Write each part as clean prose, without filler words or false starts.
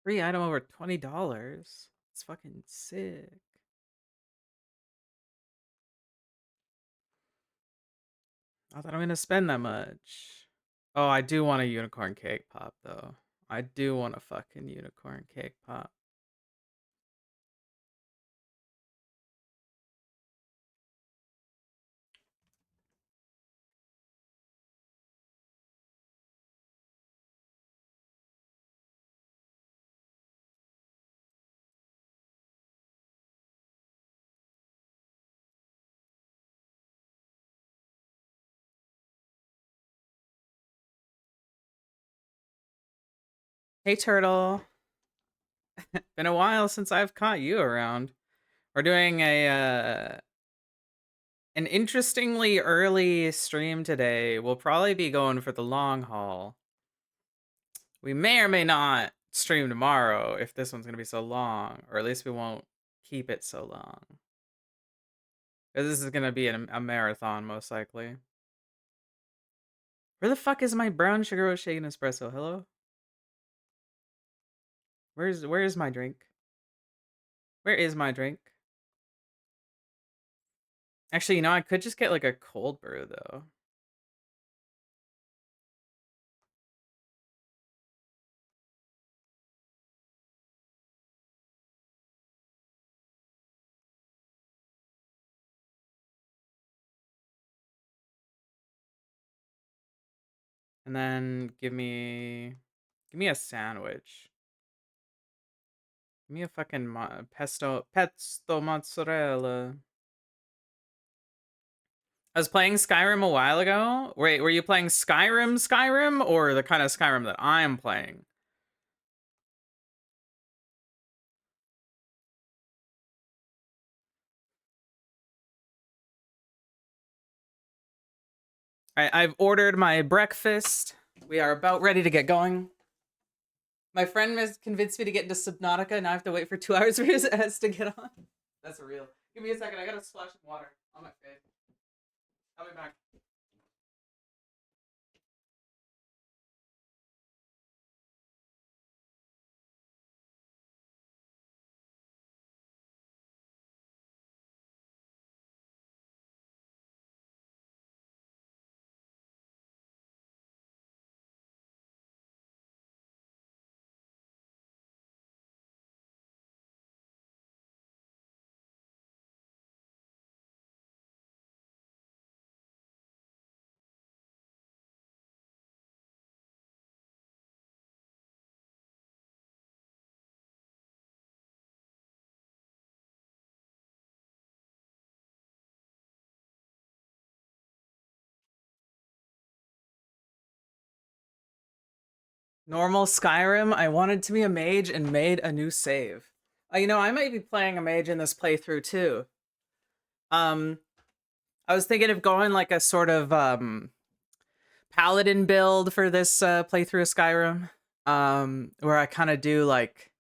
Free item over $20. It's fucking sick. Not that I'm gonna spend that much. Oh, I do want a unicorn cake pop though. I do want a fucking unicorn cake pop. Hey Turtle. Been a while since I've caught you around. We're doing a an interestingly early stream today. We'll probably be going for the long haul. We may or may not stream tomorrow if this one's gonna be so long, or at least we won't keep it so long. Because this is gonna be a marathon, most likely. Where the fuck is my brown sugar oat shaken espresso? Hello? Where is my drink? Where is my drink? Actually, you know, I could just get like a cold brew though. And then give me a sandwich. Give me a fucking pesto mozzarella. I was playing Skyrim a while ago. Wait, were you playing Skyrim or the kind of Skyrim that I'm playing? All right, I've ordered my breakfast. We are about ready to get going. My friend has convinced me to get into Subnautica. Now I have to wait for 2 hours for his ass to get on. That's real. Give me a second. I gotta splash some water on my face. I'll be back. Normal Skyrim, I wanted to be a mage and made a new save. You know, I might be playing a mage in this playthrough too. I was thinking of going like a sort of paladin build for this playthrough of Skyrim. Where I kind of do like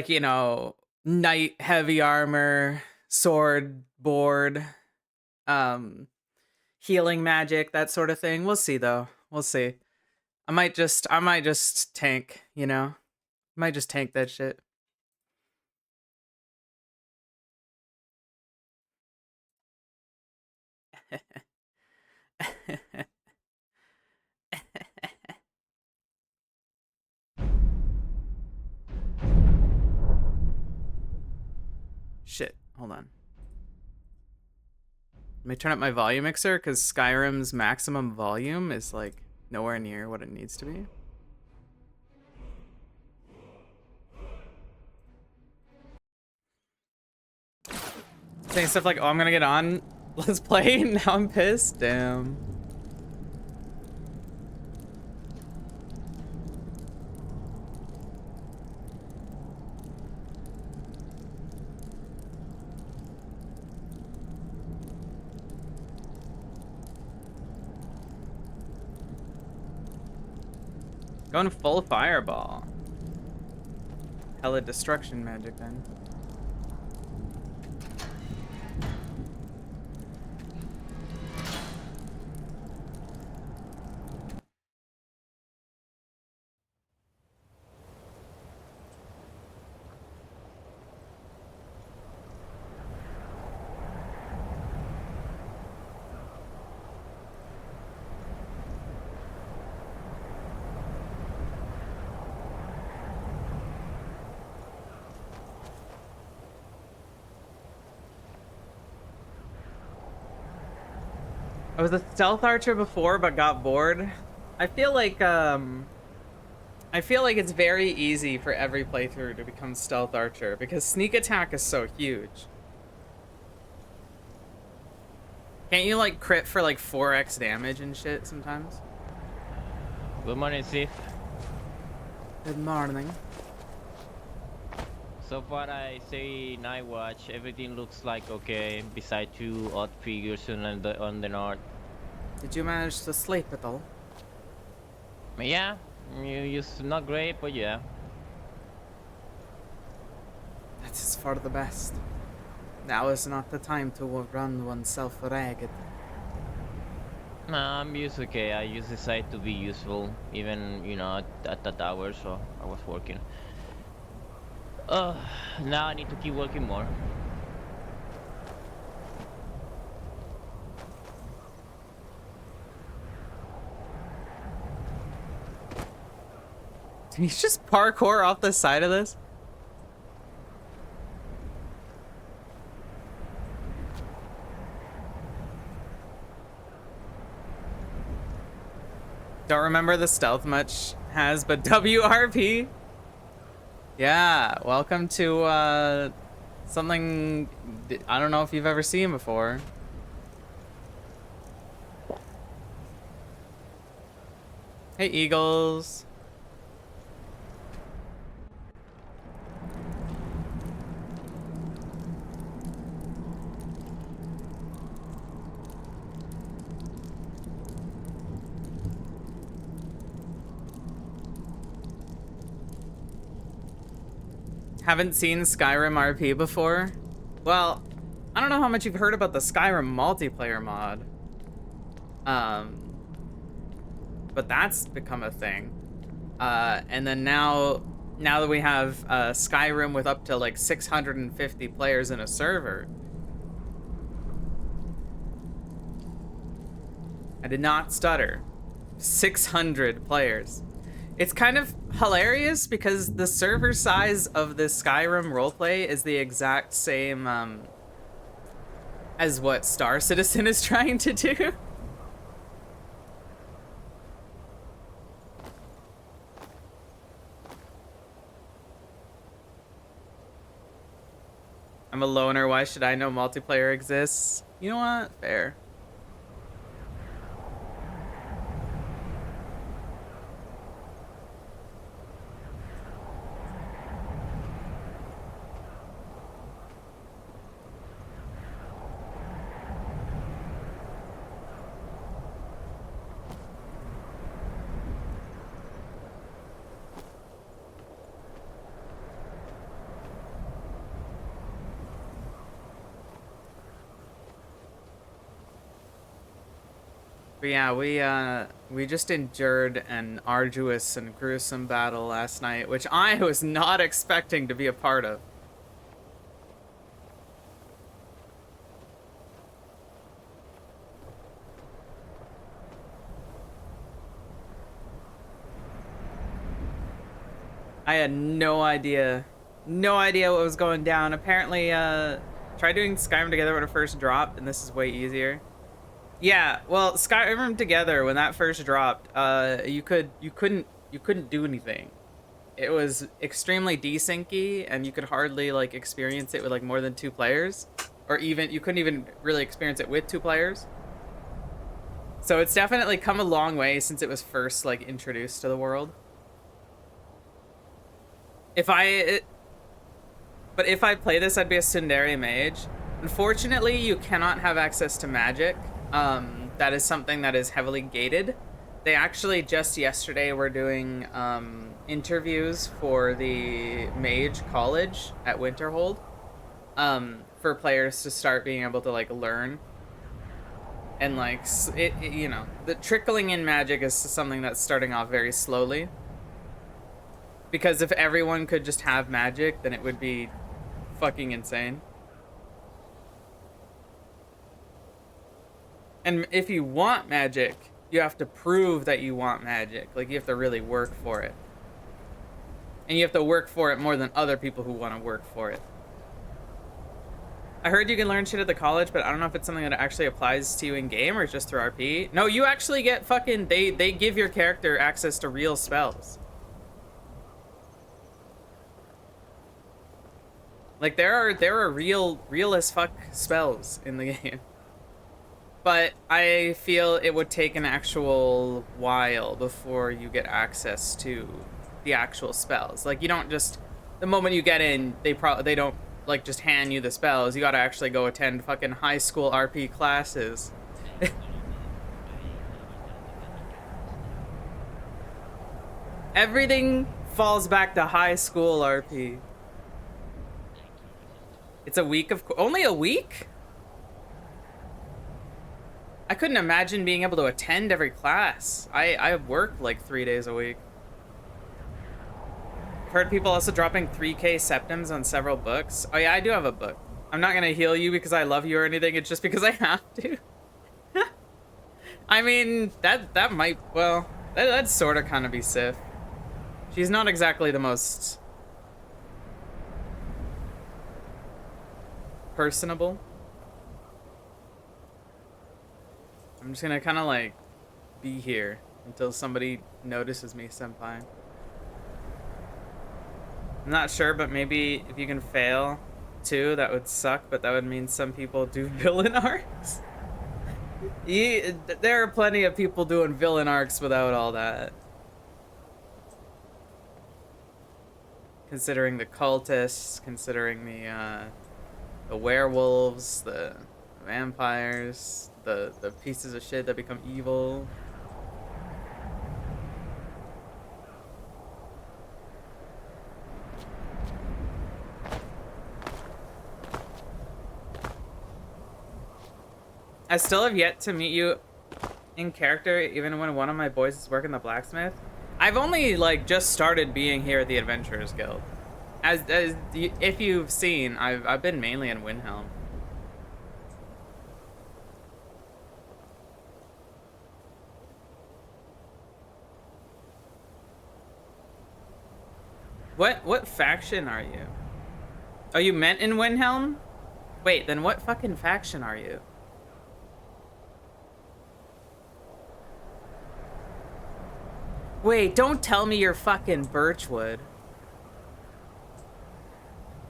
you know, knight heavy armor, sword, board, healing magic, that sort of thing. We'll see though. We'll see. I might just tank, you know? Might just tank that shit. Shit, hold on. Let me turn up my volume mixer because Skyrim's maximum volume is like nowhere near what it needs to be. Saying stuff like, oh, I'm gonna get on, let's play, now I'm pissed, damn. Going full fireball. Hella destruction magic then. I was a stealth archer before, but got bored. I feel like it's very easy for every playthrough to become stealth archer because sneak attack is so huge. Can't you like crit for like 4x damage and shit sometimes? Good morning, Steve. Good morning. So far, I say night watch. Everything looks like okay, beside two odd figures on the north. Did you manage to sleep at all? Yeah, it's not great, but yeah. That is for the best. Now is not the time to run oneself ragged. Nah, I'm used okay. I use the site to be useful, even at that hour, so I was working. Now I need to keep working more. Did he just parkour off the side of this? Don't remember the stealth much has, but WRP? Yeah, welcome to something I don't know if you've ever seen before. Hey, Eagles. Haven't seen SkyrimRP before? Well, I don't know how much you've heard about the Skyrim multiplayer mod. But that's become a thing. And then now that we have Skyrim with up to like 650 players in a server. I did not stutter. 600 players. It's kind of hilarious because the server size of the Skyrim roleplay is the exact same as what Star Citizen is trying to do. I'm a loner, why should I know multiplayer exists? You know what? Fair. But yeah, we just endured an arduous and gruesome battle last night, which I was not expecting to be a part of. I had no idea what was going down. Apparently, try doing Skyrim together when it first dropped, and this is way easier. Yeah, well, Skyrim together when that first dropped, you couldn't do anything. It was extremely desyncy, and you could hardly like experience it with like more than 2 players, or even you couldn't even really experience it with 2 players. So it's definitely come a long way since it was first like introduced to the world. But if I play this, I'd be a Sundari mage. Unfortunately, you cannot have access to magic. That is something that is heavily gated. They actually just yesterday were doing interviews for the mage college at Winterhold for players to start being able to like learn. And like you know, the trickling in magic is something that's starting off very slowly. Because if everyone could just have magic, then it would be fucking insane. And if you want magic, you have to prove that you want magic. Like, you have to really work for it. And you have to work for it more than other people who want to work for it. I heard you can learn shit at the college, but I don't know if it's something that actually applies to you in game or just through RP. No, you actually get fucking they give your character access to real spells. Like there are real as fuck spells in the game. But I feel it would take an actual while before you get access to the actual spells. Like you don't just the moment you get in, they don't like just hand you the spells. You got to actually go attend fucking high school RP classes. Everything falls back to high school RP. It's a week of only a week? I couldn't imagine being able to attend every class. I work like 3 days a week. I've heard people also dropping 3K septims on several books. Oh yeah, I do have a book. I'm not gonna heal you because I love you or anything. It's just because I have to. I mean, that might, well, that'd sort of kind of be Sif. She's not exactly the most personable. I'm just gonna kind of like be here until somebody notices me, senpai. I'm not sure, but maybe if you can fail too, that would suck, but that would mean some people do villain arcs. There are plenty of people doing villain arcs without all that. Considering the cultists, considering the werewolves, the vampires, the pieces of shit that become evil. I still have yet to meet you in character, even when one of my boys is working the blacksmith. I've only like just started being here at the Adventurers Guild. As if you've seen, I've been mainly in Windhelm. What faction are you? Oh, you meant in Windhelm? Wait, then what fucking faction are you? Wait, don't tell me you're fucking Birchwood.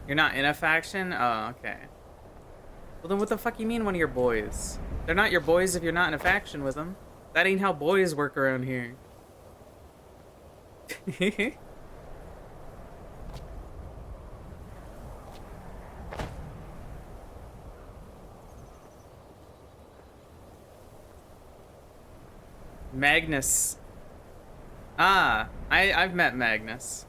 You're not in a faction? Oh, okay. Well, then what the fuck you mean one of your boys? They're not your boys if you're not in a faction with them. That ain't how boys work around here. Magnus. Ah, I've met Magnus.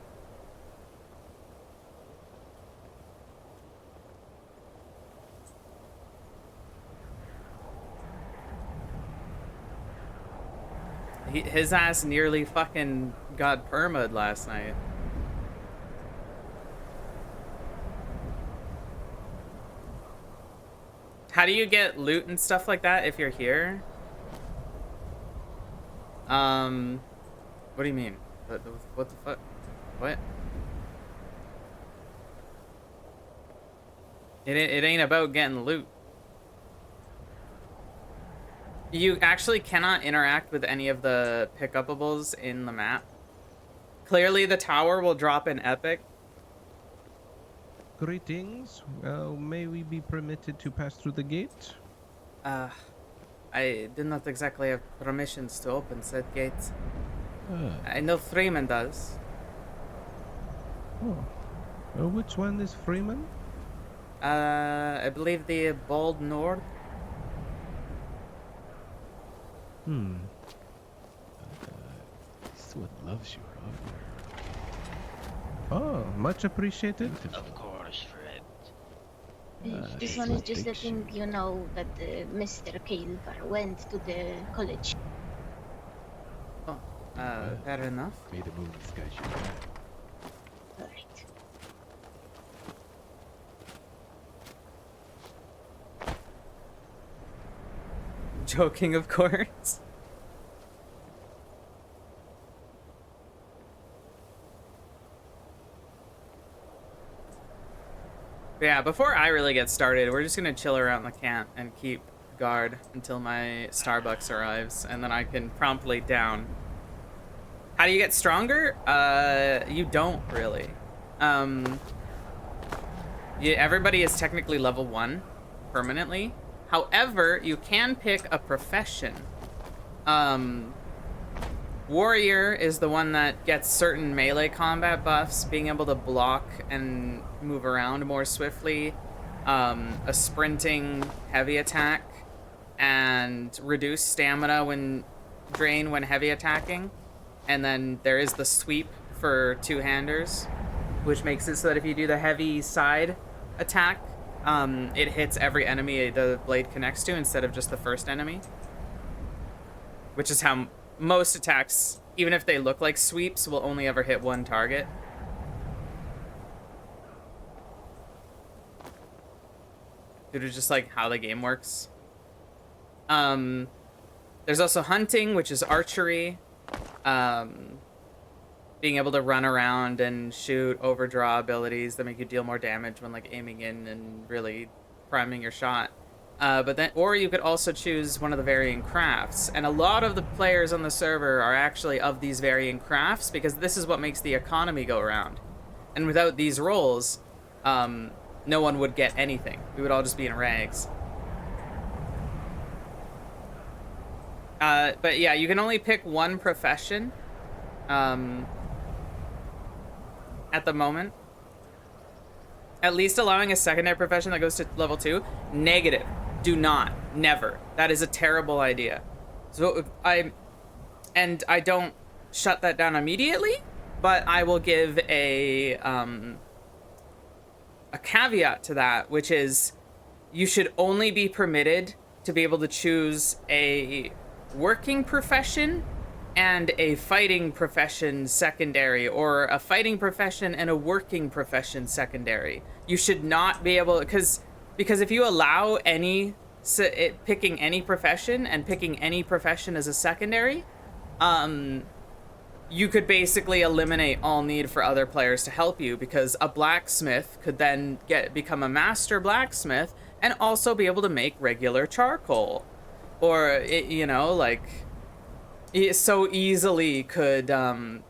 His ass nearly fucking got perma'd last night. How do you get loot and stuff like that if you're here? What do you mean? What the fuck? What? It ain't about getting loot. You actually cannot interact with any of the pickupables in the map. Clearly the tower will drop an epic. Greetings. May we be permitted to pass through the gate? I do not exactly have permissions to open said gate. Ah. I know Freeman does. Oh. Which one is Freeman? I believe the Bald North. This one loves your offer. Oh, much appreciated. Of course, friend. This one is just letting you know that Mr. Keizaal went to the college. Oh, fair enough. May the moon sky you back. Alright. Joking, of course. But yeah, before I really get started, we're just gonna chill around the camp and keep guard until my Starbucks arrives, and then I can promptly down. How do you get stronger? You don't really. Yeah, everybody is technically level 1 permanently. However, you can pick a profession. Warrior is the one that gets certain melee combat buffs, being able to block and move around more swiftly, a sprinting heavy attack, and reduce stamina when heavy attacking. And then there is the sweep for two-handers, which makes it so that if you do the heavy side attack, it hits every enemy the blade connects to instead of just the first enemy. Which is how most attacks, even if they look like sweeps, will only ever hit one target. Due to just like how the game works. There's also hunting, which is archery. Being able to run around and shoot, overdraw abilities that make you deal more damage when like aiming in and really priming your shot. Or you could also choose one of the varying crafts, and a lot of the players on the server are actually of these varying crafts because this is what makes the economy go around. And without these roles, no one would get anything. We would all just be in rags. But yeah, you can only pick one profession at the moment. At least allowing a secondary profession that goes to level 2. Negative. Do not. Never. That is a terrible idea. So I don't shut that down immediately, but I will give a caveat to that, which is you should only be permitted to be able to choose a working profession and a fighting profession secondary, or a fighting profession and a working profession secondary. You should not be able, because if you allow picking any profession and picking any profession as a secondary, you could basically eliminate all need for other players to help you, because a blacksmith could then become a master blacksmith and also be able to make regular charcoal. Or, so easily could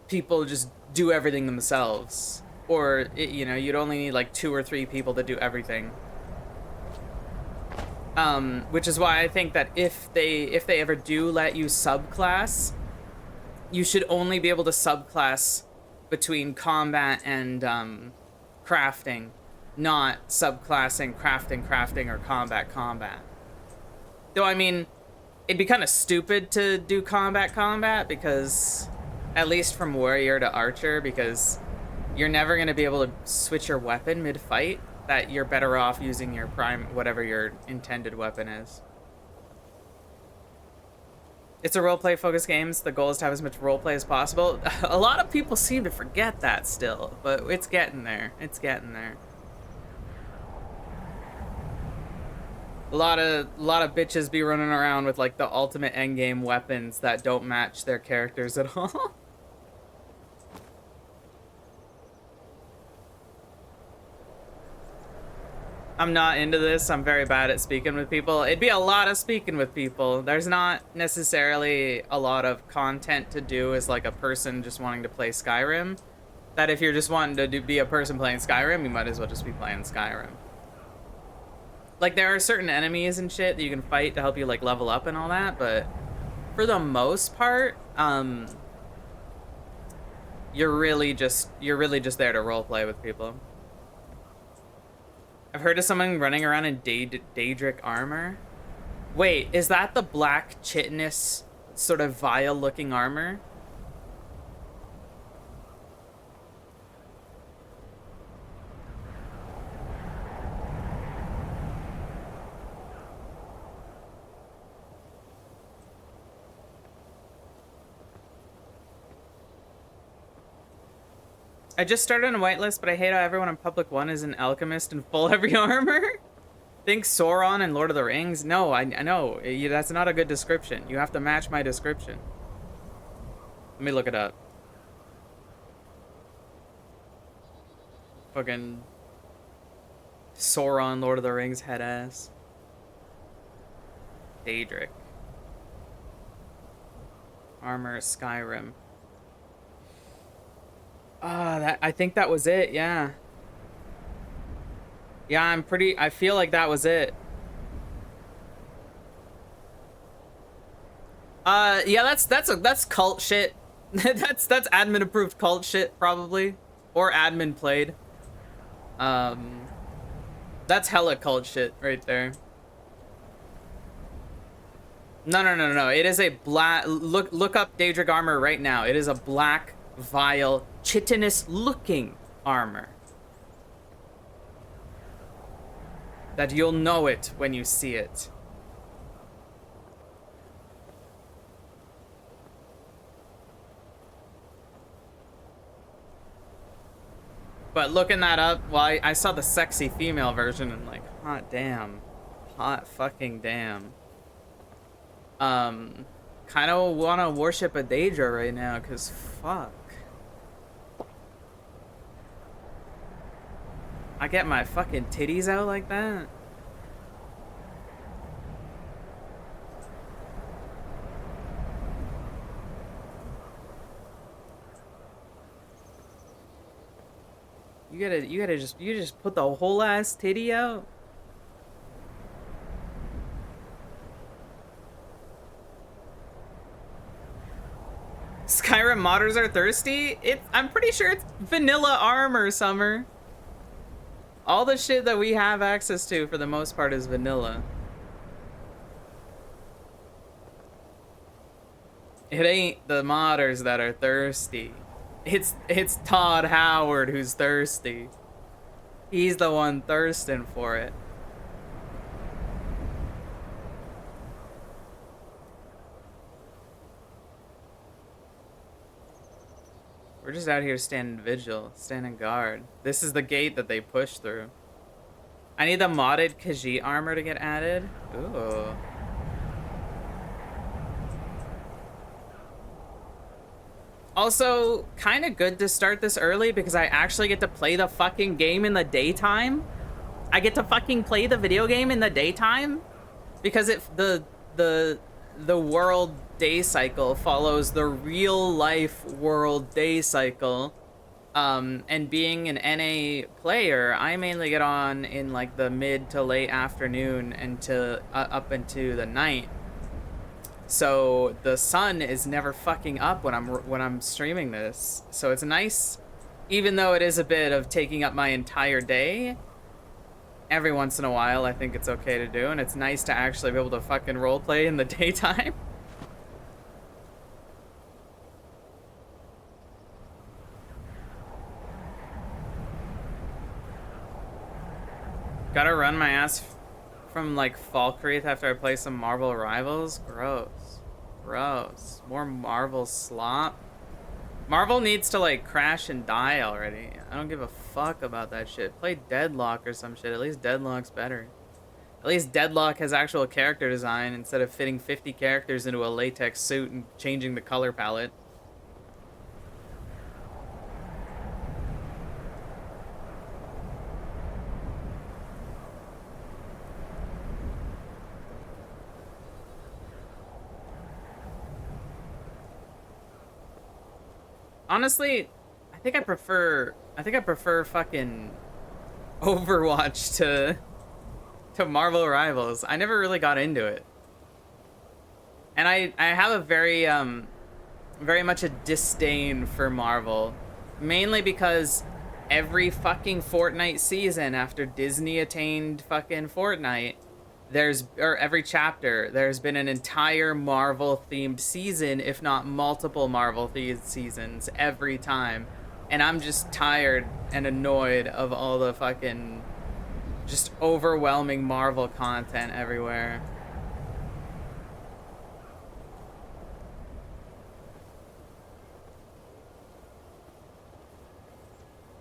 people just do everything themselves. Or, you'd only need like 2 or 3 people to do everything. Which is why I think that if they ever do let you subclass, you should only be able to subclass between combat and crafting, not subclassing crafting or combat. Though, I mean, it'd be kind of stupid to do combat because, at least from warrior to archer, because you're never going to be able to switch your weapon mid-fight, that you're better off using your whatever your intended weapon is. It's a roleplay focused game, so the goal is to have as much roleplay as possible. A lot of people seem to forget that still, but it's getting there. It's getting there. A lot of bitches be running around with like the ultimate endgame weapons that don't match their characters at all. I'm not into this. I'm very bad at speaking with people. It'd be a lot of speaking with people. There's not necessarily a lot of content to do as like a person just wanting to play Skyrim. That if you're just wanting to be a person playing Skyrim, you might as well just be playing Skyrim. Like, there are certain enemies and shit that you can fight to help you like level up and all that, but for the most part, you're really just there to roleplay with people. I've heard of someone running around in Daedric armor. Wait, is that the black chitinous sort of vile looking armor? I just started on whitelist, but I hate how everyone on public 1 is an alchemist in full heavy armor. Think Sauron and Lord of the Rings? No, I know. That's not a good description. You have to match my description. Let me look it up. Fucking Sauron, Lord of the Rings head ass. Daedric. Armor, Skyrim. I think that was it, yeah. Yeah, I feel like that was it. Yeah, that's cult shit. that's admin approved cult shit, probably. Or admin played. That's hella cult shit right there. No. It is a black. Look up Daedric armor right now. It is a black, vile, chitinous-looking armor. That you'll know it when you see it. But looking that up, well, I saw the sexy female version and like, hot damn. Hot fucking damn. Kind of want to worship a Daedra right now, because fuck. I get my fucking titties out like that? You just put the whole ass titty out? Skyrim modders are thirsty? I'm pretty sure it's vanilla armor, Summer. All the shit that we have access to for the most part is vanilla. It ain't the modders that are thirsty. It's Todd Howard who's thirsty. He's the one thirsting for it. We're just out here standing vigil, standing guard. This is the gate that they push through. I need the modded Khajiit armor to get added. Ooh. Also, kind of good to start this early because I actually get to play the fucking game in the daytime. I get to fucking play the video game in the daytime because the world day cycle follows the real life world day cycle. And being an NA player, I mainly get on in like the mid to late afternoon until up into the night. So the sun is never fucking up when I'm streaming this. So it's nice, even though it is a bit of taking up my entire day. Every once in a while, I think it's okay to do, and it's nice to actually be able to fucking roleplay in the daytime. Gotta run my ass from like Falkreath after I play some Marvel Rivals. Gross. Gross. More Marvel slop. Marvel needs to like crash and die already. I don't give a fuck about that shit. Play Deadlock or some shit. At least Deadlock's better. At least Deadlock has actual character design instead of fitting 50 characters into a latex suit and changing the color palette. Honestly, I think I prefer fucking Overwatch to Marvel Rivals. I never really got into it. And I have a very much a disdain for Marvel, mainly because every fucking Fortnite season after Disney attained fucking Fortnite, every chapter, there's been an entire Marvel-themed season, if not multiple Marvel-themed seasons, every time. And I'm just tired and annoyed of all the fucking just overwhelming Marvel content everywhere.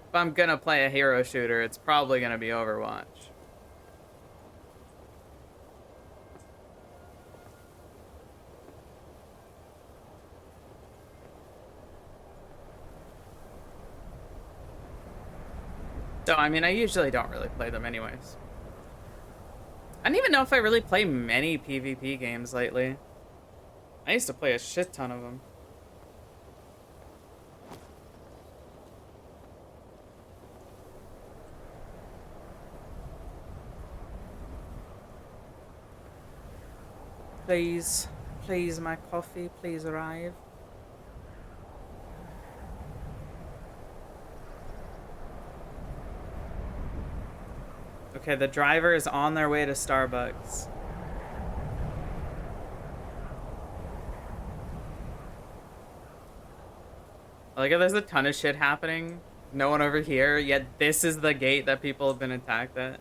If I'm gonna play a hero shooter, it's probably gonna be Overwatch. So, I mean, I usually don't really play them anyways. I don't even know if I really play many PvP games lately. I used to play a shit ton of them. Please, please, my coffee, please arrive. Okay, the driver is on their way to Starbucks. Like, there's a ton of shit happening. No one over here, yet this is the gate that people have been attacked at.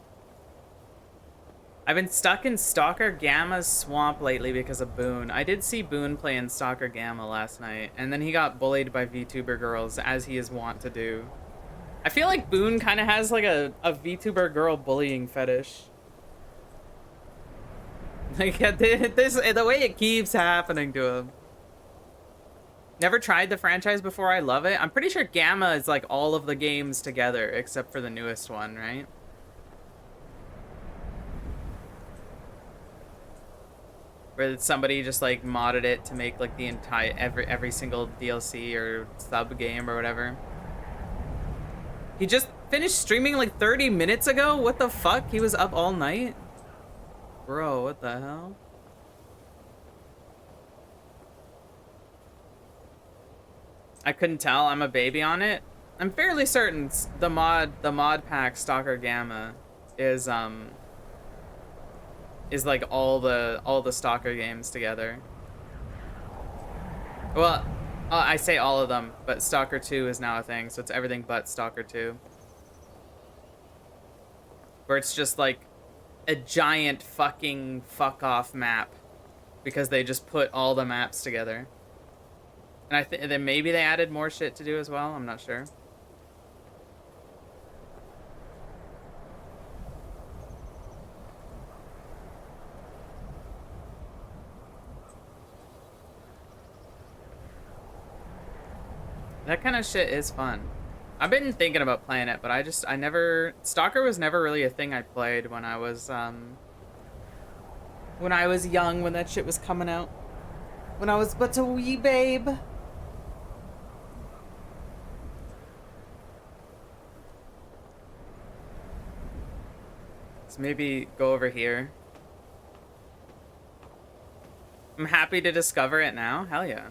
I've been stuck in Stalker Gamma's swamp lately because of Boone. I did see Boone play in Stalker Gamma last night, and then he got bullied by VTuber girls, as he is wont to do. I feel like Boone kind of has like a VTuber girl bullying fetish. Like, the way it keeps happening to him. Never tried the franchise before, I love it. I'm pretty sure Gamma is like all of the games together, except for the newest one, right? Where somebody just like modded it to make like the entire every single DLC or sub game or whatever. He just finished streaming like 30 minutes ago? What the fuck? He was up all night? Bro, what the hell? I couldn't tell. I'm a baby on it. I'm fairly certain the mod pack Stalker Gamma is like all the Stalker games together. Well, I say all of them, but Stalker 2 is now a thing, so it's everything but Stalker 2. Where it's just like a giant fucking fuck off map because they just put all the maps together. And I think then maybe they added more shit to do as well, I'm not sure. That kind of shit is fun. I've been thinking about playing it, but I never... Stalker was never really a thing I played when I was young, when that shit was coming out. When I was but a wee babe. Let's maybe go over here. I'm happy to discover it now. Hell yeah.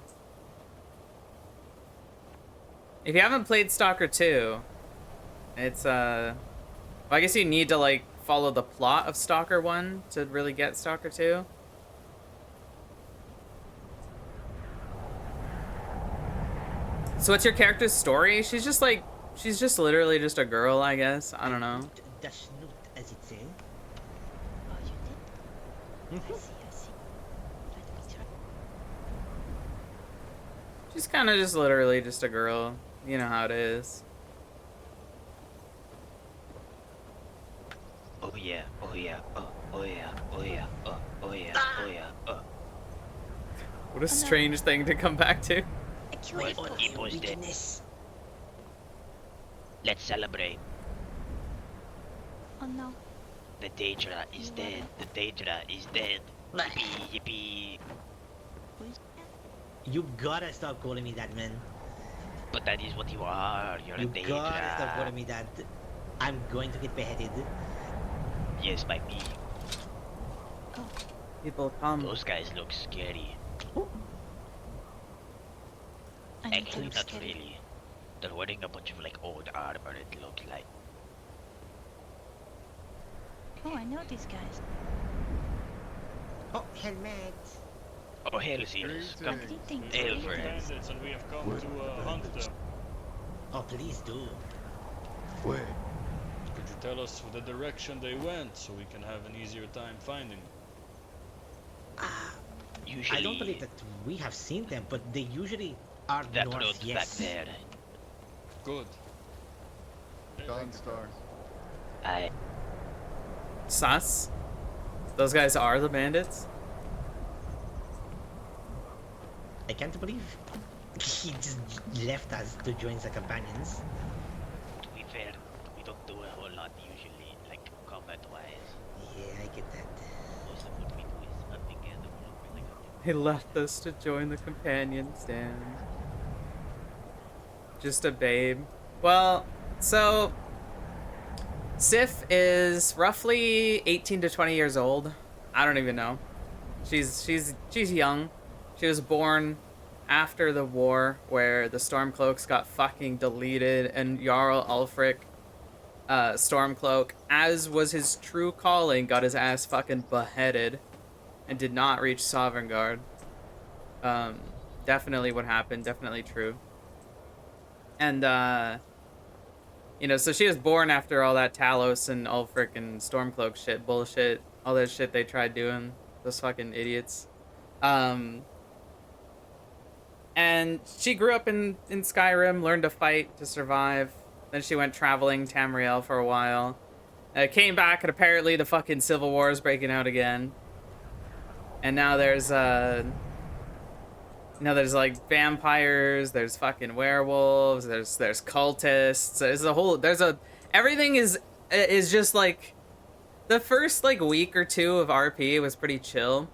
If you haven't played Stalker 2, it's, well, I guess you need to, like, follow the plot of Stalker 1 to really get Stalker 2. So what's your character's story? She's just, like, she's just literally just a girl, I guess. I don't know. That's not as it says. Oh, you did? I see, I see. Let me try. She's kind of just literally just a girl. You know how it is. Oh yeah, oh yeah, oh yeah, oh yeah, oh yeah, oh yeah, What a strange thing to come back to. I killed it. Oh, weakness. Let's celebrate. Oh no. The Daedra is dead. The Daedra is dead. Yippee, yippee. Who is that? You gotta stop calling me that, man. But that is what you are. You're You a gotta stop calling Daedra. me that. I'm going to get beheaded. Yes, by me. People come. Those guys look scary. I need to Actually, look not scary. really. They're wearing a bunch of like old armor, it looks like. Oh, I know these guys. Oh, helmet. Oh, hell, Zeus. I Come. didn't think Hail, so. friend. Bandits, and we have come to hunt them. Oh, please do. Where? Could you tell us the direction they went so we can have an easier time finding them? Usually, I don't believe that we have seen them, but they usually are that north, road yes. back there. Good. Dawnstar. I Sus? Those guys are the bandits? I can't believe he just left us to join the companions. To be fair, we don't do make it that. He left us to join the companion stand. Just a babe. Well, so Sif is roughly 18 to 20 years old. I don't even know. She's young. She was born after the war where the Stormcloaks got fucking deleted and Jarl Ulfric Stormcloak, as was his true calling, got his ass fucking beheaded and did not reach Sovngarde. Definitely what happened, definitely true. And you know, so she was born after all that Talos and Ulfric and Stormcloak shit, bullshit, all that shit they tried doing, those fucking idiots. And she grew up in Skyrim, learned to fight to survive. Then she went traveling Tamriel for a while. Came back, and apparently the fucking Civil War is breaking out again. And now there's like vampires, there's fucking werewolves, there's cultists. Everything is just like, the first like week or two of RP was pretty chill.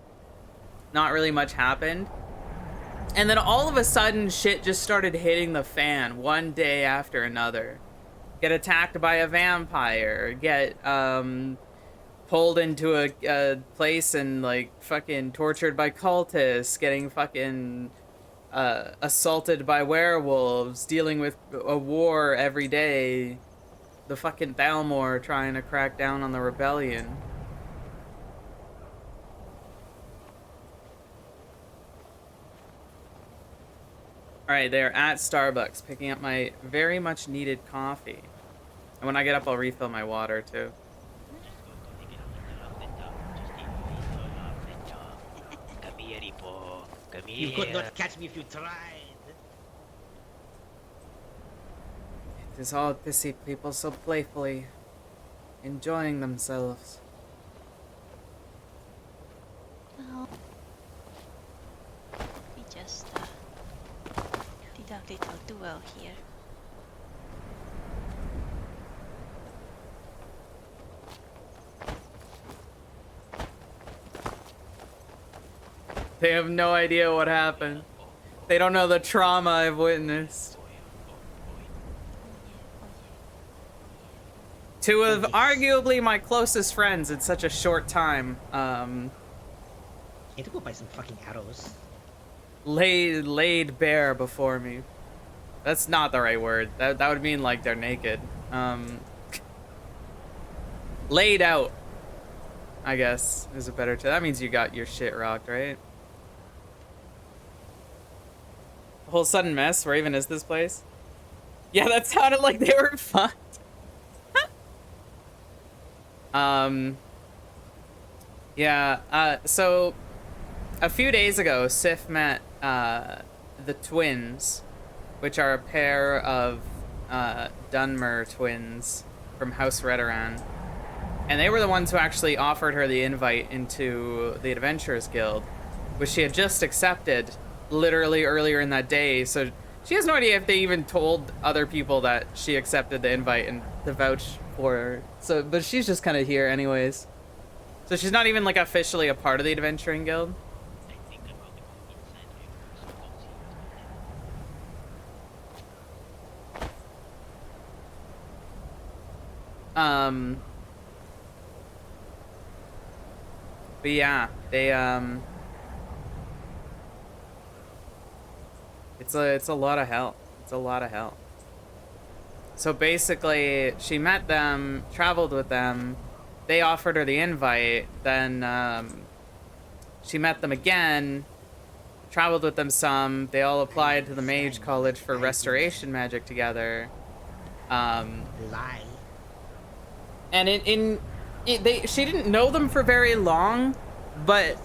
Not really much happened. And then all of a sudden shit just started hitting the fan one day after another. Get attacked by a vampire, get pulled into a place and like fucking tortured by cultists, getting fucking assaulted by werewolves, dealing with a war every day, the fucking Thalmor trying to crack down on the rebellion. Alright, they're at Starbucks picking up my very much needed coffee. And when I get up, I'll refill my water too. Come here, Ipo. Come You here. could not catch me if you tried. It is all pissy people so playfully enjoying themselves. Well, we just did a little duel here. They have no idea what happened. They don't know the trauma I've witnessed. Two of arguably my closest friends in such a short time, Need to go buy some fucking arrows. laid bare before me. That's not the right word. That would mean like they're naked. Laid out, I guess, is a better term. That means you got your shit rocked, right? A whole sudden mess. Where even is this place? Yeah, that sounded like they were fucked. Yeah, so a few days ago, Sif met the twins, which are a pair of Dunmer twins from House Redoran. And they were the ones who actually offered her the invite into the Adventurers Guild, which she had just accepted literally earlier in that day. So she has no idea if they even told other people that she accepted the invite and to vouch for her. So, but she's just kind of here anyways. So she's not even like officially a part of the Adventuring Guild. But yeah, they it's a lot of hell. It's a lot of hell. So basically, she met them, traveled with them. They offered her the invite. Then she met them again, traveled with them some. They all applied to the Mage College for Restoration Magic together. Lie. And she didn't know them for very long, but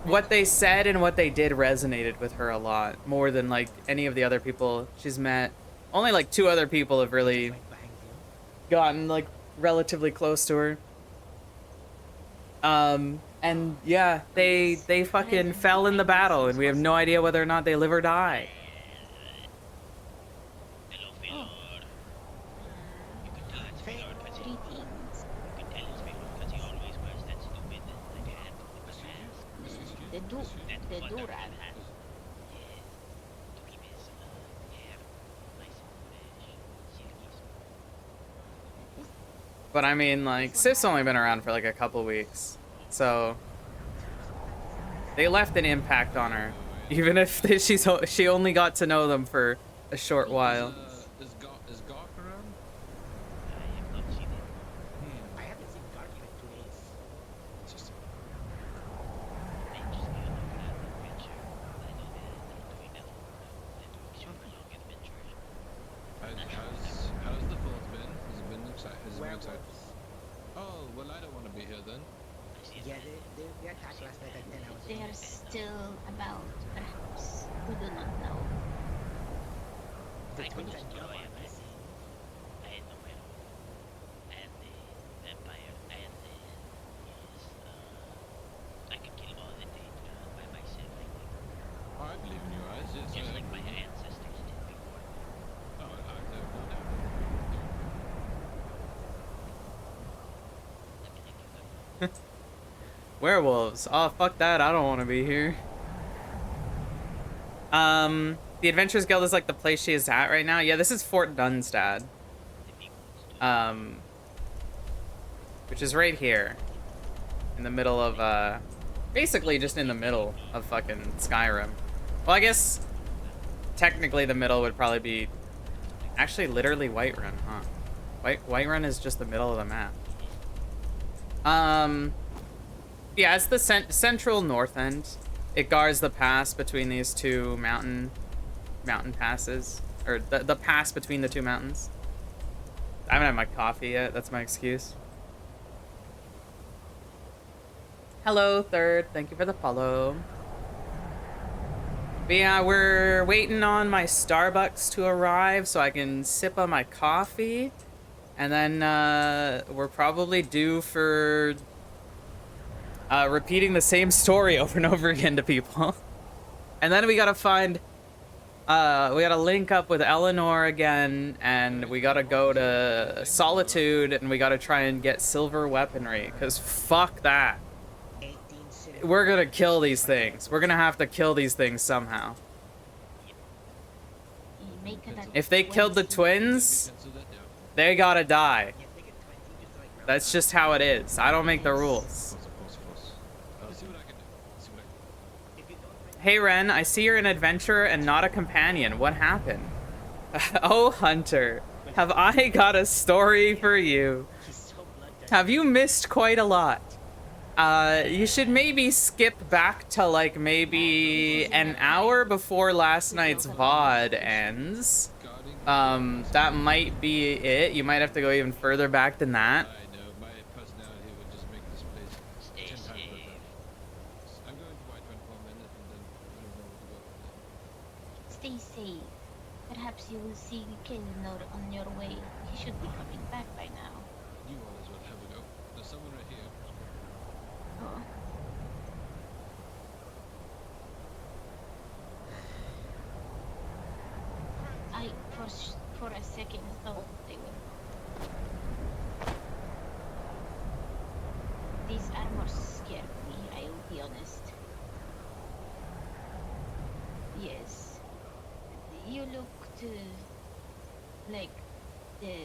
what they said and what they did resonated with her a lot, more than like any of the other people she's met. Only like 2 other people have really gotten like relatively close to her. And yeah, they fucking fell in the battle, and we have no idea whether or not they live or die. Greetings. the Durag. But I mean, like, Sif's only been around for like a couple weeks, so they left an impact on her, even if she only got to know them for a short while. Is Gark around? I haven't seen Gark in like 2 days. Just how's the fourth been? Has it been exciting? Werewolves. Oh, well, I don't want to be here then. Yeah, they attacked last night at 10 hours. They are still about, perhaps. We do not know. The twins and Dub are missing. I can kill all the Daedra by myself, I think. Oh, I believe in your eyes, yes. Just like my ancestors did before. Oh, I have no doubt. Werewolves. Oh, fuck that. I don't want to be here. The Adventurers Guild is like the place she is at right now. Yeah, this is Fort Dunstad. Which is right here. In the middle of, basically just in the middle of fucking Skyrim. Well, I guess technically the middle would probably be actually literally Whiterun, huh? Whiterun is just the middle of the map. Yeah, it's the central north end. It guards the pass between these two mountain passes, or the pass between the two mountains. I haven't had my coffee yet. That's my excuse. Hello, Third. Thank you for the follow. But yeah, we're waiting on my Starbucks to arrive so I can sip on my coffee. And then we're probably due for repeating the same story over and over again to people. And then we gotta find, we gotta link up with Eleanor again, and we gotta go to Solitude, and we gotta try and get silver weaponry, because fuck that. 18 silver. We're gonna kill these things. We're gonna have to kill these things somehow. Make it at If they killed the 20. twins, Cancel that now. they gotta die. Yeah, they get 20 just to, like, That's just how it is. I don't make the rules. Force. I'll see what I can do. See what I can do. if you don't bring Hey Ren, I see you're an adventurer and not a companion. What happened? Oh Hunter, have I got a story for you. he's so bloodthirsty. Have you missed quite a lot? You should maybe skip back to like maybe an hour before last night's VOD ends. That might be it. You might have to go even further back than that. I know, my personality would just make this place Stay 10 times safe. better. I'm going to Whiterun for a minute and then I don't know where to go. Stay safe. Perhaps you will see Keizaal on your way. He should be coming back by now. You always will have a go. There's someone right here. Oh. I, for a second, thought they were. These armors scared me, I will be honest. Yes. You looked like the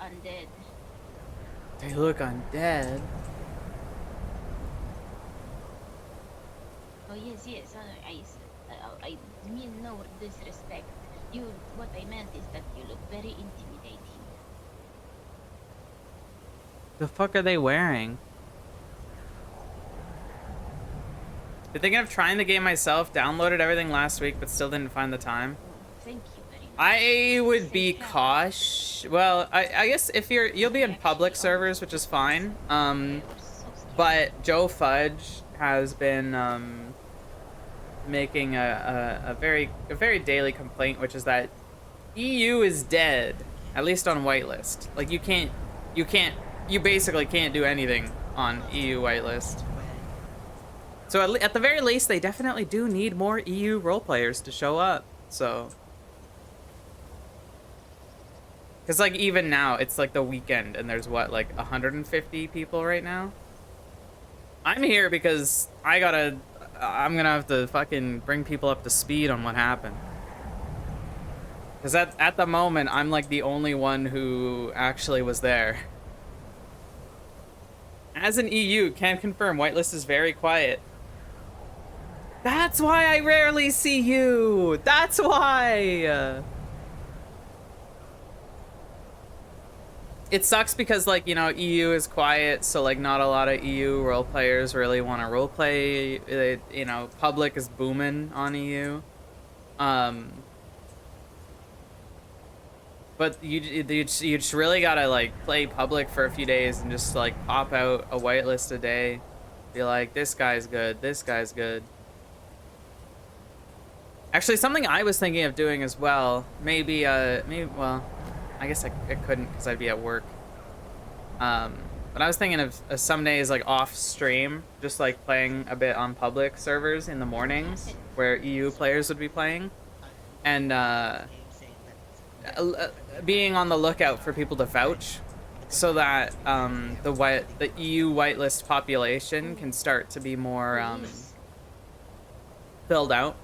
undead. They look undead. Oh yes. I mean no disrespect. What I meant is that you look very intimidating. The fuck are they wearing? Been thinking of trying the game myself. Downloaded everything last week, but still didn't find the time. Thank you very much. I would be Safe travels. cautious. Well, I guess if you'll be in public servers, which is fine. They were so scared. But Joe Fudge has been making a very daily complaint, which is that EU is dead, at least on whitelist. Like you basically can't do anything on EU whitelist. So at the very least, they definitely do need more EU role players to show up. So, because like even now, it's like the weekend, and there's what, like 150 people right now. I'm here because I got I'm gonna have to fucking bring people up to speed on what happened. Because at the moment, I'm like the only one who actually was there. As an EU, can confirm whitelist is very quiet. That's why I rarely see you. That's why. It sucks because, like, you know, EU is quiet, so like not a lot of EU role players really want to role play. You know, public is booming on EU. But you just really gotta like play public for a few days and just like pop out a whitelist a day. Be like, this guy's good, this guy's good. Actually, something I was thinking of doing as well, maybe, well, I guess I couldn't because I'd be at work. But I was thinking of some days like off stream, just like playing a bit on public servers in the mornings where EU players would be playing. And, being on the lookout for people to vouch so that the EU whitelist population can start to be more filled out.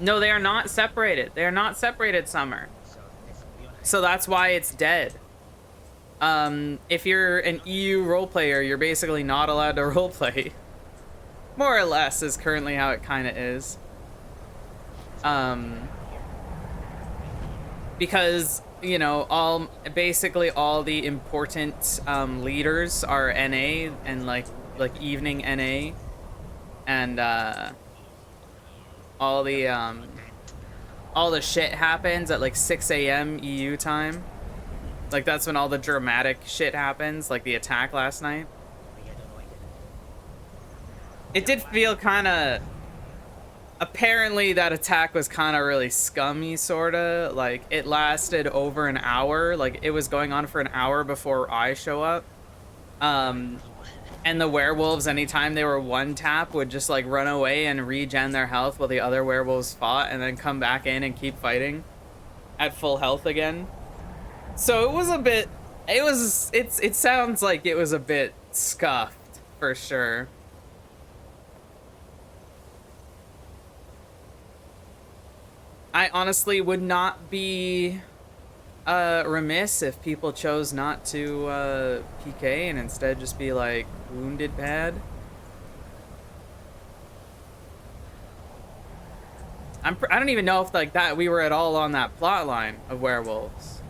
No, they are not separated. They are not separated, Summer. So that's why it's dead. If you're an EU role player, you're basically not allowed to roleplay. More or less is currently how it kind of is. Because, you know, basically all the important leaders are NA and like evening NA, and all the shit happens at like 6 a.m. EU time. Like that's when all the dramatic shit happens, like the attack last night. It did feel kind of... Apparently that attack was kind of really scummy, sorta. Like, it lasted over an hour. Like, it was going on for an hour before I show up. And the werewolves, anytime they were one tap, would just, like, run away and regen their health while the other werewolves fought, and then come back in and keep fighting at full health again. So it was a bit... It sounds like it was a bit scuffed, for sure. I honestly would not be remiss if people chose not to PK and instead just be like wounded bad. I don't even know if like that we were at all on that plot line of werewolves.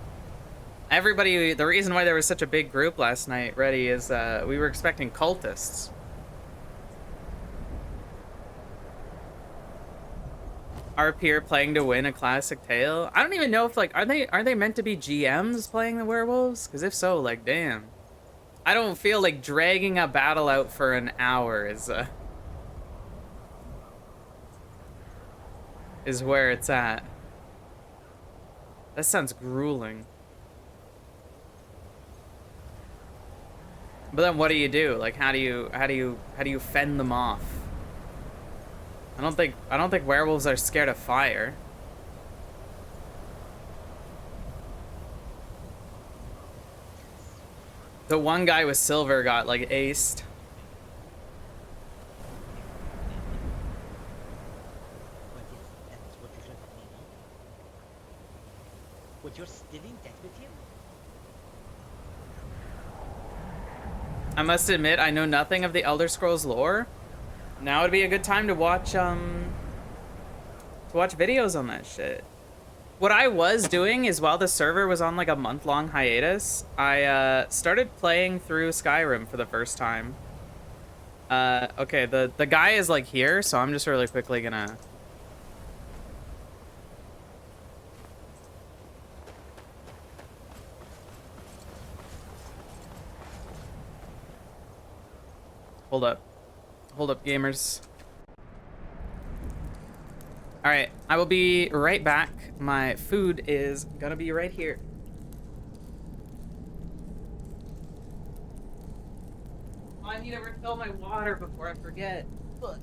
Everybody, the reason why there was such a big group last night, Reddy, is we were expecting cultists. RP are playing to win a classic tale. I don't even know if like are they meant to be GMs playing the werewolves? Because if so, like damn, I don't feel like dragging a battle out for an hour is where it's at. That sounds grueling. But then what do you do? Like how do you fend them off? I don't think werewolves are scared of fire. The one guy with silver got like aced. But you're still in debt with him? I must admit, I know nothing of the Elder Scrolls lore. Now would be a good time to watch videos on that shit. What I was doing is while the server was on like a month-long hiatus, I started playing through Skyrim for the first time. Okay, the guy is like here, so I'm just really quickly gonna... Hold up. Hold up, gamers. All right, I will be right back. My food is gonna be right here. Oh, I need to refill my water before I forget. Ugh.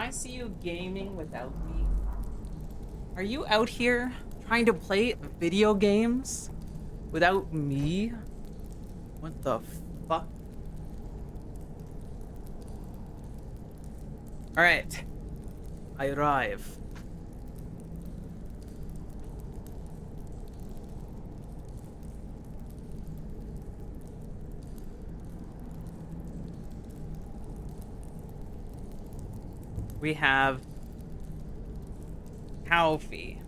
I see you gaming without me? Are you out here trying to play video games without me? What the fuck? Alright. I arrive. We have Halfie.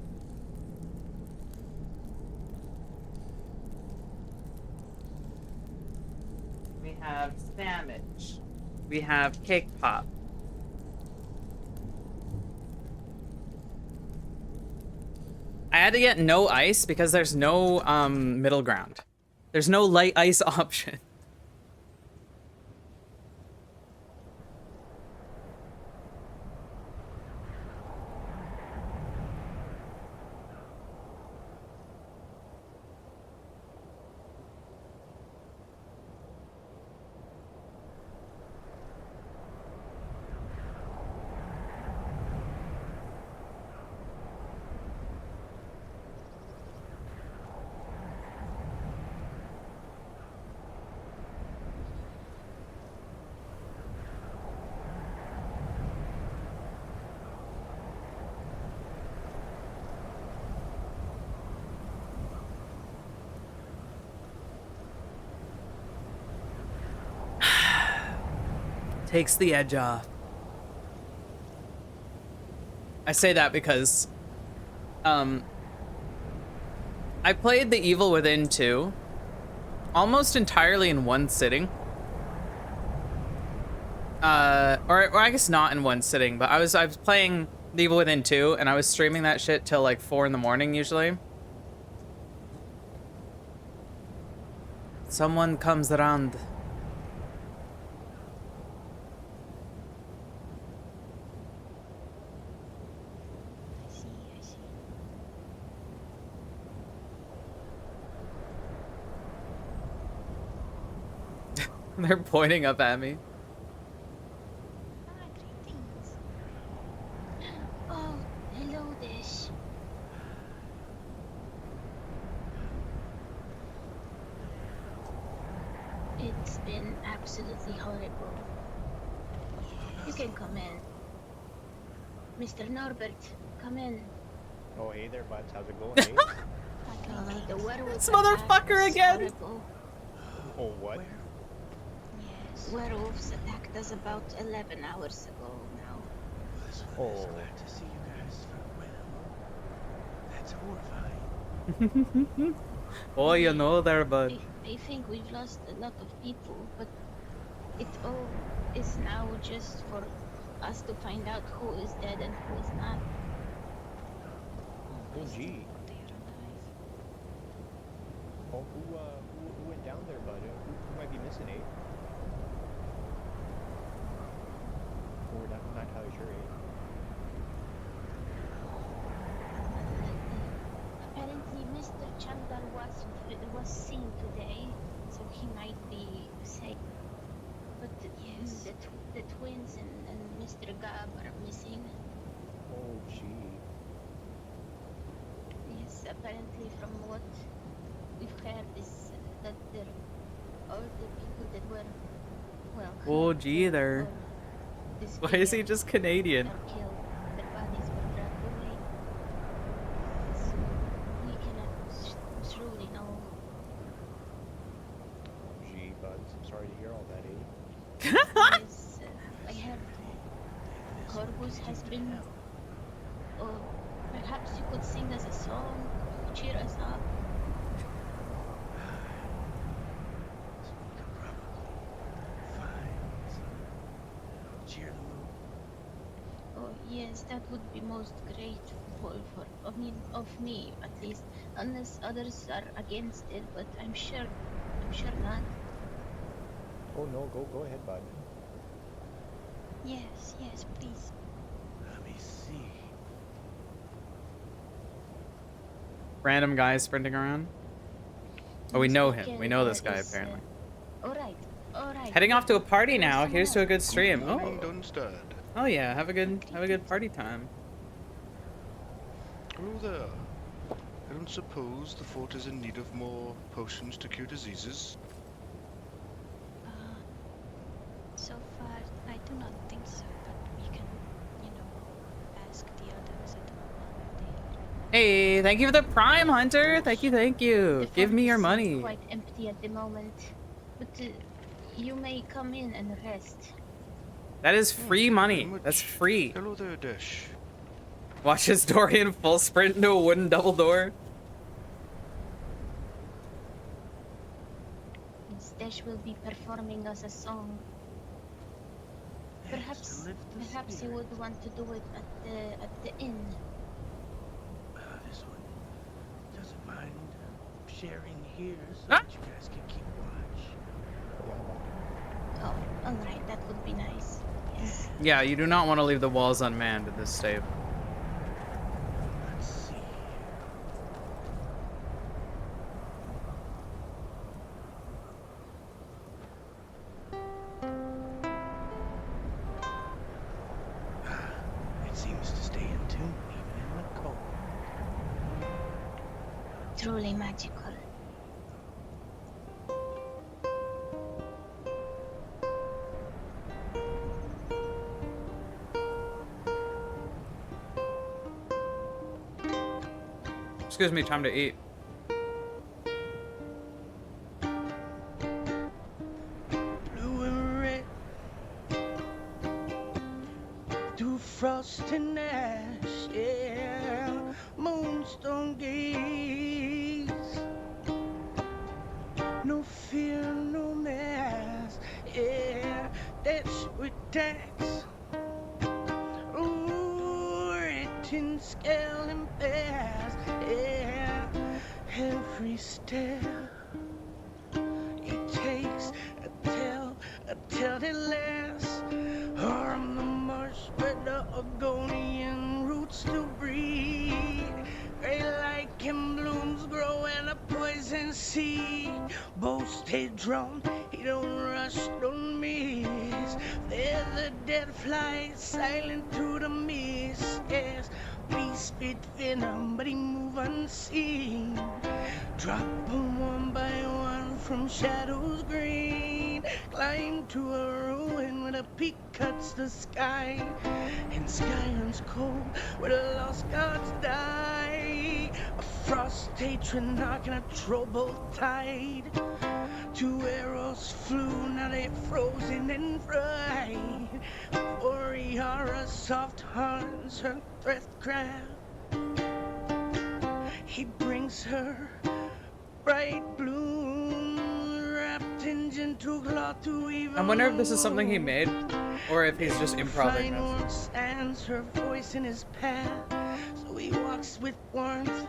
We have Sandwich. We have Cake Pop. I had to get no ice because there's no middle ground. There's no light ice option. Takes the edge off. I say that because I played The Evil Within 2 almost entirely in one sitting. Or I guess not in one sitting, but I was playing The Evil Within 2 and I was streaming that shit till like 4 in the morning usually. Someone comes around. They're pointing up at me. Ah, greetings. Oh, hello, Dish. It's been absolutely horrible. You can come in. Mr. Norbert, come in. Oh, hey there, buds. How's it going? Hey? The werewolf This motherfucker attack was again! horrible. Oh, what? Yes, werewolves attacked us about 11 hours ago now. Oh. Glad to see you guys are well. That's horrifying. Oh, you know there, bud. I think we've lost a lot of people, but it all is now just for us to find out who is dead and who is not. Oh, gee. Oh, who went down there, bud? Who might be missing, eh? We're not entirely sure, eh? Apparently, Mr. Chandler was seen today, so he might be safe. But yes, the twins and Mr. Gab are missing. Oh, gee. Yes, apparently from what we've heard is that all the people that were, well... Oh, gee there. Why is he just Canadian? ...are killed. Their bodies were dragged away. So we cannot truly know. Gee, buds. I'm sorry to hear all that, eh? Yes, I heard Corvus has been... Oh, perhaps you could sing us a song to cheer us up. Cheer the moon. Oh, yes, that would be most grateful for, of me at least, unless others are against it, but I'm sure not. Oh, no, go ahead, bud. Yes, yes, please. Let me see. Random guy sprinting around. Oh, we know him. We know this guy apparently. All right. Heading off to a party now. Here's to a good stream. Oh, Done stud. Oh yeah, have a good party time. Hello there. I don't suppose the fort is in need of more potions to cure diseases. So far, I do not think so, but we can, you know, ask the others at the moment if they are. Hey, thank you for the Prime Hunter. Thank you, thank you. The Give fort me your seems money. quite empty at the moment, but you may come in and rest. That is free money. much. That's free. Hello there, Dash. Watch his Dorian full sprint into a wooden double door. Stash will be performing us a song. Perhaps you would want to do it at the inn. This one doesn't mind sharing here so Ah! that you guys can keep watch. Oh, all right, that would be nice. Yes. Yeah, you do not want to leave the walls unmanned in this state. Let's see. It seems to stay in tune even in the cold. Truly magical. Excuse me, time to eat. Blue and red through frost and ash, yeah. Moonstone gates, no fear, no mask, yeah. That's with tax. Ooh, written scale and pass, yeah. Every step he takes a tell that lasts. Arm the marsh where the Argonian roots to breed. Gray lichen blooms grow in a poison seed. Both stay drawn, he don't rush, don't miss. There's the dead fly silent through the mist. Yes, we spit venom, but he move unseen. Drop 'em one by one from shadows green. Climb to a ruin where the peak cuts the sky. And Skyrim's cold where the lost gods die. A frost hatred knocking a troubled tide. 2 arrows flew, now they're frozen and fried. Oriara soft hearts, her breath craft. He brings her bright bloom wrapped in gentle cloth to weave. I wonder if this is something he made, or if he's just improvising Fine this. stands her voice in his path, so he walks with warmth,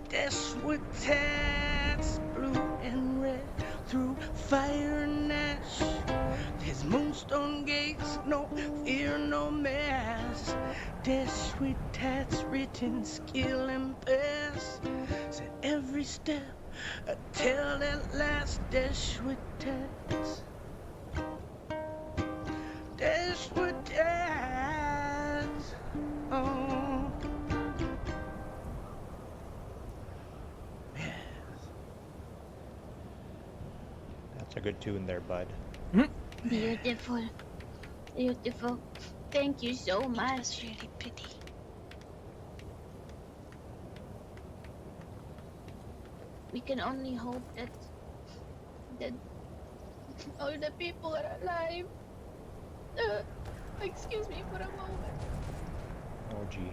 dash with tats, blue and red through fire and ash. His moonstone gates, no fear, no mass. Dash with tats, written skill and pass. Said every step, a tale that lasts. Dash with tats. Dash with tats. Oh. Yes. That's a good tune there, bud. Beautiful. Beautiful. Thank you so It much. was really pretty. We can only hope that all the people are alive. Excuse me for a moment. Oh, gee.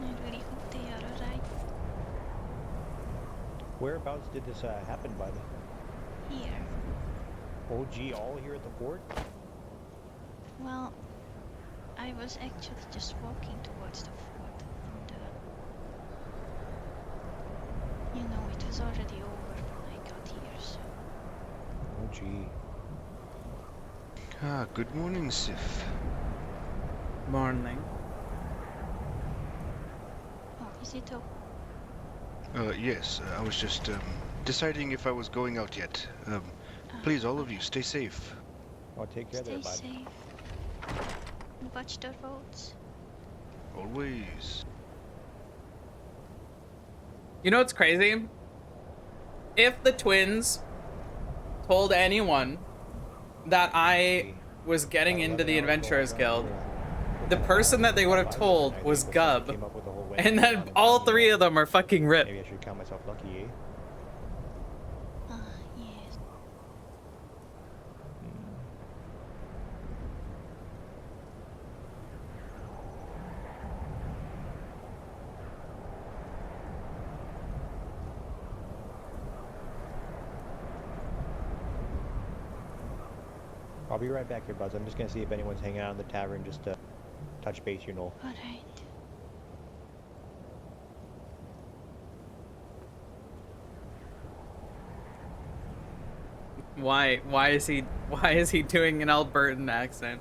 I really hope they are alright. Whereabouts did this happen, bud? Here. Oh, gee, all here at the fort? Well, I was actually just walking towards the fort, and you know, it was already over when I got here, so Oh, gee. Ah, good morning, Sif. Morning. oh, is it Yes, I was just, deciding if I was going out yet. Please, all of you, stay safe. I'll take care Stay there, bud. safe. And watch the roads. Always. You know what's crazy? If the twins told anyone that I was getting into the Adventurers Guild, the person that they would have told was Gub. And then all three of them are fucking ripped. Maybe I should count myself lucky, eh? Yes. I'll be right back here, Buzz. I'm just gonna see if anyone's hanging out in the tavern just to touch base, you know. Alright. Why is he doing an Albertan accent?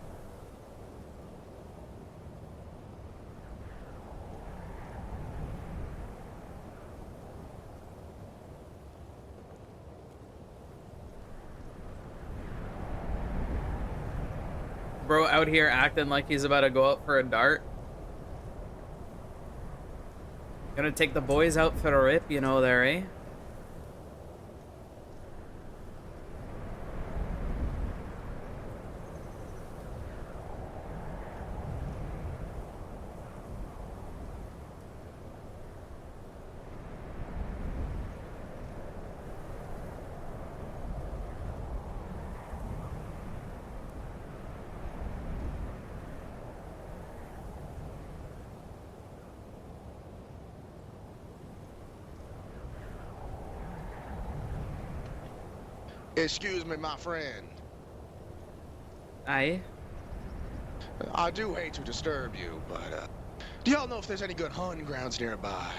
Bro out here acting like he's about to go out for a dart. Gonna take the boys out for a rip, you know there, eh? Excuse me, my friend. Aye. I do hate to disturb you, but do y'all know if there's any good hunting grounds nearby?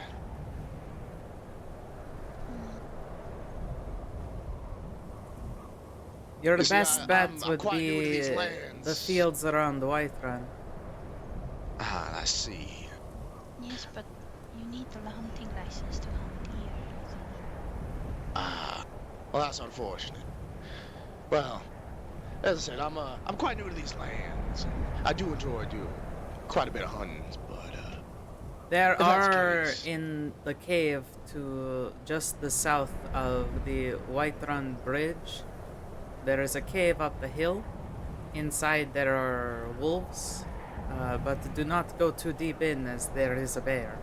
Your You see, best bet I'm would quite new to these be lands. the fields around Whiterun. Ah, I see. Yes, but you need the hunting license to hunt deer. Ah, well, that's unfortunate. Well, as I said, I'm quite new to these lands. I do enjoy doing quite a bit of hunting, but There if that's the are case- in the cave to just the south of the Whiterun Bridge. There is a cave up the hill. Inside there are wolves, but do not go too deep in as there is a bear.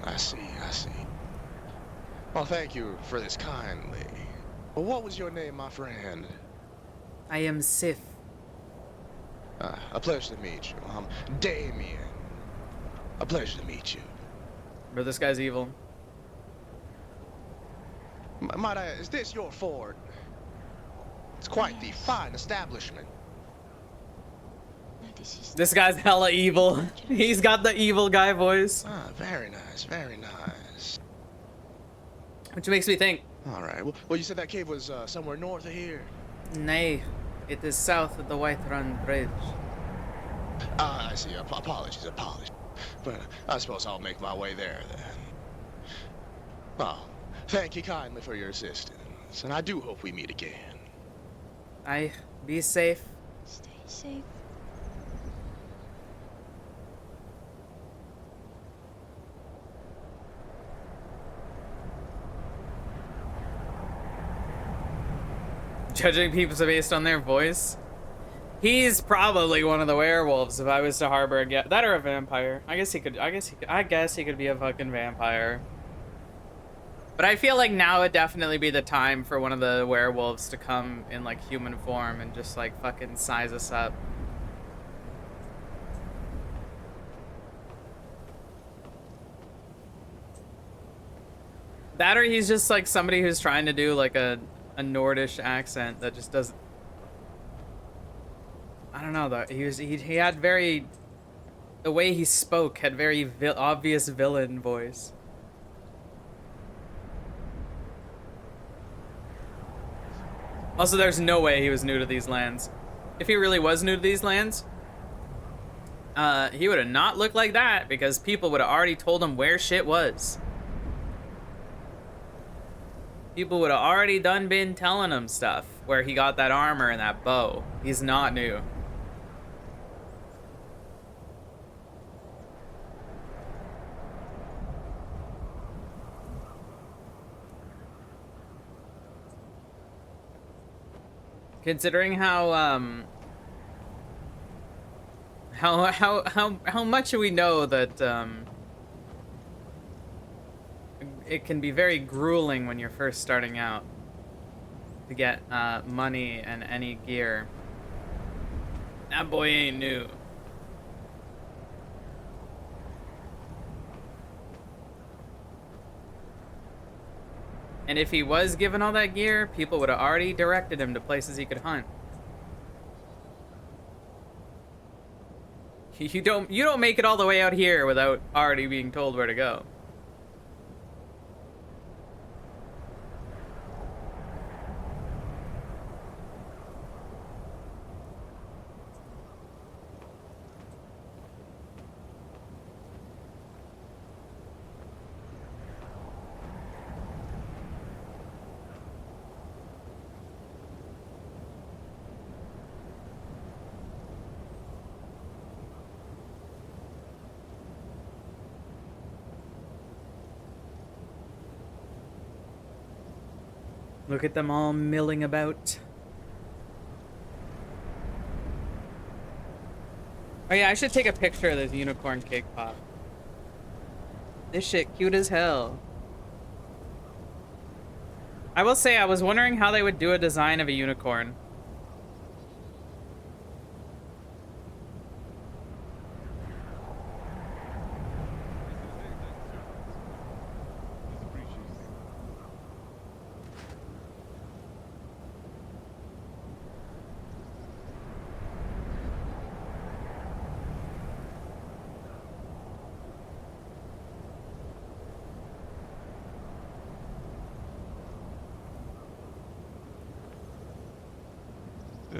I see, I see. Well, thank you for this kindly. Well, what was your name, my friend? I am Sif. A pleasure to meet you. I'm Damien. A pleasure to meet you. Bro, this guy's evil. Might I, is this your fort? It's quite the fine establishment. No, this is This guy's hella evil. He's got the evil guy voice. Ah, very nice, very nice. Which makes me think, All right. Well, you said that cave was somewhere north of here. nay, it is south of the Whiterun Bridge. Ah, I see. Apologies. But I suppose I'll make my way there then. Well, thank you kindly for your assistance, and I do hope we meet again. Aye, be safe. Stay safe. Judging people based on their voice. He's probably one of the werewolves if I was to harbor a guess. That or a vampire. I guess he could be a fucking vampire. But I feel like now would definitely be the time for one of the werewolves to come in like human form and just like fucking size us up. That or he's just like somebody who's trying to do like a Nordish accent that just doesn't. I don't know though. He had very, the way he spoke had very obvious villain voice. Also, there's no way he was new to these lands. If he really was new to these lands, he would have not looked like that because people would have already told him where shit was. People would have already been telling him stuff where he got that armor and that bow. He's not new. Considering how much we know that it can be very grueling when you're first starting out to get money and any gear. That boy ain't new. And if he was given all that gear, people would have already directed him to places he could hunt. You don't make it all the way out here without already being told where to go. Look at them all milling about. Oh yeah, I should take a picture of this unicorn cake pop. This shit cute as hell. I will say I was wondering how they would do a design of a unicorn.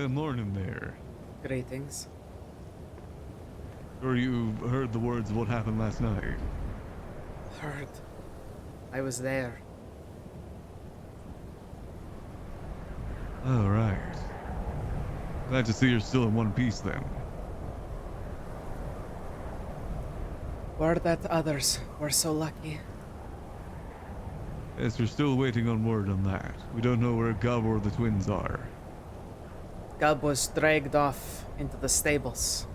Morning there. Greetings. Or you heard the words of what happened last night? Heard. I was there. All right. Glad to see you're still in one piece then. Word that others were so lucky. Yes, we're still waiting on word on that. We don't know where Gub or the twins are. Gub was dragged off into the stables,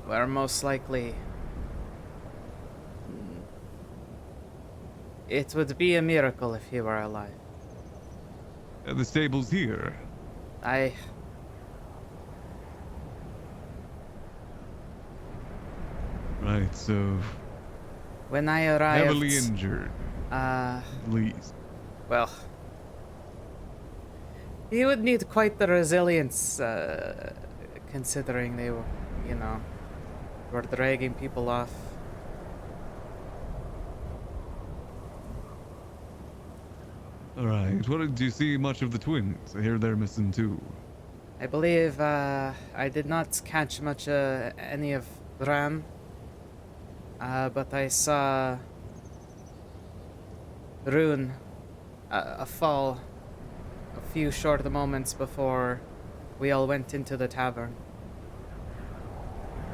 where most likely it would be a miracle if he were alive. The stable's here. Right, So when I arrived, heavily injured. At least. Well, he would need quite the resilience, considering they were, were dragging people off. Alright, what did you see much of the twins? I hear they're missing too. I believe, I did not catch much, any of Ram. But I saw Rune, a fall a few short moments before we all went into the tavern.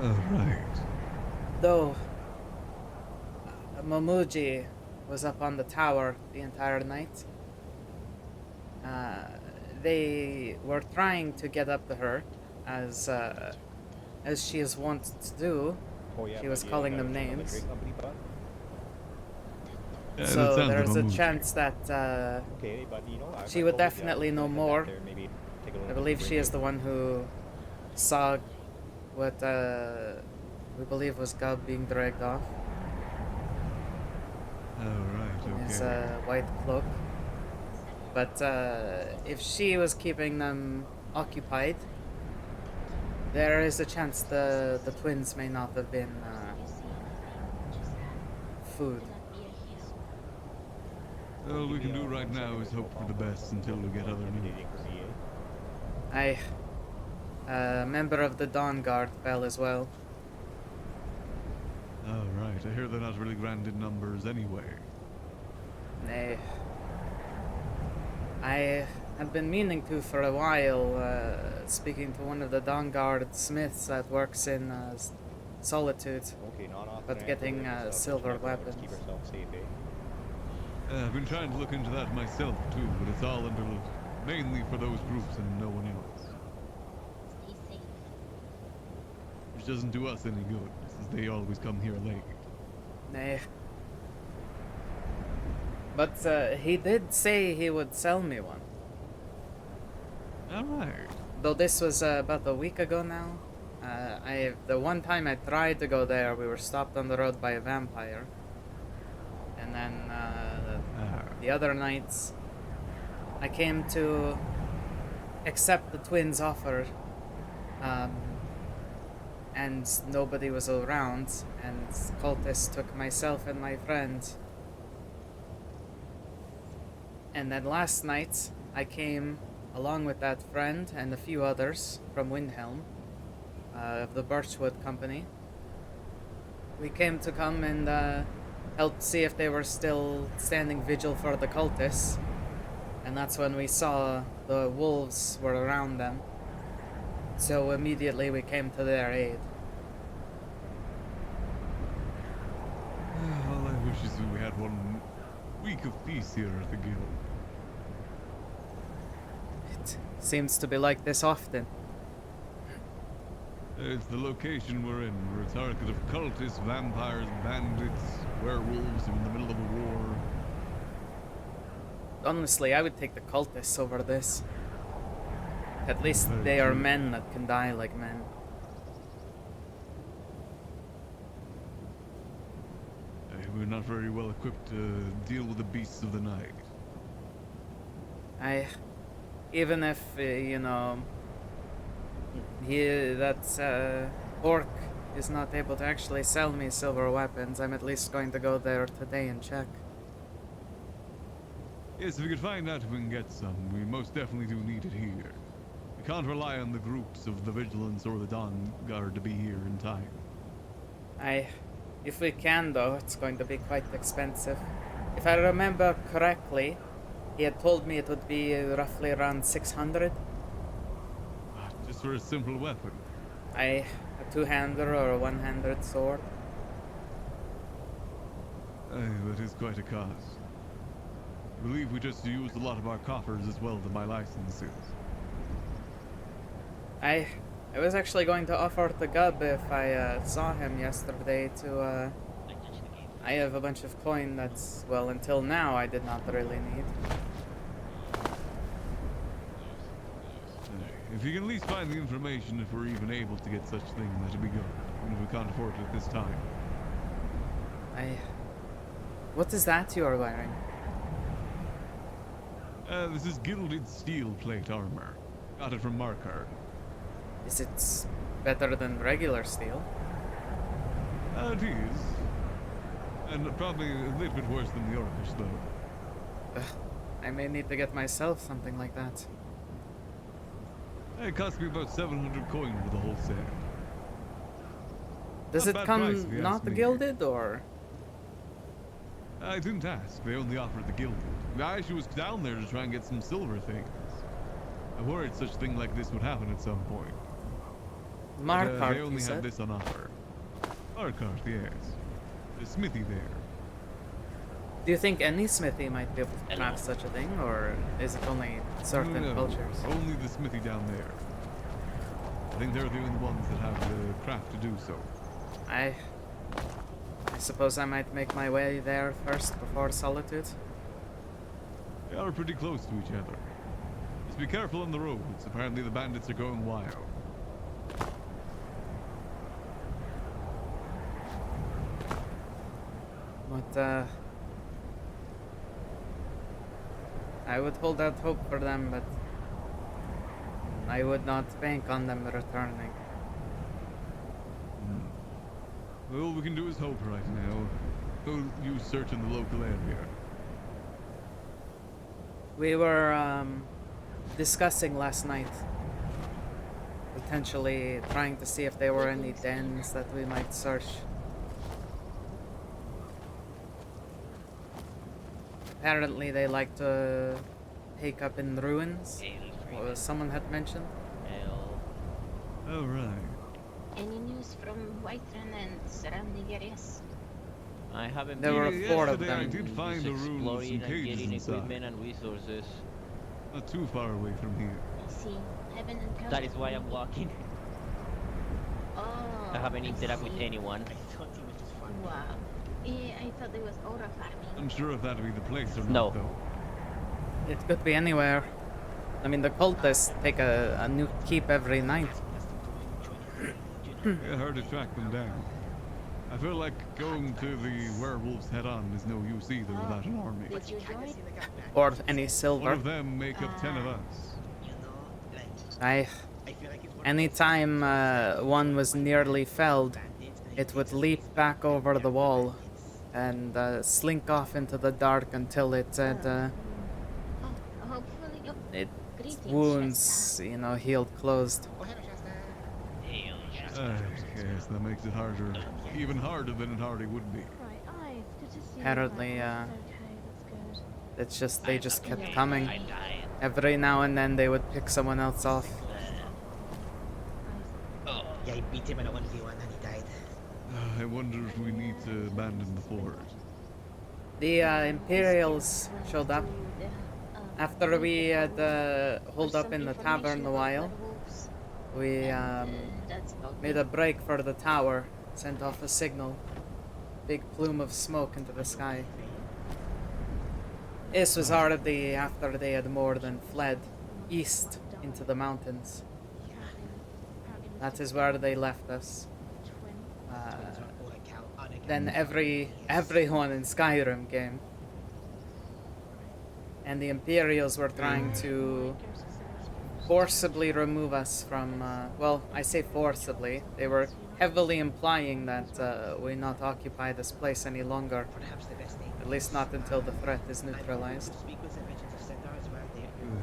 Alright. Though, Momuji was up on the tower the entire night. They were trying to get up to her, as she is wont to do. Oh, yeah, she was calling them names. Yeah, So there's a chance that Okay, but she would definitely know more. I believe she is the one who saw what we believe was Gub being dragged off. Alright, okay. His white cloak. But if she was keeping them occupied, there is a chance the twins may not have been food. All we can do right now is hope for the best until we get other news. A member of the Dawn Guard fell as well. Alright, I hear they're not really grand in numbers anyway. Nay. I had been meaning to for a while, speaking to one of the Dawnguard smiths that works in Solitude, Okay, not off. but getting silver weapons. Keep ourselves safe, eh? I've been trying to look into that myself too, but it's all under mainly for those groups and no one else. Stay safe. Which doesn't do us any good, since they always come here late. Nay. But he did say he would sell me one. Alright. Though this was about a week ago now. The one time I tried to go there, we were stopped on the road by a vampire. And then the other nights, I came to accept the twins' offer. And nobody was around, and cultists took myself and my friend. And then last night, I came along with that friend and a few others from Windhelm, of the Birchwood Company. We came to come and help see if they were still standing vigil for the cultists. And that's when we saw the wolves were around them. So immediately we came to their aid. All I wish is we had one week of peace here at the guild. It seems to be like this often. It's the location we're in. We're a target of cultists, vampires, bandits, werewolves in the middle of a war. Honestly, I would take the cultists over this. At least they are men that can die like men. We're not very well equipped to deal with the beasts of the night. Even if, you know, that orc is not able to actually sell me silver weapons, I'm at least going to go there today and check. Yes, if we could find out if we can get some, we most definitely do need it here. We can't rely on the groups of the Vigilance or the Dawn Guard to be here in time. If we can though, it's going to be quite expensive. If I remember correctly, he had told me it would be roughly around 600. Just for a simple weapon? A two-hander or a one-handed sword. That is quite a cost. I believe we just used a lot of our coffers as well to buy licenses. I was actually going to offer to Gub if I saw him yesterday to I have a bunch of coin that's, well, until now I did not really need. If you can at least find the information if we're even able to get such thing, that'd be good. Even if we can't afford it at this time. What is that you are wearing? This is gilded steel plate armor. Got it from Markard. Is it better than regular steel? It is. And probably a little bit worse than the Orcish, though. I may need to get myself something like that. It cost me about 700 coin for the whole set. Does Not it bad price, if come you not ask me. gilded, or? I didn't ask. They only offered the gilded. I actually was down there to try and get some silver things. I worried such thing like this would happen at some point. Markard, they only you have said? this on offer. Markard, yes. The smithy there. Do you think any smithy might be able to craft such a thing, or is it only certain No, cultures? only the smithy down there. I think they're the only ones that have the craft to do so. I suppose I might make my way there first before Solitude. They are pretty close to each other. Just be careful on the roads. Apparently the bandits are going wild. But, I would hold out hope for them, but I would not bank on them returning. All we can do is hope right now. Go use search in the local area. We were, discussing last night. Potentially trying to see if there were any dens that we might search. Apparently they like to take up in the ruins. What was someone had mentioned? Oh, right. Any news from Whiterun and surrounding areas? I haven't There were been 4 of Yesterday I them. did find a room with some exploring and cages getting inside. equipment and resources. Not too far away from here. I see. Haven't encountered That is why I'm any- walking. Oh, I haven't interacted with see. anyone. Wow. Yeah, I thought there was aura farming. Unsure if that'd be the place or No. not, though. It could be anywhere. I mean, the cultists take a new keep every night. Yeah, hard to track them down. I feel like going to the werewolves head-on is no use either without an army. Did you join? Or any One silver. of them make up 10 of us. Anytime one was nearly felled, it would leap back over the wall and slink off into the dark until it had Hopefully. Oh, its greetings, wounds, you know, healed closed. Yes, that makes it harder. Even harder than it already would be. Right, aye, it's good to see you. Apparently, Okay, that's good. it's just they just kept coming. Every now and then they would pick someone else off. Yeah, I beat him in a 1v1 and he died. I wonder if we need to abandon the fort. The Imperials showed up after we had holed up in the tavern a while. We made a break for the tower, sent off a signal. Big plume of smoke into the sky. This was already after they had more than fled east into the mountains. That is where they left us. Then everyone in Skyrim came. And the Imperials were trying to forcibly remove us from, well, I say forcibly. They were heavily implying that we not occupy this place any longer. At least not until the threat is neutralized.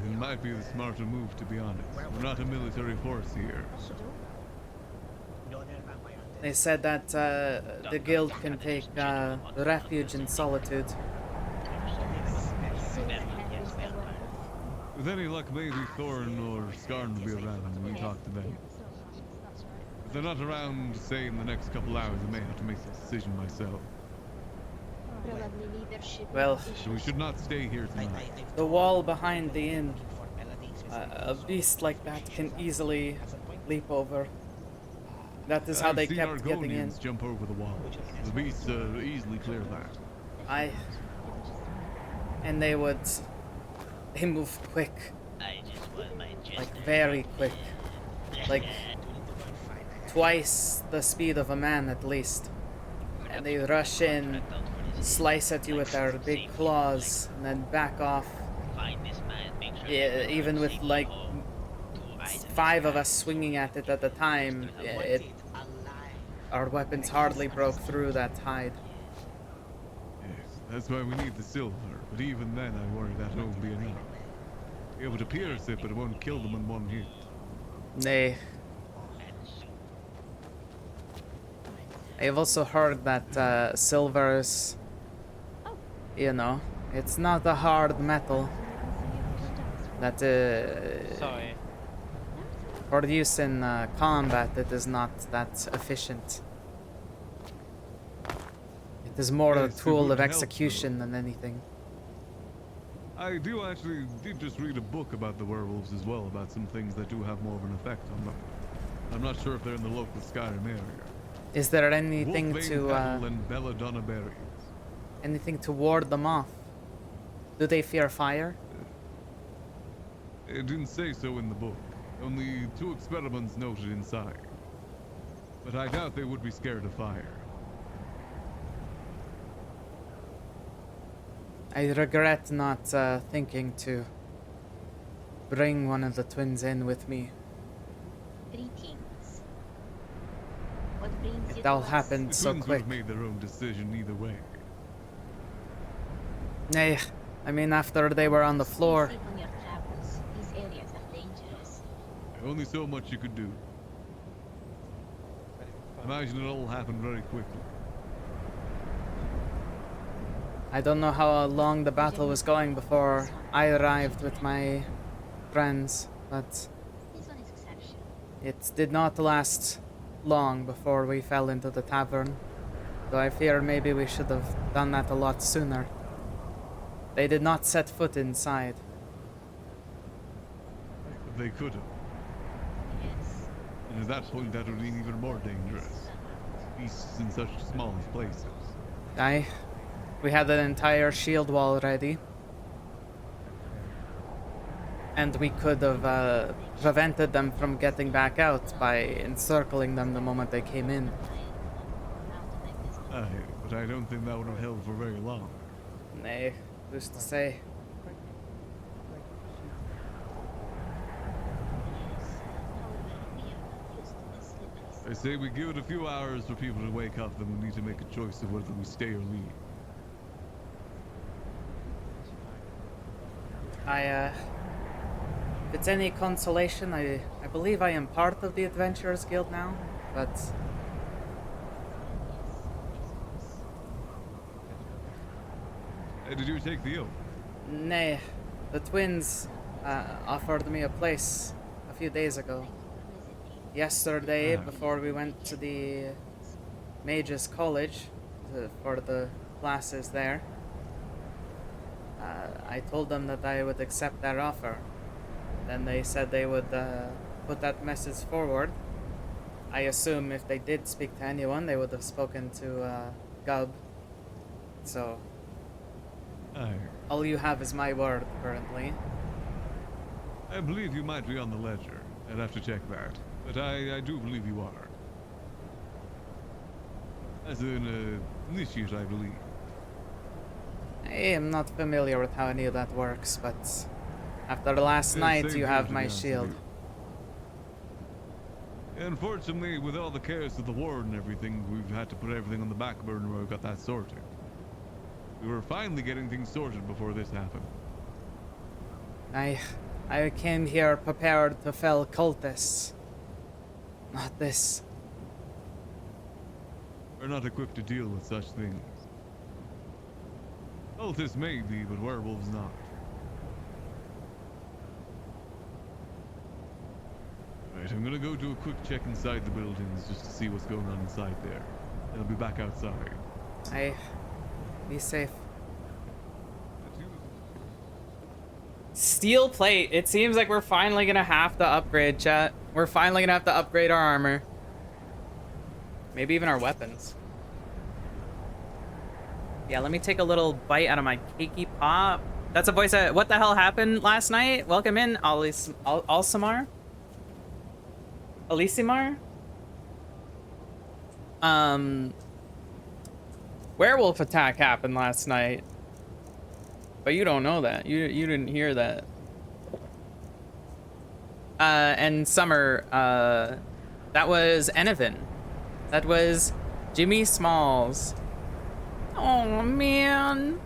It might be the smarter move, to be honest. We're not a military force here. They said that the guild can take refuge in solitude. With any luck, maybe Thorn or Skarn will be around when we talk to them. If they're not around, say, in the next couple hours, I may have to make the decision myself. Well, So we should not stay here tonight. the wall behind the inn, a beast like that can easily leap over. That is how I've they seen kept getting in. Argonians jump over the wall. The beasts easily clear that. And they move quick, like very quick, like twice the speed of a man at least. And they rush in, slice at you with their big claws, and then back off. Yeah, even with like 5 of us swinging at it at the time, our weapons hardly broke through that hide. Yes, that's why we need the silver. But even then, I worry that won't be enough. Be able to pierce it, but it won't kill them in one hit. Nay. I have also heard that silver's, you know, it's not a hard metal. That Sorry. for use in combat, it is not that efficient. It is more a Yes, it tool would of help, execution than anything. I did just read a book about the werewolves as well, about some things that do have more of an effect on them. I'm not sure if they're in the local Skyrim area. Is there anything Wolfbane to petal and belladonna berries. anything to ward them off? Do they fear fire? It didn't say so in the book. Only 2 experiments noted inside. But I doubt they would be scared of fire. I regret not thinking to bring one of the twins in with me. Greetings. What brings you It all to us? happened The so twins would quick. have made their own decision either way. Nay, I mean after they were on the floor. Safe on your travels. These areas are dangerous. Only so much you could do. Imagine it all happened very quickly. I don't know how long the battle was going before I arrived with my friends, but This one is exceptional. it did not last long before we fell into the tavern. Though I fear maybe we should have done that a lot sooner. They did not set foot inside. They could have. Yes. And at that point, that would be even more dangerous. Beasts in such small places. Aye. We had an entire shield wall ready. And we could have prevented them from getting back out by encircling them the moment they came in. Aye, but I don't think that would have held for very long. Nay, who's to say? I say we give it a few hours for people to wake up, then we need to make a choice of whether we stay or leave. If it's any consolation, I believe I am part of the Adventurers Guild now, but Did you take the oath? nay, the twins offered me a place a few days ago. Yesterday, before we went to the Mages College for the classes there, I told them that I would accept their offer. Then they said they would put that message forward. I assume if they did speak to anyone, they would have spoken to Gub. So, Aye. all you have is my word currently. I believe you might be on the ledger. I'd have to check that. But I do believe you are. As an initiate, I believe. I am not familiar with how any of that works, but after last night, Same you here, have to my be honest with shield. you. Unfortunately, with all the chaos of the war and everything, we've had to put everything on the back burner while we got that sorted. We were finally getting things sorted before this happened. I came here prepared to fell cultists. Not this. We're not equipped to deal with such things. Cultists may be, but werewolves not. Right, I'm gonna go do a quick check inside the buildings just to see what's going on inside there. And I'll be back outside. Be safe. Steel plate. It seems like we're finally gonna have to upgrade, chat. We're finally gonna have to upgrade our armor. Maybe even our weapons. Yeah, let me take a little bite out of my cakey pop. That's a voice. What the hell happened last night? Welcome in, Alsimar. Alisimar. Werewolf attack happened last night. But you don't know that. You didn't hear that. And Summer, that was Enovin. That was Jimmy Smalls. Oh, man.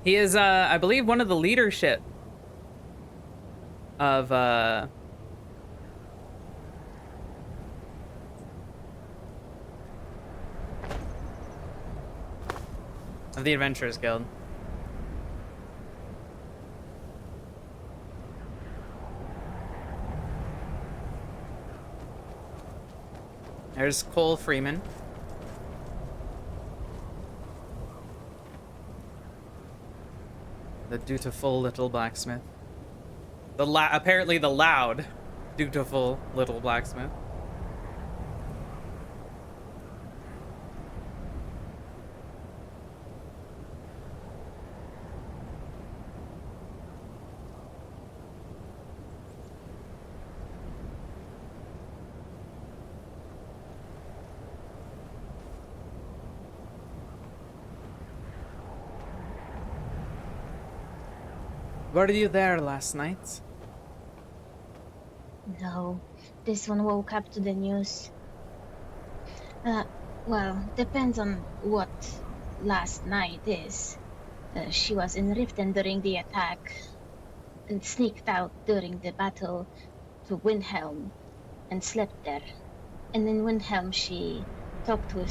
He is, I believe, one of the leadership of the Adventurers Guild. There's Cole Freeman. The dutiful little blacksmith. Apparently the loud, dutiful little blacksmith. Were you there last night? No, this one woke up to the news. Well, depends on what last night is. She was in Riften during the attack and sneaked out during the battle to Windhelm and slept there. And in Windhelm she talked with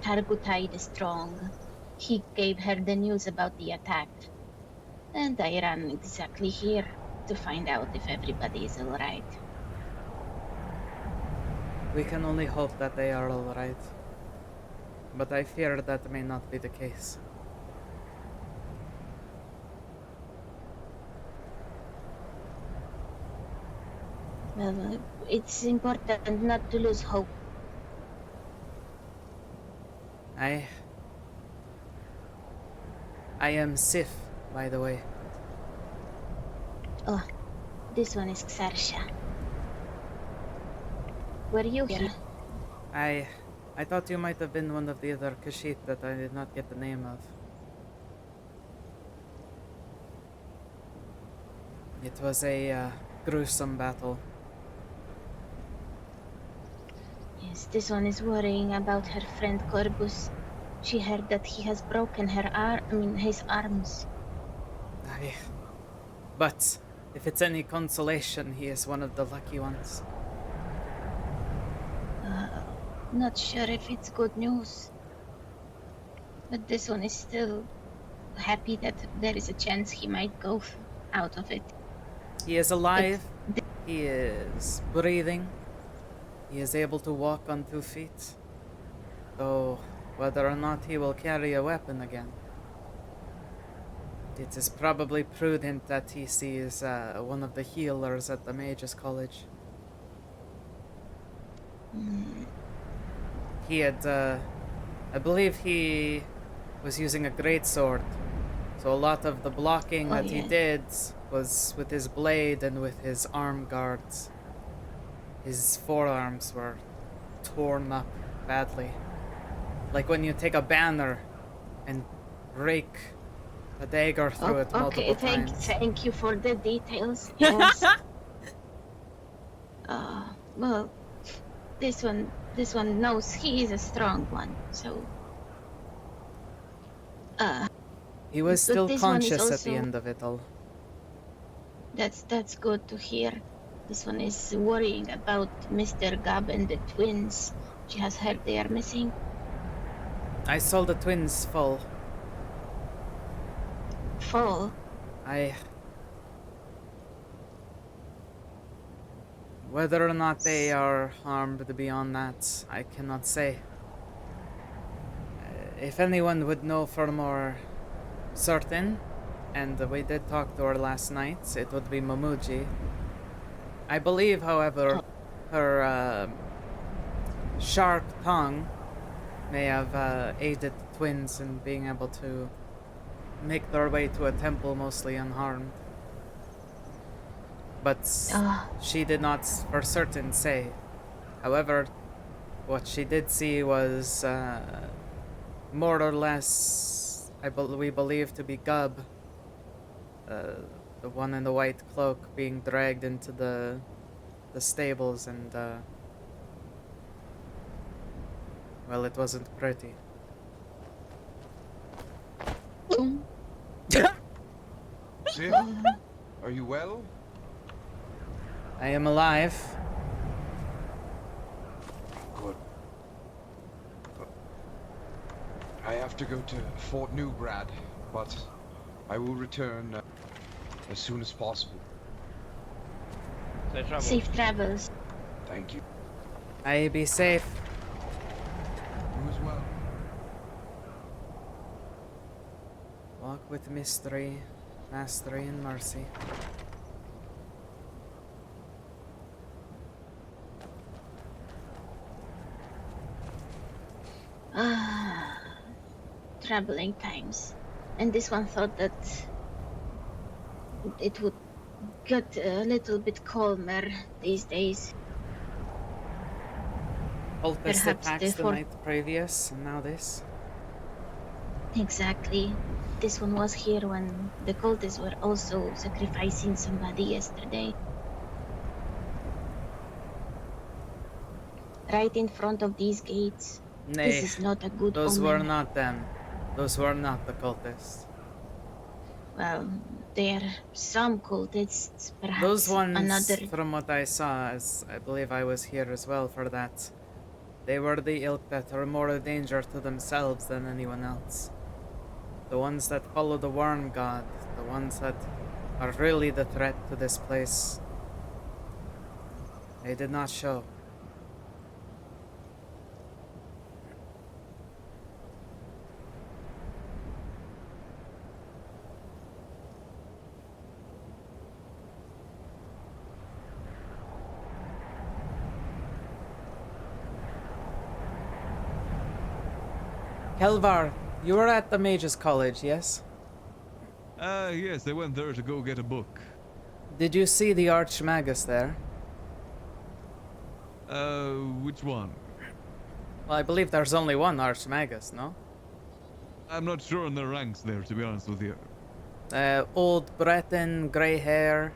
Targutai the Strong. He gave her the news about the attack. And I ran exactly here to find out if everybody is alright. We can only hope that they are alright. But I fear that may not be the case. Well, it's important not to lose hope. I am Sif, by the way. Oh, this one is Xarsha. Were you here? I thought you might have been one of the other Kashit that I did not get the name of. It was a gruesome battle. Yes, this one is worrying about her friend Corbus. She heard that he has broken his arms. But if it's any consolation, he is one of the lucky ones. Not sure if it's good news. But this one is still happy that there is a chance he might go out of it. He is alive. He is breathing. He is able to walk on 2 feet. Though whether or not he will carry a weapon again, it is probably prudent that he sees one of the healers at the Mages College. He had, I believe he was using a greatsword, so a lot of the blocking that he did was with his blade and with his arm guards. His forearms were torn up badly. Like when you take a banner and rake a dagger through it multiple times. Thank you for the details. Yes. Well, this one knows he is a strong one, so. He was still conscious at the also, end of it all. That's good to hear. This one is worrying about Mr. Gab and the twins. She has heard they are missing. I saw the twins fall. Fall? Whether or not they are harmed beyond that, I cannot say. If anyone would know for more certain, and we did talk to her last night, it would be Mamuji. I believe, however, her sharp tongue may have aided the twins in being able to make their way to a temple mostly unharmed. But she did not for certain say. However, what she did see was more or less, we believe to be Gub, the one in the white cloak, being dragged into the stables, and well, it wasn't pretty. Sif, are you well? I am alive. Good. I have to go to Fort Newgrad, but I will return as soon as possible. Safe travels. Thank you. I be safe. You as well. Walk with mystery, mastery, and mercy. Troubling times. And this one thought that it would get a little bit calmer these days. Cultist Perhaps attacks the night previous, and now this. Exactly. This one was here when the cultists were also sacrificing somebody yesterday. right in front of these gates. Nay, This is not a good those omen. were not them. Those were not the cultists. Well, there are some cultists, perhaps Those ones, another. from what I saw, as I believe I was here as well for that, they were the ilk that are more a danger to themselves than anyone else. The ones that follow the worm god, the ones that are really the threat to this place. They did not show. Kelvar, you were at the Mages College, yes? Yes, I went there to go get a book. Did you see the Archmagus there? Which one? Well, I believe there's only one Archmagus, no? I'm not sure on their ranks there, to be honest with you. Old Breton, grey hair.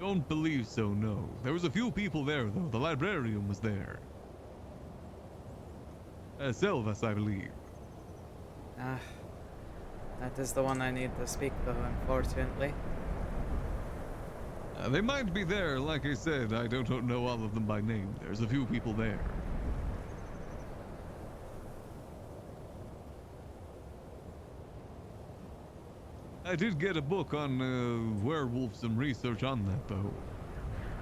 Don't believe so, no. There was a few people there, though. The librarian was there. Selvas, I believe. Ah, that is the one I need to speak to, unfortunately. They might be there, like I said. I don't know all of them by name. There's a few people there. I did get a book on werewolves and research on that, though.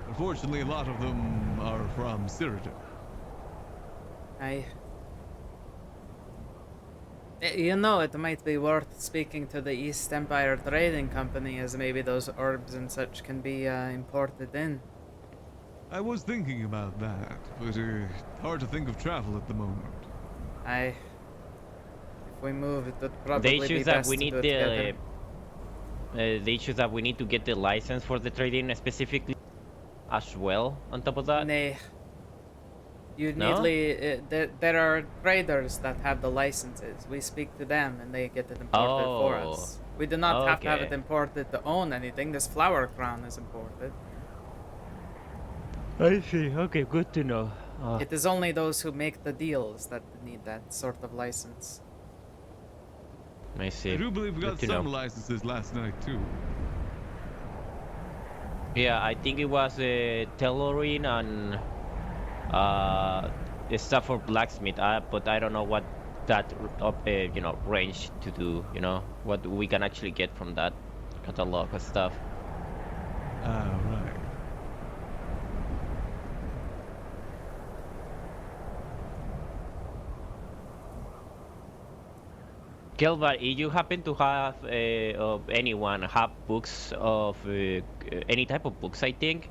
Unfortunately, a lot of them are from Cyrodiil. You know, it might be worth speaking to the East Empire Trading Company, as maybe those orbs and such can be imported in. I was thinking about that, but hard to think of travel at the moment. If we move, it would probably The issue be is that best we to need do it together. the issue is that we need to get the license for the trading specifically as well. On top of that, Nay. You No? need there are traders that have the licenses. We speak to them and they get it imported for us. We do not have to have it Okay. imported to own anything. This flower crown is imported. I see. Okay, good to know. It is only those who make the deals that need that sort of license. I see. I do believe we Good got to some know. licenses last night, too. Yeah, I think it was tailoring and the stuff for blacksmith. But I don't know what that range to do. You know what we can actually get from that catalog of stuff. Right. Kelvar, if you happen to have of anyone have books of any type of books, I think,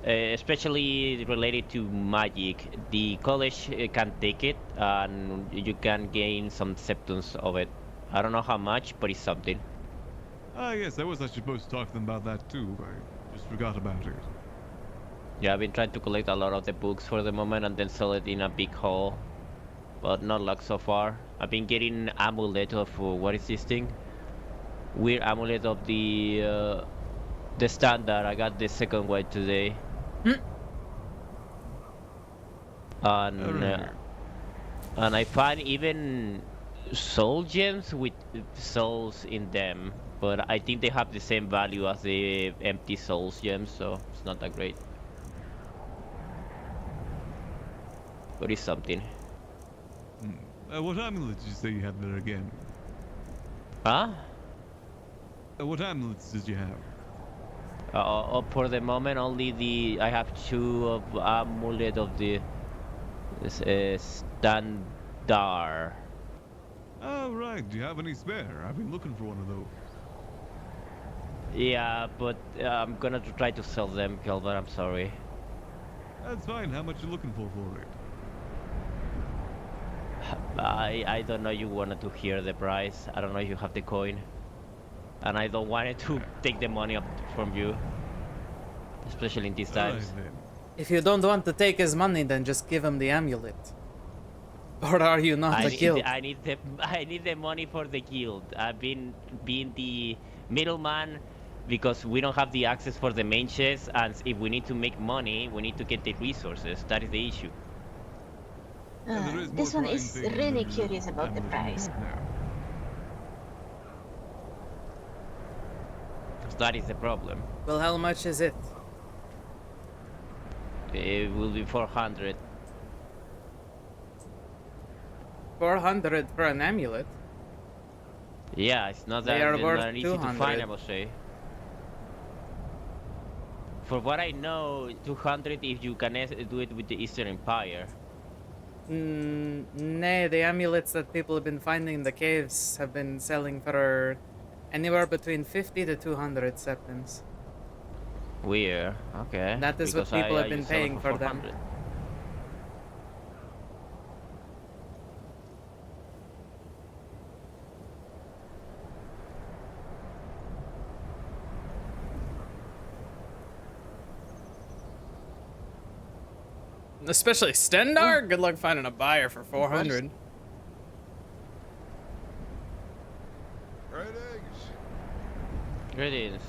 especially related to magic, the college can take it and you can gain some acceptance of it. I don't know how much, but it's something. Yes, I was actually supposed to talk to them about that, too. I just forgot about it. Yeah, I've been trying to collect a lot of the books for the moment and then sell it in a big haul, but not luck so far. I've been getting amulet of what is this thing? Weird amulet of the standard. I got the second one today. And I find even soul gems with souls in them, but I think they have the same value as the empty souls gems, so it's not that great. But it's something. What amulet did you say you had there again? Huh? What amulets did you have? For the moment, only I have 2 of amulet of the standard. Oh, right. Do you have any spare? I've been looking for one of those. Yeah, but I'm gonna try to sell them, Kelvin. I'm sorry. That's fine. How much you looking for it? I don't know. You wanted to hear the price. I don't know if you have the coin, and I don't want it to take the money up from you, especially in these times. If you don't want to take his money, then just give him the amulet. Or are you not a guild? I need the money for the guild. I've been being the middleman because we don't have the access for the main chest, and if we need to make money, we need to get the resources. That is the issue. This one is really curious about the price. That is the problem. Well, how much is it? It will be 400. 400 for an amulet? Yeah, it's not They that, are it's worth not easy to 200. find, I must say. For what I know, 200 if you can do it with the Eastern Empire. Nay, the amulets that people have been finding in the caves have been selling for anywhere between 50 to 200 septims. Weird. Okay. That is what Because people have I been sell it paying for them. 400. Especially Stendar? Good luck finding a buyer for 400. Greetings. Greetings.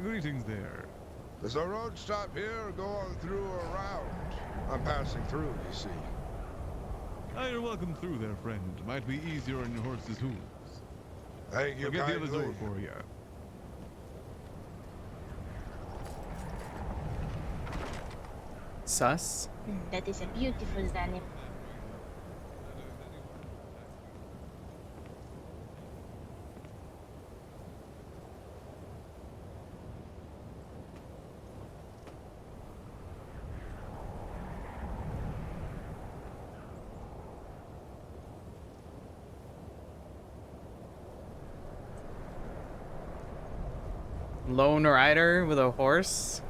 Greetings there. Does the road stop here or go on through or around? I'm passing through, you see. You're welcome through there, friend. Might be easier on your horse's hooves. Thank you I'll get the other kindly. door for you. Sus? That is a beautiful animal. Lone rider with a horse?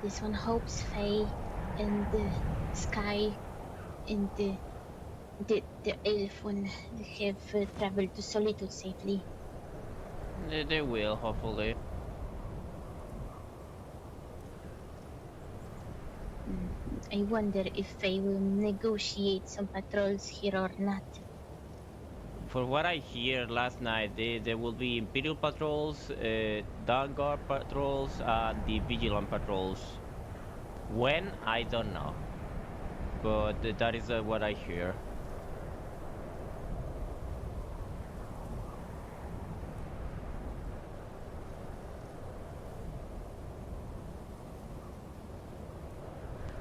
This one hopes Faye and the Sky and the elf one have traveled to Solitude safely. They will, hopefully. I wonder if Faye will negotiate some patrols here or not. For what I hear last night, there will be Imperial patrols, Dawn Guard patrols, and the Vigilant patrols. When? I don't know. But that is what I hear.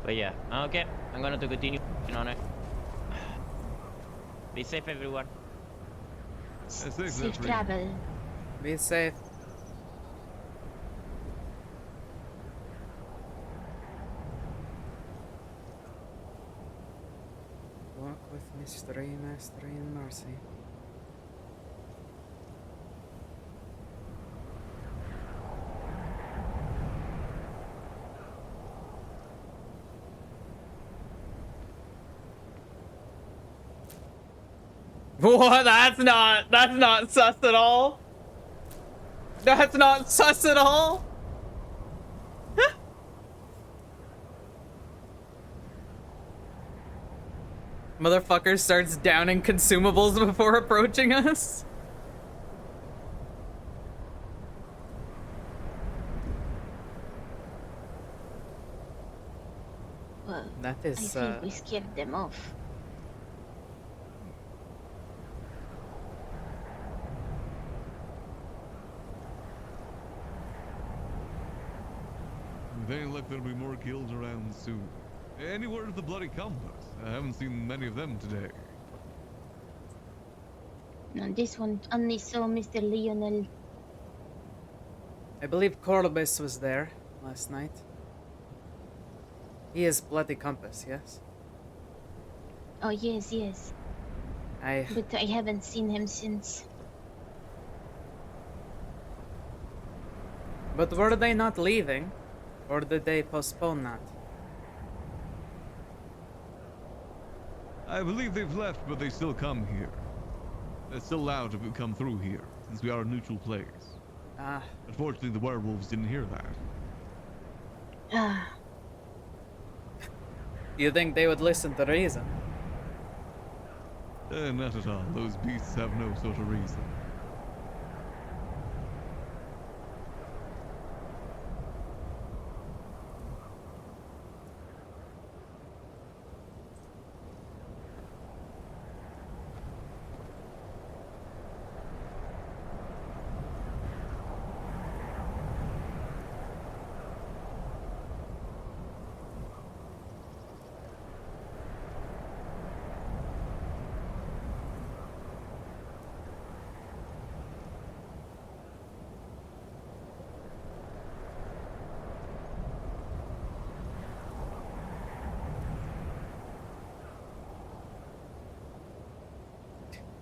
But yeah, okay. I'm gonna to continue on it. Be safe, everyone. Safe travel. Be safe. Walk with mystery, mastery, and mercy. What? That's not sus at all. That's not sus at all. Motherfucker starts downing consumables before approaching us. Well, that is, I think we scared them off. With any luck, there'll be more kills around soon. Any word of the bloody compass? I haven't seen many of them today. No, this one only saw Mr. Lionel. I believe Corbis was there last night. He is Bloody Compass, yes? Oh, yes. But I haven't seen him since. But were they not leaving? Or did they postpone that? I believe they've left, but they still come here. They're still allowed to come through here, since we are a neutral place. Ah. Unfortunately, the werewolves didn't hear that. Ah. You think they would listen to reason? Not at all. Those beasts have no sort of reason.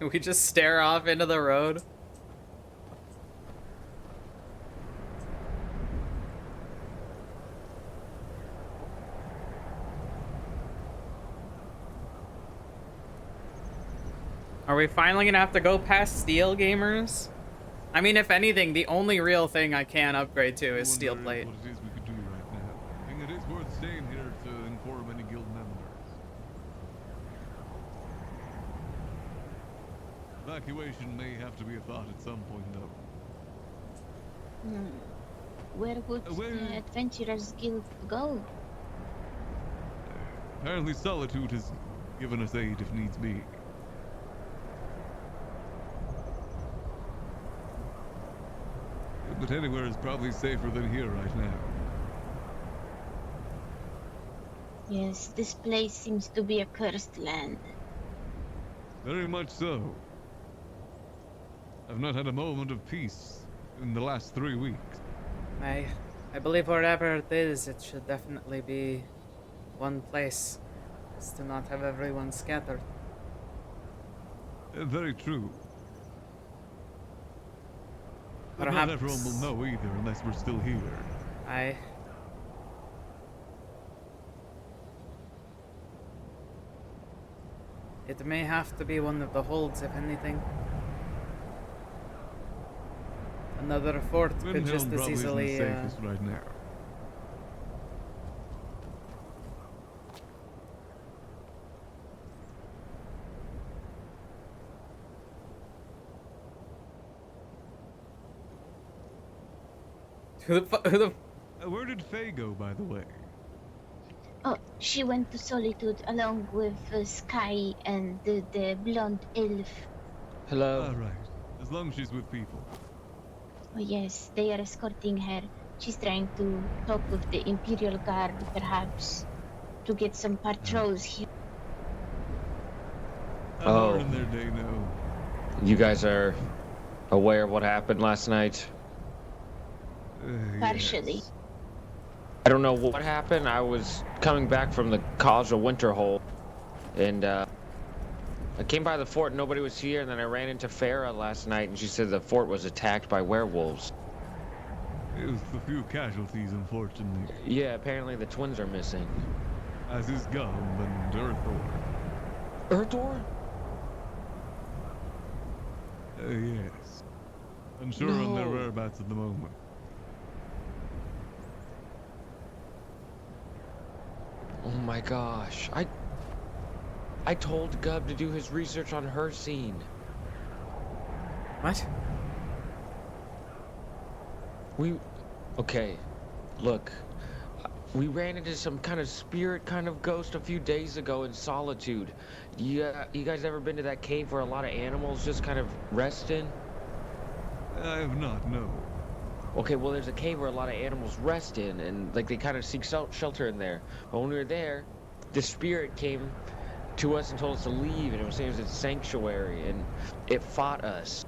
We just stare off into the road. Are we finally gonna have to go past steel, gamers? I mean, if anything, the only real thing I can upgrade to is steel plate. What it is we could do right now. I think it is worth staying here to inform any guild members. Evacuation may have to be a thought at some point, though. Where would the Adventurers Guild go? Apparently Solitude has given us aid if needs be. But anywhere is probably safer than here right now. Yes, this place seems to be a cursed land. Very much so. I've not had a moment of peace in the last 3 weeks. I believe wherever it is, it should definitely be one place. Is to not have everyone scattered. Very true. But Perhaps not everyone will know either unless we're still here. It may have to be one of the holds, if anything. Another fort could just as easily. Isn't the safest right now. Where did Faye go, by the way? Oh, she went to Solitude along with Sky and the blonde elf. Hello. All right. As long as she's with people. Oh yes, they are escorting her. She's trying to talk with the Imperial Guard, perhaps, to get some patrols here. Oh. In their day now. You guys are aware of what happened last night? Partially. Yes. I don't know what happened. I was coming back from the Keizaal winter hole, and I came by the fort, nobody was here, and then I ran into Farah last night, and she said the fort was attacked by werewolves. It was a few casualties, unfortunately. Yeah, apparently the twins are missing. As is Gum and Earthor. Earthor? Yes. Unsure on their whereabouts at the moment. Oh my gosh. I told Gub to do his research on her scene. What? Okay, look. We ran into some kind of spirit kind of ghost a few days ago in Solitude. You guys ever been to that cave where a lot of animals just kind of rest in? I have not, no. Okay, well, there's a cave where a lot of animals rest in, and like they kind of seek shelter in there. But when we were there, the spirit came to us and told us to leave, and it was saying it was a sanctuary, and it fought us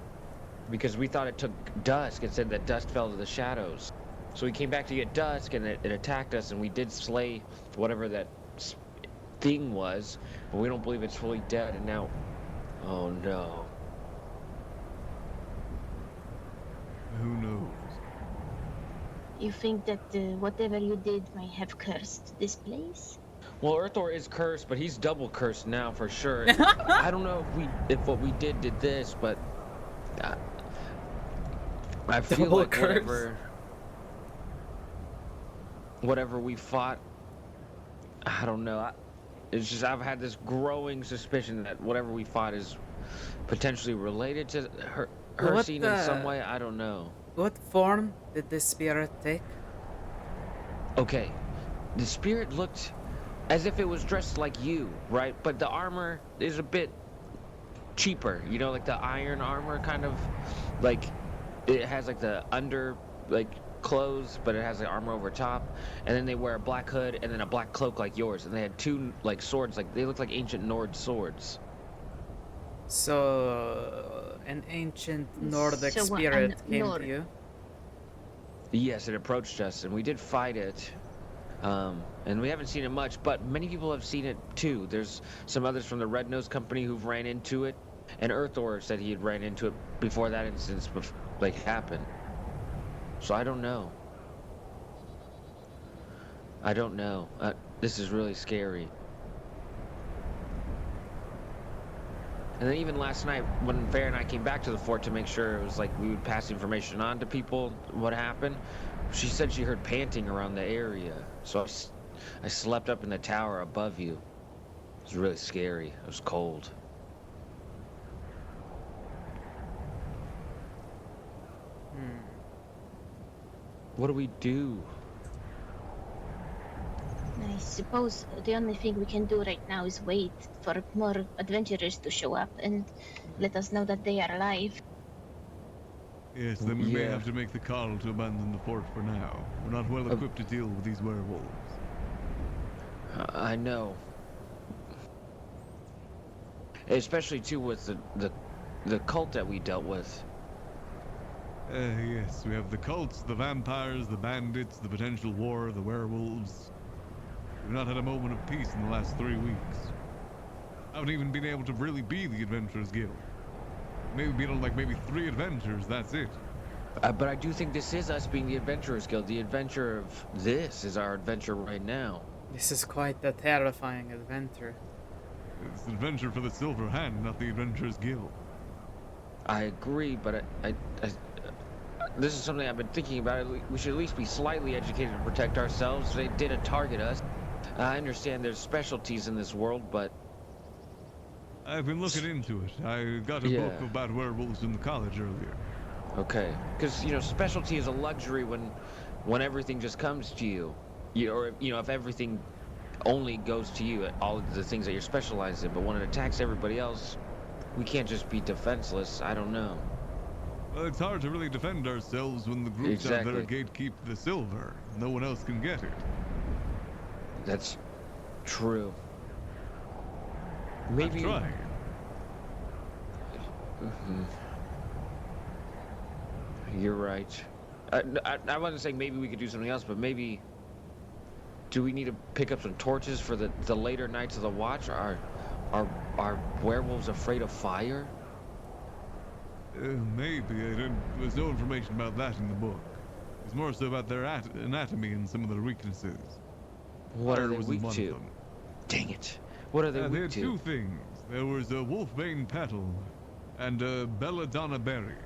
because we thought it took Dusk. It said that Dusk fell to the shadows. So we came back to get Dusk, and it attacked us, and we did slay whatever that thing was, but we don't believe it's fully dead, and now... Oh no. Who knows? You think that whatever you did might have cursed this place? Well, Earthor is cursed, but he's double cursed now for sure. I don't know if what we did this, but I feel Double like curse? whatever we fought, I don't know. It's just I've had this growing suspicion that whatever we fought is potentially related to her What scene in some way. I don't know. What form did this spirit take? Okay, the spirit looked as if it was dressed like you, right? But the armor is a bit cheaper, you know, like the iron armor kind of, like it has like the under like clothes, but it has the armor over top, and then they wear a black hood and then a black cloak like yours, and they had two like swords, like they look like ancient Nord swords. So, an ancient Nordic spirit came to you? Yes, it approached us, and we did fight it. And we haven't seen it much, but many people have seen it too. There's some others from the Red Nose Company who've ran into it, and Earthor said he had ran into it before that instance happened. So I don't know. I don't know. This is really scary. And then even last night, when Fair and I came back to the fort to make sure it was like we would pass information on to people what happened, she said she heard panting around the area. So I slept up in the tower above you. It was really scary. It was cold. What do we do? I suppose the only thing we can do right now is wait for more adventurers to show up and let us know that they are alive. Yes, then we may have to make the call to abandon the fort for now. We're not well equipped to deal with these werewolves. I know. Especially too with the cult that we dealt with. Yes, we have the cults, the vampires, the bandits, the potential war, the werewolves. We've not had a moment of peace in the last 3 weeks. I haven't even been able to really be the Adventurers Guild. Maybe been on like maybe 3 adventures, that's it. But I do think this is us being the Adventurers Guild. The adventure of this is our adventure right now. This is quite a terrifying adventure. It's an adventure for the Silver Hand, not the Adventurers Guild. I agree, but I this is something I've been thinking about. We should at least be slightly educated to protect ourselves. They did target us. I understand there's specialties in this world, but... I've been looking into it. I got a book about werewolves in the college earlier. Okay. Because, you know, specialty is a luxury when everything just comes to you. Or, you know, if everything only goes to you, all of the things that you're specialized in. But when it attacks everybody else, we can't just be defenseless. I don't know. Well, it's hard to really defend ourselves when the groups out there gatekeep the silver. No one else can get it. That's true. Maybe. I'm trying. You're right. I wasn't saying maybe we could do something else, but maybe. Do we need to pick up some torches for the later nights of the watch? Are werewolves afraid of fire? Maybe. There's no information about that in the book. It's more so about their anatomy and some of their weaknesses. What are they weak to? Dang it. What are they weak to? They had 2 things. There was a wolfbane petal and belladonna berries.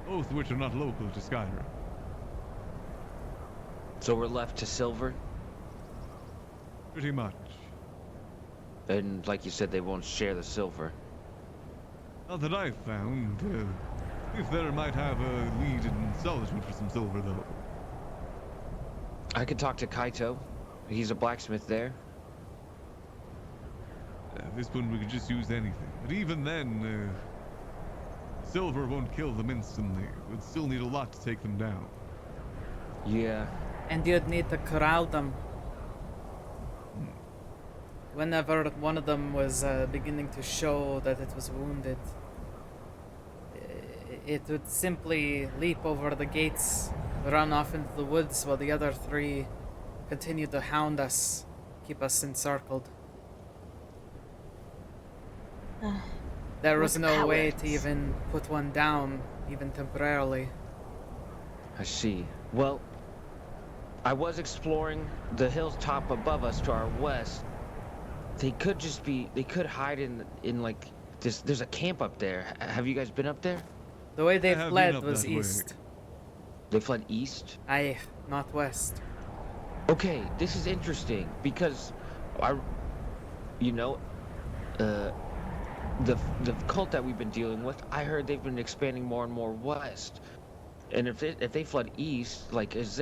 Both which are not local to Skyrim. So we're left to silver? Pretty much. And like you said, they won't share the silver. Not that I've found. If there might have a lead in Solitude for some silver, though. I could talk to Kaito. He's a blacksmith there. At this point, we could just use anything. But even then, silver won't kill them instantly. We'd still need a lot to take them down. Yeah. And you'd need to corral them. Whenever one of them was beginning to show that it was wounded, it would simply leap over the gates, run off into the woods while the other 3 continued to hound us, keep us encircled. There was no way to even put one down, even temporarily. I see. Well, I was exploring the hilltop above us to our west. They could just be, they could hide in like, there's a camp up there. Have you guys been up there? The way they fled was east. They fled east? Aye, not west. Okay, this is interesting because you know, the cult that we've been dealing with, I heard they've been expanding more and more west. And if they flood east, like, is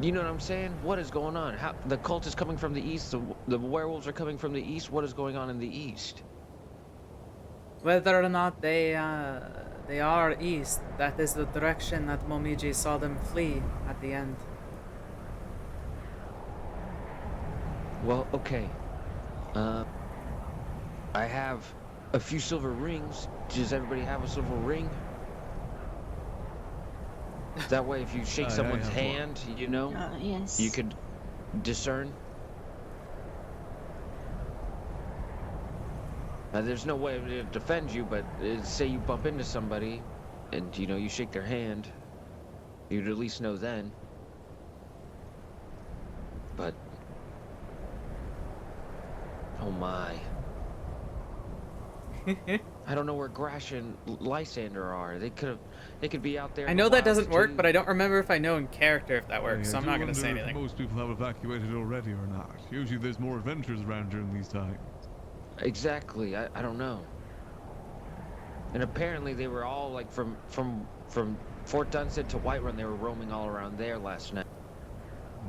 you know what I'm saying? What is going on? How the cult is coming from the east, the werewolves are coming from the east. What is going on in the east? Whether or not they are east, that is the direction that Momiji saw them flee at the end. Well, okay. I have a few silver rings. Does everybody have a silver ring? That way, if you shake someone's hand, you know, yes. you could discern. There's no way to defend you, but say you bump into somebody, and you know you shake their hand, you'd at least know then. But oh my. I don't know where Grash and Lysander are. They could be out there. I know that doesn't work, but I don't remember if I know in character if that works, so I'm not going to say anything. Most people have evacuated already or not. Usually there's more adventures around during these times. Exactly. I don't know. And apparently they were all like from Fort Dunstan to Whiterun. They were roaming all around there last night.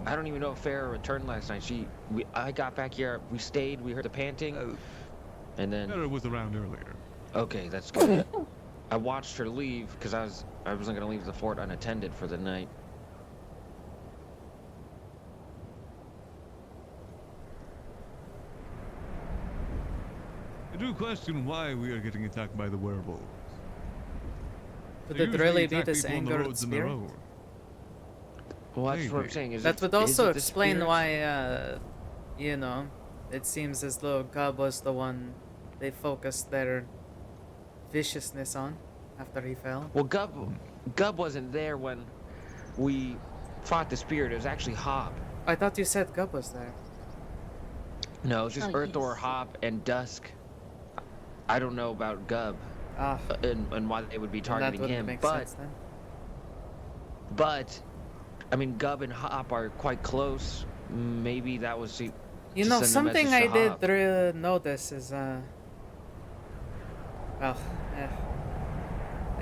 I don't even know if Farrah returned last night. I got back here. We stayed. We heard the panting. And then Farrah was around earlier. Okay, that's good. I watched her leave because I wasn't gonna leave the fort unattended for the night. I do question why we are getting attacked by the werewolves. Could They it usually really be attack this people on the angered roads in their spirit? own. Well, that's what I'm saying. That would also explain why, you know, it seems as though Gub was the one they focused their viciousness on after he fell. Well, Gub wasn't there when we fought the spirit. It was actually Hop. I thought you said Gub was there. No, it was just Earthor, Hop, and Dusk. I don't know about Gub and why they would be targeting him, but I mean, Gub and Hop are quite close. Maybe that was you know, something I did notice is well,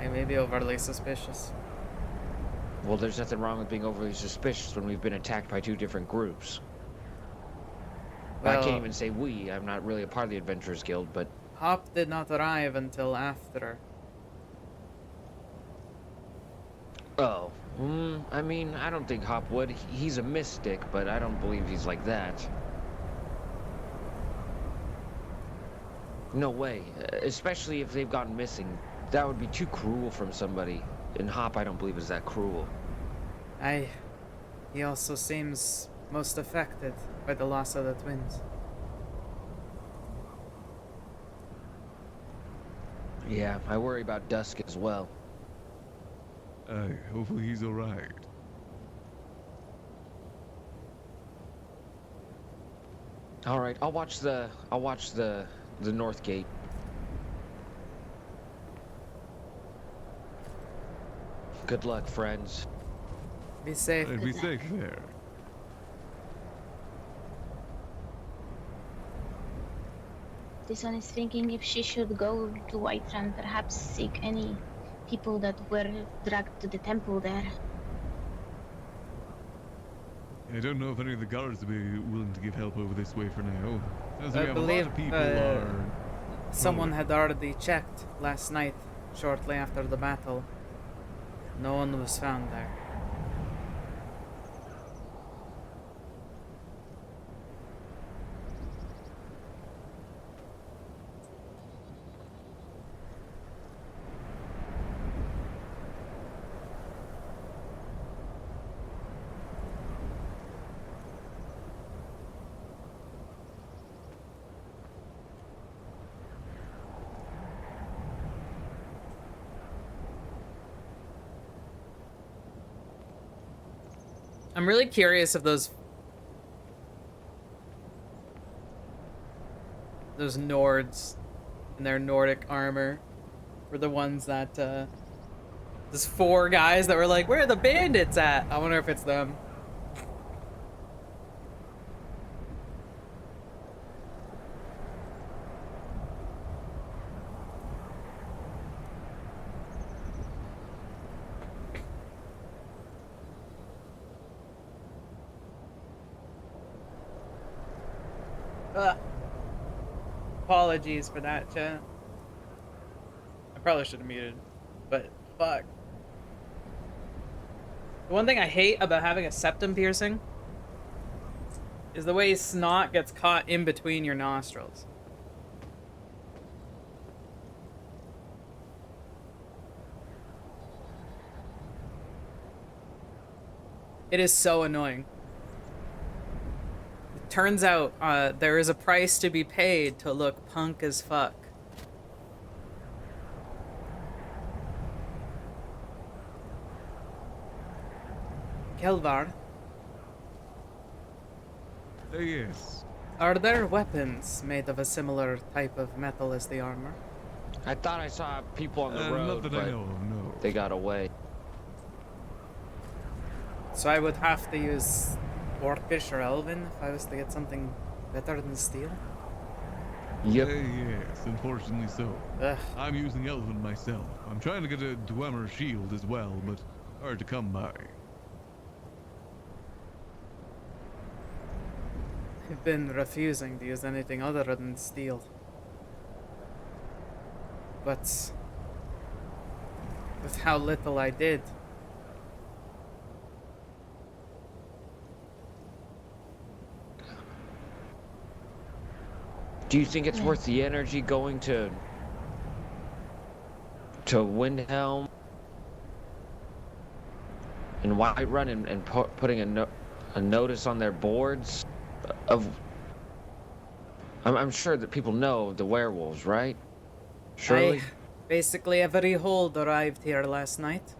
I may be overly suspicious. Well, there's nothing wrong with being overly suspicious when we've been attacked by two different groups. Well, I can't even say we. I'm not really a part of the Adventurers Guild, but Hop did not arrive until after. Oh, I mean, I don't think Hop would. He's a mystic, but I don't believe he's like that. No way. Especially if they've gone missing. That would be too cruel from somebody. And Hop, I don't believe, is that cruel. He also seems most affected by the loss of the twins. Yeah, I worry about Dusk as well. Hopefully he's alright. Alright, I'll watch the north gate. Good luck, friends. Be safe. Be safe there. This one is thinking if she should go to Whiterun, perhaps seek any people that were dragged to the temple there. I don't know if any of the guards will be willing to give help over this way for now. As we I have a believe lot of people are someone had already checked last night, shortly after the battle. No one was found there. I'm really curious if those Nords in their Nordic armor were the ones that those 4 guys that were like, where are the bandits at? I wonder if it's them. Ugh. Apologies for that, chat. I probably should have muted, but fuck. The one thing I hate about having a septum piercing is the way snot gets caught in between your nostrils. It is so annoying. It turns out there is a price to be paid to look punk as fuck. Kelvar, Yes. are there weapons made of a similar type of metal as the armor? I thought I saw people on the Not road, that but I know of, no. they got away. So I would have to use Orcish or Elven if I was to get something better than steel? Yep. Yes, unfortunately so. Ugh. I'm using Elven myself. I'm trying to get a Dwemer shield as well, but hard to come by. I've been refusing to use anything other than steel. But with how little I did, Do you think it's worth the energy going to Windhelm and Whiterun and putting a notice on their boards of? I'm sure that people know the werewolves, right? Surely. basically every hold arrived here last night.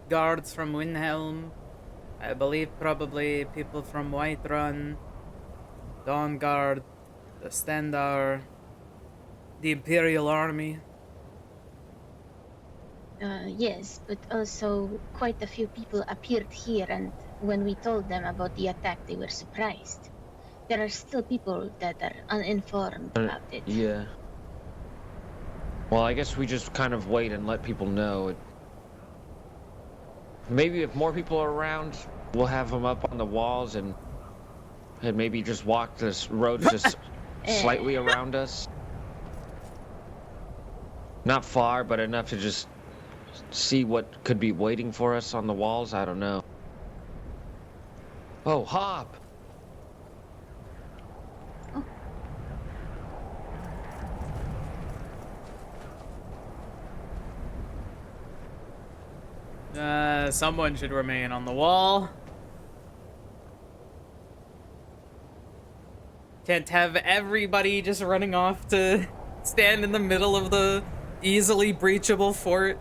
Guards from Windhelm, I believe probably people from Whiterun, Dawn Guard, the Standar, the Imperial Army. Yes, but also quite a few people appeared here, and when we told them about the attack, they were surprised. There are still people that are uninformed about it. Yeah. Well, I guess we just kind of wait and let people know. Maybe if more people are around, we'll have them up on the walls and maybe just walk this road just slightly around us. Not far, but enough to just see what could be waiting for us on the walls. I don't know. Oh, Hop! Someone should remain on the wall. Can't have everybody just running off to stand in the middle of the easily breachable fort.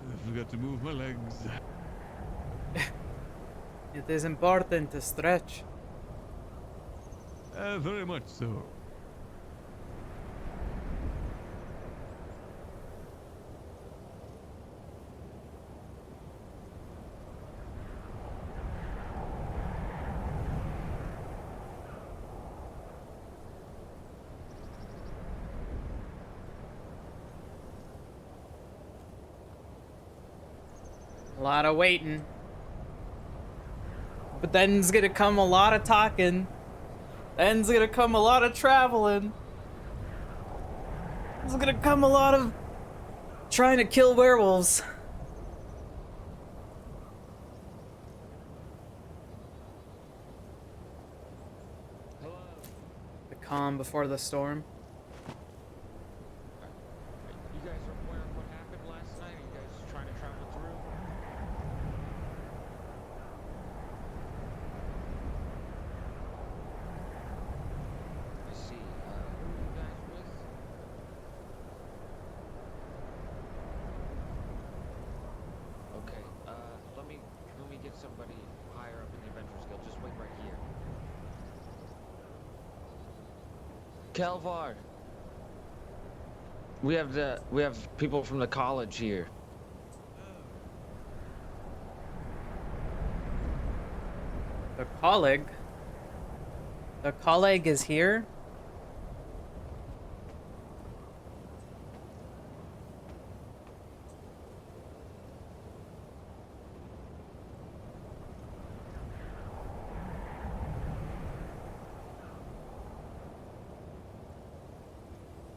I forgot to move my legs. It is important to stretch. Very much so. A lot of waiting. But then's gonna come a lot of talking. Then's gonna come a lot of traveling. There's gonna come a lot of trying to kill werewolves. The calm before the storm. You guys are aware of what happened last night? Are you guys trying to travel through? I see. Who are you guys with? Okay. Let me get somebody higher up in the Adventurers Guild. Just wait right here. Kelvar. We have people from the college here. colleague. The colleague is here.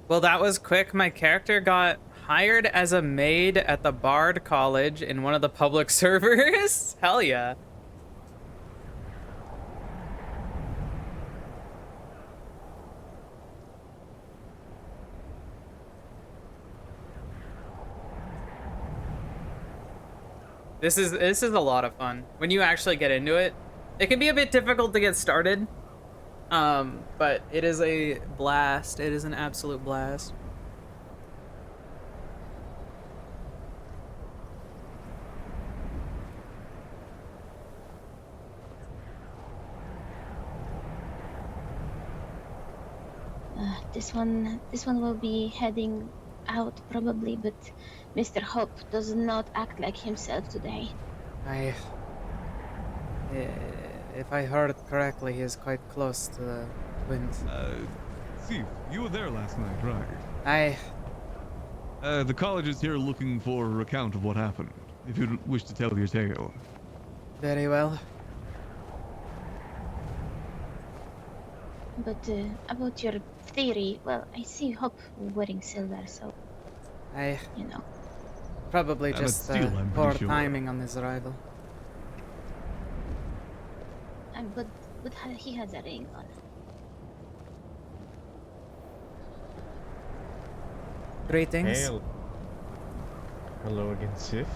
Well, that was quick. My character got hired as a maid at the Bard College in one of the public servers. Hell yeah. This is a lot of fun. When you actually get into it, it can be a bit difficult to get started. But it is a blast. It is an absolute blast. This one will be heading out probably, but Mr. Hope does not act like himself today. If I heard correctly, he is quite close to the twins. Steve, you were there last night, right? The college is here looking for a recount of what happened, if you wish to tell your tale. Very well. But about your theory, well, I see Hope wearing silver, so you know. Probably And just it's steel, I'm poor pretty sure. timing on his arrival. But he has a ring on. Greetings. Hey, hello again, Sif.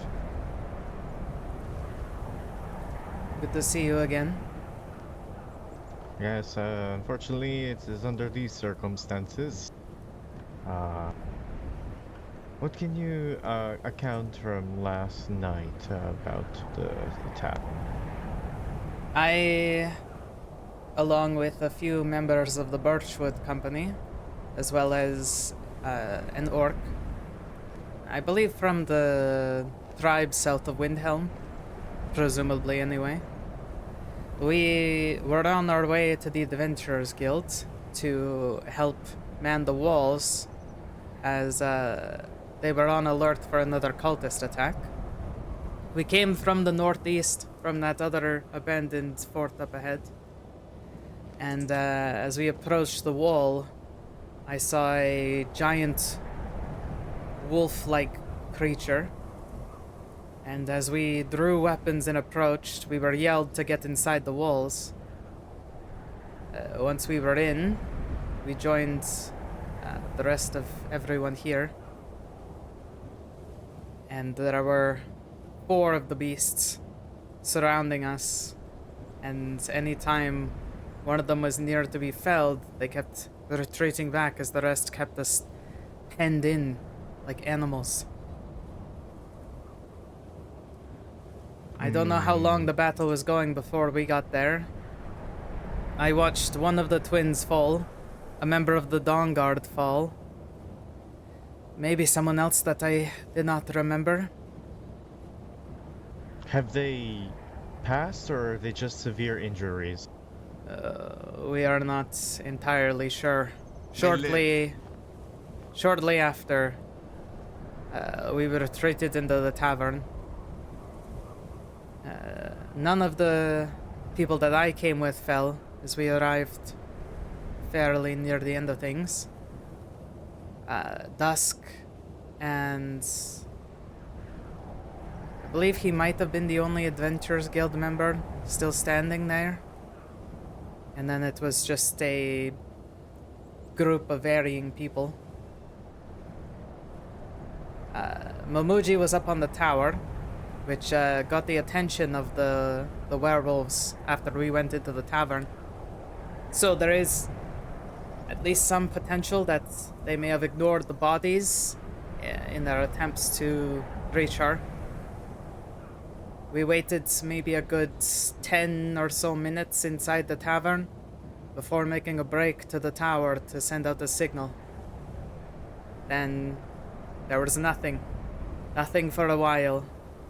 Good to see you again. Yes, unfortunately, it is under these circumstances. What can you account from last night about the attack? I, along with a few members of the Birchwood Company, as well as an orc, I believe from the tribe south of Windhelm, presumably anyway. We were on our way to the Adventurers Guild to help man the walls as they were on alert for another cultist attack. We came from the northeast, from that other abandoned fort up ahead. And as we approached the wall, I saw a giant wolf-like creature. And as we drew weapons and approached, we were yelled to get inside the walls. Once we were in, we joined the rest of everyone here. And there were 4 of the beasts surrounding us. And anytime one of them was near to be felled, they kept retreating back as the rest kept us penned in like animals. I don't know how long the battle was going before we got there. I watched one of the twins fall, a member of the Dawn Guard fall. Maybe someone else that I did not remember. Have they passed, or are they just severe injuries? We are not entirely sure. Shortly after, we retreated into the tavern. None of the people that I came with fell, as we arrived fairly near the end of things. Dusk and I believe he might have been the only Adventurers Guild member still standing there. And then it was just a group of varying people. Momuji was up on the tower, which got the attention of the werewolves after we went into the tavern. So there is at least some potential that they may have ignored the bodies in their attempts to reach her. We waited maybe a good 10 or so minutes inside the tavern before making a break to the tower to send out a signal. Then there was nothing for a while,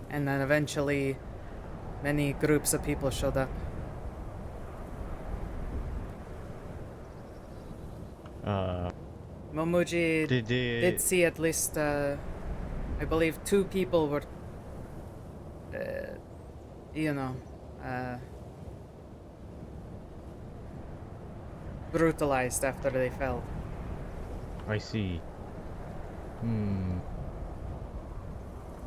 and then eventually many groups of people showed up. Momuji did see at least, I believe 2 people were, you know, brutalized after they fell. I see.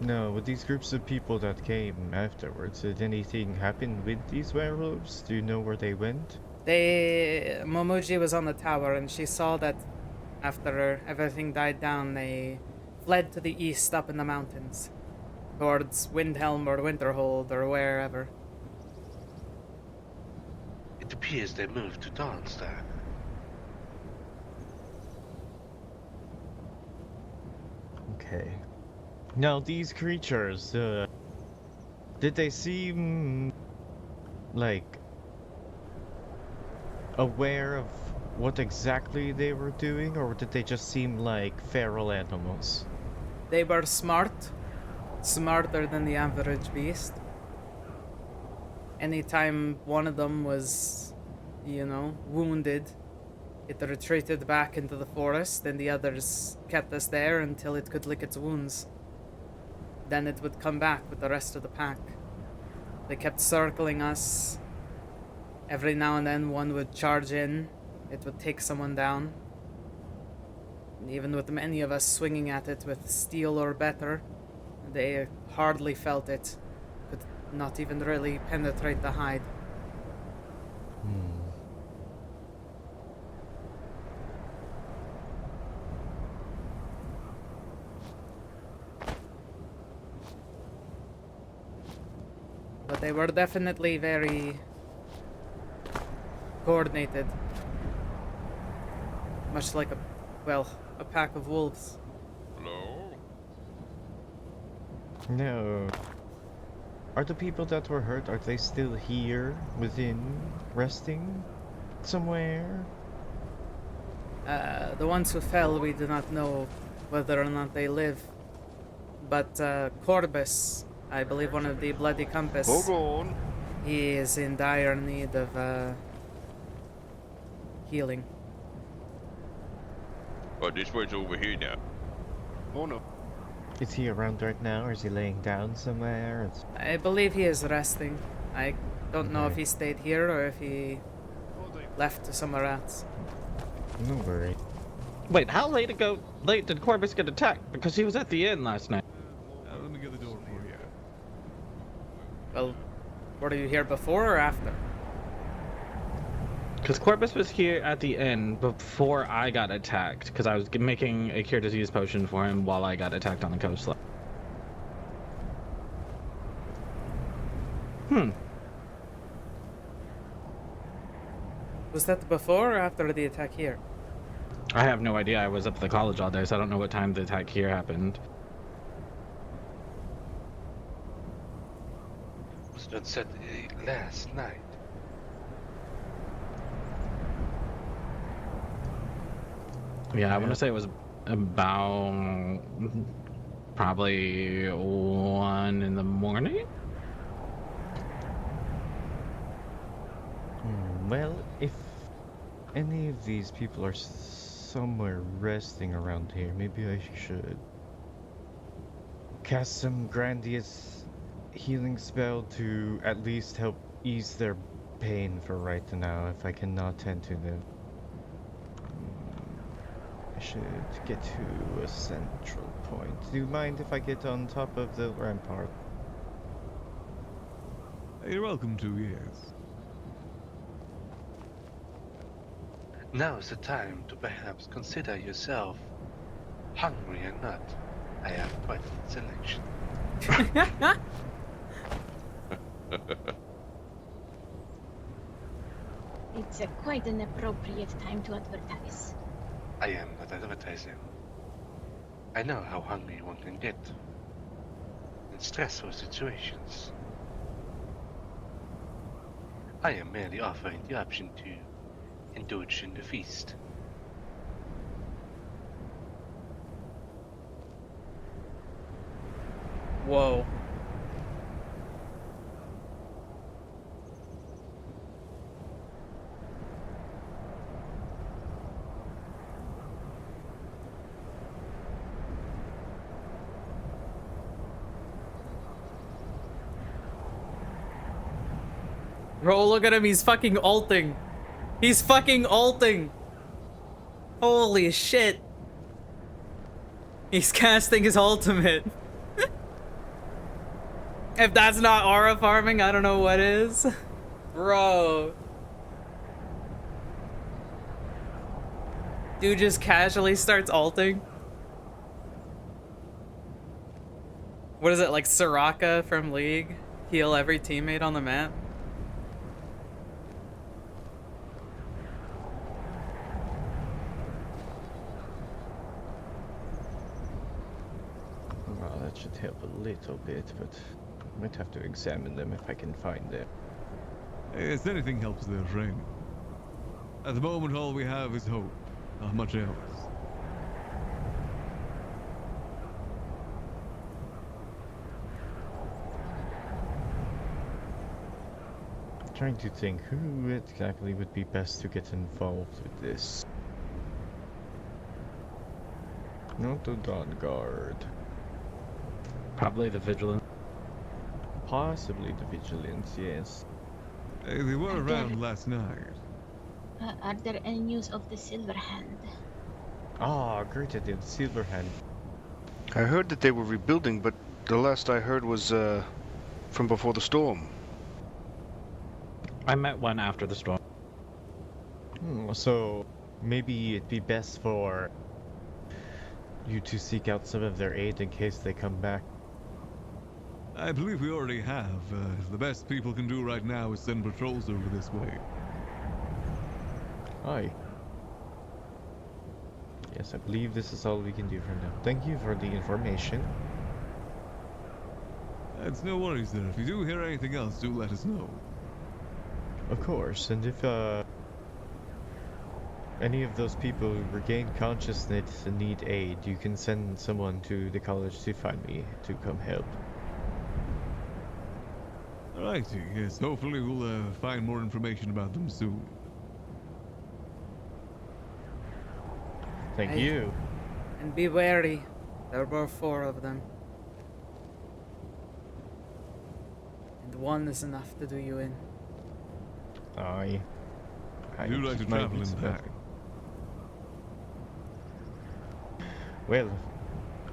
No, with these groups of people that came afterwards, did anything happen with these werewolves? Do you know where they went? Momuji was on the tower and she saw that after everything died down, they fled to the east up in the mountains. Towards Windhelm or Winterhold or wherever. It appears they moved to Darnstar. Okay. Now, these creatures, did they seem like aware of what exactly they were doing, or did they just seem like feral animals? They were smart. Smarter than the average beast. Anytime one of them was, you know, wounded, it retreated back into the forest, and the others kept us there until it could lick its wounds. Then it would come back with the rest of the pack. They kept circling us. Every now and then one would charge in. It would take someone down. And even with many of us swinging at it with steel or better, they hardly felt it. Could not even really penetrate the hide. But they were definitely very coordinated. Much like a pack of wolves. Hello? No. Are the people that were hurt, are they still here, within, resting somewhere? The ones who fell, we do not know whether or not they live. But Corbus, I believe one of the Bloody Compass, Hold on. he is in dire need of healing. Oh, this one's over here now. Oh no. Is he around right now, or is he laying down somewhere? I believe he is resting. I don't know if he stayed here or if he left to somewhere else. No worry. Wait, how late did Corbus get attacked? Because he was at the inn last night. Let me get the door for you. Well, were you here before or after? Because Corbus was here at the inn before I got attacked, because I was making a cure disease potion for him while I got attacked on the coastline. Was that before or after the attack here? I have no idea. I was up at the college all day, so I don't know what time the attack here happened. Was not said last night. Yeah, I want to say it was about probably 1 in the morning. Well, if any of these people are somewhere resting around here, maybe I should cast some grandiose healing spell to at least help ease their pain for right now, if I cannot tend to them. I should get to a central point. Do you mind if I get on top of the rampart? You're welcome to, yes. Now's the time to perhaps consider yourself hungry or not. I have quite a selection. It's quite an appropriate time to advertise. I am not advertising. I know how hungry one can get in stressful situations. I am merely offering the option to indulge in the feast. Whoa. Bro, look at him. He's fucking ulting. He's fucking ulting. Holy shit. He's casting his ultimate. If that's not aura farming, I don't know what is. Bro. Dude just casually starts ulting. What is it, like Soraka from League? Heal every teammate on the map? Well, that should help a little bit, but I might have to examine them if I can find them. Yes, anything helps there, friend. At the moment, all we have is hope. Not much else. Trying to think who exactly would be best to get involved with this. Not the Dawn Guard. Probably the Vigilant. Possibly the Vigilance, yes. They were around last night. Are there any news of the Silverhand? Ah, great idea, the Silverhand. I heard that they were rebuilding, but the last I heard was from before the storm. I met one after the storm. So maybe it'd be best for you to seek out some of their aid in case they come back. I believe we already have. The best people can do right now is send patrols over this way. Aye. Yes, I believe this is all we can do for now. Thank you for the information. It's no worries there. If you do hear anything else, do let us know. Of course, and if any of those people regain consciousness and need aid, you can send someone to the college to find me to come help. Alrighty, yes, hopefully we'll find more information about them soon. Thank you. And be wary. There were 4 of them. And 1 is enough to do you in. Aye. I do like to travel in pack. Well,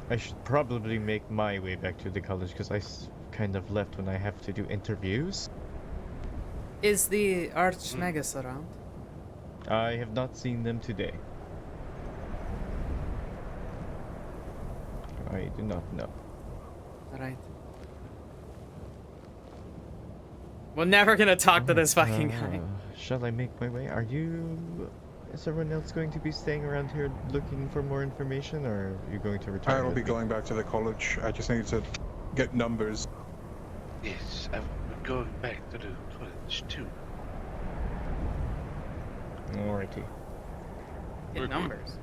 I should probably make my way back to the college because I kind of left when I have to do interviews. Is the Archmagus around? I have not seen them today. I do not know. Alright. We're never gonna talk to this fucking guy. Shall I make my way? Is everyone else going to be staying around here looking for more information, or are you going to return? I will be going back to the college. I just need to get numbers. Yes, I'm going back to the college too. Alrighty. Get numbers.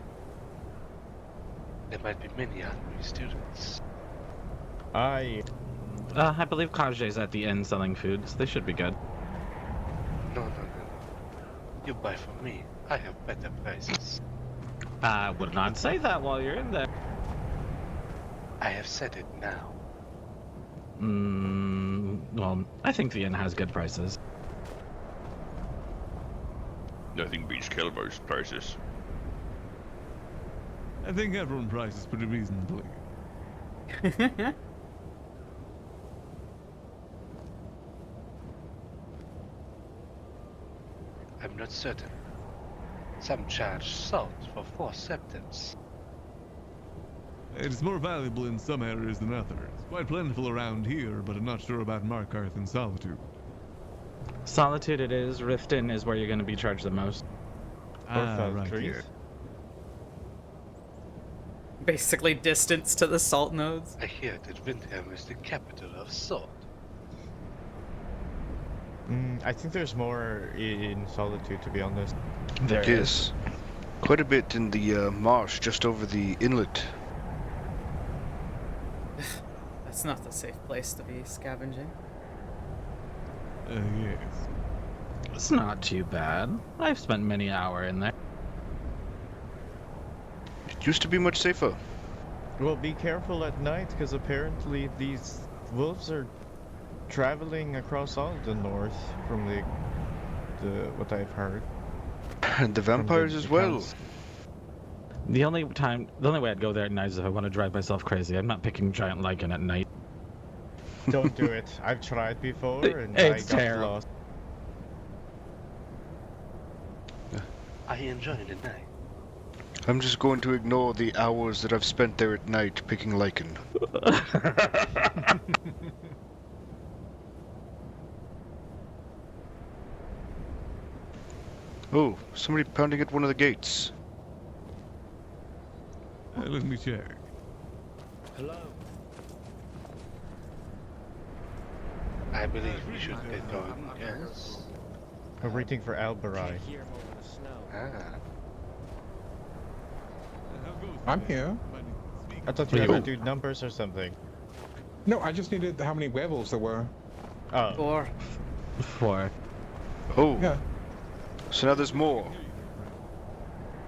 There might be many hungry students. I believe Kaj's at the end selling foods. They should be good. No. You buy from me. I have better prices. I would not say that while you're in there. I have said it now. Well, I think the inn has good prices. Nothing beats Kelvar's prices. I think everyone prices pretty reasonably. I'm not certain. Some charge salt for 4 septums. It's more valuable in some areas than others. Quite plentiful around here, but I'm not sure about Markarth and Solitude. Solitude it is. Riften is where you're going to be charged the most. Right here. Basically distance to the salt nodes. I hear that Windhelm is the capital of salt. I think there's more in Solitude, to be honest. There is. Quite a bit in the marsh just over the inlet. That's not a safe place to be scavenging. Yes. It's not too bad. I've spent many hours in there. It used to be much safer. Well, be careful at night, because apparently these wolves are traveling across all the north from the what I've heard. And the vampires as well. The only way I'd go there at night is if I want to drive myself crazy. I'm not picking giant lichen at night. Don't do it. I've tried before and It's I got terrible. lost. I enjoy the night. I'm just going to ignore the hours that I've spent there at night picking lichen. Oh, somebody pounding at one of the gates. Let me check. Hello. I believe we should get going, yes? We're waiting for Albarai. Ah. I'm here. I thought you were going to do numbers or something. No, I just needed how many werewolves there were. Oh. 4. Oh. Yeah. So now there's more.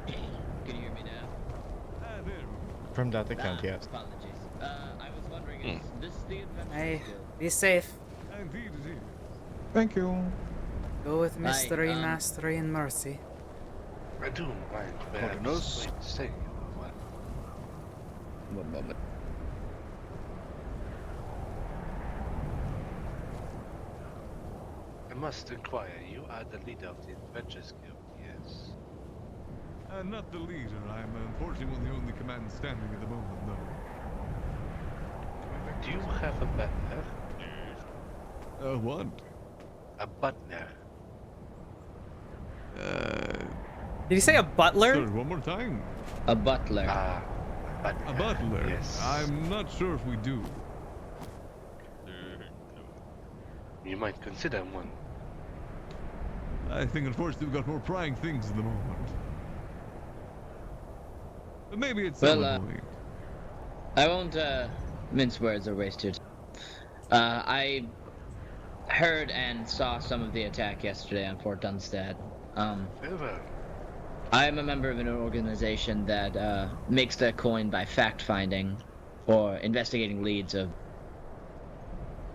Can you hear me now? From that account, yes. Apologies. I was wondering, is this the adventure? Hey, be safe. Thank you. Go with Hi, mystery, mastery, and mercy. I don't mind perhaps staying a while. One moment. I must inquire, you are the leader of the Adventures Guild, yes? Not the leader. I'm unfortunately the only command standing at the moment, though. Do you have a butler? What? A butler. Did you say a butler? Sorry, one more time. A butler. Ah, A butler? Yes. I'm not sure if we do. You might consider one. I think unfortunately we've got more prying things at the moment. But maybe it's some point. I won't mince words or waste your time. I heard and saw some of the attack yesterday on Fort Dunstad. Very well. I am a member of an organization that makes their coin by fact-finding or investigating leads of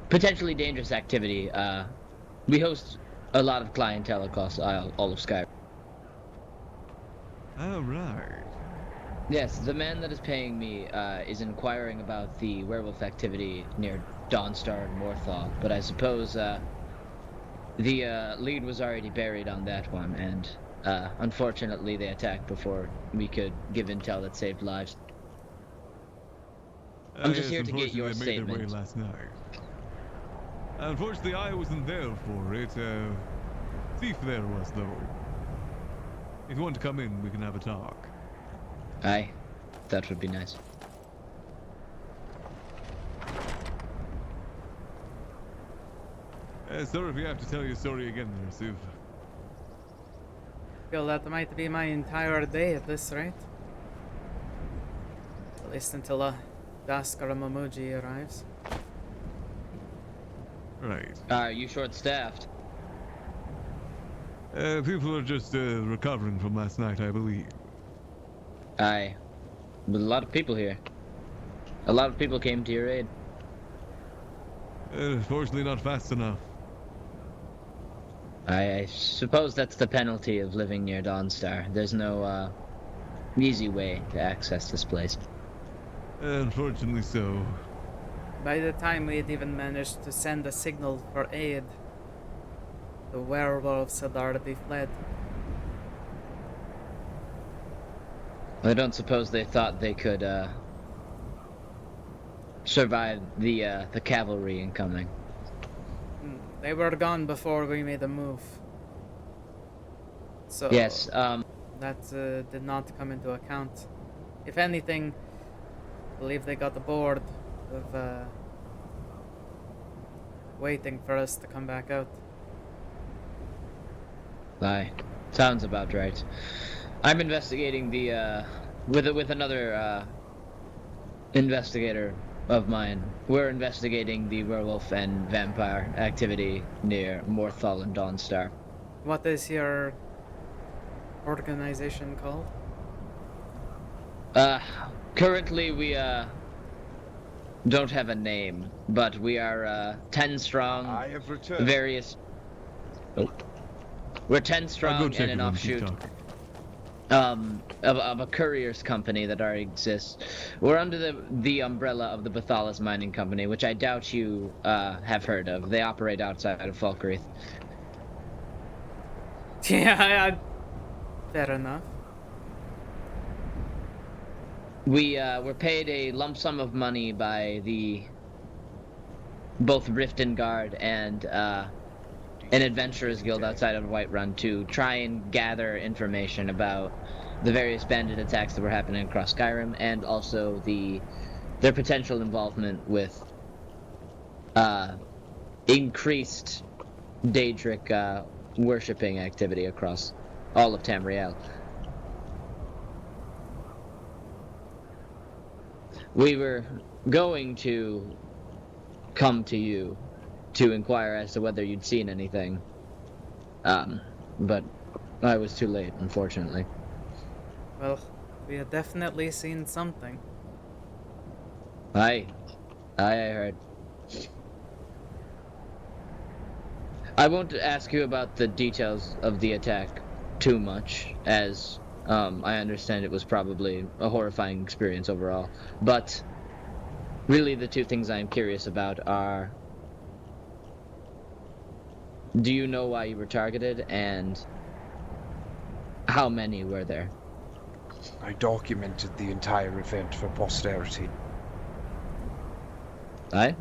potentially dangerous activity. We host a lot of clientele across all of Skyrim. All right. Yes, the man that is paying me is inquiring about the werewolf activity near Dawnstar and Morthal, but I suppose the lead was already buried on that one, and unfortunately they attacked before we could give intel that saved lives. I'm just here to get your unfortunately, they made their way statement. last night. Unfortunately, I wasn't there for it. Thief there was, though. If you want to come in, we can have a talk. Aye, that would be nice. Sorry if you have to tell your story again there, Sif. Feel that might be my entire day at this rate. At least until Dusk or Mamuji arrives. Right. Are you short-staffed? People are just recovering from last night, I believe. Aye. But a lot of people here. A lot of people came to your aid. Fortunately not fast enough. I suppose that's the penalty of living near Dawnstar. There's no easy way to access this place. Unfortunately so. By the time we had even managed to send a signal for aid, the werewolves had already fled. I don't suppose they thought they could survive the cavalry incoming. They were gone before we made a move. So Yes, that did not come into account. If anything, I believe they got bored of waiting for us to come back out. Aye, sounds about right. I'm investigating the with another investigator of mine. We're investigating the werewolf and vampire activity near Morthal and Dawnstar. What is your organization called? Currently we don't have a name, but we are 10 strong. I have returned. Various. Oh. We're 10 I'll go strong check and an it when you keep offshoot talking. of a courier's company that already exists. We're under the umbrella of the Bathalis Mining Company, which I doubt you have heard of. They operate outside of Falkreath. Yeah, fair enough. We were paid a lump sum of money by both Riftengard and an adventurers guild outside of Whiterun to try and gather information about the various bandit attacks that were happening across Skyrim, and also their potential involvement with increased Daedric worshipping activity across all of Tamriel. We were going to come to you to inquire as to whether you'd seen anything, but I was too late, unfortunately. Well, we had definitely seen something. I heard. I won't ask you about the details of the attack too much, as I understand it was probably a horrifying experience overall. But really the two things I'm curious about are, do you know why you were targeted, and how many were there? I documented the entire event for posterity. Aye?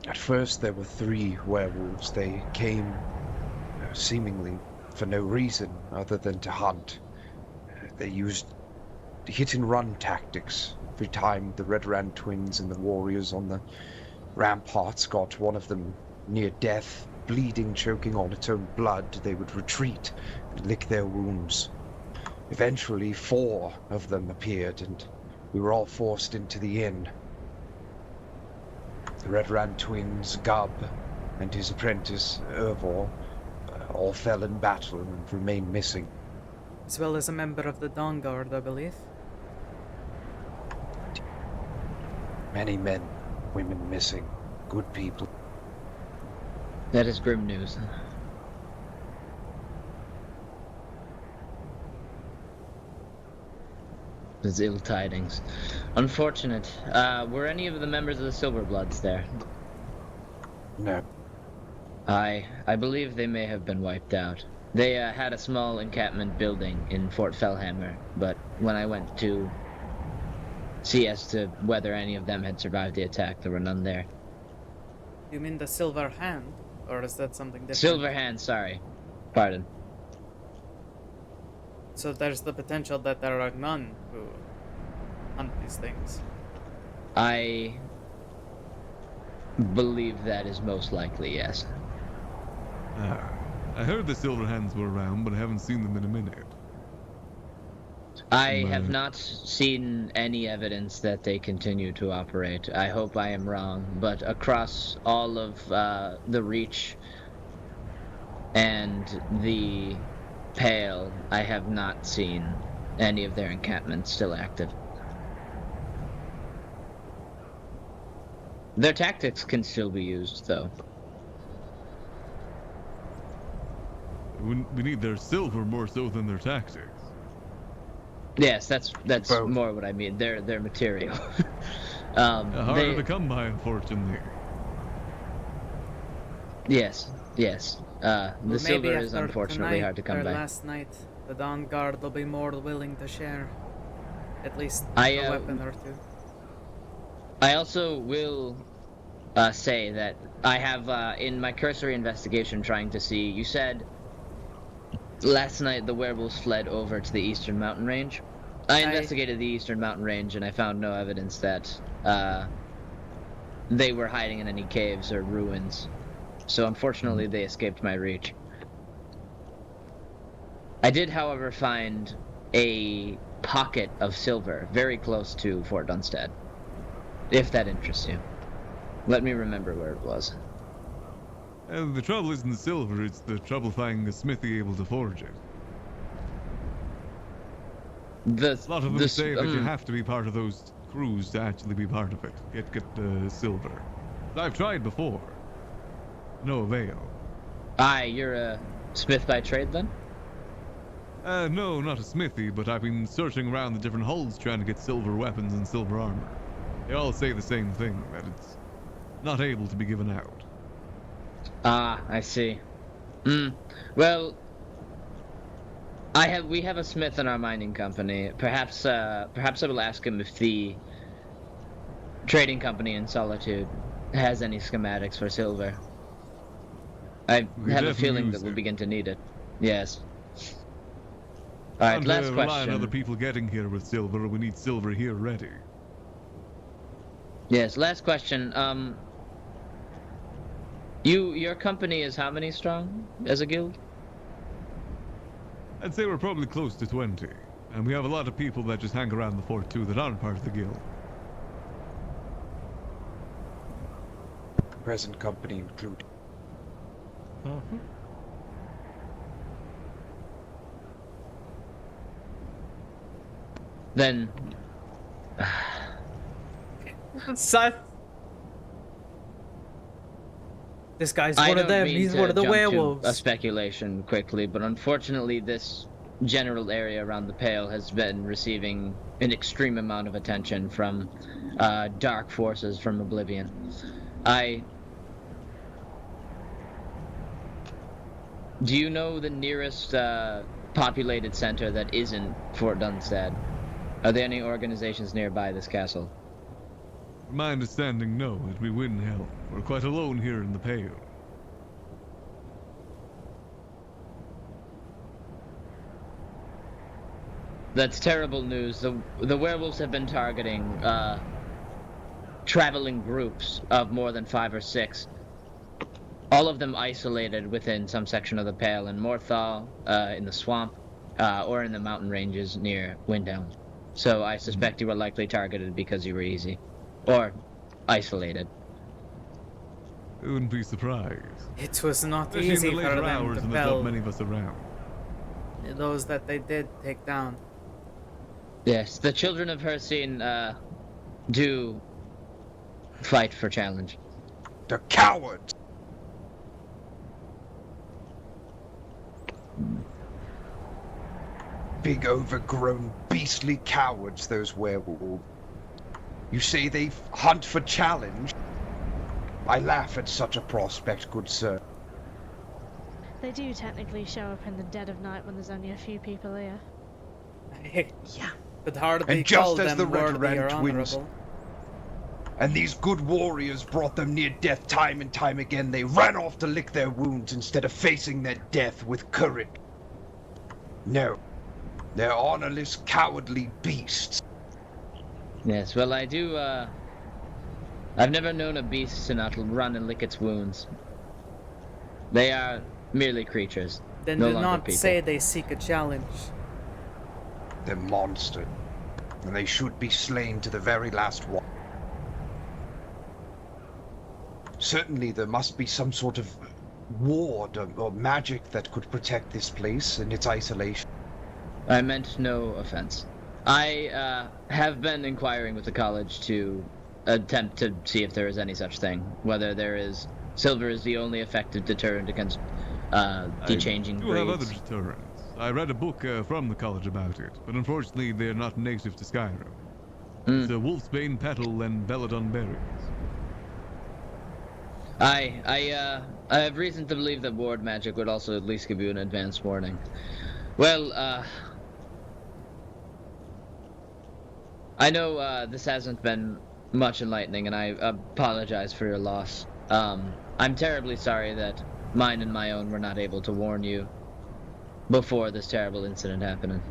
At first there were 3 werewolves. They came seemingly for no reason other than to hunt. They used hit-and-run tactics. Every time the Red twins and the warriors on the ramparts got one of them near death, bleeding, choking on its own blood, they would retreat and lick their wounds. Eventually 4 of them appeared, and we were all forced into the inn. The Red twins, Gub, and his apprentice, Ervor, all fell in battle and remain missing. As well as a member of the Dawn Guard, I believe. Many men, women missing, good people. That is grim news. It's ill tidings. Unfortunate. Were any of the members of the Silverbloods there? No. I believe they may have been wiped out. They had a small encampment building in Fort Fellhammer, but when I went to see as to whether any of them had survived the attack, there were none there. You mean the Silver Hand? Or is that something different? Silver Hand, sorry. Pardon. So there's the potential that there are none who hunt these things. I believe that is most likely, yes. I heard the Silver Hands were around, but I haven't seen them in a minute. I have not seen any evidence that they continue to operate. I hope I am wrong, but across all of the Reach and the Pale, I have not seen any of their encampments still active. Their tactics can still be used, though. We need their silver more so than their tactics. Yes, that's more what I mean. Their material. Harder to come by, unfortunately. Yes. The Well, silver is unfortunately hard to come by. Last night, the Dawn Guard will be more willing to share. At least a weapon or two. I also will say that I have, in my cursory investigation, trying to see, you said last night the werewolves fled over to the Eastern Mountain Range. I investigated the Eastern Mountain Range and I found no evidence that they were hiding in any caves or ruins. So unfortunately they escaped my reach. I did, however, find a pocket of silver very close to Fort Dunstead, if that interests you. Let me remember where it was. The trouble isn't the silver, it's the trouble finding a smithy able to forge it. A lot of them say that you have to be part of those crews to actually be part of it. Get the silver. I've tried before. No avail. Aye, you're a smith by trade then? No, not a smithy, but I've been searching around the different holds trying to get silver weapons and silver armor. They all say the same thing, that it's not able to be given out. Ah, I see. Well, we have a smith in our mining company. Perhaps I will ask him if the trading company in Solitude has any schematics for silver. I have a feeling that we'll begin to need it. Yes. Alright, last rely on question. other people getting here with silver. We need silver here ready. Yes, last question. Your company is how many strong as a guild? I'd say we're probably close to 20. And we have a lot of people that just hang around the fort too that aren't part of the guild. Present company included. Then... Seth. This guy's I one of don't them. mean He's to one of the jump to werewolves. a speculation quickly, but unfortunately this general area around the Pale has been receiving an extreme amount of attention from dark forces from Oblivion. Do you know the nearest populated center that isn't Fort Dunstad? Are there any organizations nearby this castle? From my understanding, no, it'd be Windhelm. We're quite alone here in the Pale. That's terrible news. The werewolves have been targeting traveling groups of more than 5 or 6. All of them isolated within some section of the Pale in Morthal, in the swamp, or in the mountain ranges near Windhelm. So I suspect you were likely targeted because you were easy. Or isolated. I wouldn't be surprised. It was not Especially easy in the for later them hours to when there's not fell many of us around. those that they did take down. Yes, the children of Hircine do fight for challenge. The cowards! Big overgrown beastly cowards, those werewolves. You say they hunt for challenge? I laugh at such a prospect, good sir. They do technically show up in the dead of night when there's only a few people here. Yeah. But hardly And just call as them the Red worthy or Ran twins, honorable. and these good warriors brought them near death time and time again, they ran off to lick their wounds instead of facing their death with courage. No. They're honorless, cowardly beasts. Yes, well I do, I've never known a beast to not run and lick its wounds. They are merely creatures, Then no do longer not people. say they seek a challenge. They're monsters, and they should be slain to the very last one. Certainly there must be some sort of ward or magic that could protect this place in its isolation. I meant no offense. I have been inquiring with the college to attempt to see if there is any such thing. Whether there is... Silver is the only effective deterrent against de-changing I do have other breeds. deterrents. I read a book from the college about it, but unfortunately they're not native to Skyrim. It's a Wolfsbane Petal and Belladon Berries. I have reason to believe that ward magic would also at least give you an advance warning. Well, I know this hasn't been much enlightening, and I apologize for your loss. I'm terribly sorry that mine and my own were not able to warn you before this terrible incident happened.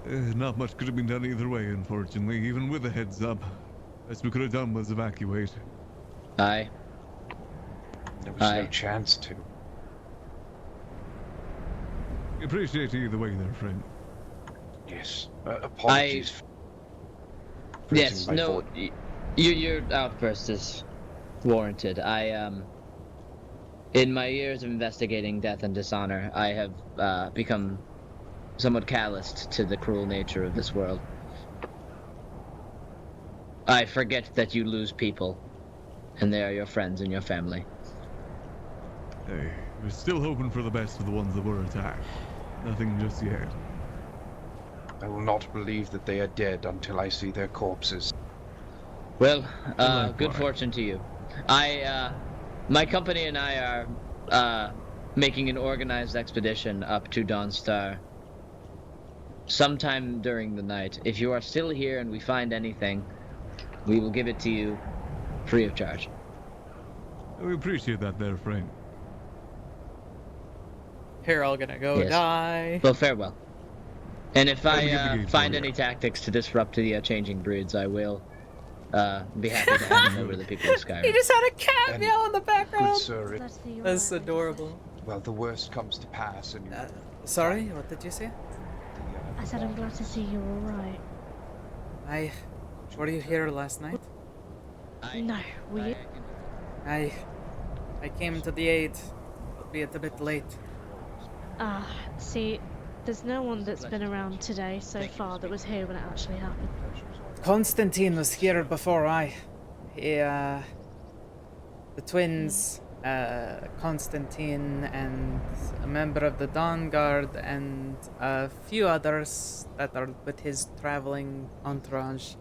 Not much could have been done either way, unfortunately, even with a heads up. Best we could have done was evacuate. Aye. There was no chance to. We appreciate you either way there, friend. Yes. Apologies. for Yes, using my no, fort. your outburst is warranted. In my years of investigating death and dishonor, I have become somewhat calloused to the cruel nature of this world. I forget that you lose people, and they are your friends and your family. Hey, We're still hoping for the best for the ones that were attacked. Nothing just yet. I will not believe that they are dead until I see their corpses. Well, Likewise. good fortune to you. My company and I are making an organized expedition up to Dawnstar sometime during the night. If you are still here and we find anything, we will give it to you free of charge. We appreciate that there, friend. You're all gonna go Yes. die. Well, farewell. And if Time to get the I gates find open. any tactics to disrupt the changing breeds, I will be happy to hand them over to the people of Skyrim. He just had a cat meow in the Good background. sir, it, That's the That's adorable. well, the worst comes to pass, and you, Sorry, what did you say? I said I'm glad to see you're alright. Were you here last night? No, were you? I came to the aid, albeit a bit late. See, there's no one that's been around today so far that was here when it actually happened. Constantine was here before I. The twins, Constantine and a member of the Dawn Guard and a few others that are with his traveling entourage.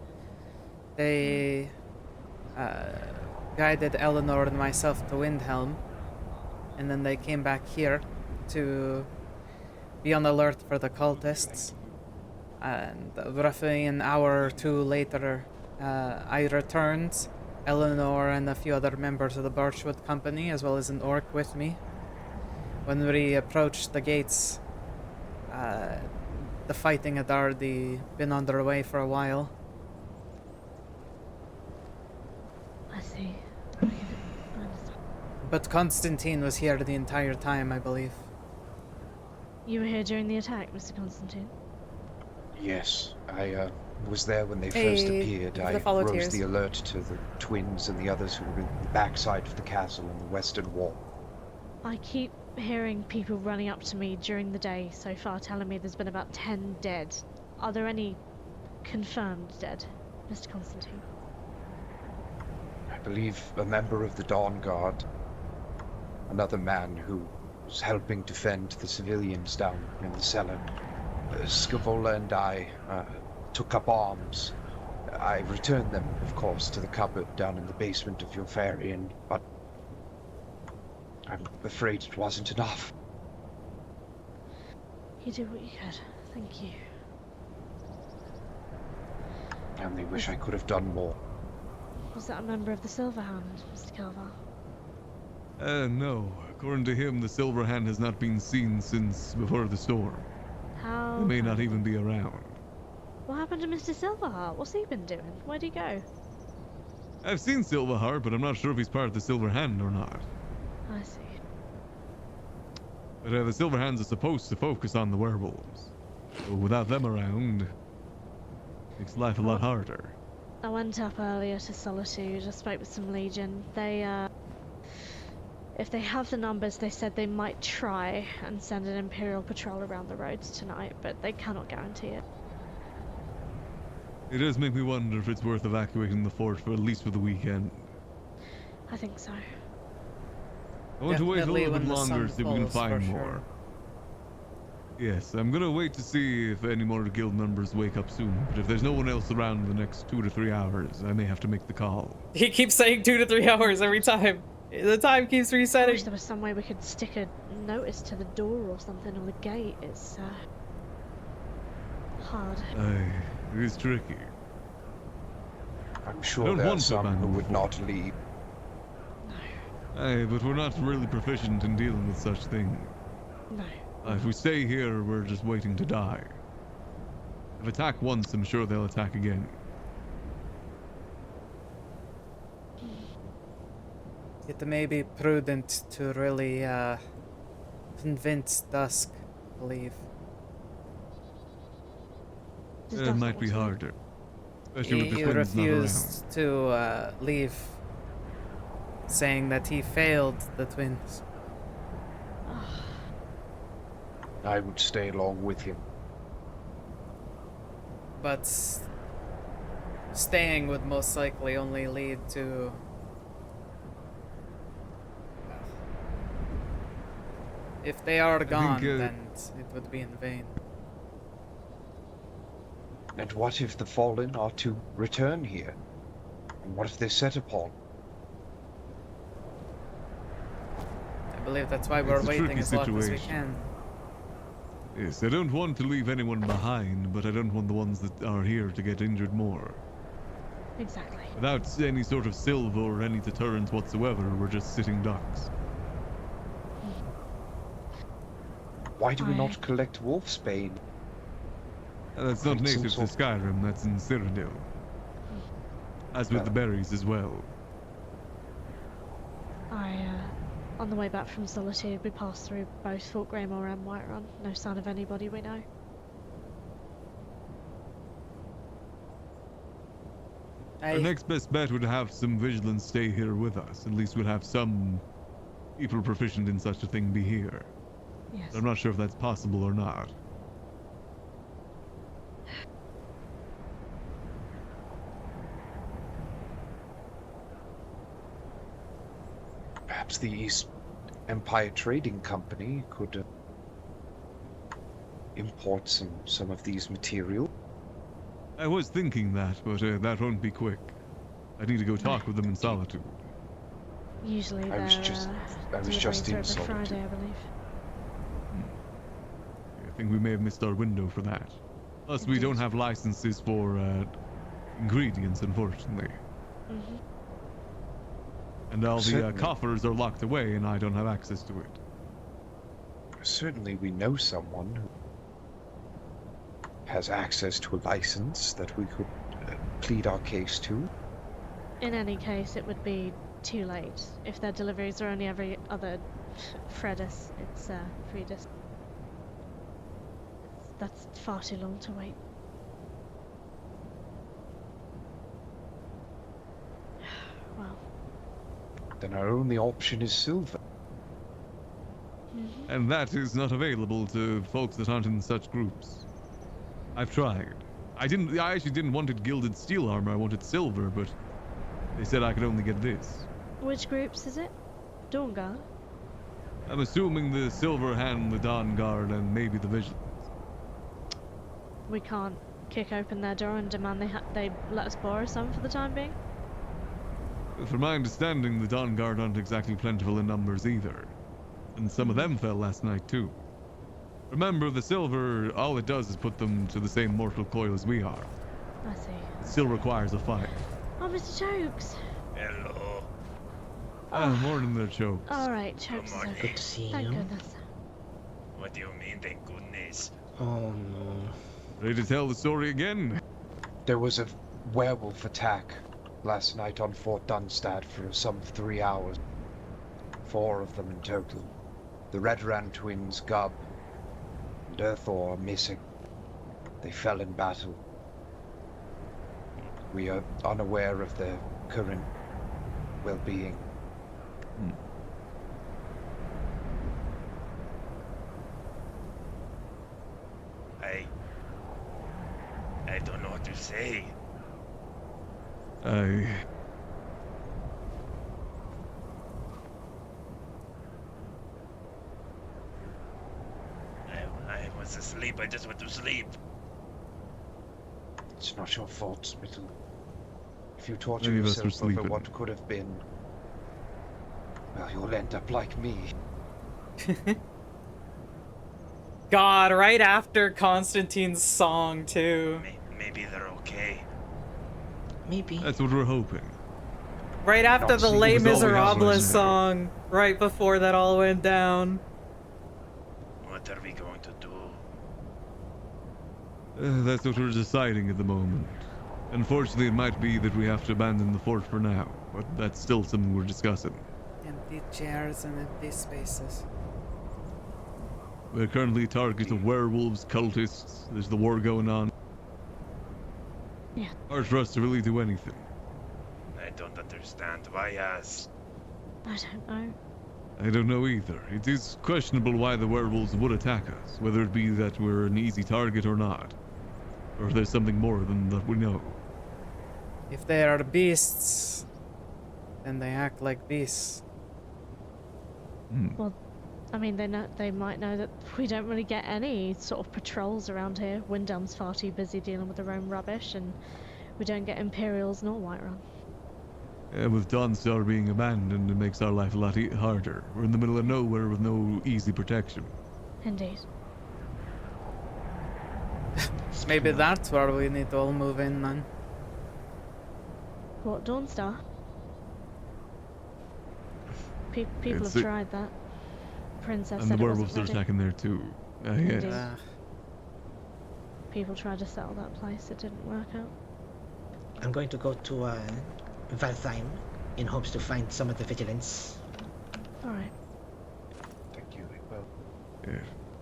They guided Eleanor and myself to Windhelm, and then they came back here to be on alert for the cultists. And roughly an hour or two later, I returned, Eleanor and a few other members of the Birchwood Company, as well as an orc with me. When we approached the gates, the fighting had already been underway for a while. I see. But Constantine was here the entire time, I believe. You were here during the attack, Mr. Constantine? yes, I was there when they Hey, first appeared. the I rose volunteers. the alert to the twins and the others who were in the backside of the castle on the western wall. I keep hearing people running up to me during the day so far telling me there's been about 10 dead. Are there any confirmed dead, Mr. Constantine? I believe a member of the Dawn Guard, another man who was helping defend the civilians down in the cellar. Scavola and I took up arms. I returned them, of course, to the cupboard down in the basement of your ferry, but I'm afraid it wasn't enough. You did what you could. Thank you. I only wish I could have done more. Was that a member of the Silver Hand, Mr. Keizaal? No. According to him, the Silver Hand has not been seen since before the storm. How? He may not even be around. What happened to Mr. Silverheart? What's he been doing? Where'd he go? I've seen Silverheart, but I'm not sure if he's part of the Silver Hand or not. I see. But the Silver Hands are supposed to focus on the werewolves. So without them around, makes life a lot harder. I went up earlier to Solitude. I spoke with some Legion. They, if they have the numbers, they said they might try and send an Imperial patrol around the roads tonight, but they cannot guarantee it. It does make me wonder if it's worth evacuating the fort for at least for the weekend. I think so. I want to wait a Definitely little bit when the sun longer so we can falls, find for more. sure. Yes, I'm gonna wait to see if any more guild members wake up soon, but if there's no one else around in the next 2 to 3 hours, I may have to make the call. He keeps saying 2 to 3 hours every time. The time keeps I resetting. wish there was some way we could stick a notice to the door or something, or the gate. It's, hard. It is tricky. I'm I sure don't there are want to some who abandon would the not leave. Aye, but we're not really proficient in dealing with such things. No. If we stay here, we're just waiting to die. If attack once, I'm sure they'll attack again. It may be prudent to really convince Dusk, I believe. It might be harder. Especially with the He twins not around. refused to leave, saying that he failed the twins. I would stay along with him. But staying would most likely only lead to If they are gone, think, then it would be in vain. And what if the fallen are to return here? And what if they're set upon? I believe that's why we're It's a waiting tricky as long as we situation. can. Yes, I don't want to leave anyone behind, but I don't want the ones that are here to get injured more. Exactly. Without any sort of silver or any deterrent whatsoever, we're just sitting ducks. Why do we not collect wolfsbane? That's not From some native to sort- Skyrim, that's in Cyrodiil. As with the berries as well. On the way back from Solitude, we passed through both Fort Greymore and Whiterun. No sign of anybody we know. Our next best bet would have some vigilance stay here with us. At least we'll have some people proficient in such a thing be here. Yes. I'm not sure if that's possible or not. Perhaps the East Empire Trading Company could import some of these materials. I was thinking that, but that won't be quick. I need to go talk with them in solitude. Usually I was they're, just deliveries in are every Solitude. Friday, I believe. I think we may have missed our window for that. Plus, we don't have licenses for ingredients, unfortunately. Mm-hmm. And all the Certainly. coffers are locked away, and I don't have access to it. Certainly we know someone who has access to a license that we could plead our case to. In any case, it would be too late. If their deliveries are only every other Fredis, it's Fredis. That's far too long to wait. Well. Then our only option is silver. And that is not available to folks that aren't in such groups. I've tried. I actually didn't want gilded steel armor, I wanted silver, but they said I could only get this. Which groups is it? Dawnguard? I'm assuming the Silver Hand, the Dawn Guard, and maybe the Vigilance. We can't kick open their door and demand they let us borrow some for the time being? From my understanding, the Dawn Guard aren't exactly plentiful in numbers either. And some of them fell last night too. Remember, the silver, all it does is put them to the same mortal coil as we are. I see. It still requires a fight. Oh, Mr. Chokes! Hello. Morning there, Chokes. Alright, Chokes is okay. Good to see Thank you. goodness. What do you mean, thank goodness? Oh no. Ready to tell the story again? There was a werewolf attack last night on Fort Dunstad for some 3 hours. 4 of them in total. The Redran twins, Gub and Earthor, are missing. They fell in battle. We are unaware of their current well-being. I don't know what to say. I was asleep. I just went to sleep. It's not your fault, Spittle. If you torture Many of us were yourself over sleeping. what could have been, well, you'll end up like me. God, right after Constantine's song, too. Maybe they're okay. Maybe. That's what we're hoping. Right after Not the seeing Les was all we have Miserables right now. song. Right before that all went down. What are we going to do? That's what we're deciding at the moment. Unfortunately, it might be that we have to abandon the fort for now, but that's still something we're discussing. Empty chairs and empty spaces. We're currently a target of werewolves, cultists, there's the war going on. Yeah. Hard for us to really do anything. I don't understand. Why us? I don't know. I don't know either. It is questionable why the werewolves would attack us, whether it be that we're an easy target or not. Or if there's something more than that we know. If they are beasts, then they act like beasts. Well, I mean, they might know that we don't really get any sort of patrols around here. Windhelm's far too busy dealing with their own rubbish, and we don't get Imperials nor Whiterun. With Dawnstar being abandoned, it makes our life a lot harder. We're in the middle of nowhere with no easy protection. Indeed. Maybe that's where we need to all move in then. What, Dawnstar? People It's have tried that. Princess And said the it werewolves wasn't are ready. attacking there too. Yes. Indeed. People tried to settle that place, it didn't work out. I'm going to go to Valtheim in hopes to find some of the vigilance. Alright. Thank you. Well, Yeah.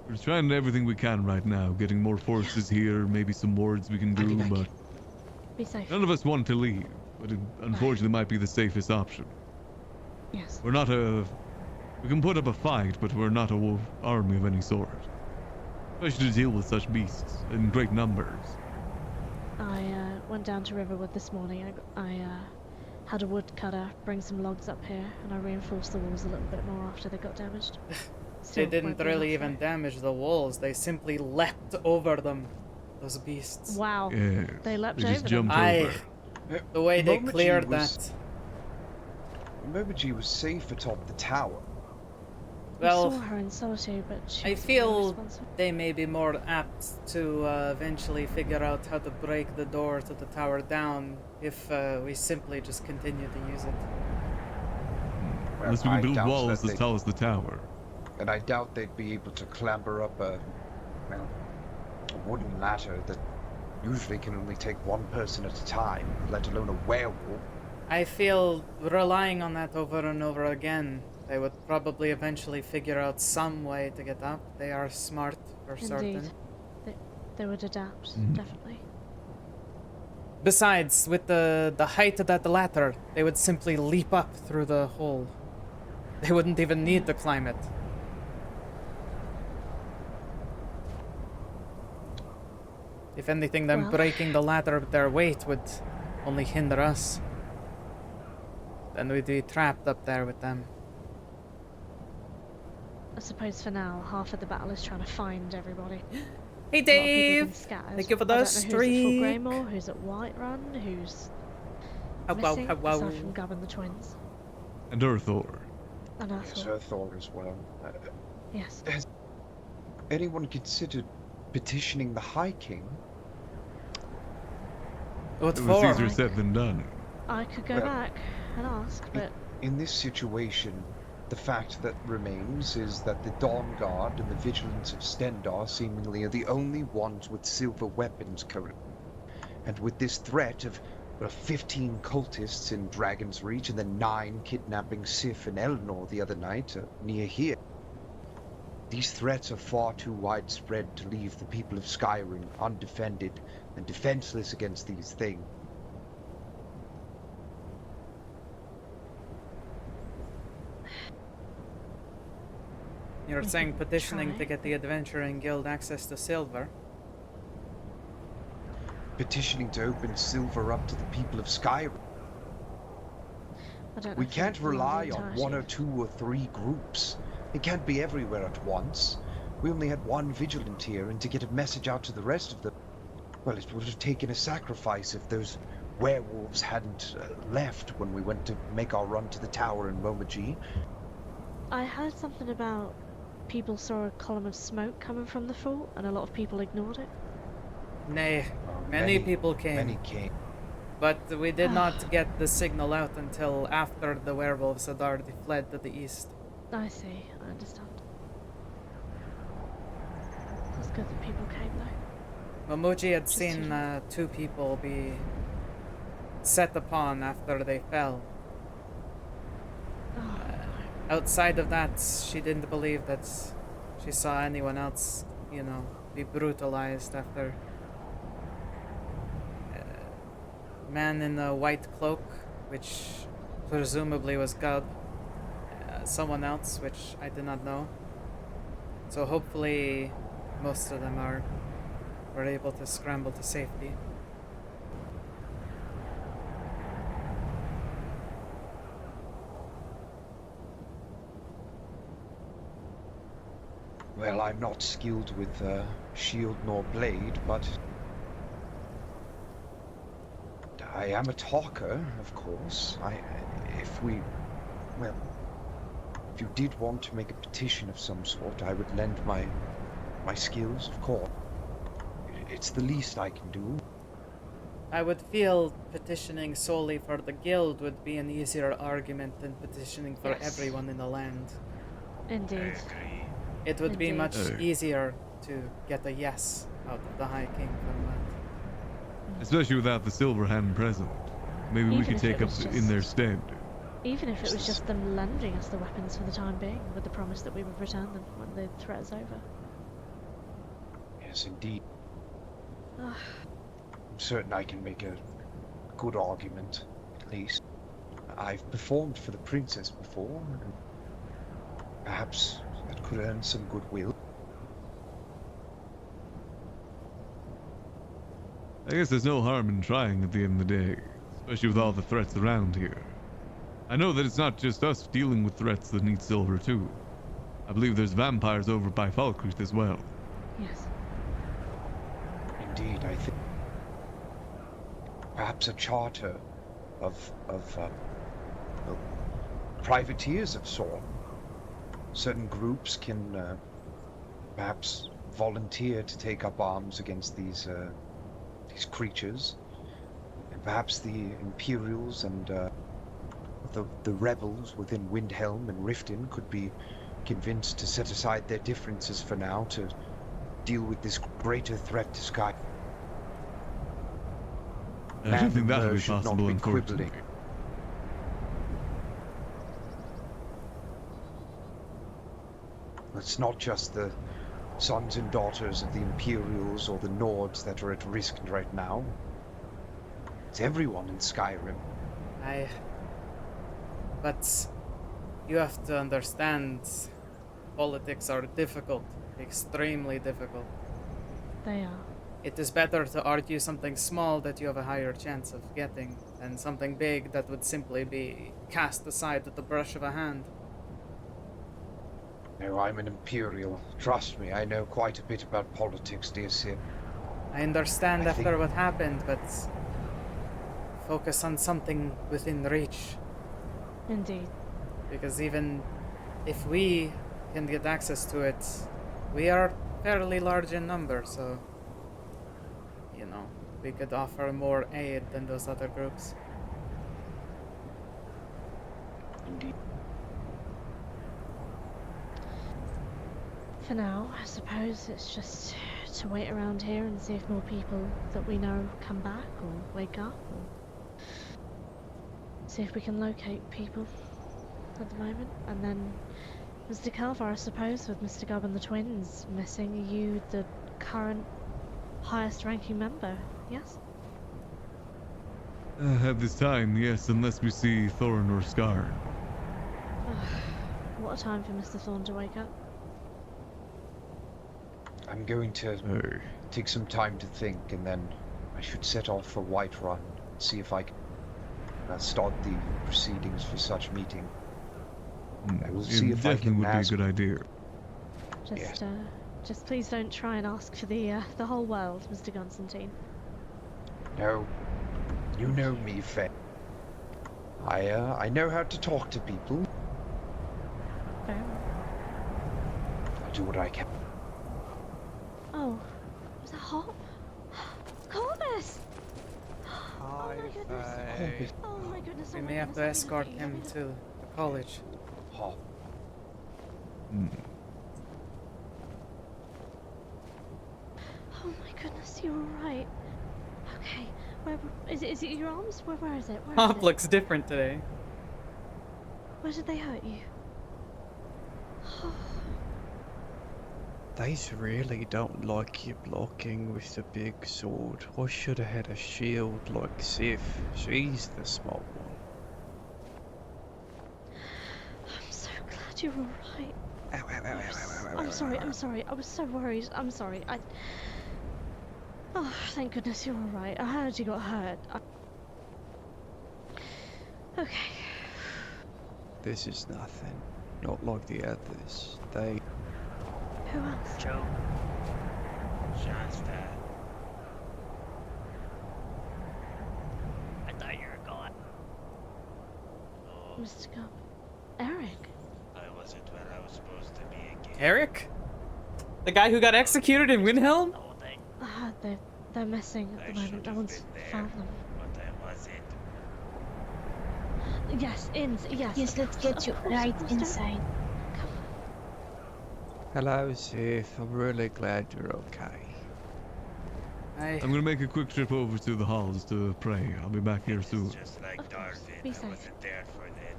We're trying everything we can right now, getting more forces here, maybe some wards we can do, but Be safe. none of us want to leave. But it unfortunately might be the safest option. Yes. We're not we can put up a fight, but we're not a army of any sort. Especially to deal with such beasts in great numbers. I went down to Riverwood this morning. I had a woodcutter bring some logs up here, and I reinforced the walls a little bit more after they got damaged. They didn't really even damage the walls. They simply leapt over them. Those beasts. Wow. Yes, They leapt they just over jumped them. over. The way they Momoji cleared was- that. Momoji was safe atop the tower. Well, I saw her in solitude, but she I wasn't feel responsible. they may be more apt to eventually figure out how to break the door to the tower down if we simply just continue to use it. Unless we can I build doubt walls that as tall as the tower. And I doubt they'd be able to clamber up a wooden ladder that usually can only take one person at a time, let alone a werewolf. I feel relying on that over and over again, they would probably eventually figure out some way to get up. They are smart, for certain. Indeed. They would adapt, definitely. Besides, with the height of that ladder, they would simply leap up through the hole. They wouldn't even need to climb it. If anything, them Well. breaking the ladder with their weight would only hinder us. Then we'd be trapped up there with them. I suppose for now, half of the battle is trying to find everybody. Hey A lot of people have been Dave! scattered. Thank you for I the don't know who's at Fort streak! Greymore, who's at Whiterun, who's Hello, missing, hello. aside from Gub and the twins. And Urthor. And I Yes, thought, Thor as well. yes. Has anyone considered petitioning the High King? What It was for? easier said than done. I could go Well, back and ask, but In this situation, the fact that remains is that the Dawn Guard and the Vigilance of Stendar seemingly are the only ones with silver weapons currently. And with this threat of 15 cultists in Dragon's Reach and then 9 kidnapping Sif and Eleanor the other night near here, these threats are far too widespread to leave the people of Skyrim undefended and defenseless against these things. You're We saying could petitioning try. to get the Adventuring Guild access to silver? Petitioning to open silver up to the people of Skyrim. I don't know We if can't we'll allow the rely on entirety. 1 or 2 or 3 groups. It can't be everywhere at once. We only had 1 vigilant here, and to get a message out to the rest of them, well, it would have taken a sacrifice if those werewolves hadn't left when we went to make our run to the tower in Momoji. I heard something about people saw a column of smoke coming from the fort, and a lot of people ignored it. Nay, many people came. Many came. But we did not get the signal out until after the werewolves had already fled to the east. I see, I understand. It's good that people came, though. Momoji had Just seen 2 people be set upon after they fell. Oh, Outside of that, she didn't believe that she saw anyone else, be brutalized after. Man in a white cloak, which presumably was Gub. Someone else, which I did not know. So hopefully most of them were able to scramble to safety. Well, I'm not skilled with shield nor blade, but I am a talker, of course. If you did want to make a petition of some sort, I would lend my skills, of course. It's the least I can do. I would feel petitioning solely for the guild would be an easier argument than petitioning for everyone in the land. Indeed. It would be much Indeed. easier to get a yes out of the High King from that. Especially without the Silver Hand present. Maybe we Even could if take it up was in their just- stead. Even if it was just them lending us the weapons for the time being, with the promise that we would return them when the threat is over. Yes, indeed. Ugh. I'm certain I can make a good argument, at least. I've performed for the princess before, and perhaps that could earn some goodwill. I guess there's no harm in trying at the end of the day, especially with all the threats around here. I know that it's not just us dealing with threats that need silver too. I believe there's vampires over by Falkreath as well. Yes. Indeed, I think perhaps a charter of privateers of sort. Certain groups can perhaps volunteer to take up arms against these creatures, and perhaps the Imperials and the rebels within Windhelm and Riften could be convinced to set aside their differences for now to deal with this greater threat to Sky. I don't think that'll be should not possible, be unfortunately. quibbling. It's not just the sons and daughters of the Imperials or the Nords that are at risk right now. It's everyone in Skyrim. But you have to understand, politics are difficult, extremely difficult. They are. It is better to argue something small that you have a higher chance of getting than something big that would simply be cast aside with the brush of a hand. No, I'm an Imperial. Trust me, I know quite a bit about politics, dear Sir. I understand I after think- what happened, but focus on something within reach. Indeed. Because even if we can get access to it, we are fairly large in number, so you know, we could offer more aid than those other groups. Indeed. For now, I suppose it's just to wait around here and see if more people that we know come back or wake up, or see if we can locate people at the moment. And then Mr. Calvar, I suppose, with Mr. Gubb and the twins missing, are you the current highest ranking member, yes? At this time, yes, unless we see Thorn or Scar. What a time for Mr. Thorne to wake up. I'm going to take some time to think, and then I should set off for Whiterun and see if I can start the proceedings for such meeting. I will see if I Definitely can would be a ask. good idea. Just please don't try and ask for the whole world, Mr. Constantine. No, you know me, Faye. I know how to talk to people. Fair enough. I'll do what I can. Oh, was that Hop? Corbus! Oh my goodness. Oh my goodness. We may have to escort him to the college. Hop. Oh my goodness, you're alright. Okay, where is it? Is it your arms? Where is it? Where is Hop it? looks different today. Where did they hurt you? They really don't like you blocking with the big sword. I should have had a shield like Sif. She's the small one. I'm so glad you're alright. I'm sorry. I was so worried. I'm sorry. Oh, thank goodness you're alright. I heard you got hurt. Okay. This is nothing. Not like the others. They... Who else? Joe. Sean's dad. I thought you were gone. Oh, Mr. Gubb. Eric. I wasn't where I was supposed to be again. Eric? The guy who got executed in Windhelm? They're missing at the moment. No one's found them. But I wasn't. Yes, yes. Yes, let's get you right inside. Hello, Sif. I'm really glad you're okay. I'm gonna make a quick trip over to the halls to pray. I'll be back here soon. Just like Darvin, Be I safe. wasn't there for that.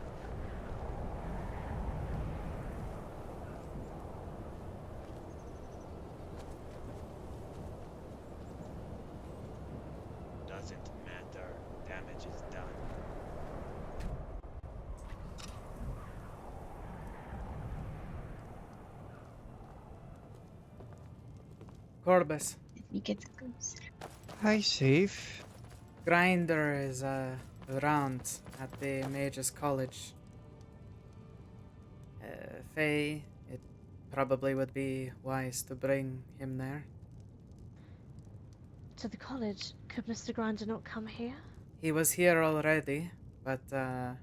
Doesn't matter. Damage is done. Corbus. Let me get closer. Hey, Sif. Grinder is around at the Mage's College. Faye, it probably would be wise to bring him there. To the college? Could Mr. Grinder not come here? He was here already, but it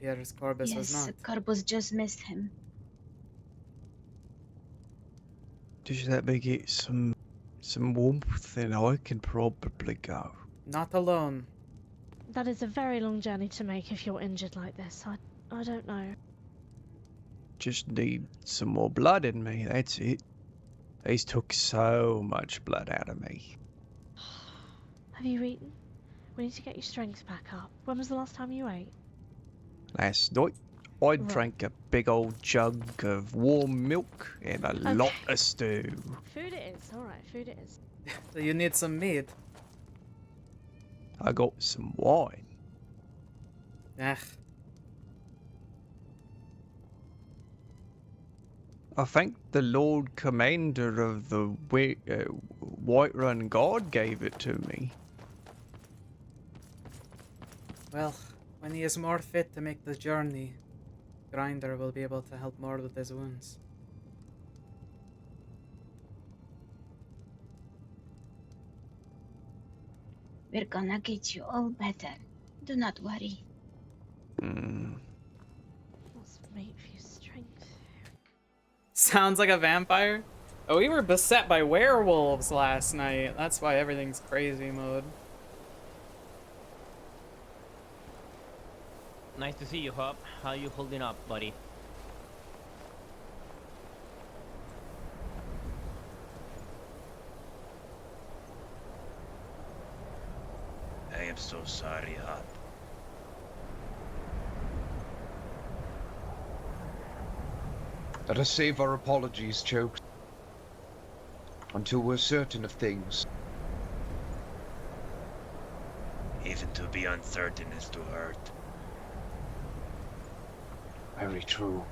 appears Corbus was Yes, not. Corbus just missed him. Just let me get some warmth and I can probably go. Not alone. That is a very long journey to make if you're injured like this. I don't know. Just need some more blood in me, that's it. He's took so much blood out of me. Have you eaten? We need to get your strength back up. When was the last time you ate? Last night, I drank a big old jug of warm milk and a lot of stew. Food it is. Alright, food it is. So you need some meat. I got some wine. Ugh. I think the Lord Commander of the Whiterun Guard gave it to me. Well, when he is more fit to make the journey, Grinder will be able to help more with his wounds. We're gonna get you all better. Do not worry. What's meat for your strength? Sounds like a vampire? Oh, we were beset by werewolves last night. That's why everything's crazy mode. Nice to see you, Hop. How you holding up, buddy? I am so sorry, Hop. Let us save our apologies, Choked, until we're certain of things. Even to be uncertain is to hurt. Very true.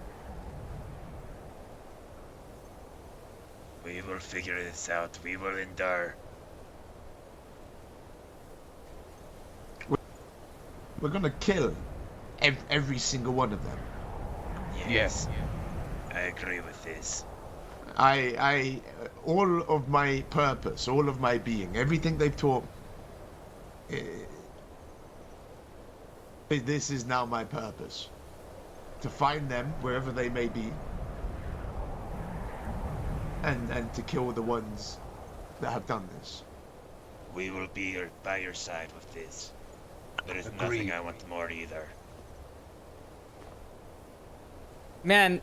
We will figure this out. We will endure. We're gonna kill every single one of them. Yes. I agree with this. All of my purpose, all of my being, everything they've taught, this is now my purpose. To find them wherever they may be, and to kill the ones that have done this. We will be by your side with this. There is Agreed. nothing I want more either. Man,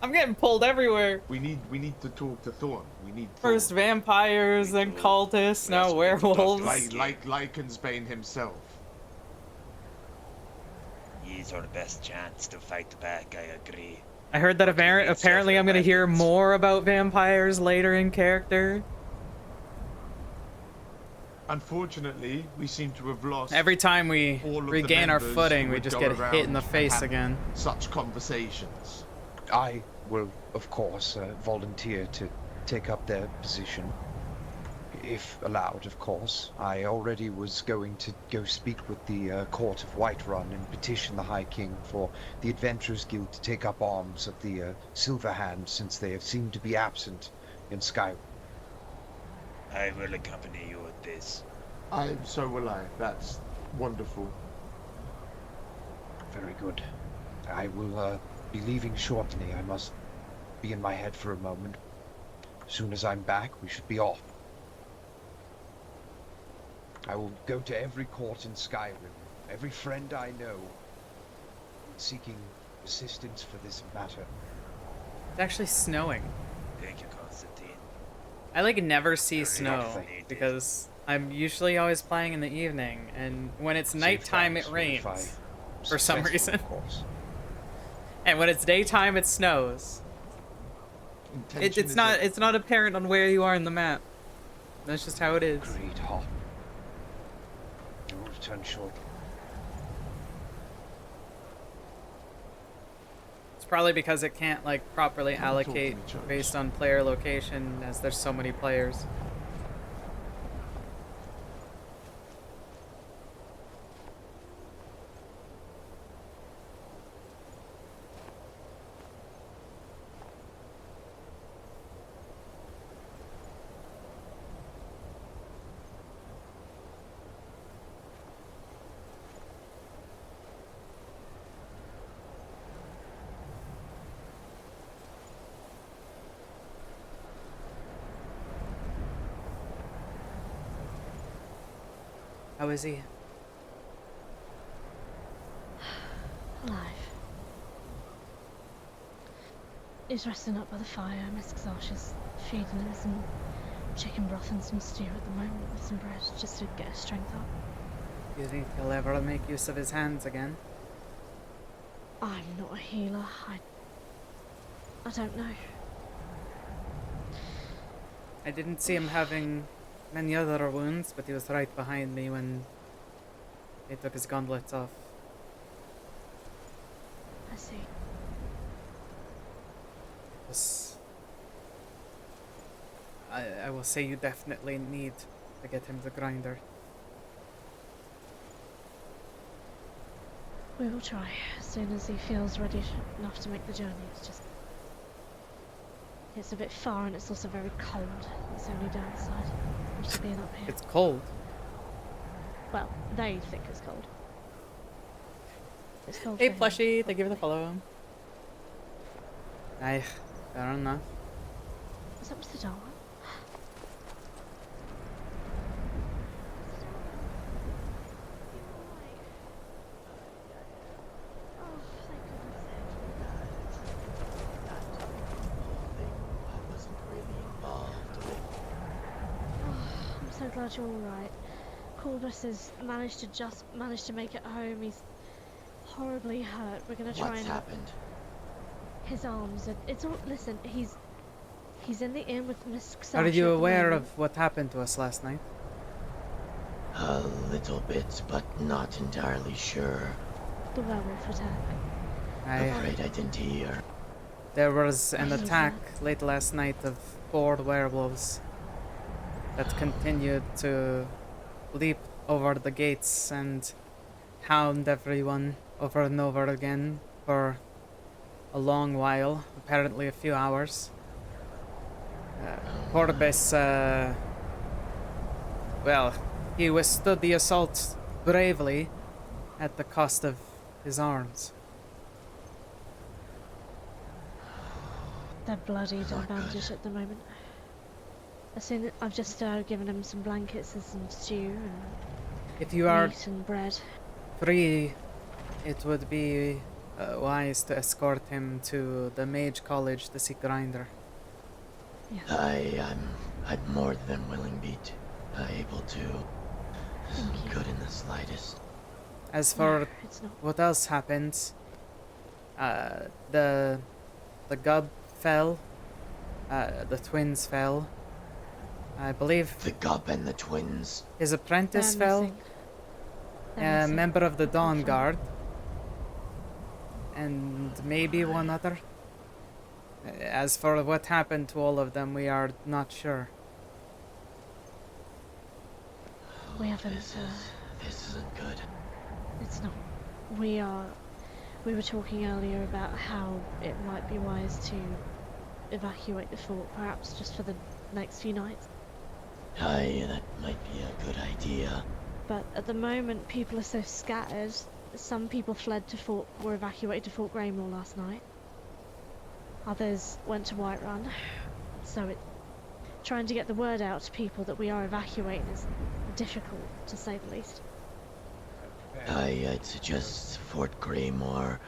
I'm getting pulled everywhere. We need to talk to Thorn. We need First vampires, then cultists, now werewolves. like Lycansbane himself. He's our best chance to fight back, I agree. I heard that apparently I'm gonna hear more about vampires later in character. Unfortunately, we seem to have lost. Every time we all of the regain our members footing, who we would just go get hit in the around face have again. Such conversations. I will, of course, volunteer to take up their position. if allowed, of course. I already was going to go speak with the court of Whiterun and petition the High King for the Adventurers Guild to take up arms of the Silver Hand, since they have seemed to be absent in Skyrim. I will accompany you with this. So will I. That's wonderful. Very good. I will be leaving shortly. I must be in my head for a moment. As soon as I'm back, we should be off. I will go to every court in Skyrim, every friend I know, seeking assistance for this matter. It's actually snowing. Thank you, Constantine. I like never see Very snow vaccinated. because I'm usually always playing in the evening, and when it's nighttime it rains for some reason. Of course. And when it's daytime it snows. It's not apparent on where you are in the map. That's just how it is. Agreed, Hop. I will return shortly. It's probably because it can't like properly allocate based on player location, as there's so many players. How is he? Alive. He's resting up by the fire. Miss Keizaal feeding him some chicken broth and some stew at the moment with some bread, just to get his strength up. Do you think he'll ever make use of his hands again? I'm not a healer. I don't know. I didn't see him having many other wounds, but he was right behind me when they took his gauntlets off. I see. I will say you definitely need to get him the grinder. We will try as soon as he feels ready enough to make the journey. It's a bit far and it's also very cold. It's the only downside of being up here. It's cold. Well, they think it's cold. It's cold. Hey for him. Plushie, thank you for the follow. Aye, fair enough. Is that Mr. Darwin? I'm so glad you're alright. Corbus has managed to make it home. He's horribly hurt. We're gonna try What's and happened? his arms. It's all. Listen, he's in the inn with Miss Keizaal Are at you the aware moment. of what happened to us last night? A little bit, but not entirely sure. The werewolf attack? Afraid I didn't hear. There was an attack late last night of 4 werewolves that continued to leap over the gates and hound everyone over and over again for a long while, apparently a few hours. Corbus, well, he withstood the assault bravely at the cost of his arms. They're bloodied and bandaged at the moment. I've just given him some blankets and some stew and If you are meat and bread. free, it would be wise to escort him to the Mage College to seek Grinder. Yeah. I'd more than willing be able to. Good in the slightest. As for No, it's not. what else happened, the Gub fell, the twins fell. I believe The Gub and the twins. his apprentice They're fell, missing. They're a missing. member of the Dawn fine. Guard, and maybe one other. As for what happened to all of them, we are not sure. We haven't. This isn't good. It's not. We were talking earlier about how it might be wise to evacuate the fort, perhaps just for the next few nights. Aye, that might be a good idea. But at the moment, people are so scattered. Some people were evacuated to Fort Graymore last night. Others went to Whiterun. So trying to get the word out to people that we are evacuating is difficult, to say the least. I'd suggest Fort Graymore.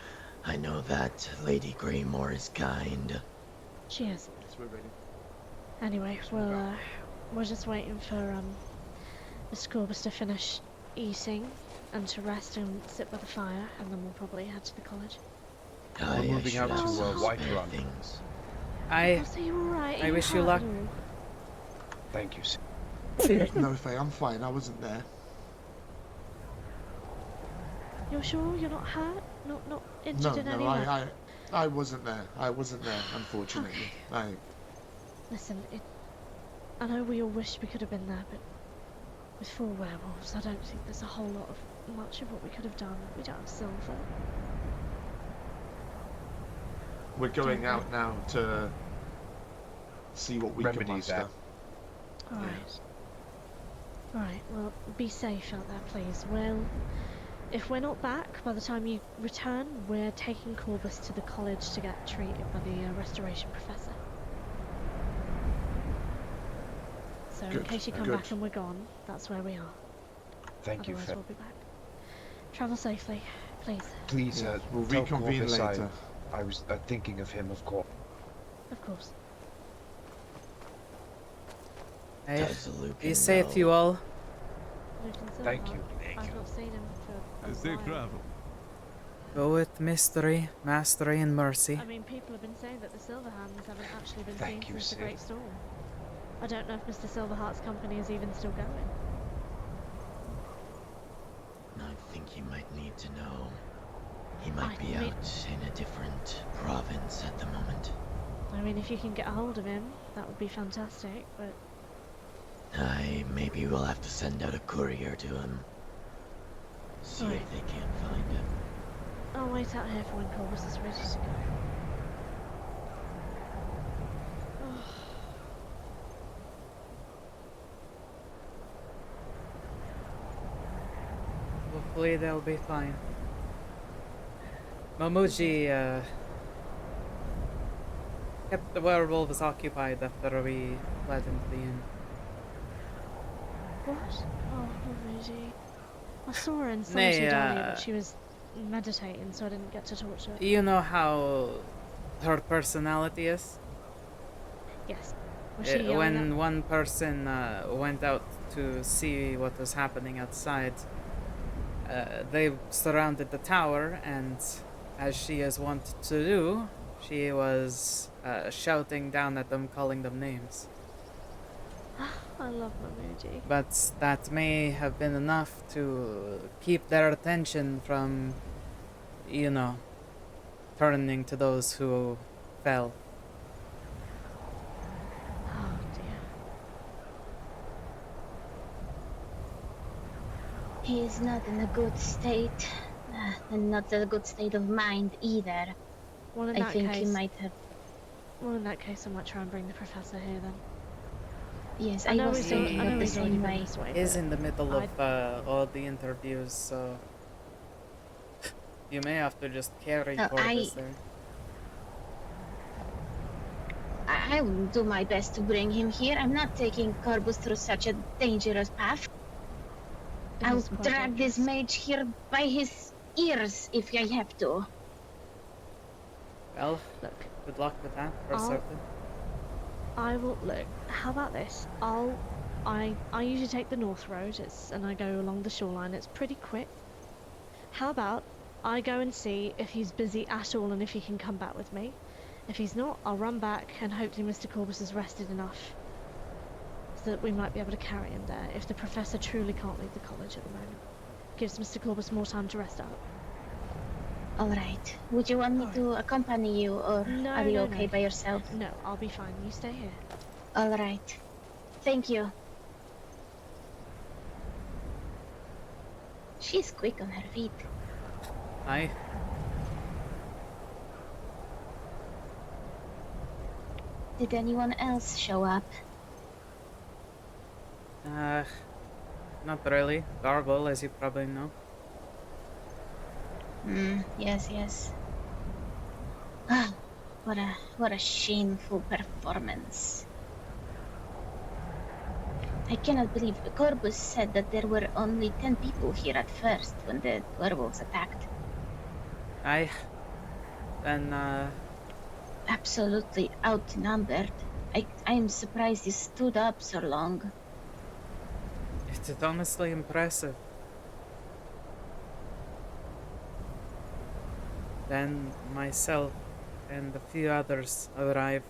I know that Lady Graymore is kind. She is. Yes, we're ready. Anyway, we're just waiting for Mr. Corbus to finish eating and to rest and sit by the fire, and then we'll probably head to the college. We're moving out to Whiterun. I wish you luck. Thank you, sir. No, Faye, I'm fine. I wasn't there. You're sure you're not hurt? Not injured in any way? I wasn't there. I wasn't there, unfortunately. Okay. Listen, I know we all wish we could have been there, but with 4 werewolves, I don't think there's a whole lot of much of what we could have done. We don't have silver. We're going out now to see what we can muster. Alright, well, be safe out there, please. If we're not back by the time you return, we're taking Corbus to the college to get treated by the restoration professor. So in case you come back and we're gone, that's where we are. Thank you, Otherwise, we'll be back. Travel safely, please. Please, we'll tell reconvene Corbus later. I was thinking of him, of course. Of course. Hey, be safe, you all. Thank you. I've not seen him for a Safe while. travel. Go with mystery, mastery, and mercy. I mean, people have been saying that the Silverhands haven't actually been Thank seen you, since the Sid. Great Storm. I don't know if Mr. Silverheart's company is even still going. I think he might need to know. He might be out in a different province at the moment. I mean, if you can get a hold of him, that would be fantastic, but... Maybe we'll have to send out a courier to him. See if they can't find him. I'll wait out here for when Corbus is ready to go. Hopefully they'll be fine. Momuji kept the werewolves occupied after we fled into the inn. What? Oh, Luigi. I saw her in solitude earlier, but she was meditating, so I didn't get to talk to her. You know how her personality is? Yes. Was she yelling when at- one person went out to see what was happening outside, they surrounded the tower, and as she is wont to do, she was shouting down at them, calling them names. I love Mamuji. But that may have been enough to keep their attention from, you know, turning to those who fell. Oh dear. He is not in a good state, and not a good state of mind either. Well, in I that think case, he might have. Well, in that case, I might try and bring the professor here then. Yes, I I know was he's thinking I know of the he's already same been way. this way, Is but in the middle I'd- of all the interviews, so you may have to just carry No, Corbus there. I will do my best to bring him here. I'm not taking Corbus through such a dangerous path. It I'll is quite drag this mage here by his ears if I have to. Well, good luck with that, for certain. I will look. How about this? I usually take the north road. And I go along the shoreline. It's pretty quick. How about I go and see if he's busy at all and if he can come back with me. If he's not, I'll run back and hopefully Mr. Corbus has rested enough so that we might be able to carry him there. If the professor truly can't leave the college at the moment, gives Mr. Corbus more time to rest up. All right. Would you want me to accompany you, or No, are you no, okay no. by yourself? No, I'll be fine. You stay here. All right. Thank you. She's quick on her feet. Aye. Did anyone else show up? Not really. Garble, as you probably know. Yes. Ah, what a shameful performance. I cannot believe Corbus said that there were only 10 people here at first when the werewolves attacked. Aye. Then, Absolutely outnumbered. I'm surprised you stood up so long. It's honestly impressive. Then myself and a few others arrived.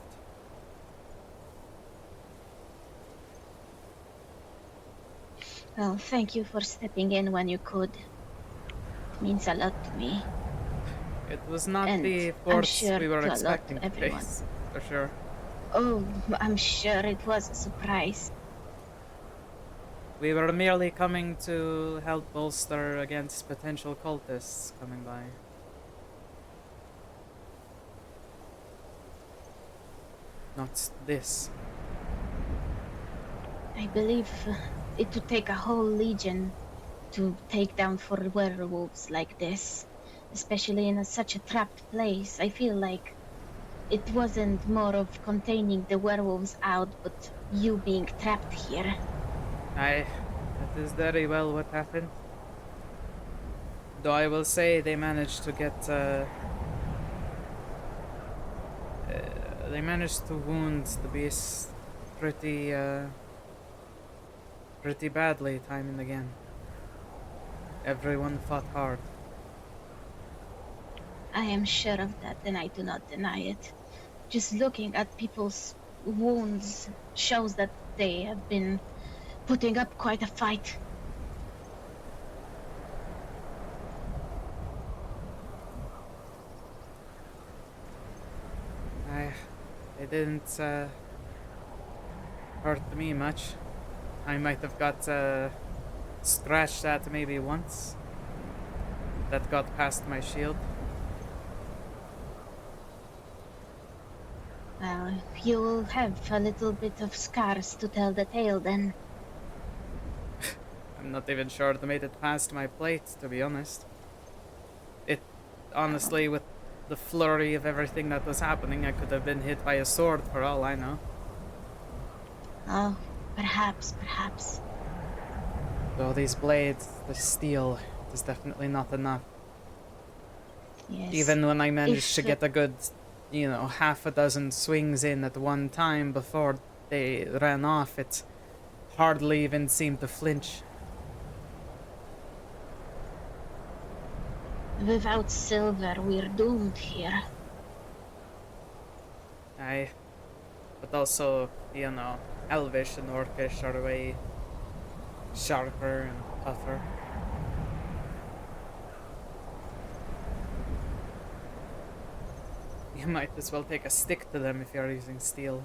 Well, thank you for stepping in when you could. It means a lot to me. It was not And the I'm force sure we were to a lot expecting to to everyone. face, for sure. Oh, I'm sure it was a surprise. We were merely coming to help bolster against potential cultists coming by. Not this. I believe it would take a whole legion to take down 4 werewolves like this, especially in such a trapped place. I feel like it wasn't more of containing the werewolves out, but you being trapped here. Aye, that is very well what happened. Though I will say they managed to get, they managed to wound the beast pretty, pretty badly time and again. Everyone fought hard. I am sure of that, and I do not deny it. Just looking at people's wounds shows that they have been putting up quite a fight. It didn't, hurt me much. I might have got, scratched at maybe once. That got past my shield. Well, you will have a little bit of scars to tell the tale then. I'm not even sure they made it past my plate, to be honest. It, honestly, with the flurry of everything that was happening, I could have been hit by a sword for all I know. Oh, perhaps. Though these blades, the steel, is definitely not enough. Yes. Even when I managed to If, get a good, you know, half a dozen swings in at one time before they ran off, it hardly even seemed to flinch. Without silver, we're doomed here. Aye. But also, you know, Elvish and Orcish are way sharper and tougher. You might as well take a stick to them if you're using steel.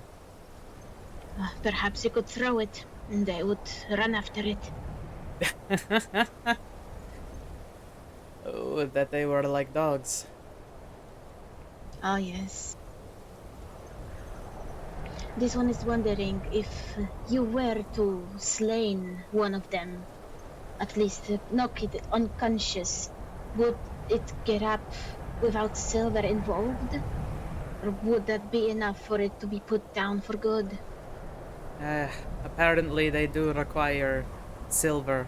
Perhaps you could throw it, and they would run after it. Oh, that they were like dogs. Oh, yes. This one is wondering if you were to slain one of them, at least knock it unconscious, would it get up without silver involved? Or would that be enough for it to be put down for good? Apparently they do require silver,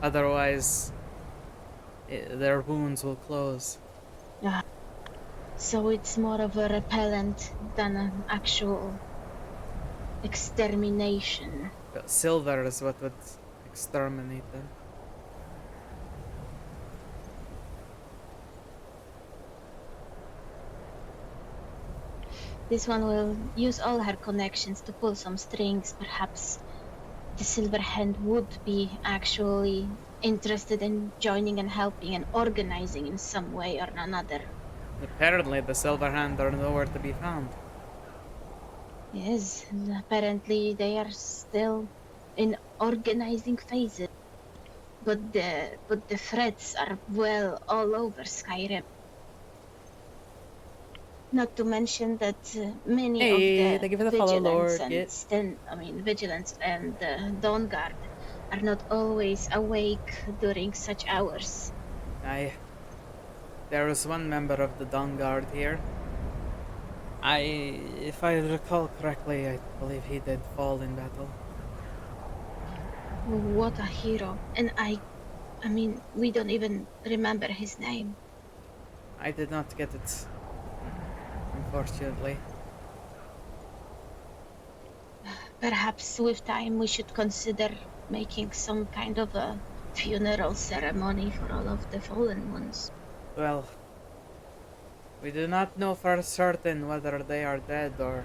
otherwise their wounds will close. So it's more of a repellent than an actual extermination. Silver is what would exterminate them. This one will use all her connections to pull some strings. Perhaps the Silver Hand would be actually interested in joining and helping and organizing in some way or another. Apparently the Silver Hand are nowhere to be found. Yes, and apparently they are still in organizing phases. but the threats are well all over Skyrim. Not to mention that many Hey, of thank you for the the follow, vigilance Lord. and Get. vigilance and Dawn Guard are not always awake during such hours. There was one member of the Dawn Guard here. If I recall correctly, I believe he did fall in battle. What a hero! And I mean, we don't even remember his name. I did not get it, unfortunately. Perhaps with time we should consider making some kind of a funeral ceremony for all of the fallen ones. Well, we do not know for certain whether they are dead or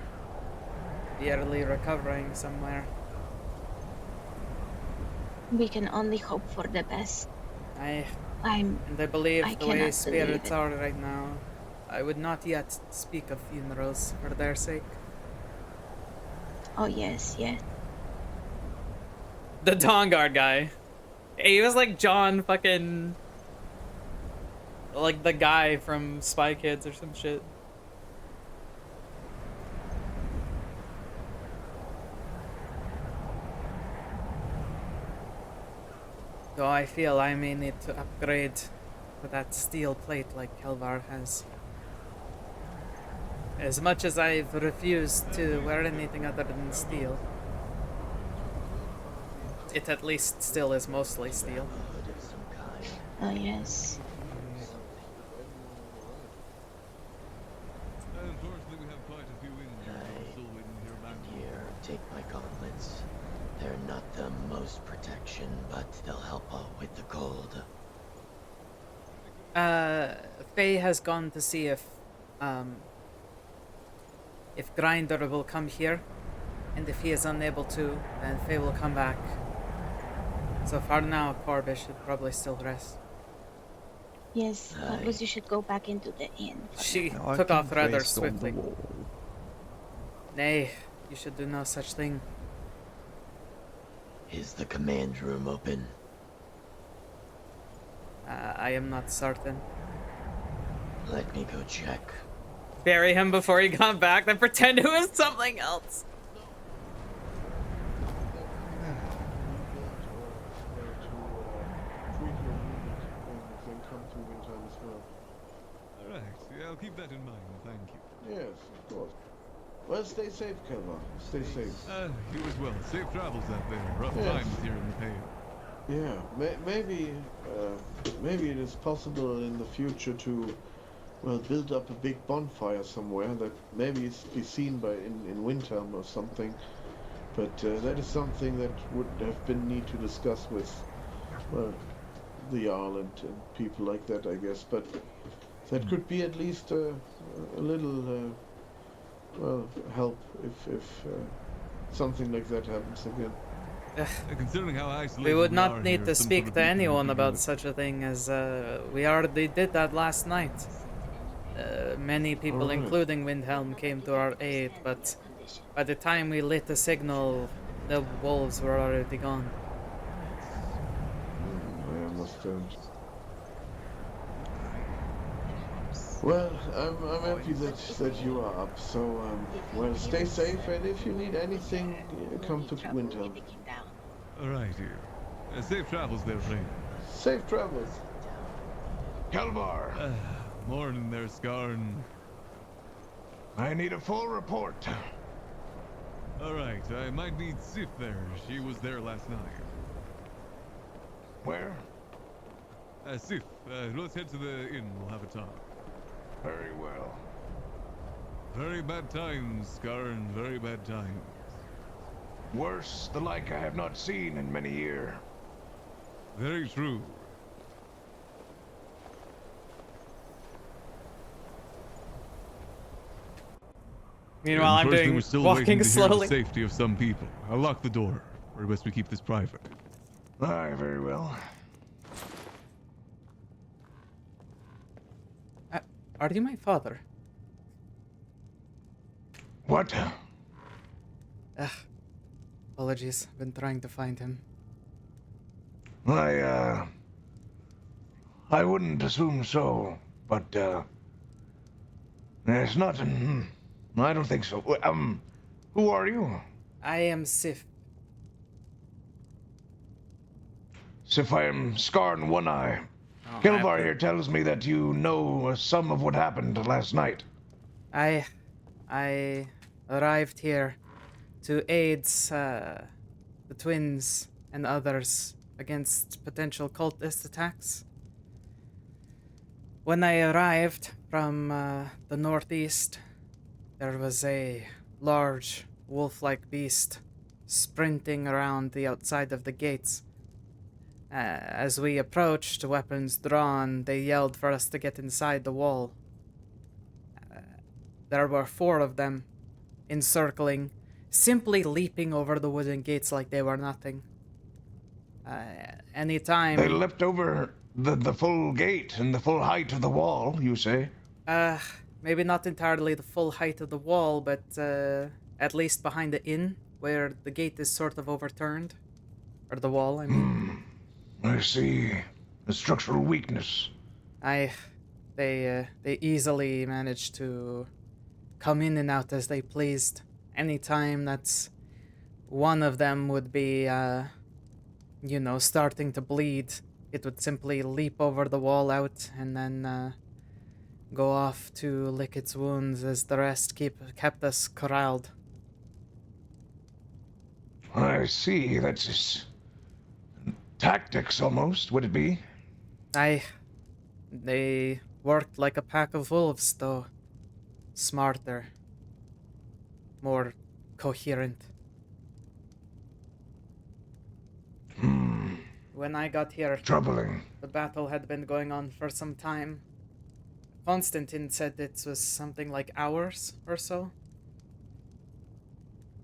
barely recovering somewhere. We can only hope for the best. And I believe I the way cannot spirits believe it. are right now, I would not yet speak of funerals for their sake. Oh yes, yes. The Dawn Guard guy. He was like John fucking... like the guy from Spy Kids or some shit. Though I feel I may need to upgrade to that steel plate like Kelvar has. As much as I've refused to wear anything other than steel, it at least still is mostly steel. Oh yes. Unfortunately, we have quite a few in here. We're still waiting to hear back. Here, take my gauntlets. They're not the most protection, but they'll help out with the cold. Faye has gone to see if Grinder will come here, and if he is unable to, then Faye will come back. So for now, Corby should probably still rest. Yes, but you should go back into the inn. She took off rather swiftly. Nay, you should do no such thing. Is the command room open? I am not certain. Let me go check. Bury him before he got back, then pretend it was something else. Alright, yeah, I'll keep that in mind, thank you. Yes, of course. Well, stay safe, Kelvar. Stay safe. You as well. Safe travels out there. Rough Yes. times here in the Pale. Yeah, maybe it is possible in the future to, well, build up a big bonfire somewhere that maybe be seen in Windhelm or something. But that is something that would have been need to discuss with, well, the Jarl and people like that, I guess. But that could be at least a little, well, help if something like that happens again. Considering how isolated We would are not need here, to some speak sort of to meeting would anyone be about good. such a thing, as we already did that last night. Many people, Alright. including Windhelm, came to our aid, but by the time we lit the signal, the wolves were already gone. I understand. Well, I'm happy that you are up. So, well, stay safe, and if you need anything, come to Windhelm. Alright, dear. Safe travels there, friend. Safe travels. Kelvar, Morning there, Skarn. I need a full report. Alright, I might need Sif there. She was there last night. Where? Sif, let's head to the inn. We'll have a talk. Very well. Very bad times, Skarn. Very bad times. Worse, the like I have not seen in many years. Very true. Meanwhile, I'm Unfortunately, doing we're still walking waiting to hear slowly. the safety of some people. I'll lock the door, or best we keep this private. Aye, very well. Are you my father? What? Apologies. I've been trying to find him. I wouldn't assume so, but, it's not, I don't think so. Who are you? I am Sif. If I am scarred in one eye. Oh, Kilvar here tells me that you know some of what happened last night. I arrived here to aid the twins and others against potential cultist attacks. When I arrived from the northeast, there was a large wolf-like beast sprinting around the outside of the gates. As we approached, weapons drawn, they yelled for us to get inside the wall. There were 4 of them, encircling, simply leaping over the wooden gates like they were nothing. Anytime... They leapt over the full gate and the full height of the wall, you say? Maybe not entirely the full height of the wall, but at least behind the inn, where the gate is sort of overturned. Or the wall, I mean. I see. A structural weakness. They easily managed to come in and out as they pleased. Anytime that one of them would be, starting to bleed, it would simply leap over the wall out and then go off to lick its wounds as the rest kept us corralled. I see. That's just tactics, almost, would it be? They worked like a pack of wolves, though. Smarter. More coherent. When I got here... Troubling. The battle had been going on for some time. Constantine said it was something like hours or so.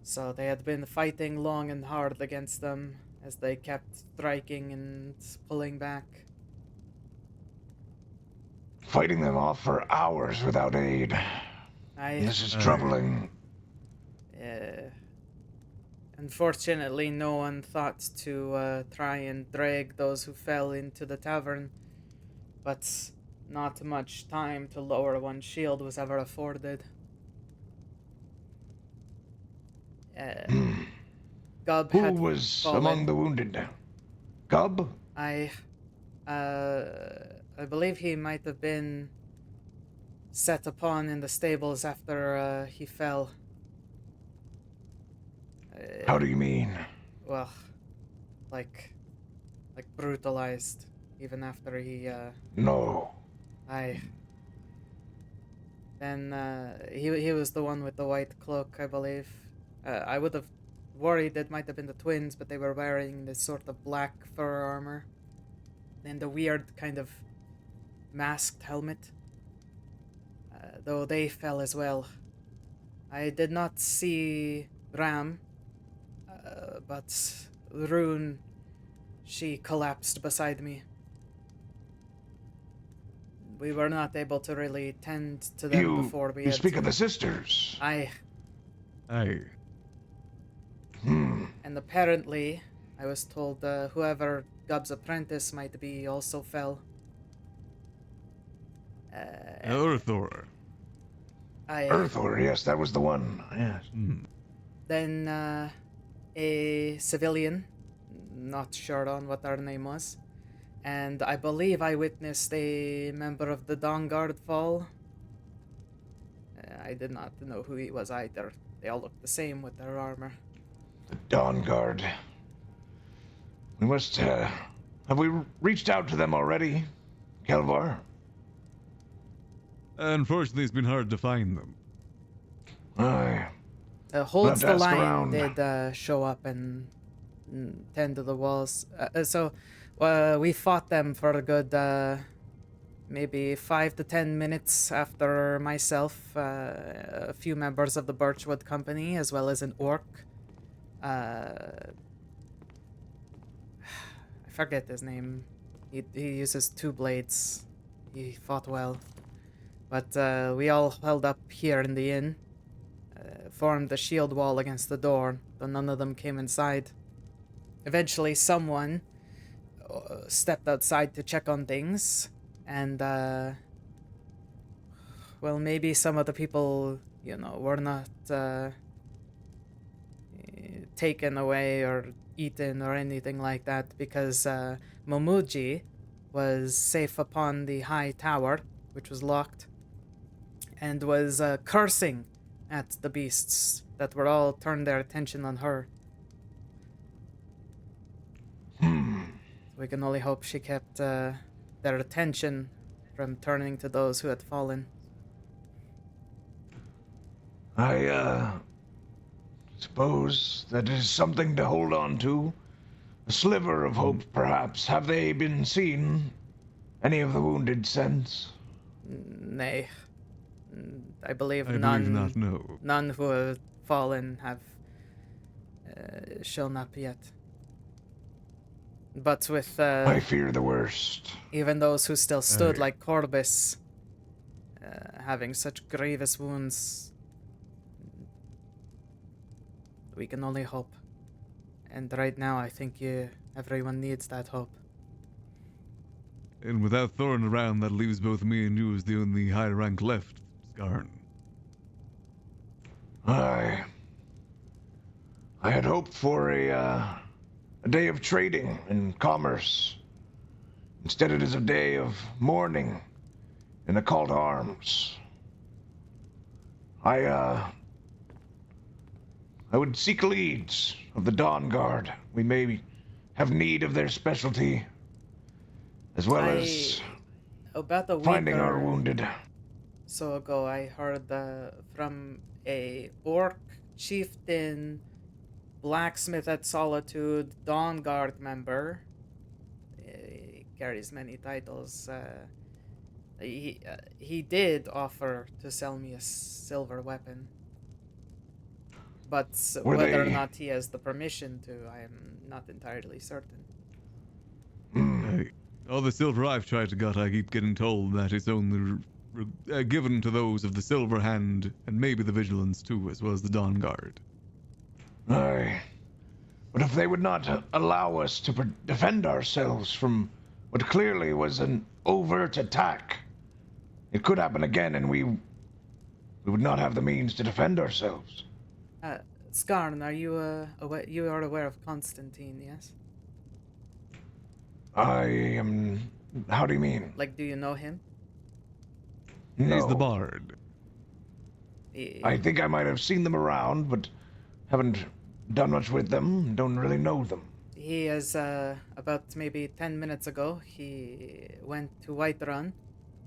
So they had been fighting long and hard against them as they kept striking and pulling back. Fighting them off for hours without aid. This is troubling. Unfortunately, no one thought to try and drag those who fell into the tavern, but not much time to lower one's shield was ever afforded. Gub Who was fallen. among the wounded? Gub? I believe he might have been set upon in the stables after he fell. How do you mean? Well, like brutalized, even after he, No. Then, he was the one with the white cloak, I believe. I would have worried it might have been the twins, but they were wearing this sort of black fur armor. And the weird kind of masked helmet. Though they fell as well. I did not see Ram, but Rune, she collapsed beside me. We were not able to really tend to them before we You speak of the sisters. Aye. Hmm. And apparently, I was told whoever Gub's apprentice might be also fell. Earthor. Earthor, yes, that was the one. Yes. Then a civilian, not sure on what their name was, and I believe I witnessed a member of the Dawn Guard fall. I did not know who he was either. They all looked the same with their armor. The Dawn Guard. We must, have we reached out to them already, Kelvar? Unfortunately, it's been hard to find them. Aye. Holds the Line around. did show up and tend to the walls. So we fought them for a good maybe 5 to 10 minutes after myself, a few members of the Birchwood Company, as well as an orc. I forget his name. He uses 2 blades. He fought well. But we all held up here in the inn, formed a shield wall against the door, though none of them came inside. Eventually someone, stepped outside to check on things, and well, maybe some of the people, were not taken away or eaten or anything like that, because Momuji was safe upon the high tower, which was locked, and was cursing at the beasts that were all turned their attention on her. We can only hope she kept their attention from turning to those who had fallen. I suppose that is something to hold on to. A sliver of hope, perhaps. Have they been seen? Any of the wounded since? Nay. I believe I none. believe not, no. None who have fallen have shown up yet. But with I fear the worst. Even those who still stood, like Corbus, having such grievous wounds, we can only hope. And right now, I think everyone needs that hope. And without Thorn around, that leaves both me and you as the only high rank left, Skarn. I had hoped for a day of trading and commerce. Instead, it is a day of mourning and a call to arms. I would seek leads of the Dawn Guard. We may have need of their specialty, as well as about a week finding our or wounded. so ago, I heard from a orc chieftain, blacksmith at Solitude, Dawn Guard member. He carries many titles. He did offer to sell me a silver weapon. But whether or not he has the permission to, I am not entirely certain. All the silver I've tried to get, I keep getting told that it's only given to those of the Silver Hand, and maybe the Vigilance too, as well as the Dawn Guard. Aye. But if they would not allow us to defend ourselves from what clearly was an overt attack, it could happen again, and we would not have the means to defend ourselves. Skarn, are you you are aware of Constantine, yes? I am. How do you mean? Like, do you know him? No. He's the bard. I think I might have seen them around, but haven't done much with them. Don't really know them. He is, about maybe 10 minutes ago, he went to Whiterun,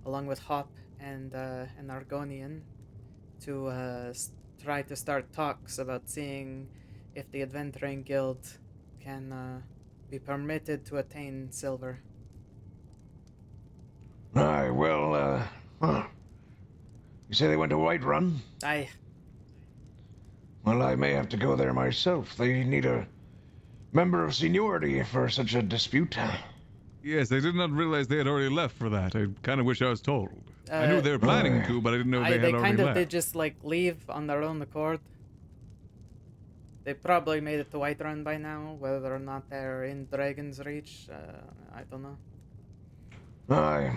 along with Hop and an Argonian, to try to start talks about seeing if the Adventuring Guild can be permitted to attain silver. Aye, well, you say they went to Whiterun? Aye. Well, I may have to go there myself. They need a member of seniority for such a dispute. Yes, I did not realize they had already left for that. I kind of wish I was told. I knew they were planning to, but I didn't know they had already left. They kind of did just, like, leave on their own accord. They probably made it to Whiterun by now. Whether or not they're in Dragon's Reach, I don't know. Aye,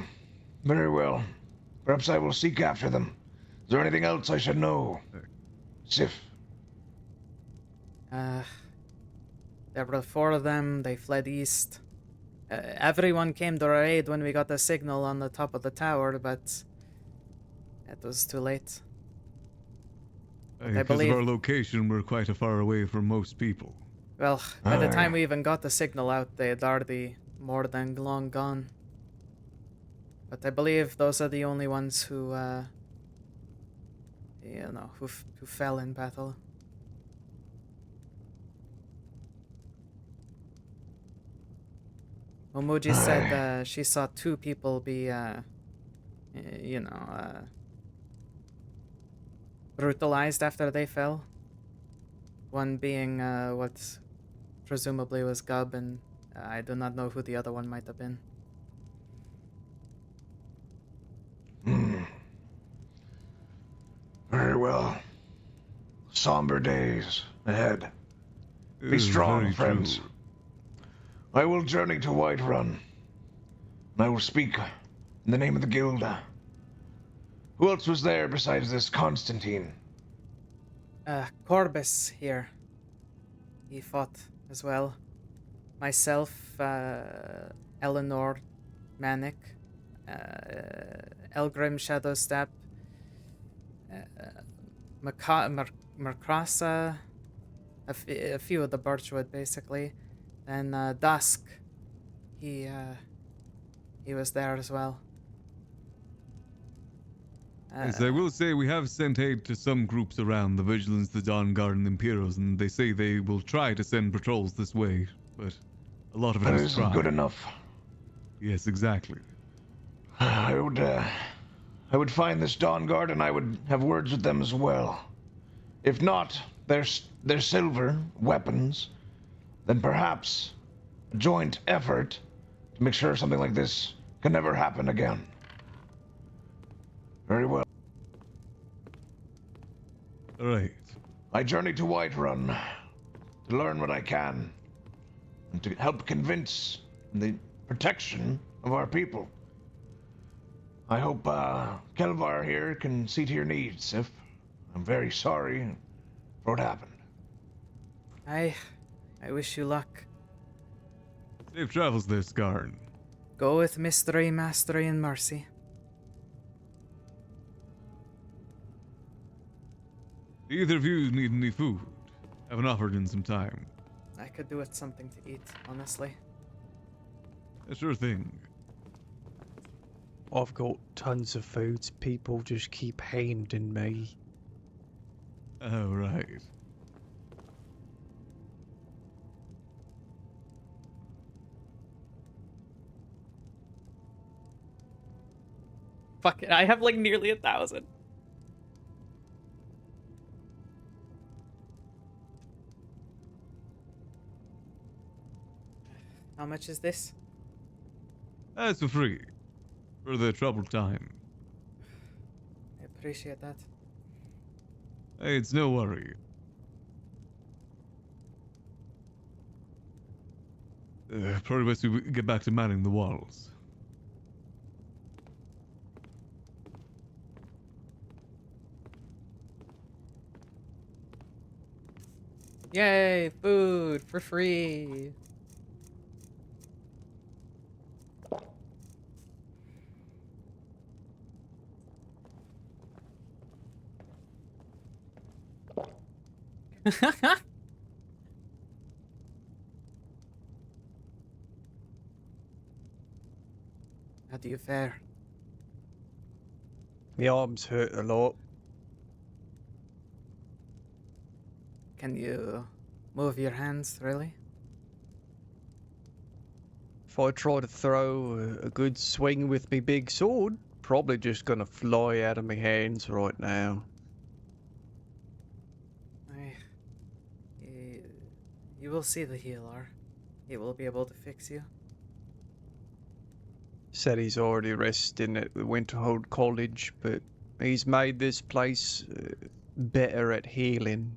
very well. Perhaps I will seek after them. Is there anything else I should know? Sif. There were 4 of them. They fled east. Everyone came to our aid when we got the signal on the top of the tower, but it was too late. Because of our location, we're quite a far away from most people. Well, by the time we even got the signal out, they had already more than long gone. But I believe those are the only ones who, who fell in battle. Momuji said she saw 2 people be, brutalized after they fell. One being what presumably was Gub, and I do not know who the other one might have been. Very well. Somber days ahead. Be strong, friends. True. I will journey to Whiterun, and I will speak in the name of the guild. Who else was there besides this Constantine? Corbus here. He fought as well. Myself, Eleanor, Manic, Elgrim, Shadowstep, Markrasa, a few of the Birchwood, basically. Then Dusk, he was there as well. Yes, I will say we have sent aid to some groups around, the Vigilance, the Dawn Guard, and the Imperials, and they say they will try to send patrols this way, but a lot of it That is isn't good enough. Yes, exactly. I would find this Dawn Guard and I would have words with them as well. If not, their silver weapons, then perhaps a joint effort to make sure something like this can never happen again. Very well. All right. I journey to Whiterun to learn what I can and to help convince the protection of our people. I hope Kelvar here can see to your needs, Sif. I'm very sorry for what happened. I wish you luck. Safe travels there, Skarn. Go with mystery, mastery, and mercy. Do either of you need any food? Haven't offered in some time. I could do with something to eat, honestly. A sure thing. I've got tons of foods. People just keep handing me. Oh, right. Fuck it, I have like nearly 1,000. How much is this? That's for free. For the troubled time. I appreciate that. Hey, it's no worry. Probably best we get back to manning the walls. Yay, food for free. How do you fare? My arms hurt a lot. Can you move your hands, really? If I try to throw a good swing with me big sword, probably just gonna fly out of my hands right now. You will see the healer. He will be able to fix you. Said he's already resting at the Winterhold College, but he's made this place better at healing.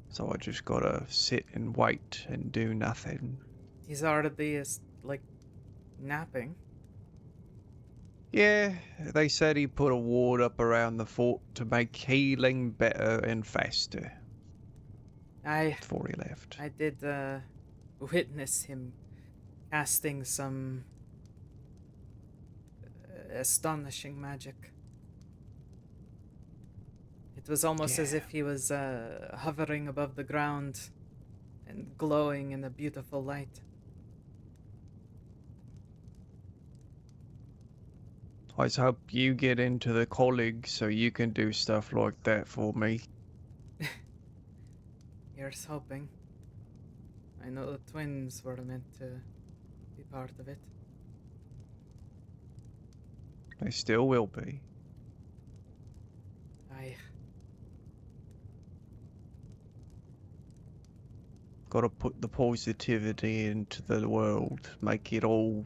So I just gotta sit and wait and do nothing. He's already like napping. Yeah, they said he put a ward up around the fort to make healing better and faster. Before he left. I did witness him casting some astonishing magic. It was almost as if he was hovering above the ground and glowing in a beautiful light. I just hope you get into the college so you can do stuff like that for me. Here's hoping. I know the twins were meant to be part of it. They still will be. Gotta put the positivity into the world, make it all.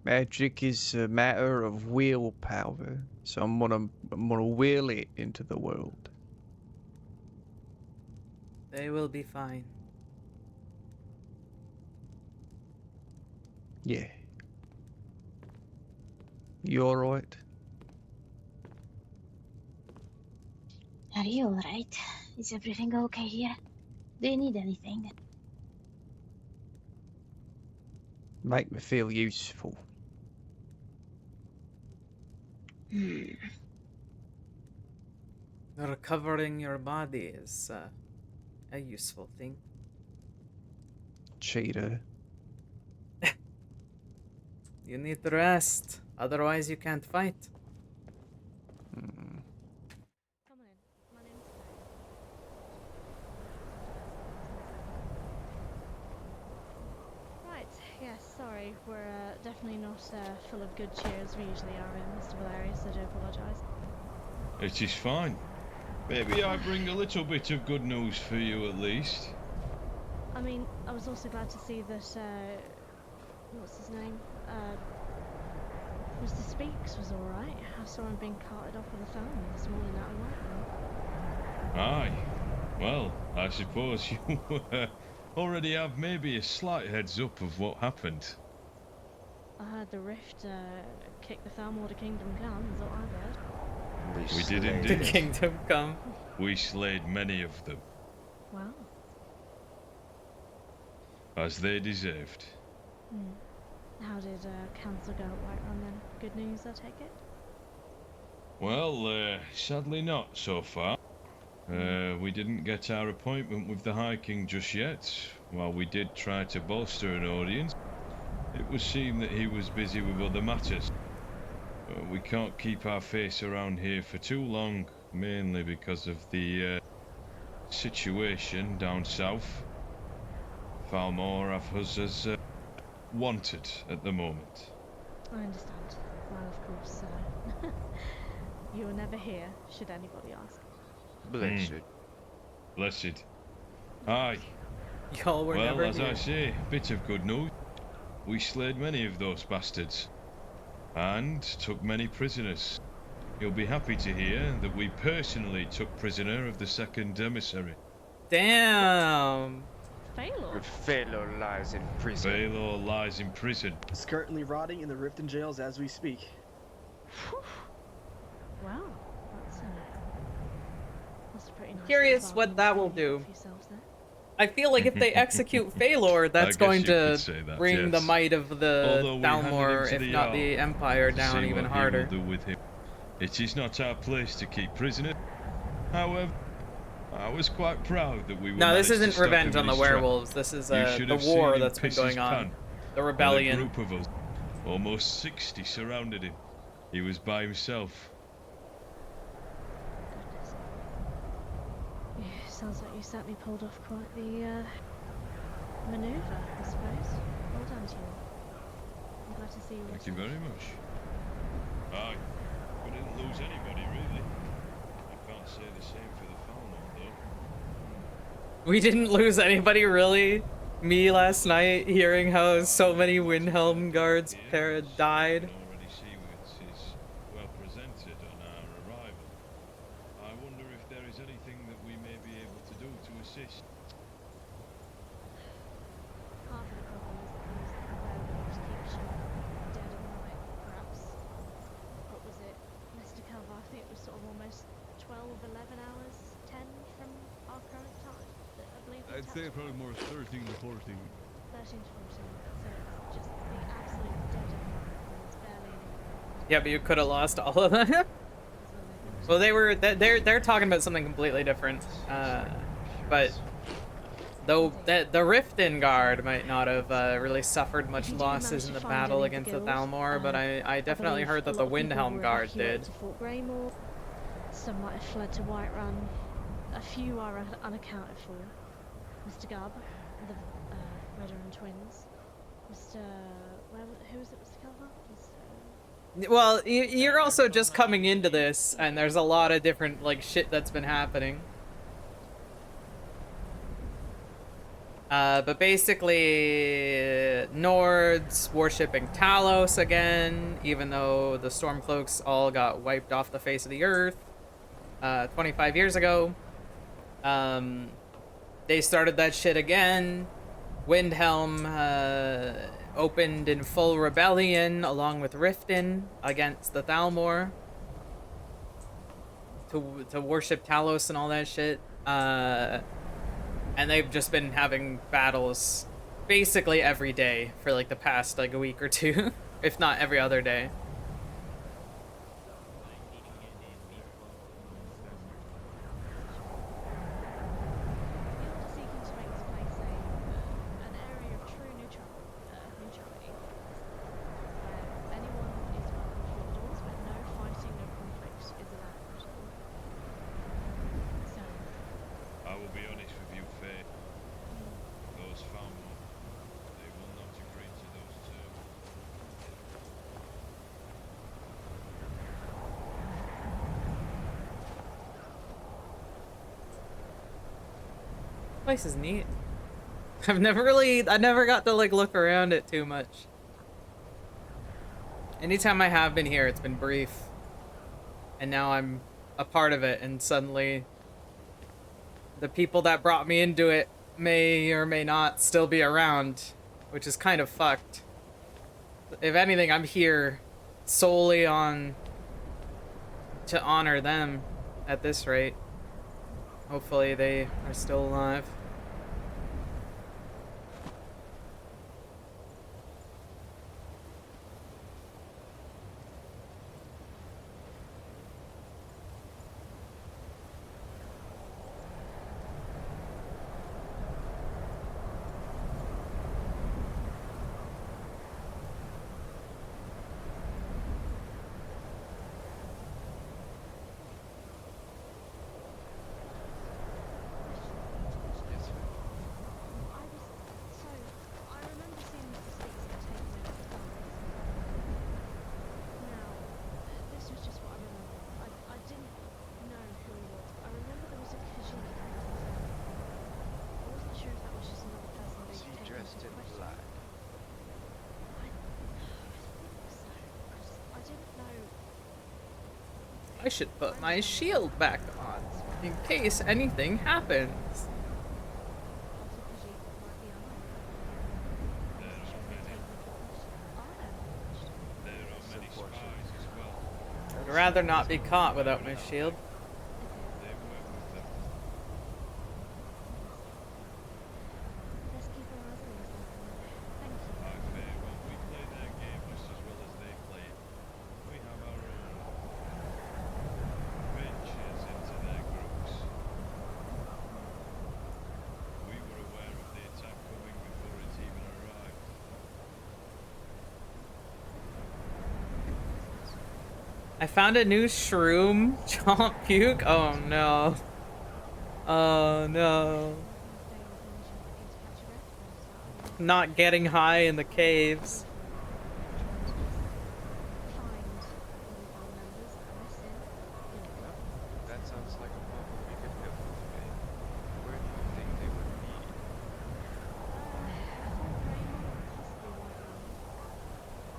Magic is a matter of willpower, so I'm gonna will it into the world. They will be fine. Yeah. You alright? Are you alright? Is everything okay here? Do you need anything? Make me feel useful. Recovering your body is a useful thing. Cheater. You need to rest, otherwise you can't fight. Right, yes, sorry, we're definitely not full of good cheer as we usually are in Mr. Valerius, I do apologise. It is fine. Maybe I bring a little bit of good news for you at least. I mean, I was also glad to see that, what's his name? Mr. Speaks was alright. I saw him being carted off with a family this morning out of Whitehall. Aye. Well, I suppose you already have maybe a slight heads up of what happened. I heard the Rift kick the Thalmor to Kingdom Come, is what I've heard. We did indeed. The Kingdom Come. We slayed many of them, Wow. as they deserved. How did Council go at Whiterun then? Good news, I take it? Well, sadly not so far. We didn't get our appointment with the High King just yet. While we did try to bolster an audience, it would seem that he was busy with other matters. We can't keep our face around here for too long, mainly because of the situation down south. Thalmor have us as wanted at the moment. I understand. Well, of course, you were never here, should anybody ask. Blessed. Blessed. Aye. Y'all were never Well, as here. I say, bit of good news. We slayed many of those bastards. And took many prisoners. You'll be happy to hear that we personally took prisoner of the second emissary. Damn. Phalor? Phalor lies in prison. Phalor lies in prison. Is currently rotting in the Riften jails as we speak. Wow, that's a pretty nice. Curious what that will do. Yourselves there. I feel like if they execute Phalor, that's guess going you to could say that, bring the yes. might of the Although we handed Thalmor, him if to the not the Jarl Empire, to down see even what harder. he will do with him. It is not our place to keep prisoners. However, I was quite proud that we were. No, this managed to isn't stop revenge him on in the his tracks. werewolves. This is You should the have seen war him that's been piss going his on. pants The when rebellion. A group of us, almost 60, surrounded him. He was by himself. Yeah, sounds like you certainly pulled off quite the maneuver, I suppose. Well done to you. I'm glad to see you. Thank you very much. Aye, we didn't lose anybody really. I can't say the same for the Falmouth though. We didn't lose anybody, really? Me last night hearing how so many Windhelm guards died. Already see it is well presented on our arrival. I wonder if there is anything that we may be able to do to assist. Half of the problem is that the werewolves keep showing dead of night, perhaps. What was it? Mr. Calva, I think it was sort of almost 12, 11 hours, 10 from our current time. I believe we I'd say touched probably more 13 to 14. 13 to 14. So it's just the absolute dead of night. There's barely any. Yeah, but you could have lost all of them. Well, they're talking about something completely different. But though the Riften Guard might not have really suffered much losses in the battle against the Thalmor, but I definitely heard that the Windhelm Guard did. Some might have fled to Whiterun. A few are unaccounted for. Mr. Gubb, the Redderun twins. Who was it? Mr. Calva? Well, you're also just coming into this, and there's a lot of different like shit that's been happening. But basically, Nords worshipping Talos again, even though the Stormcloaks all got wiped off the face of the earth 25 years ago. they started that shit again. Windhelm opened in full rebellion along with Riften against the Thalmor to worship Talos and all that shit. And they've just been having battles basically every day for like the past like a week or two, if not every other day. I will be honest with you, Faye. Those Falmor, they will not agree to those terms. Place is neat. I never got to like look around it too much. Anytime I have been here, it's been brief. And now I'm a part of it, and suddenly the people that brought me into it may or may not still be around, which is kind of fucked. If anything, I'm here solely to honor them at this rate. Hopefully they are still alive. I should put my shield back on, in case anything happens. I'd rather not be caught without my shield. I found a new shroom. Chomp puke. Oh no. Oh no. Not getting high in the caves. That sounds like a problem we could help with, Faye. Where do you think they would be?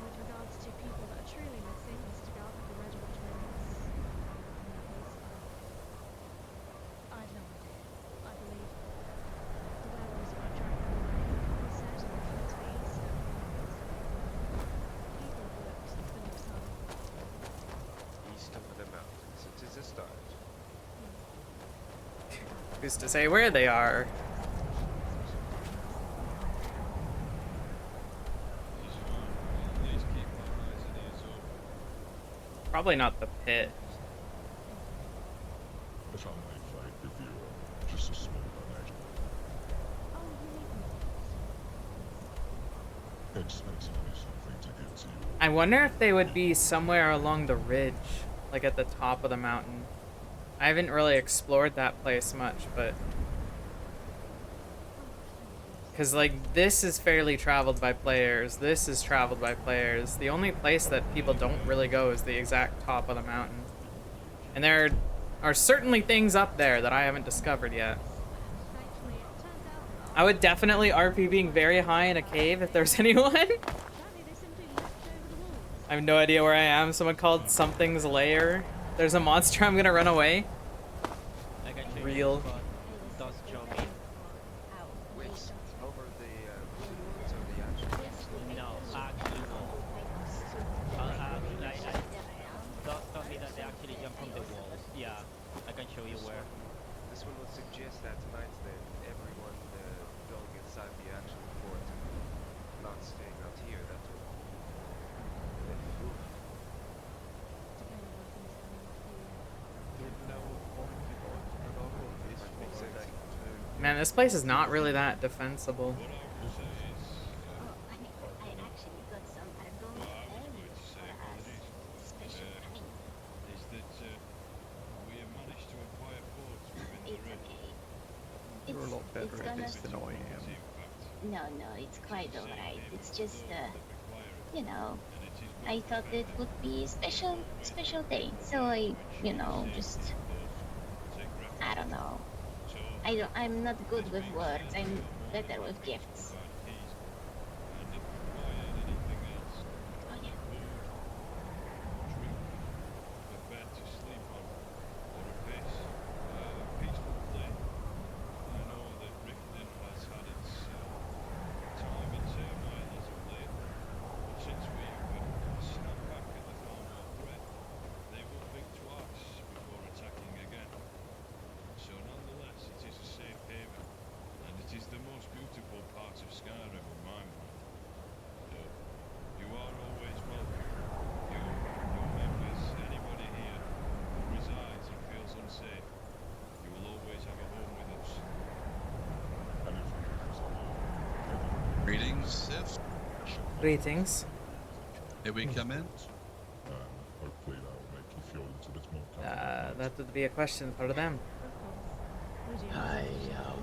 With regards to people that are truly missing, Mr. Guard of the Red Regiments, I've no idea. I believe the werewolves were dragging them away. He said they came to the east. People have looked, it's been of some. East of the mountains. It is a start. Who's to say where they are? Probably not the pit. If I might fight with you, just a small amount. Expect something to give to you. I wonder if they would be somewhere along the ridge, like at the top of the mountain. I haven't really explored that place much, but... Because, like, this is fairly traveled by players. This is traveled by players. The only place that people don't really go is the exact top of the mountain. And there are certainly things up there that I haven't discovered yet. I would definitely RP being very high in a cave if there's anyone. I have no idea where I am. Someone called something's lair. There's a monster, I'm gonna run away. I got you. Real. Dusk, show me. And this place is not really that defensible. Oh, I actually got some argon oil for us. Special kind. Is that we have managed to acquire ports within the It's red. okay. You're a lot better it's at gonna... this than I am. No, it's quite alright. It's just, you know, I thought it would be special day. So I, you know, just, I don't know. I'm not good with words. I'm better with gifts. Oh yeah. The most beautiful part of Skyrim in my mind. So, you are always welcome. Your members, anybody here who resides and feels unsafe, you will always have a home with us. Greetings, Sif. Greetings. May we come in? Hopefully that will make you feel a little bit more comfortable. That would be a question for them. Hi,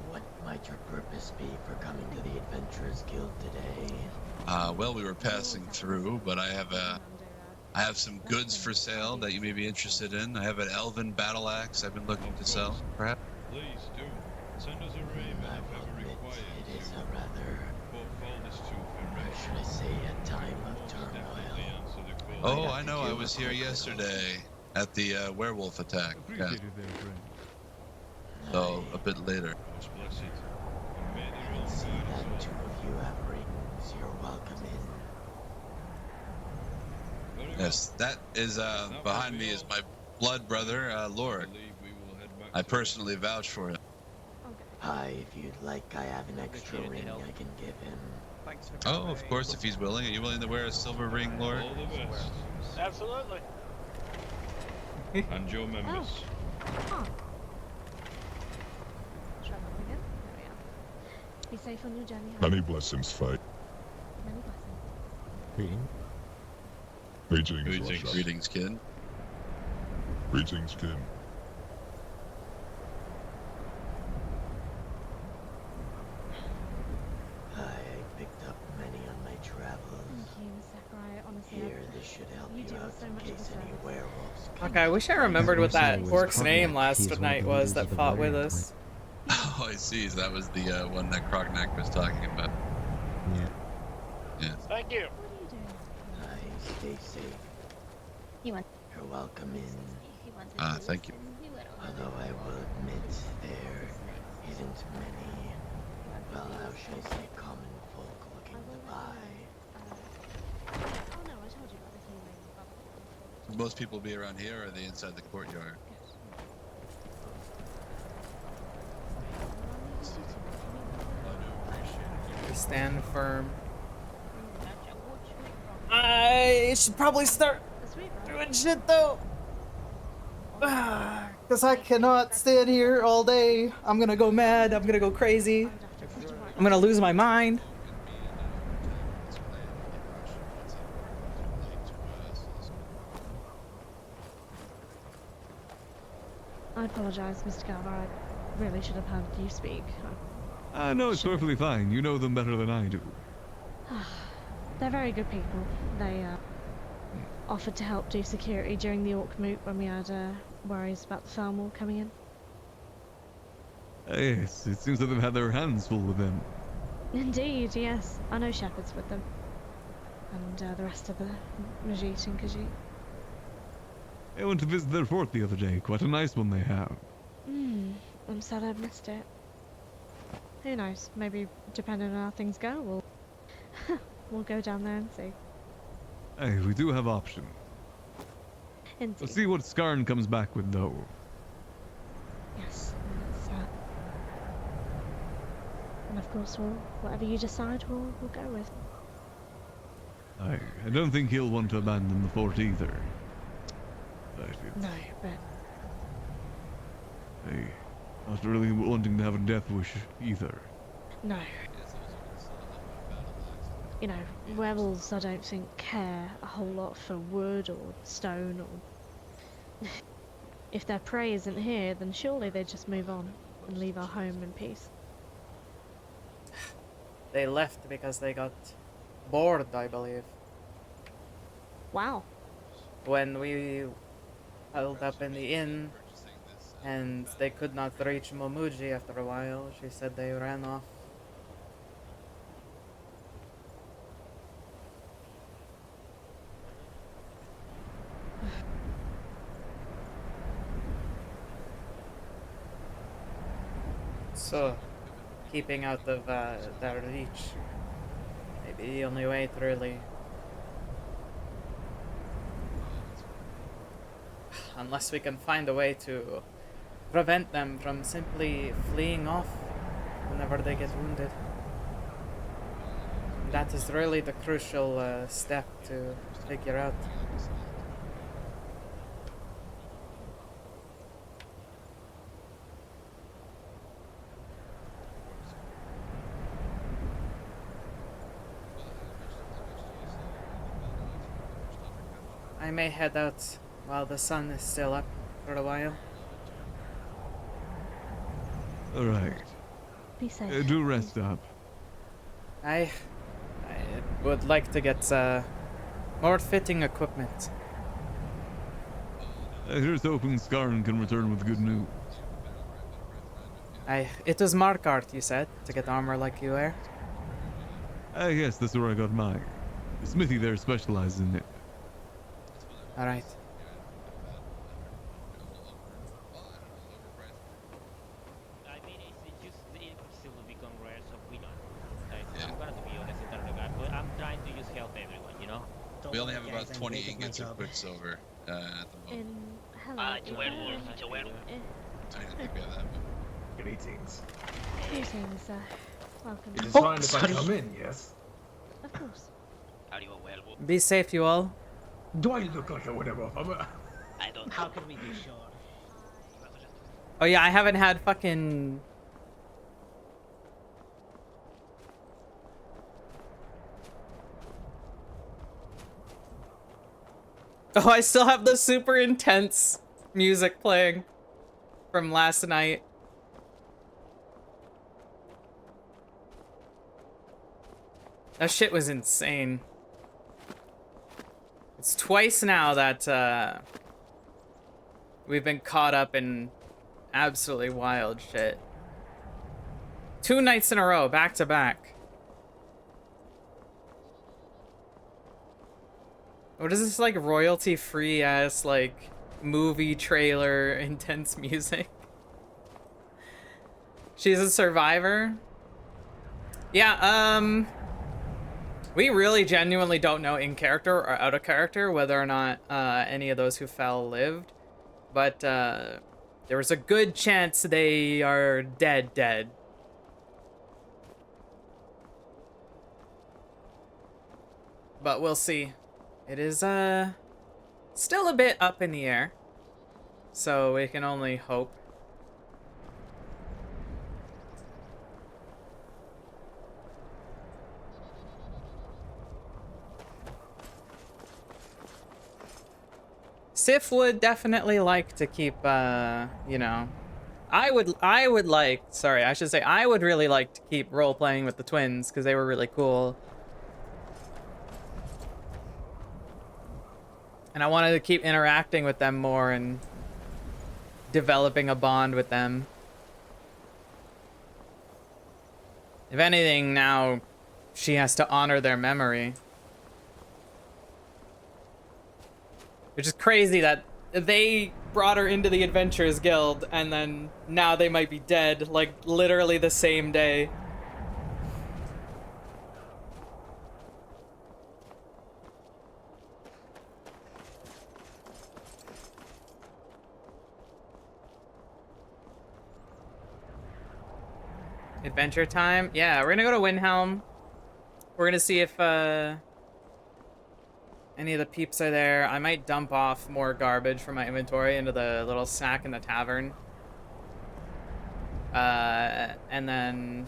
what might your purpose be for coming to the Adventurers Guild today? Well, we were passing through, but I have some goods for sale that you may be interested in. I have an elven battle axe I've been looking to sell, perhaps. Please do. Send us a raven if ever required. It is a rather, or should I say, a time of turmoil. Oh, I know. I was here yesterday at the werewolf attack. Yeah. So, a bit later. I can see that two of you have rings. You're welcome in. Yes, that is behind me is my blood brother, Lorik. I personally vouch for him. Hi, if you'd like, I have an extra ring I can give him. Oh, of course, if he's willing. Are you willing to wear a silver ring, Lorik? All the best. Absolutely. And your members. Oh. Try that again. There we are. Be safe on your journey home. Many blessings, Faye. Many blessings. Greetings, Russia. Greetings, kid. Greetings, Kim. I picked up many on my travels. Thank you, Sakurai. Honestly, Here, this should help you out so in much case any werewolves. Okay, I wish I remembered what that orc's name last night was that fought with us. Oh, I see. So that was the one that Krognak was talking about. Yeah. Yeah. Thank you. Stay safe. You're welcome in. Thank you. Although I will admit there isn't many, well, how should I say, common folk looking to buy. Oh no, I told you about the healing. Most people be around here, or are they inside the courtyard? We stand firm. I should probably start doing shit though. Because I cannot stand here all day. I'm gonna go mad. I'm gonna go crazy. I'm gonna lose my mind. I apologize, Mr. Galvar. I really should have had you speak. No, it's perfectly fine. You know them better than I do. They're very good people. They offered to help do security during the Orc Moot when we had worries about the Thermal coming in. Yes, it seems that they've had their hands full with them. Indeed, yes. I know Shepard's with them. And the rest of the Majit and Khajiit. I went to visit their fort the other day. Quite a nice one they have. I'm sad I missed it. Who knows? Maybe depending on how things go, we'll go down there and see. Hey, we do have options. Indeed. Let's see what Skarn comes back with, though. Yes, that's that. And of course, whatever you decide, we'll go with. I don't think he'll want to abandon the fort either. But No, but Hey, Not really wanting to have a death wish either. No. You know, werewolves I don't think care a whole lot for wood or stone or... If their prey isn't here, then surely they just move on and leave our home in peace. They left because they got bored, I believe. Wow. When we held up in the inn and they could not reach Momuji after a while, she said they ran off. So, keeping out of their reach may be the only way to really... Unless we can find a way to prevent them from simply fleeing off whenever they get wounded. That is really the crucial step to figure out. I may head out while the sun is still up for a while. Alright. Be safe. Do rest up. I would like to get more fitting equipment. Here's hoping Skyrim can return with good news. It was Markart, you said, to get armor like you wear? Yes, that's where I got mine. The smithy there specializes in it. Alright. I mean, it's just it still will become rare, so we don't. I'm gonna be honest in that regard, but I'm trying to just help everyone, you know. We only have about 20 ingots of quicksilver at the moment. Hello. It's a werewolf. It's a werewolf. I didn't think we had that. Greetings. Greetings, welcome. It is fine if I come in, yes? Of course. Are you a werewolf? Be safe, you all. Do I look like a werewolf? I don't know. How can we be sure? Oh yeah, I haven't had fucking... Oh, I still have the super intense music playing from last night. That shit was insane. It's twice now that we've been caught up in absolutely wild shit. 2 nights in a row, back to back. What is this, like, royalty-free ass, like, movie trailer intense music? She's a survivor? Yeah, we really genuinely don't know in character or out of character whether or not any of those who fell lived. But there was a good chance they are dead. But we'll see. It is still a bit up in the air. So we can only hope. Sif would definitely like to keep, you know, I would like, sorry, I should say, I would really like to keep role-playing with the twins, because they were really cool. And I wanted to keep interacting with them more and developing a bond with them. If anything, now she has to honor their memory. Which is crazy that they brought her into the Adventurers Guild and then now they might be dead, like literally the same day. Adventure time? Yeah, we're gonna go to Windhelm. We're gonna see if any of the peeps are there. I might dump off more garbage from my inventory into the little snack in the tavern. And then...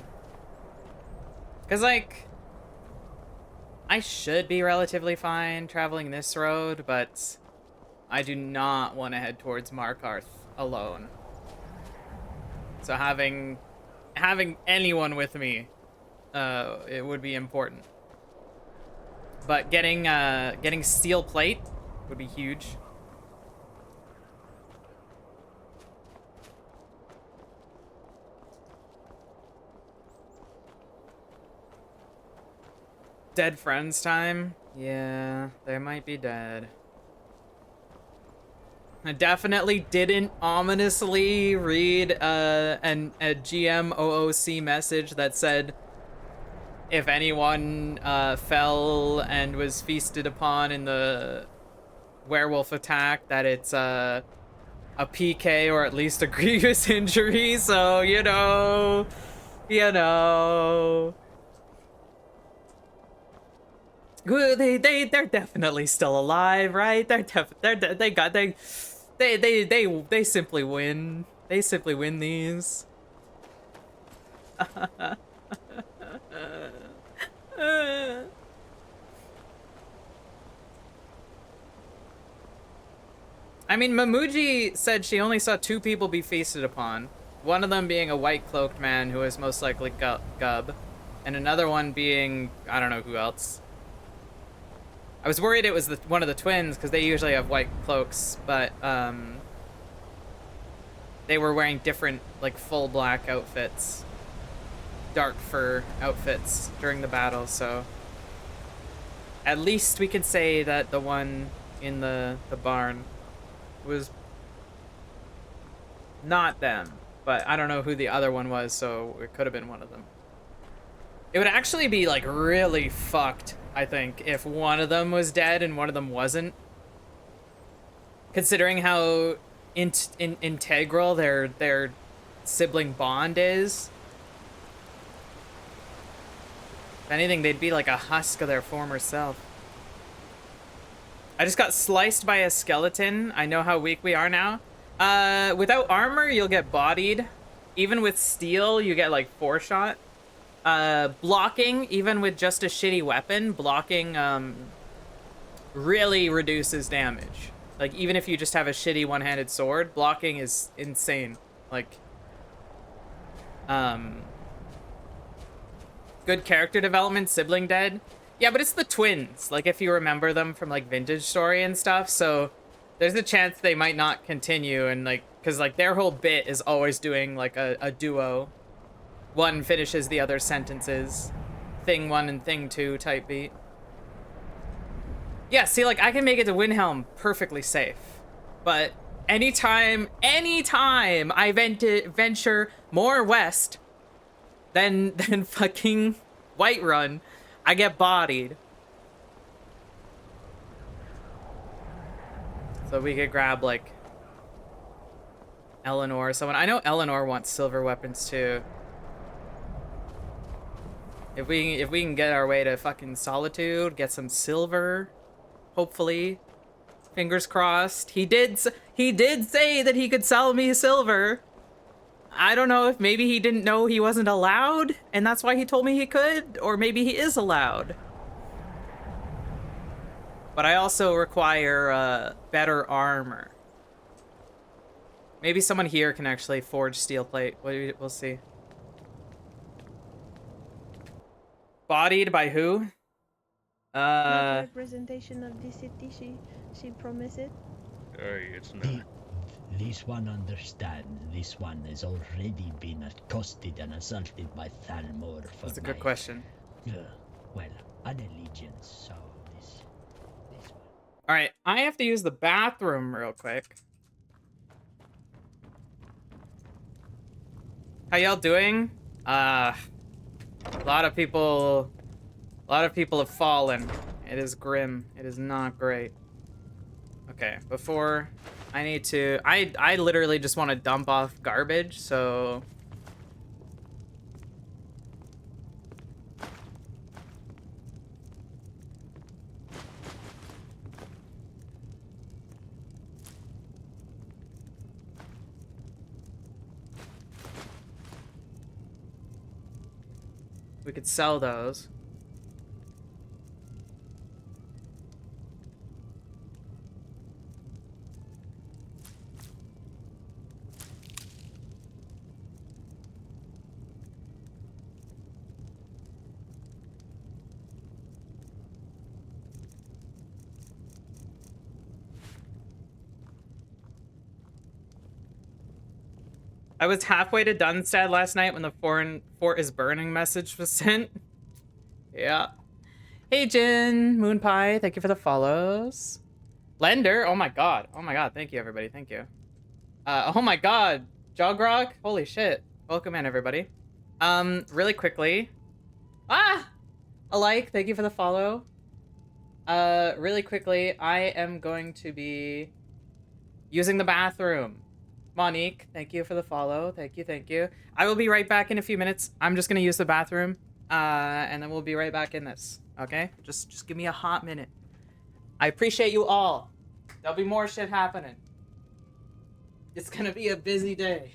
Because, like... I should be relatively fine traveling this road, but I do not want to head towards Markarth alone. So having anyone with me, it would be important. But getting steel plate would be huge. Dead friends time? Yeah, they might be dead. I definitely didn't ominously read a GM OOC message that said if anyone fell and was feasted upon in the werewolf attack that it's a PK or at least a grievous injury, so you know. They're definitely still alive, right? They simply win. They simply win these. I mean, Mamuji said she only saw 2 people be feasted upon. One of them being a white-cloaked man who is most likely Gub. And another one being, I don't know who else. I was worried it was one of the twins, because they usually have white cloaks, but, they were wearing different, like, full black outfits. Dark fur outfits during the battle, so... At least we can say that the one in the barn was not them, but I don't know who the other one was, so it could have been one of them. It would actually be, like, really fucked, I think, if one of them was dead and one of them wasn't. Considering how integral their sibling bond is. If anything, they'd be like a husk of their former self. I just got sliced by a skeleton. I know how weak we are now. Without armor, you'll get bodied. Even with steel, you get, like, 4-shot. Blocking, even with just a shitty weapon, blocking, really reduces damage. Like, even if you just have a shitty one-handed sword, blocking is insane. Like, good character development, sibling dead. Yeah, but it's the twins, like, if you remember them from, like, Vintage Story and stuff, so there's a chance they might not continue, and, like, because, like, their whole bit is always doing, like, a duo. One finishes the other sentences. Thing 1 and thing 2 type beat. Yeah, see, like, I can make it to Windhelm perfectly safe. But anytime I venture more west than fucking Whiterun, I get bodied. So we could grab, like, Eleanor or someone. I know Eleanor wants silver weapons, too. If we can get our way to fucking Solitude, get some silver, hopefully, fingers crossed. He did say that he could sell me silver. I don't know if maybe he didn't know he wasn't allowed, and that's why he told me he could, or maybe he is allowed. But I also require better armor. Maybe someone here can actually forge steel plate. We'll see. Bodied by who? Not representation of the city. She promised it. Hey, it's not. This one understands. This one has already been accosted and assaulted by Thalmor for That's a good question. Well, an allegiance, so this one. Alright, I have to use the bathroom real quick. How y'all doing? A lot of people have fallen. It is grim. It is not great. Okay, before I need to, I literally just want to dump off garbage, so We could sell those. I was halfway to Dunstad last night when the fort is burning message was sent. Yeah. Hey, Jin, Moonpie, thank you for the follows. Lender, oh my god. Oh my god, thank you, everybody. Thank you. Oh my god. Jogrok, holy shit. Welcome in, everybody. Really quickly. Alike, thank you for the follow. Really quickly, I am going to be using the bathroom. Monique, thank you for the follow. Thank you, thank you. I will be right back in a few minutes. I'm just gonna use the bathroom, and then we'll be right back in this. Okay? Just give me a hot minute. I appreciate you all. There'll be more shit happening. It's gonna be a busy day.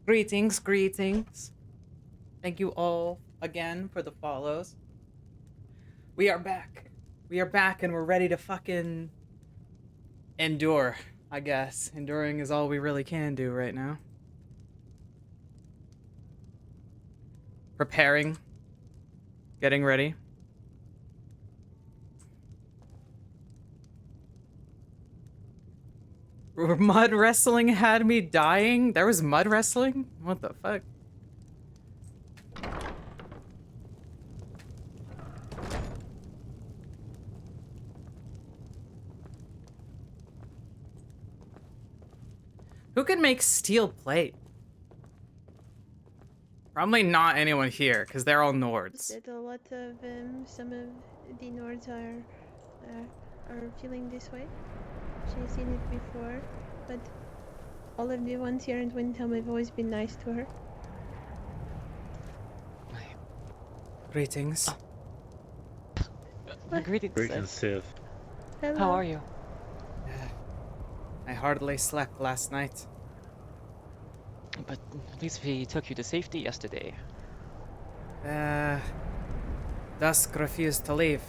Greetings, greetings. Thank you all again for the follows. We are back. We are back and we're ready to fucking endure, I guess. Enduring is all we really can do right now. Preparing. Getting ready. Mud wrestling had me dying? There was mud wrestling? What the fuck? Who can make steel plate? Probably not anyone here, because they're all Nords. That a lot of some of the Nords are feeling this way. She's seen it before, but all of the ones here in Windhelm have always been nice to her. Greetings. Greetings, Civ. Hello. How are you? I hardly slept last night. But at least we took you to safety yesterday. Dusk refused to leave,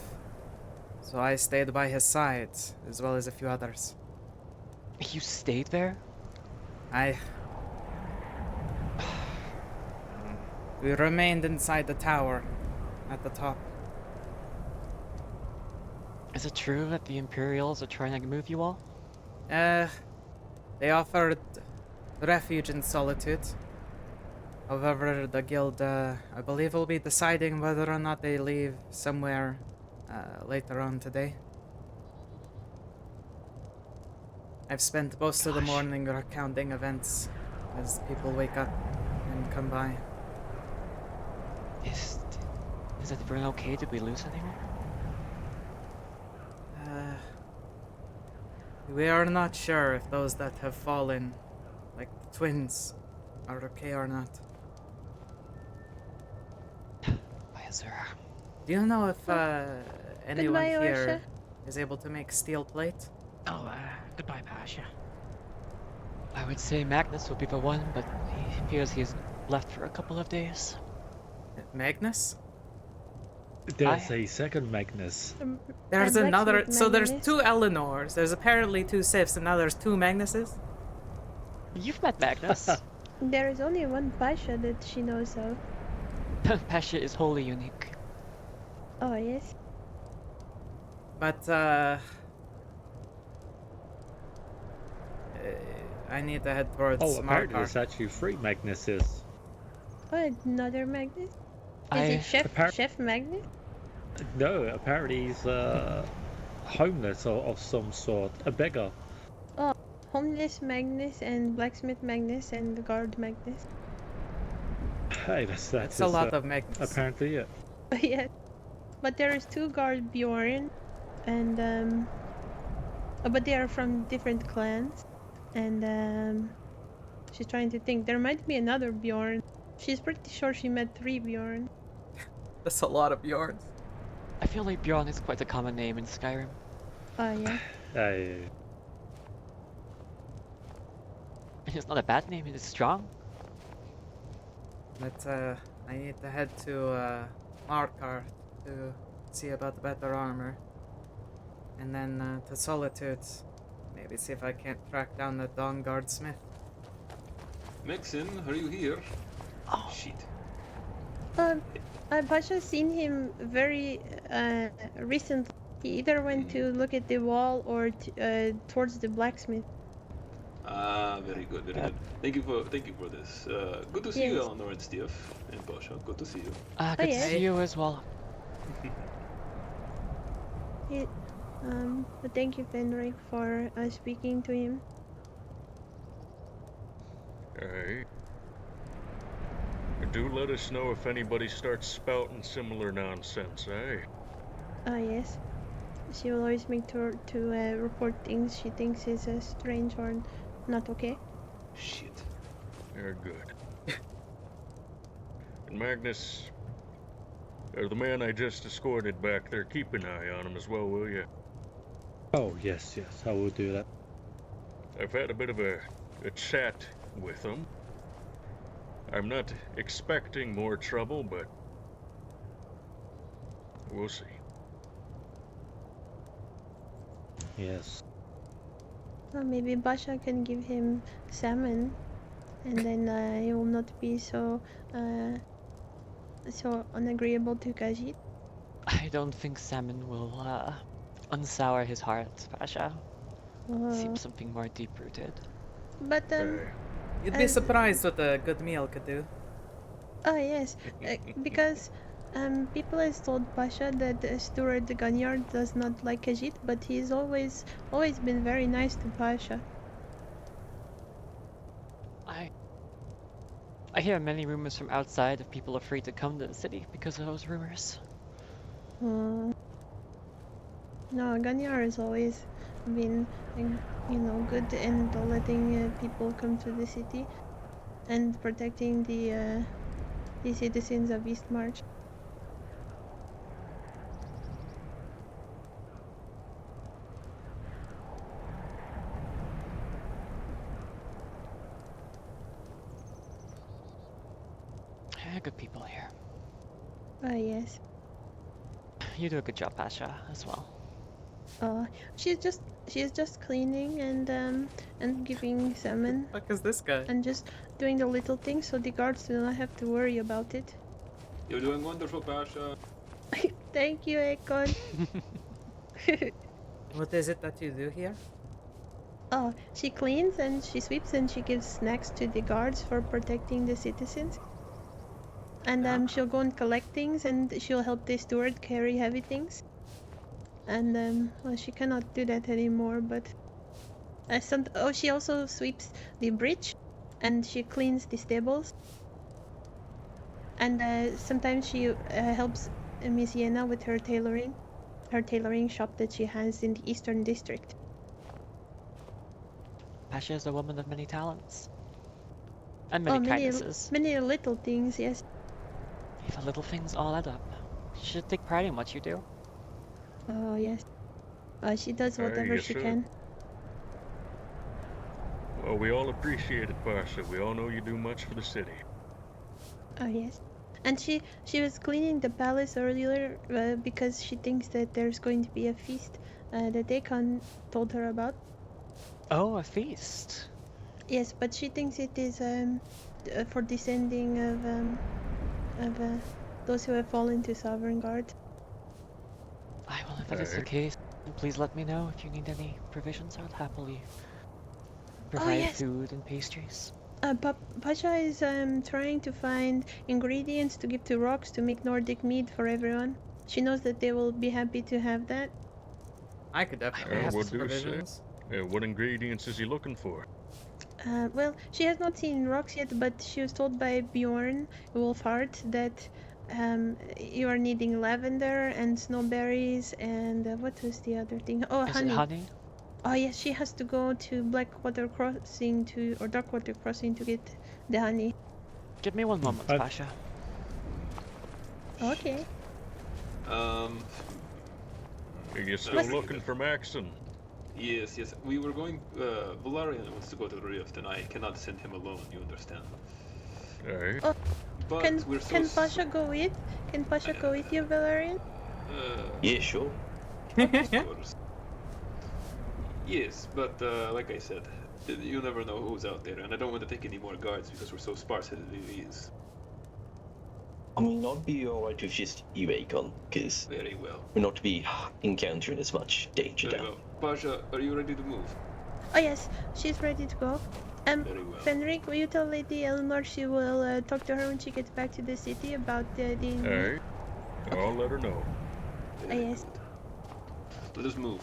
so I stayed by his side, as well as a few others. You stayed there? We remained inside the tower, at the top. Is it true that the Imperials are trying to move you all? They offered refuge in Solitude. However, the guild, I believe, will be deciding whether or not they leave somewhere later on today. I've spent most of the morning recounting events as people wake up and come by. Is everyone okay? Did we lose anyone? We are not sure if those that have fallen, like the twins, are okay or not. Do you know if anyone Goodbye, here Orsha. is able to make steel plate? Oh, goodbye, Pasha. I would say Magnus would be the one, but he appears he's left for a couple of days. Magnus? There's a second Magnus. There's I'm another. Magnus. So there's two Eleanors. There's apparently two Sifs, and now there's two Magnuses. You've met Magnus. There is only one Pasha that she knows of. Pasha is wholly unique. Oh, yes. But I need to head towards apparently Markarth. there's actually 3 Magnuses. Oh, another Magnus? Is it Chef Magnus? No, apparently he's homeless of some sort, a beggar. Oh, homeless Magnus and blacksmith Magnus and the guard Magnus. Hey, that's a lot of Magnus. Apparently, yeah. Yeah, but there is two guard Bjorn, and but they are from different clans, and she's trying to think. There might be another Bjorn. She's pretty sure she met 3 Bjorn. That's a lot of Bjorns. I feel like Bjorn is quite a common name in Skyrim. Oh, yeah. It's not a bad name, it is strong. But I need to head to Markarth to see about better armor. And then to Solitude. Maybe see if I can't track down the Dawn Guard Smith. Maxon, are you here? Oh shit. I've actually seen him very recently. He either went to look at the wall or towards the blacksmith. Ah, very good, very good. Thank you for this. Good to see you, Eleanor and Steve and Pasha. Good to see you. Good to see you as well. But thank you, Fenric, for speaking to him. Hey. Do let us know if anybody starts spouting similar nonsense, eh? Yes. She will always make sure to report things she thinks is strange or not okay. Shit. They're good. And Magnus, the man I just escorted back there, keep an eye on him as well, will you? Oh, yes, I will do that. I've had a bit of a chat with them. I'm not expecting more trouble, but we'll see. Yes. Well, maybe Basha can give him salmon, and then he will not be so unagreeable to Khajiit. I don't think salmon will unsour his heart, Pasha. Seems something more deep-rooted. But You'd be surprised what a good meal could do. Oh yes, because people has told Pasha that Steward Ganyard does not like Khajiit, but he's always been very nice to Pasha. I hear many rumors from outside of people afraid to come to the city because of those rumors. No, Ganyar has always been, good and letting people come to the city and protecting the citizens of East March. Good people here. Yes. You do a good job, Pasha, as well. She's just cleaning and giving salmon. What is this guy? And just doing the little things so the guards do not have to worry about it. You're doing wonderful, Pasha. Thank you, Ekon. What is it that you do here? Oh, she cleans and she sweeps and she gives snacks to the guards for protecting the citizens. And she'll go and collect things and she'll help the steward carry heavy things. And well, she cannot do that anymore, but she also sweeps the bridge and she cleans the stables. And sometimes she helps Miss Yena with her tailoring shop that she has in the Eastern District. Pasha is a woman of many talents. And many kindnesses. Many little things, yes. The little things all add up. You should take pride in what you do. Oh, yes. She does whatever yes, she sir. can. Well, we all appreciate it, Pasha. We all know you do much for the city. Oh, yes. And she was cleaning the palace earlier because she thinks that there's going to be a feast that Ekon told her about. Oh, a feast. Yes, but she thinks it is for descending of those who have fallen to Sovereign Guard. Well, if that is the case, please let me know if you need any provisions. I'll happily provide yes. food and pastries. Pasha is trying to find ingredients to give to Rocks to make Nordic mead for everyone. She knows that they will be happy to have that. I could definitely have some provisions. What ingredients is he looking for? Well, she has not seen Rocks yet, but she was told by Bjorn Wolfhart that you are needing lavender and snowberries and what was the other thing? Oh, honey. Is it honey? Oh yes, she has to go to Darkwater Crossing to get the honey. Give me one moment, Pasha. Okay. Are you still looking for Maxon? Yes. We were going. Valerian wants to go to the Rift, and I cannot send him alone. You understand? Alright. Oh, but can Pasha go with? Can Pasha go with you, Valerian? Yeah, sure. Of course. Yes, but like I said, you never know who's out there, and I don't want to take any more guards because we're so sparse as it is. I mean, I'd be alright with just you, Akon, because very well. We're not to be encountering as much danger Very down. well. Pasha, are you ready to move? Oh yes, she's ready to go. Very well. Fenric, will you tell Lady Eleanor she will talk to her when she gets back to the city about the... Alright. I'll let her know. Yes. Let us move.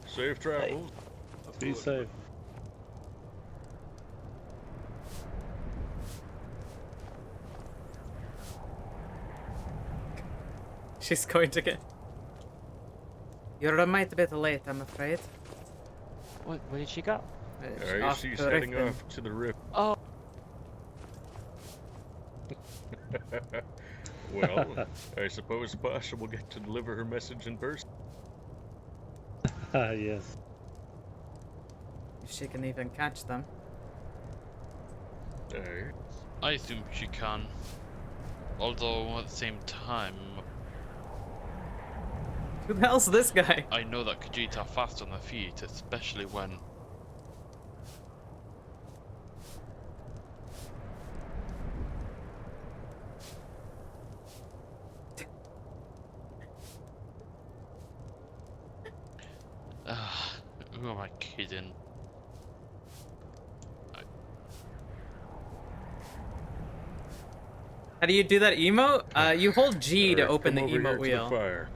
Safe travels. Be safe. She's going to get... You're a mite bit late, I'm afraid. Where did she go? She's heading off to the Rift. Oh. Well, I suppose Pasha will get to deliver her message in person. Yes. If she can even catch them. I assume she can. Although, at the same time... Who the hell's this guy? I know that Khajiit are fast on their feet, especially when... who am I kidding? How do you do that emote? You hold G to Alright, open the come over here emote to the wheel. fire.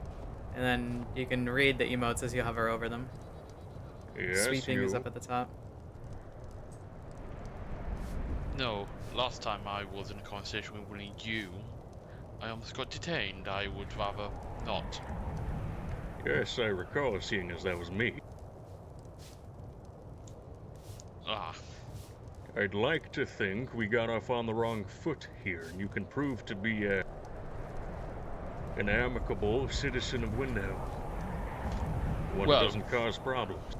And then you can read the emotes as you hover over them. Yes, Sweeping is you. up at the top. No, last time I was in a conversation with one of you, I almost got detained. I would rather not. Yes, I recall, seeing as that was me. Ah. I'd like to think we got off on the wrong foot here, and you can prove to be an amicable citizen of Windhelm. One who doesn't cause problems.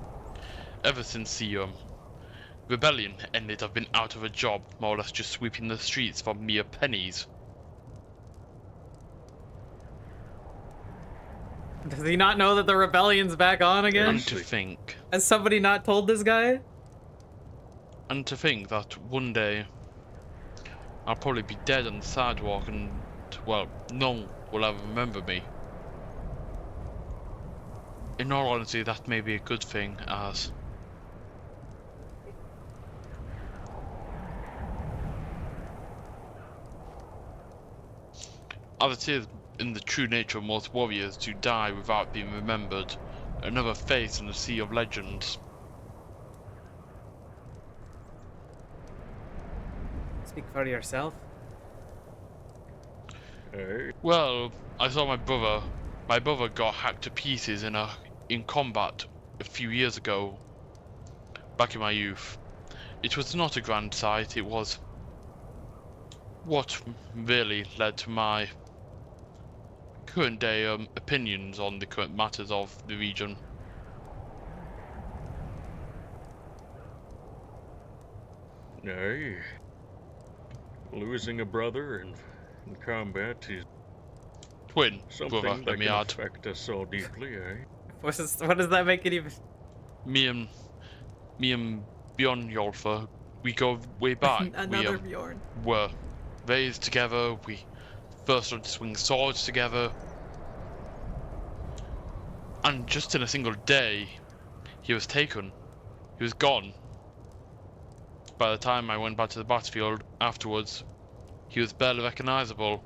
Ever since the rebellion ended, I've been out of a job, more or less just sweeping the streets for mere pennies. Does he not know that the rebellion's back on again? And to think... Has somebody not told this guy? And to think that one day I'll probably be dead on the sidewalk and, well, no one will ever remember me. In all honesty, that may be a good thing, as... as it is in the true nature of most warriors to die without being remembered, another face in the sea of legends. Speak for yourself. Well, I saw my brother. My brother got hacked to pieces in combat a few years ago, back in my youth. It was not a grand sight. It was what really led to my current day opinions on the current matters of the region. Aye. Losing a brother in combat is twin something brother, that let me can add. affect us so deeply, eh? What does that make it even? Me and Bjorn Yolfa, we go way back. Another Bjorn. Were raised together. We first learned to swing swords together, and just in a single day, he was taken. He was gone. By the time I went back to the battlefield afterwards, he was barely recognizable.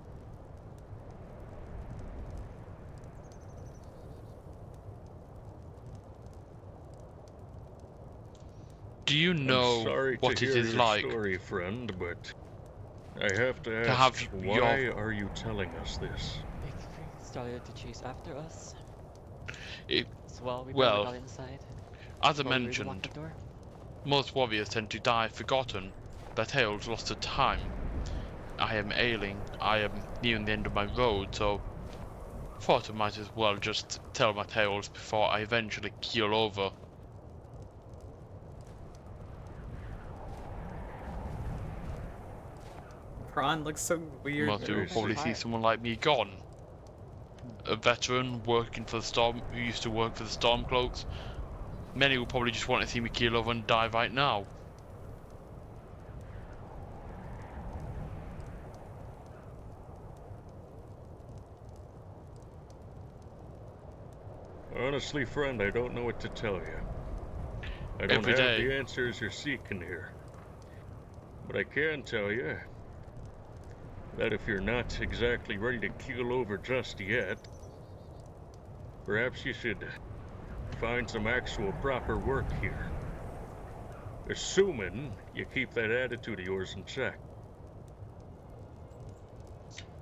Do you know I'm sorry what to it hear is your like story, friend, but I have to ask, have why are you telling us this? They started to chase after us. It's well, we well, got inside. as I While we mentioned, locked the door. most warriors tend to die forgotten, their tales lost to time. I am ailing, I am nearing the end of my road, so thought I might as well just tell my tales before I eventually keel over. Prawn looks so weird. Most people probably see someone like me gone. A veteran working for the Storm, who used to work for the Stormcloaks. Many will probably just want to see me keel over and die right now. Honestly, friend, I don't know what to tell you. I don't Every have day. the answers you're seeking here. But I can tell you that if you're not exactly ready to keel over just yet, perhaps you should find some actual proper work here. Assuming you keep that attitude of yours in check.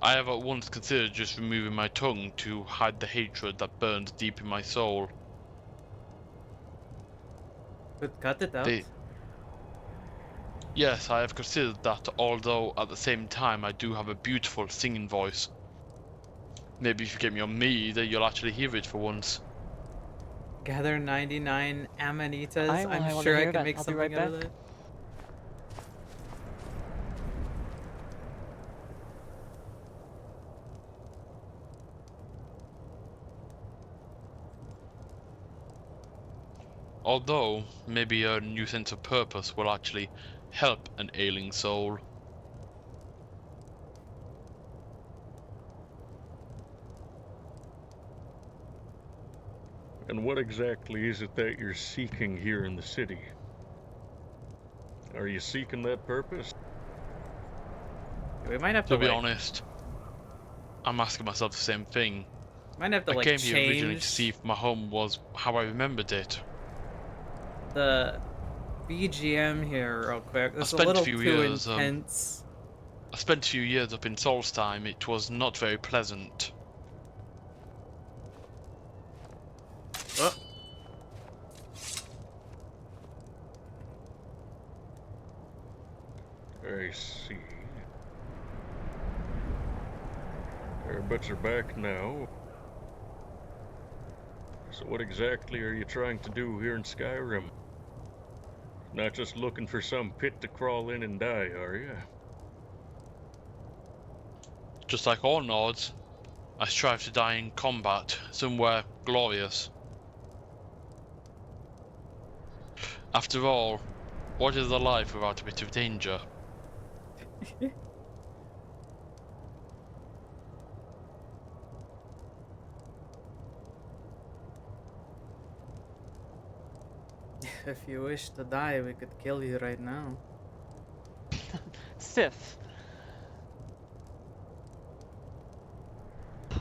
I have at once considered just removing my tongue to hide the hatred that burns deep in my soul. But cut it out. Yes, I have considered that, although at the same time I do have a beautiful singing voice. Maybe if you get me on Mead, you'll actually hear it for once. Gather 99 amanitas. I I'm wanna sure I hear can that. make I'll be something right out of back. that. Although, maybe a new sense of purpose will actually help an ailing soul. And what exactly is it that you're seeking here in the city? Are you seeking that purpose? We might have To to be like, honest, I'm asking myself the same thing. might have to I like came here originally to change see if my home was how I remembered it. the BGM here real quick. It's a spent a little few too years, intense. I spent a few years up in Solstheim. It was not very pleasant. Oh. I see. But you're back now. So what exactly are you trying to do here in Skyrim? Not just looking for some pit to crawl in and die, are you? Just like all Nords, I strive to die in combat, somewhere glorious. After all, what is a life without a bit of danger? If you wish to die, we could kill you right now. Sif.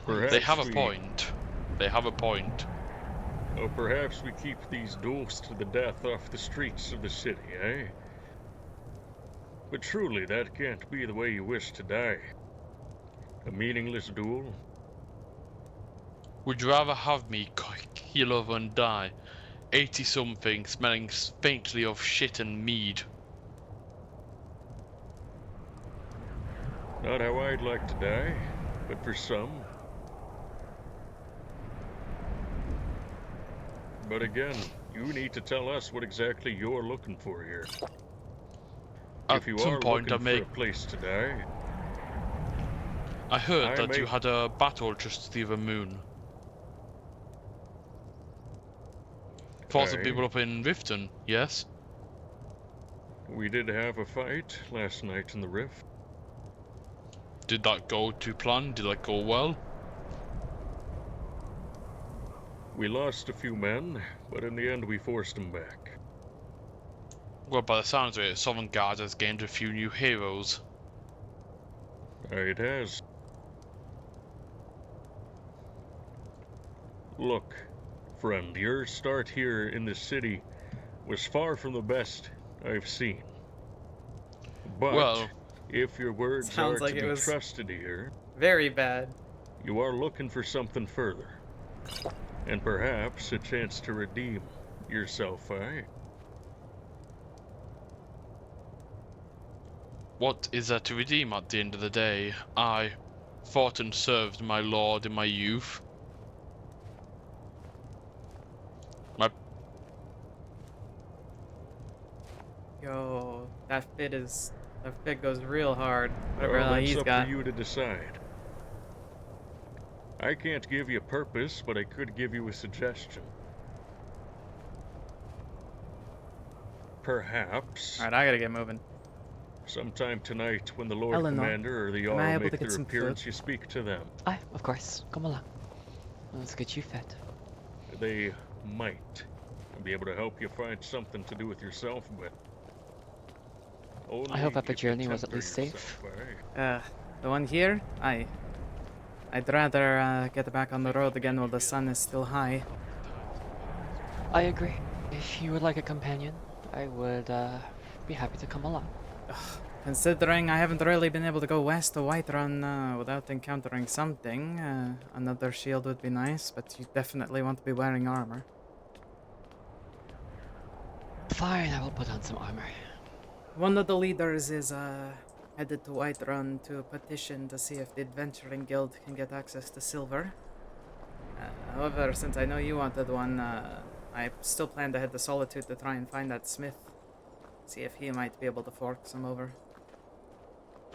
They have a point. They have a point. Oh, perhaps we keep these duels to the death off the streets of the city, eh? But truly, that can't be the way you wish to die. A meaningless duel? Would you rather have me keel over and die, 80-something, smelling faintly of shit and mead? Not how I'd like to die, but for some. But again, you need to tell us what exactly you're looking for here. At If you some are point, looking for a place to die, I heard that you had a battle just to the other moon. Fought some Aye. people up in Riften, yes? We did have a fight last night in the Rift. Did that go to plan? Did that go well? We lost a few men, but in the end we forced them back. Well, by the sounds of it, Sovngarde has gained a few new heroes. It has. Look, friend, your start here in the city was far from the best I've seen. But well, if your words are sounds like to it be was trusted here, very bad. You are looking for something further. And perhaps a chance to redeem yourself, eh? What is there to redeem at the end of the day? I fought and served my lord in my youth. Yo, that fit goes real hard. Whatever Well, he's that's up got. for you to decide. I can't give you a purpose, but I could give you a suggestion. Perhaps. Alright, I gotta get moving. Sometime tonight, when the Lord Eleanor, Commander or the am I Jarl able make to get their some appearance, food? you speak to them. Aye, of course. Come along. Let's get you fed. They might be able to help you find something to do with yourself, but I hope that the if you journey was at temper least safe. yourself, eh? The one here? I'd rather get back on the road again while the sun is still high. I agree. If you would like a companion, I would be happy to come along. Considering I haven't really been able to go west to Whiterun without encountering something, another shield would be nice, but you definitely want to be wearing armor. Fine, I will put on some armor. One of the leaders is headed to Whiterun to petition to see if the Adventuring Guild can get access to silver. However, since I know you wanted one, I still plan to head to Solitude to try and find that smith. See if he might be able to fork some over.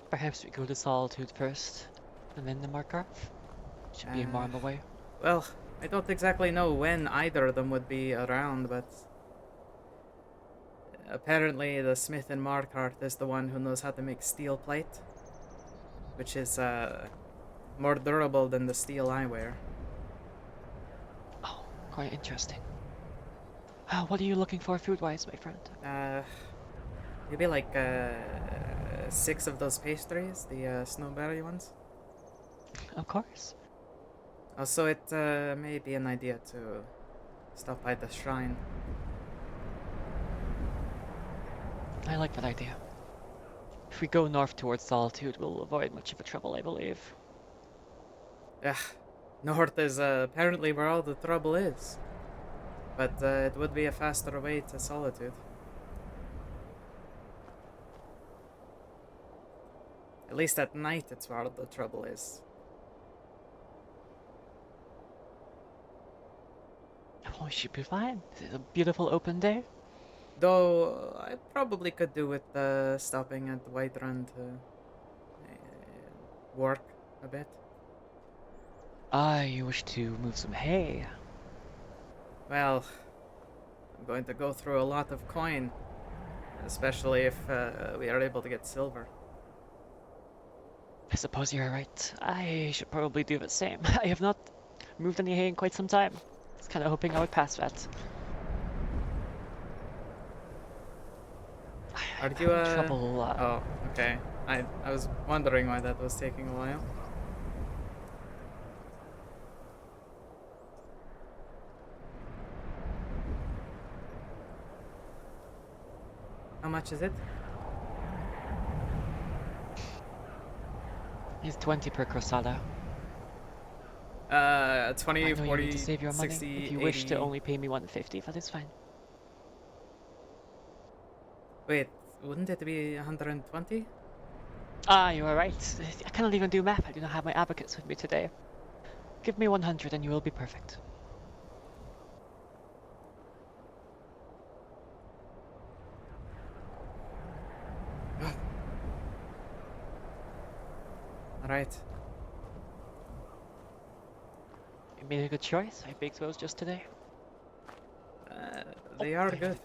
Perhaps we go to Solitude first, and then the Markarth? Should be a more on the way. Well, I don't exactly know when either of them would be around, but apparently the smith in Markarth is the one who knows how to make steel plate, which is more durable than the steel I wear. Oh, quite interesting. What are you looking for food-wise, my friend? Maybe like 6 of those pastries, the snowberry ones. Of course. Also, it may be an idea to stop by the shrine. I like that idea. If we go north towards Solitude, we'll avoid much of a trouble, I believe. Yeah, north is apparently where all the trouble is. But it would be a faster way to Solitude. At least at night, it's where all the trouble is. Oh, we should be fine. It's a beautiful open day. Though, I probably could do with stopping at Whiterun to work a bit. You wish to move some hay. Well, I'm going to go through a lot of coin. Especially if we are able to get silver. I suppose you're right. I should probably do the same. I have not moved any hay in quite some time. I was kind of hoping I would pass that. Are you trouble? Oh, okay. I was wondering why that was taking a while. How much is it? It's 20 per crosada. 20, I know 40, you need to save your 60, money. If you 80... wish to only pay me 150, that is fine. Wait, wouldn't it be 120? You are right. I cannot even do math. I do not have my advocates with me today. Give me 100 and you will be perfect. Alright. You made a good choice. I baked those just today. They are good.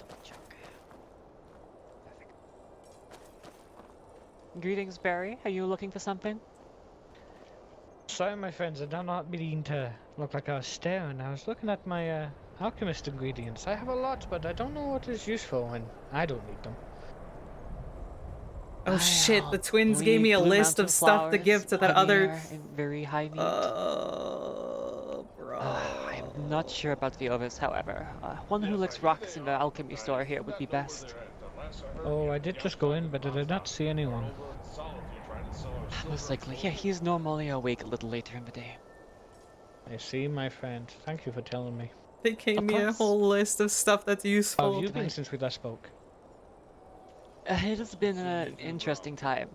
Greetings, Barry. Are you looking for something? Sorry, my friends, I do not mean to look like I was staring. I was looking at my alchemist ingredients. I have a lot, but I don't know what is useful, and I don't need them. Oh shit, the twins gave me a list of stuff to give to that other... In very high need. Bro. I'm not sure about the others, however. One who licks rocks in the alchemy store here would be best. Oh, I did just go in, but I did not see anyone. Most likely, yeah, he's normally awake a little later in the day. I see, my friend. Thank you for telling me. They gave me a whole list of stuff that's useful. How have you been since we last spoke? It has been an interesting time.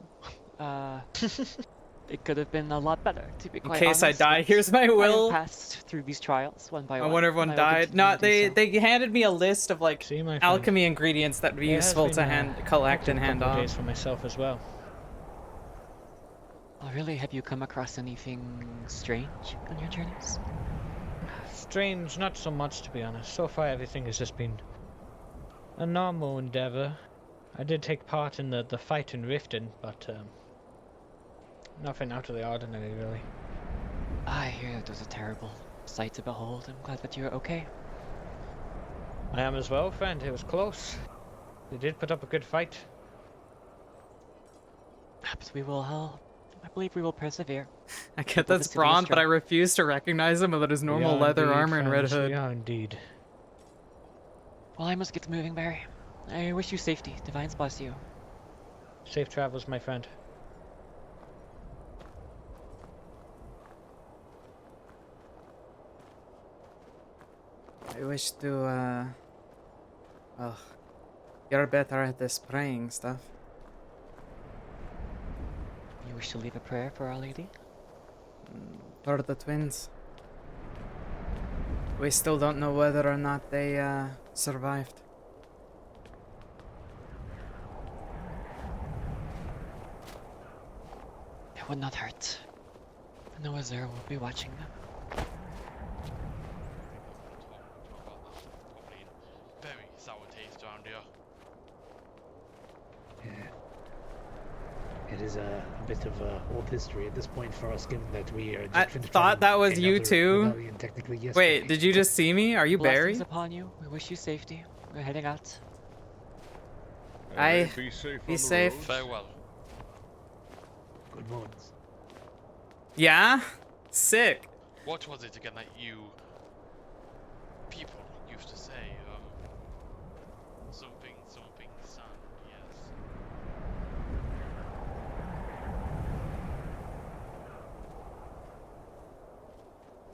It could have been a lot better, to be quite honest. In case I die, here's my will. I passed through these trials one by one. I wonder if everyone died. No, they handed me a list of like alchemy ingredients that would be useful to collect and hand on. Days for myself as well. Oh, really? Have you come across anything strange on your journeys? Strange, not so much to be honest. So far everything has just been a normal endeavor. I did take part in the fight in Riften, but nothing out of the ordinary really. I hear it was a terrible sight to behold. I'm glad that you're okay. I am as well, friend. It was close. They did put up a good fight. Perhaps we will I believe we will persevere. I get that's Braun, but I refuse to recognize him without his normal leather armor and red hood. Yeah, indeed. Well, I must get moving, Barry. I wish you safety. Divines bless you. Safe travels, my friend. I wish to, well, you're better at this praying stuff. You wish to leave a prayer for Our Lady? For the twins. We still don't know whether or not they, survived. It would not hurt. No Azure will be watching them. Very sour taste around here. It is a bit of old history at this point for us, given that we are I just finished thought that was fighting you another too. rebellion technically yesterday. Wait, did you just see me? Are you Blessings Barry? upon you. We wish you safety. We're heading out. Be safe. Be on the safe. roads. Farewell. Good mornings. Yeah? Sick. What was it again that you people used to say? Something sun,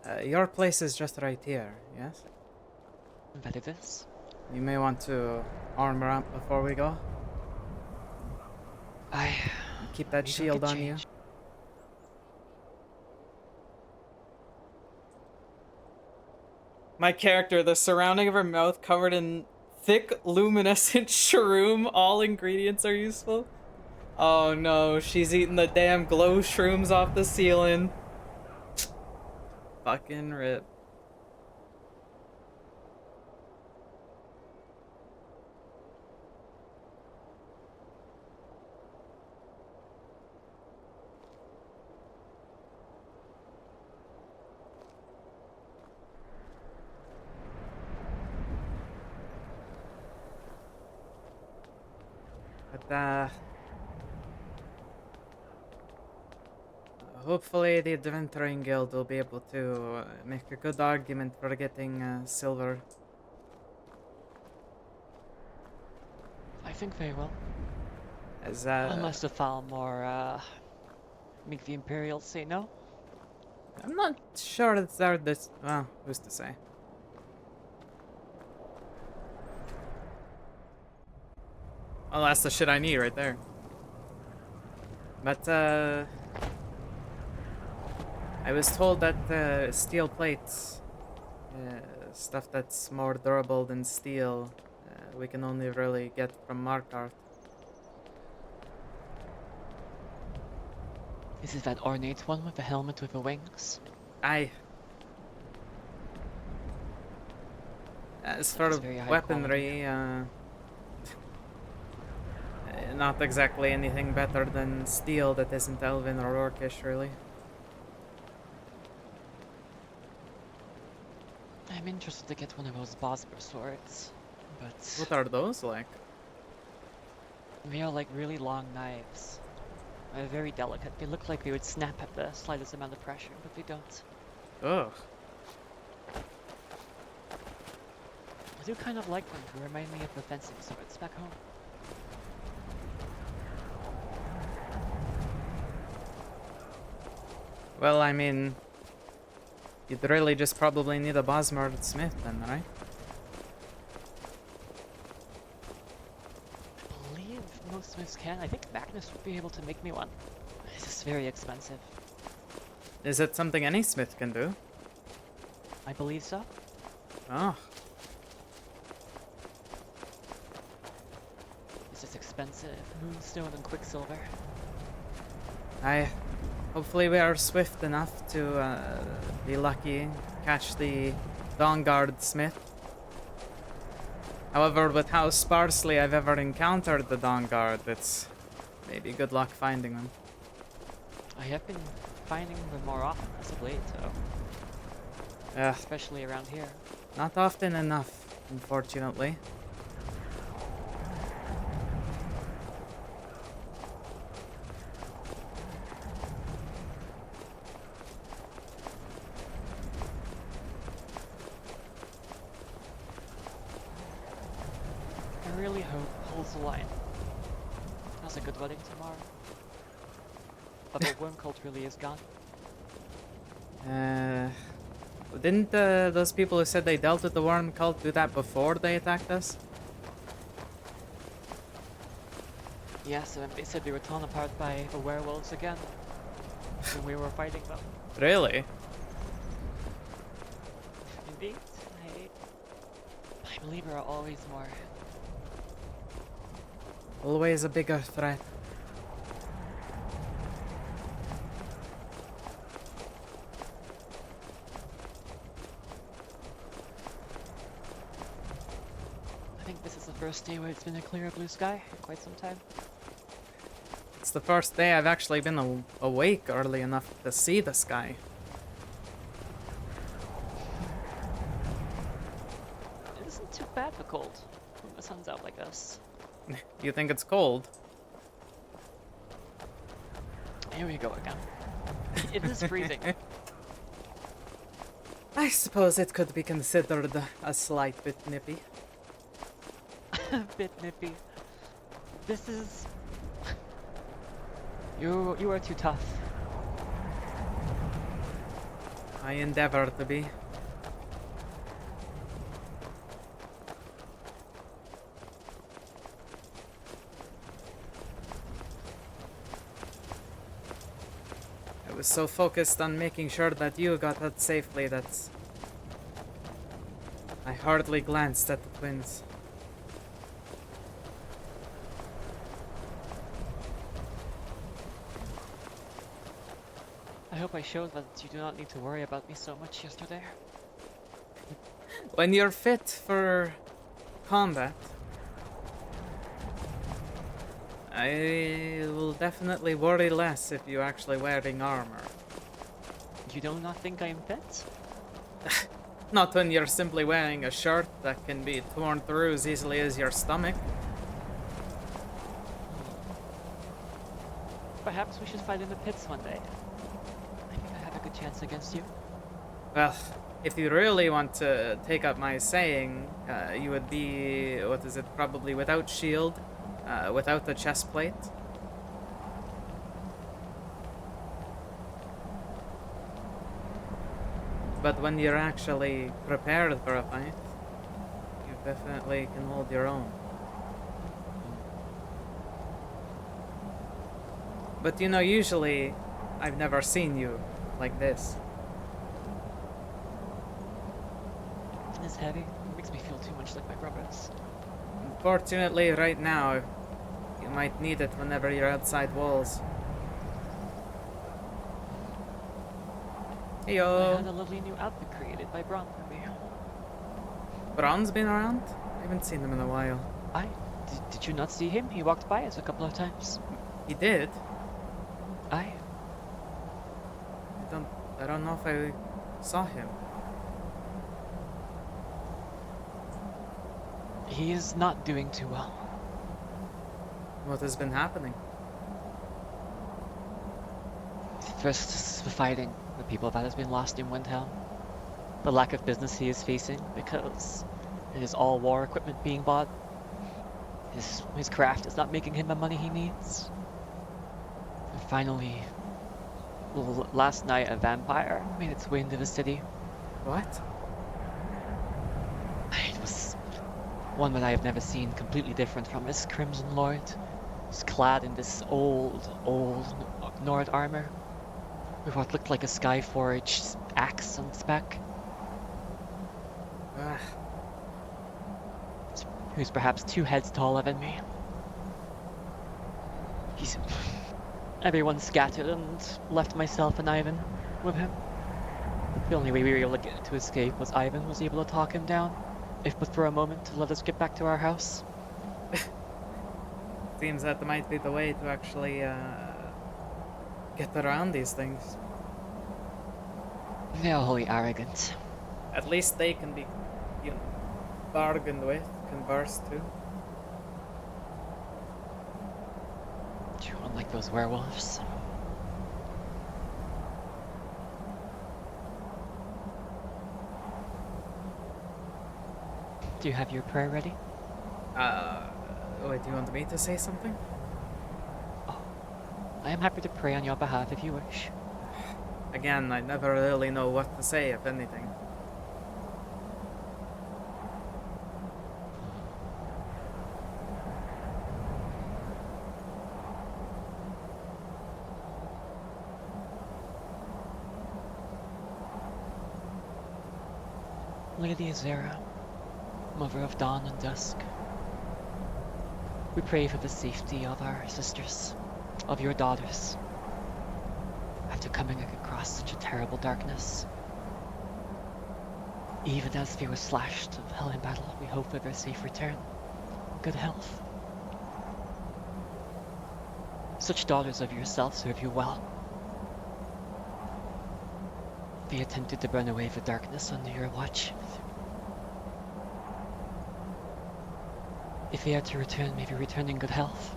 yes. Your place is just right here, yes? That it is. You may want to armor up before we go. Keep that We don't shield get on you. change. My character, the surrounding of her mouth covered in thick, luminescent shroom. All ingredients are useful. Oh no, she's eating the damn glow shrooms off the ceiling. Fucking rip. But, hopefully the Adventuring Guild will be able to make a good argument for getting silver. I think they will. As, Unless the Falmor, make the Imperials say no. I'm not sure it's there this... well, who's to say? Well, that's the shit I need right there. But, I was told that steel plates, stuff that's more durable than steel, we can only really get from Markarth. This is that ornate one with the helmet with the wings. Aye. As for That's very high weaponry, not exactly anything better than steel that isn't elven or orcish, really. I'm interested to get one of those Bosmer swords, but... What are those like? They are like really long knives. They're very delicate. They look like they would snap at the slightest amount of pressure, but they don't. Ugh. I do kind of like them to remind me of the fencing swords back home. Well, I mean, you'd really just probably need a Bosmer smith then, right? I believe most smiths can. I think Magnus would be able to make me one. It's just very expensive. Is it something any smith can do? I believe so. Oh. It's just expensive. Moonstone and quicksilver. Hopefully we are swift enough to be lucky, catch the Dawnguard smith. However, with how sparsely I've ever encountered the Dawnguard, it's maybe good luck finding them. I have been finding them more often as of late, though. Especially around here. Not often enough, unfortunately. I really hope holds the line. Has a good wedding tomorrow. But the worm cult really is gone. Didn't those people who said they dealt with the worm cult do that before they attacked us? Yes, and they said they were torn apart by the werewolves again when we were fighting them. Really? Indeed. I believe there are always more. Always a bigger threat. I think this is the first day where it's been a clear blue sky in quite some time. it's the first day I've actually been awake early enough to see the sky. It isn't too bad for cold when the sun's out like this. You think it's cold? Here we go again. It is freezing. I suppose it could be considered a slight bit nippy. A bit nippy. This is... You are too tough. I endeavor to be. I was so focused on making sure that you got out safely that I hardly glanced at the twins. I hope I showed that you do not need to worry about me so much yesterday. When you're fit for combat, I will definitely worry less if you're actually wearing armor. You do not think I am fit? Not when you're simply wearing a shirt that can be torn through as easily as your stomach. Perhaps we should fight in the pits one day. I think I have a good chance against you. Well, if you really want to take up my saying, you would be, what is it, probably without shield, without the chest plate. But when you're actually prepared for a fight, you definitely can hold your own. But you know, usually, I've never seen you like this. It's heavy. It makes me feel too much like my brothers. Unfortunately, right now, you might need it whenever you're outside walls. I Heyo! had a lovely new outfit created by Braun for me. Braun's been around? I haven't seen him in a while. Did you not see him? He walked by us a couple of times. He did? I don't know if I saw him. He is not doing too well. What has been happening? First, the fighting, the people that has been lost in Windhelm. The lack of business he is facing because it is all war equipment being bought. His craft is not making him the money he needs. And finally, last night a vampire made its way into the city. What? It was one that I have never seen, completely different from his Crimson Lord. He's clad in this old Nord armor, with what looked like a Skyforged axe on its back. He was perhaps 2 heads taller than me. Everyone scattered and left myself and Ivan with him. The only way we were able to escape was Ivan was able to talk him down, if but for a moment, to let us get back to our house. Seems that might be the way to actually get around these things. They are wholly arrogant. At least they can be, you know, bargained with, conversed to. Unlike those werewolves. Do you have your prayer ready? Wait, do you want me to say something? I am happy to pray on your behalf if you wish. Again, I never really know what to say, if anything. Lady Azera, Mother of Dawn and Dusk, we pray for the safety of our sisters, of your daughters, after coming across such a terrible darkness. Even as they were slashed of hell in battle, we hope for their safe return, good health. Such daughters of yourself serve you well. They attempted to burn away the darkness under your watch. If they are to return, may they return in good health.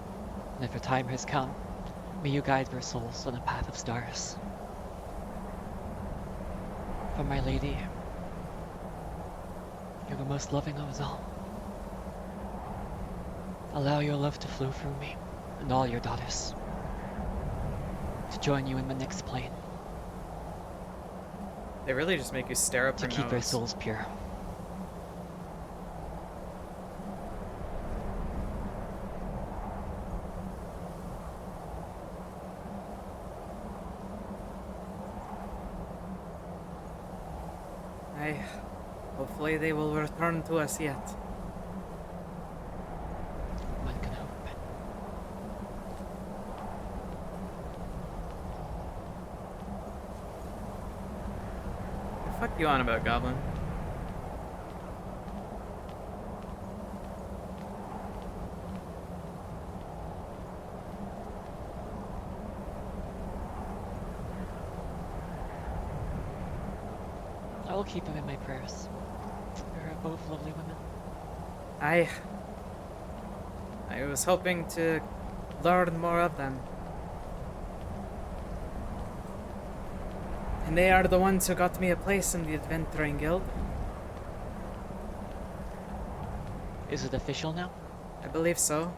And if their time has come, may you guide their souls on a path of stars. For my lady, you're the most loving of us all. Allow your love to flow through me and all your daughters, to join you in the next plane. They really just make you stare up to their keep their nose. souls pure. Hopefully they will return to us yet. One can hope. The fuck you on about, Goblin? I will keep them in my prayers. They're both lovely women. I was hoping to learn more of them. And they are the ones who got me a place in the Adventuring Guild. Is it official now? I believe so.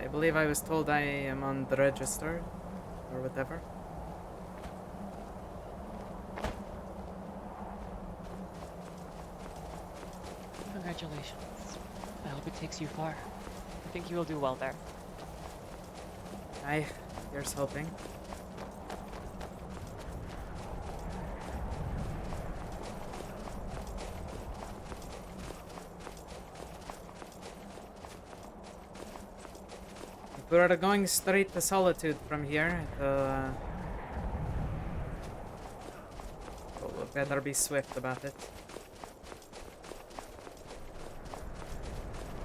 I believe I was told I am on the register, or whatever. Congratulations. I hope it takes you far. I think you will do well there. Here's hoping. If we are going straight to Solitude from here, we'll better be swift about it.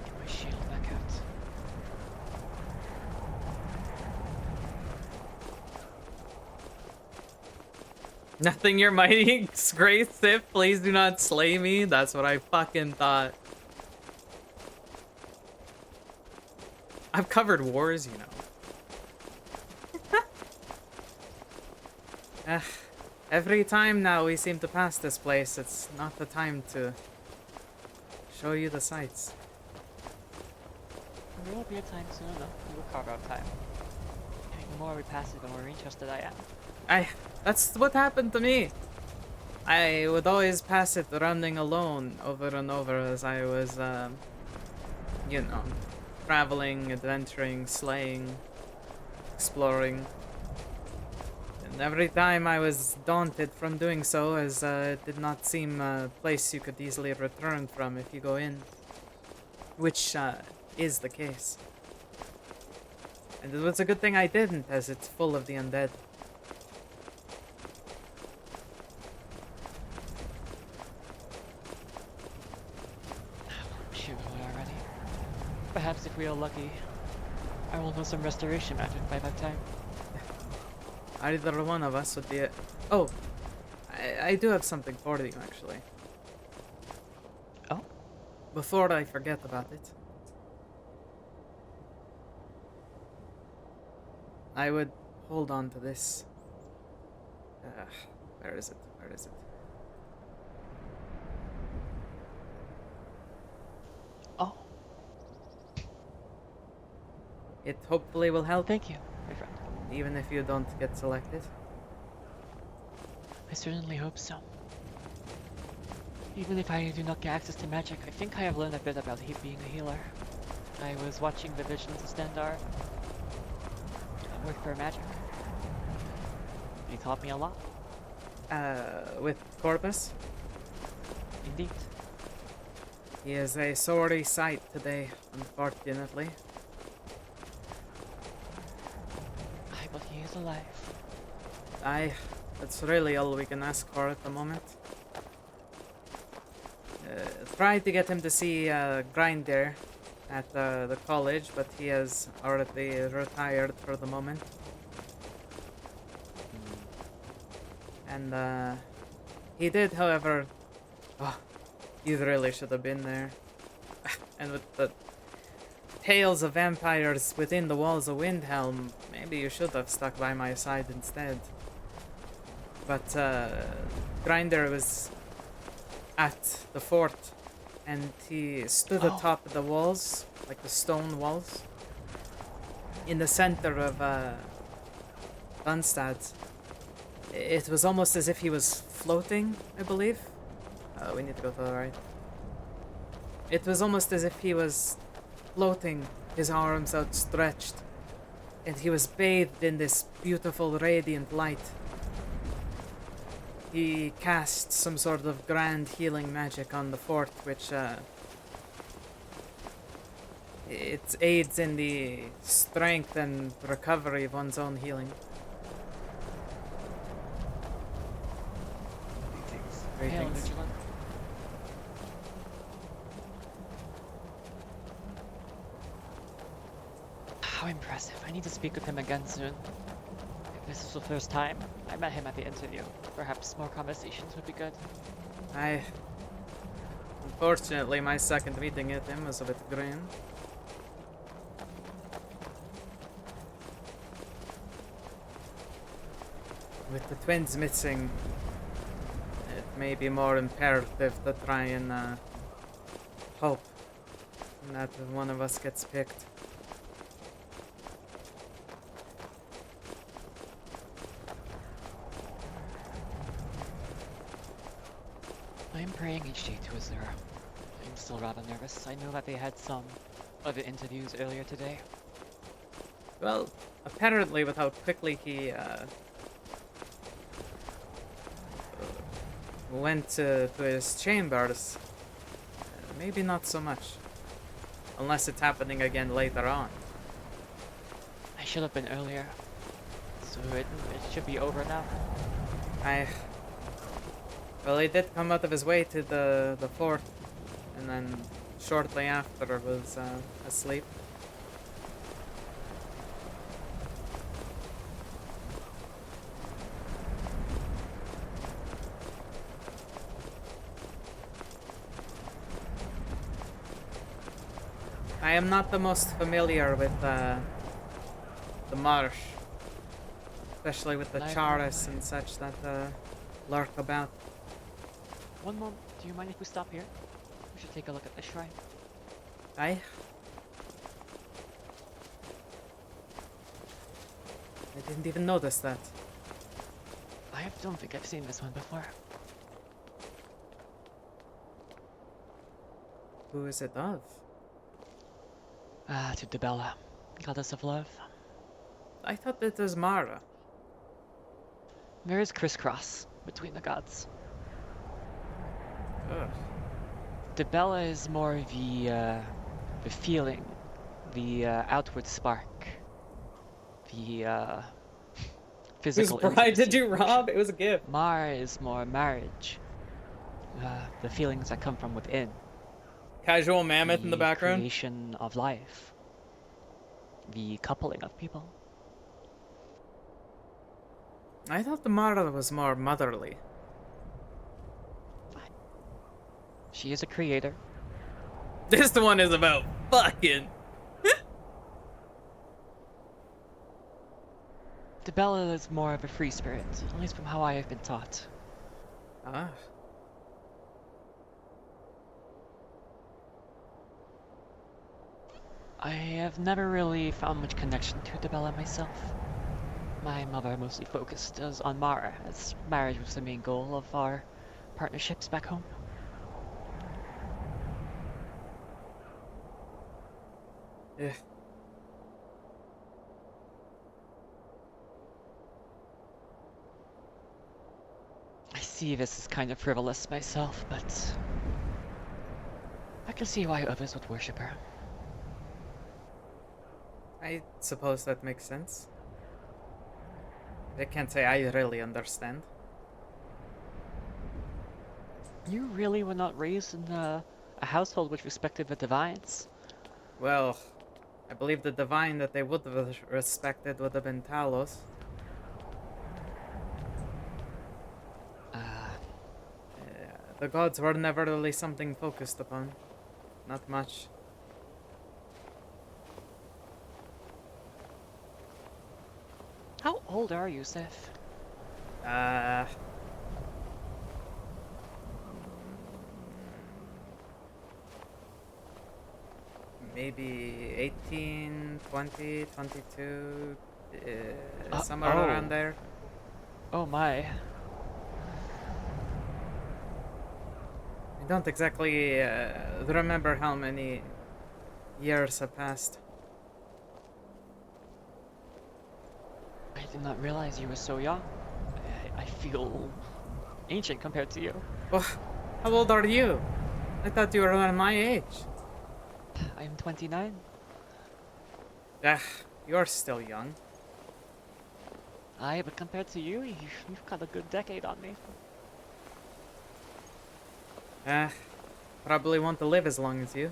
Get my shield back out. Nothing your mighty great Sith, please do not slay me. That's what I fucking thought. I've covered wars, you know. Every time now we seem to pass this place, it's not the time to show you the sights. There will be a time soon enough. We will carve out time. The more we pass it, the more interested I am. That's what happened to me. I would always pass it running alone over and over as I was, you know, traveling, adventuring, slaying, exploring. And every time I was daunted from doing so, as it did not seem a place you could easily return from if you go in. Which, is the case. And it was a good thing I didn't, as it's full of the undead. Shoot, already. Perhaps if we are lucky, I will know some restoration magic by that time. Either one of us would be it. Oh, I do have something for you, actually. Oh? Before I forget about it. I would hold on to this. Where is it? Where is it? Oh. It hopefully will help. Thank you, my friend. Even if you don't get selected. I certainly hope so. Even if I do not get access to magic, I think I have learned a bit about being a healer. I was watching the Visions of Standar. I worked for magic. He taught me a lot. With Corpus? Indeed. He is a sorry sight today, unfortunately. Aye, but he is alive. Aye, that's really all we can ask for at the moment. Try to get him to see Grinder at the college, but he has already retired for the moment. And he did, however. Oh, he really should have been there. And with the tales of vampires within the walls of Windhelm, maybe you should have stuck by my side instead. But Grinder was at the fort, and he stood atop the walls, like the stone walls, in the center of Dunstad. It was almost as if he was floating, I believe. We need to go to the right. It was almost as if he was floating, his arms outstretched, and he was bathed in this beautiful radiant light. He cast some sort of grand healing magic on the fort, which it aids in the strength and recovery of one's own healing. Greetings. How impressive. I need to speak with him again soon. If this is the first time I met him at the interview, perhaps more conversations would be good. Unfortunately, my second meeting with him was a bit grim. With the twins missing, it may be more imperative to try and hope that one of us gets picked. I'm praying each day to a zero. I'm still rather nervous. I know that they had some other interviews earlier today. Well, apparently with how quickly he went to his chambers, maybe not so much. Unless it's happening again later on. I should have been earlier. So it should be over now. Well, he did come out of his way to the fort, and then shortly after was asleep. I am not the most familiar with the marsh, especially with the Charis and such that lurk about. One moment, do you mind if we stop here? We should take a look at the shrine. I didn't even notice that. I don't think I've seen this one before. Who is it of? To Debella, goddess of love. I thought it was Mara. There is crisscross between the gods. Ugh. Debella is more the feeling, the outward spark, the physical. Whose bride did you rob? It was a gift. Mara is more marriage, the feelings that come from within. Casual mammoth in the background. Creation of life, the coupling of people. I thought the Mara was more motherly. She is a creator. This one is about fucking. Debella is more of a free spirit, at least from how I have been taught. Ah. I have never really found much connection to Debella myself. My mother mostly focused on Mara, as marriage was the main goal of our partnerships back home. Yeah. I see this as kind of frivolous myself, but I can see why others would worship her. I suppose that makes sense. I can't say I really understand. You really were not raised in a household which respected the divines? Well, I believe the divine that they would have respected would have been Talos. The gods were never really something focused upon. Not much. How old are you, Seth? Maybe 18, 20, 22, somewhere around there. Oh my. I don't exactly remember how many years have passed. I did not realize you were so young. I feel ancient compared to you. Oh, how old are you? I thought you were around my age. I'm 29. You're still young. Aye, but compared to you, you've got a good decade on me. Probably want to live as long as you.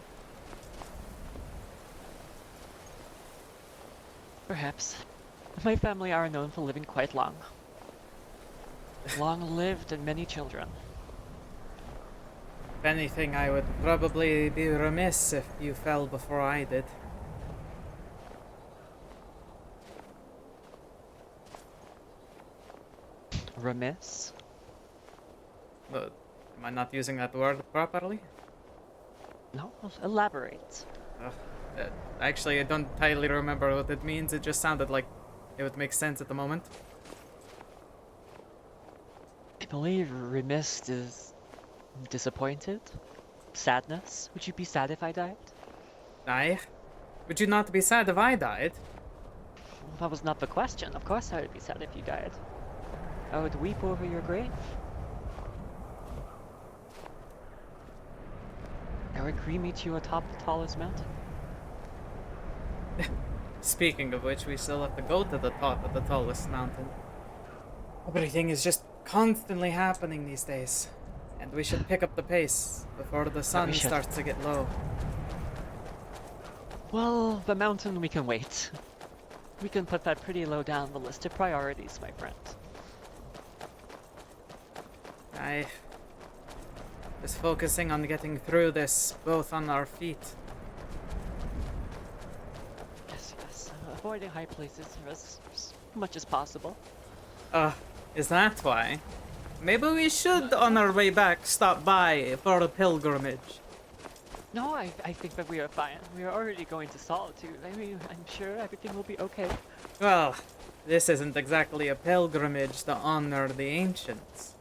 Perhaps. My family are known for living quite long. Long-lived and many children. If anything, I would probably be remiss if you fell before I did. Remiss? Am I not using that word properly? No, elaborate. Actually, I don't entirely remember what it means. It just sounded like it would make sense at the moment. I believe remiss is disappointed? Sadness? Would you be sad if I died? Aye. Would you not be sad if I died? That was not the question. Of course I would be sad if you died. I would weep over your grave. I would cremate you atop the tallest mountain. Speaking of which, we still have to go to the top of the tallest mountain. Everything is just constantly happening these days. And we should pick up the pace before the sun starts to get low. Well, the mountain we can wait. We can put that pretty low down the list of priorities, my friend. I was focusing on getting through this, both on our feet. Yes. Avoiding high places as much as possible. Is that why? Maybe we should, on our way back, stop by for a pilgrimage. No, I think that we are fine. We are already going to Solitude. I mean, I'm sure everything will be okay. Well, this isn't exactly a pilgrimage to honor the ancients.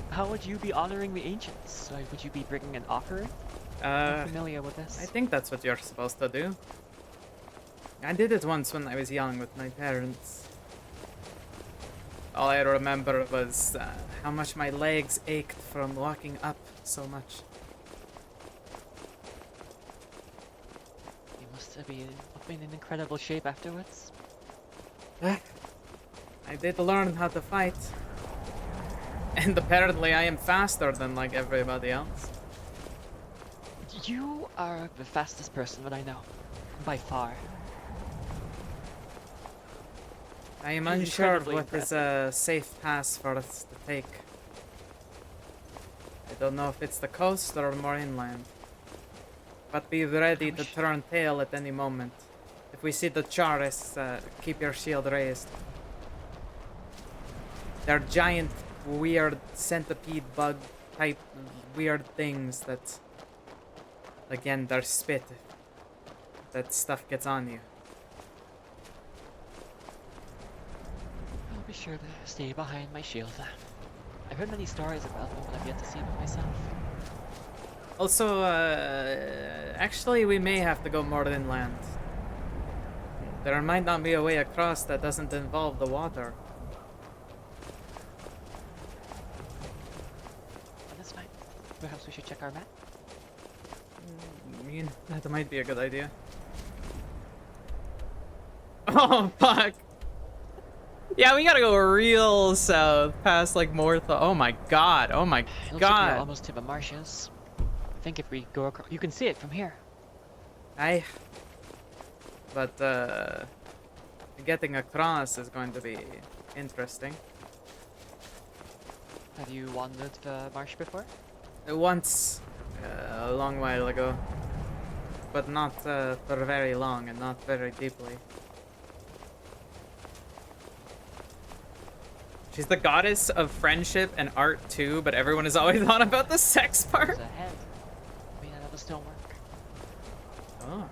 How would you be honoring the ancients? Would you be bringing an offering? I'm familiar with this. I think that's what you're supposed to do. I did it once when I was young with my parents. All I remember was how much my legs ached from walking up so much. You must have been in incredible shape afterwards. I did learn how to fight. And apparently I am faster than like everybody else. You are the fastest person that I know. By far. I am unsure of what is a safe pass for us to take. I don't know if it's the coast or more inland. But be ready to turn tail at any moment. If we see the Charis, keep your shield raised. They're giant, weird centipede bug type weird things that, again, they're spit. That stuff gets on you. I'll be sure to stay behind my shield. I've heard many stories about them, but I've yet to see them myself. Also, actually, we may have to go more inland. There might not be a way across that doesn't involve the water. That's fine. Perhaps we should check our map? I mean, that might be a good idea. Oh, fuck! Yeah, we gotta go real south, past like Mortha. Oh my god, oh my Looks like we're god. almost to the marshes. I think if we go across, you can see it from here. Aye. But, getting across is going to be interesting. Have you wandered the marsh before? Once, a long while ago. But not for very long and not very deeply. She's the goddess of friendship and art too, but everyone is always on about the sex part. There's a head made out of a stonework. Oh.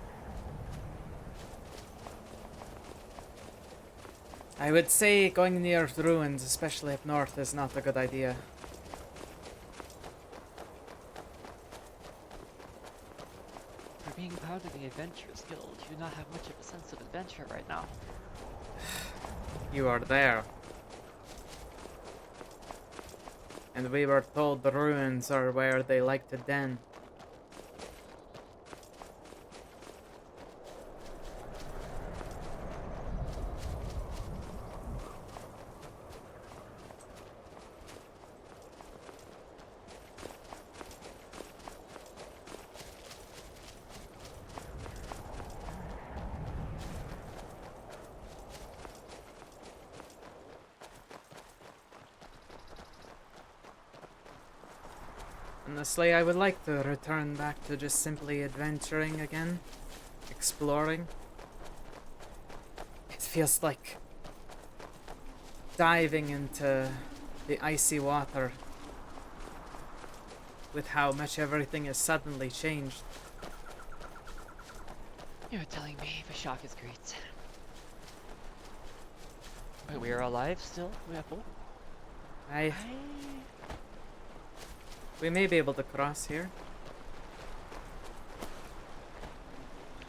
I would say going near ruins, especially up north, is not a good idea. For being part of the Adventurers Guild, you do not have much of a sense of adventure right now. You are there. And we were told the ruins are where they like to den. Honestly, I would like to return back to just simply adventuring again. Exploring. It feels like diving into the icy water with how much everything has suddenly changed. You're telling me the shock is great. But we are alive still? We have hope? We may be able to cross here.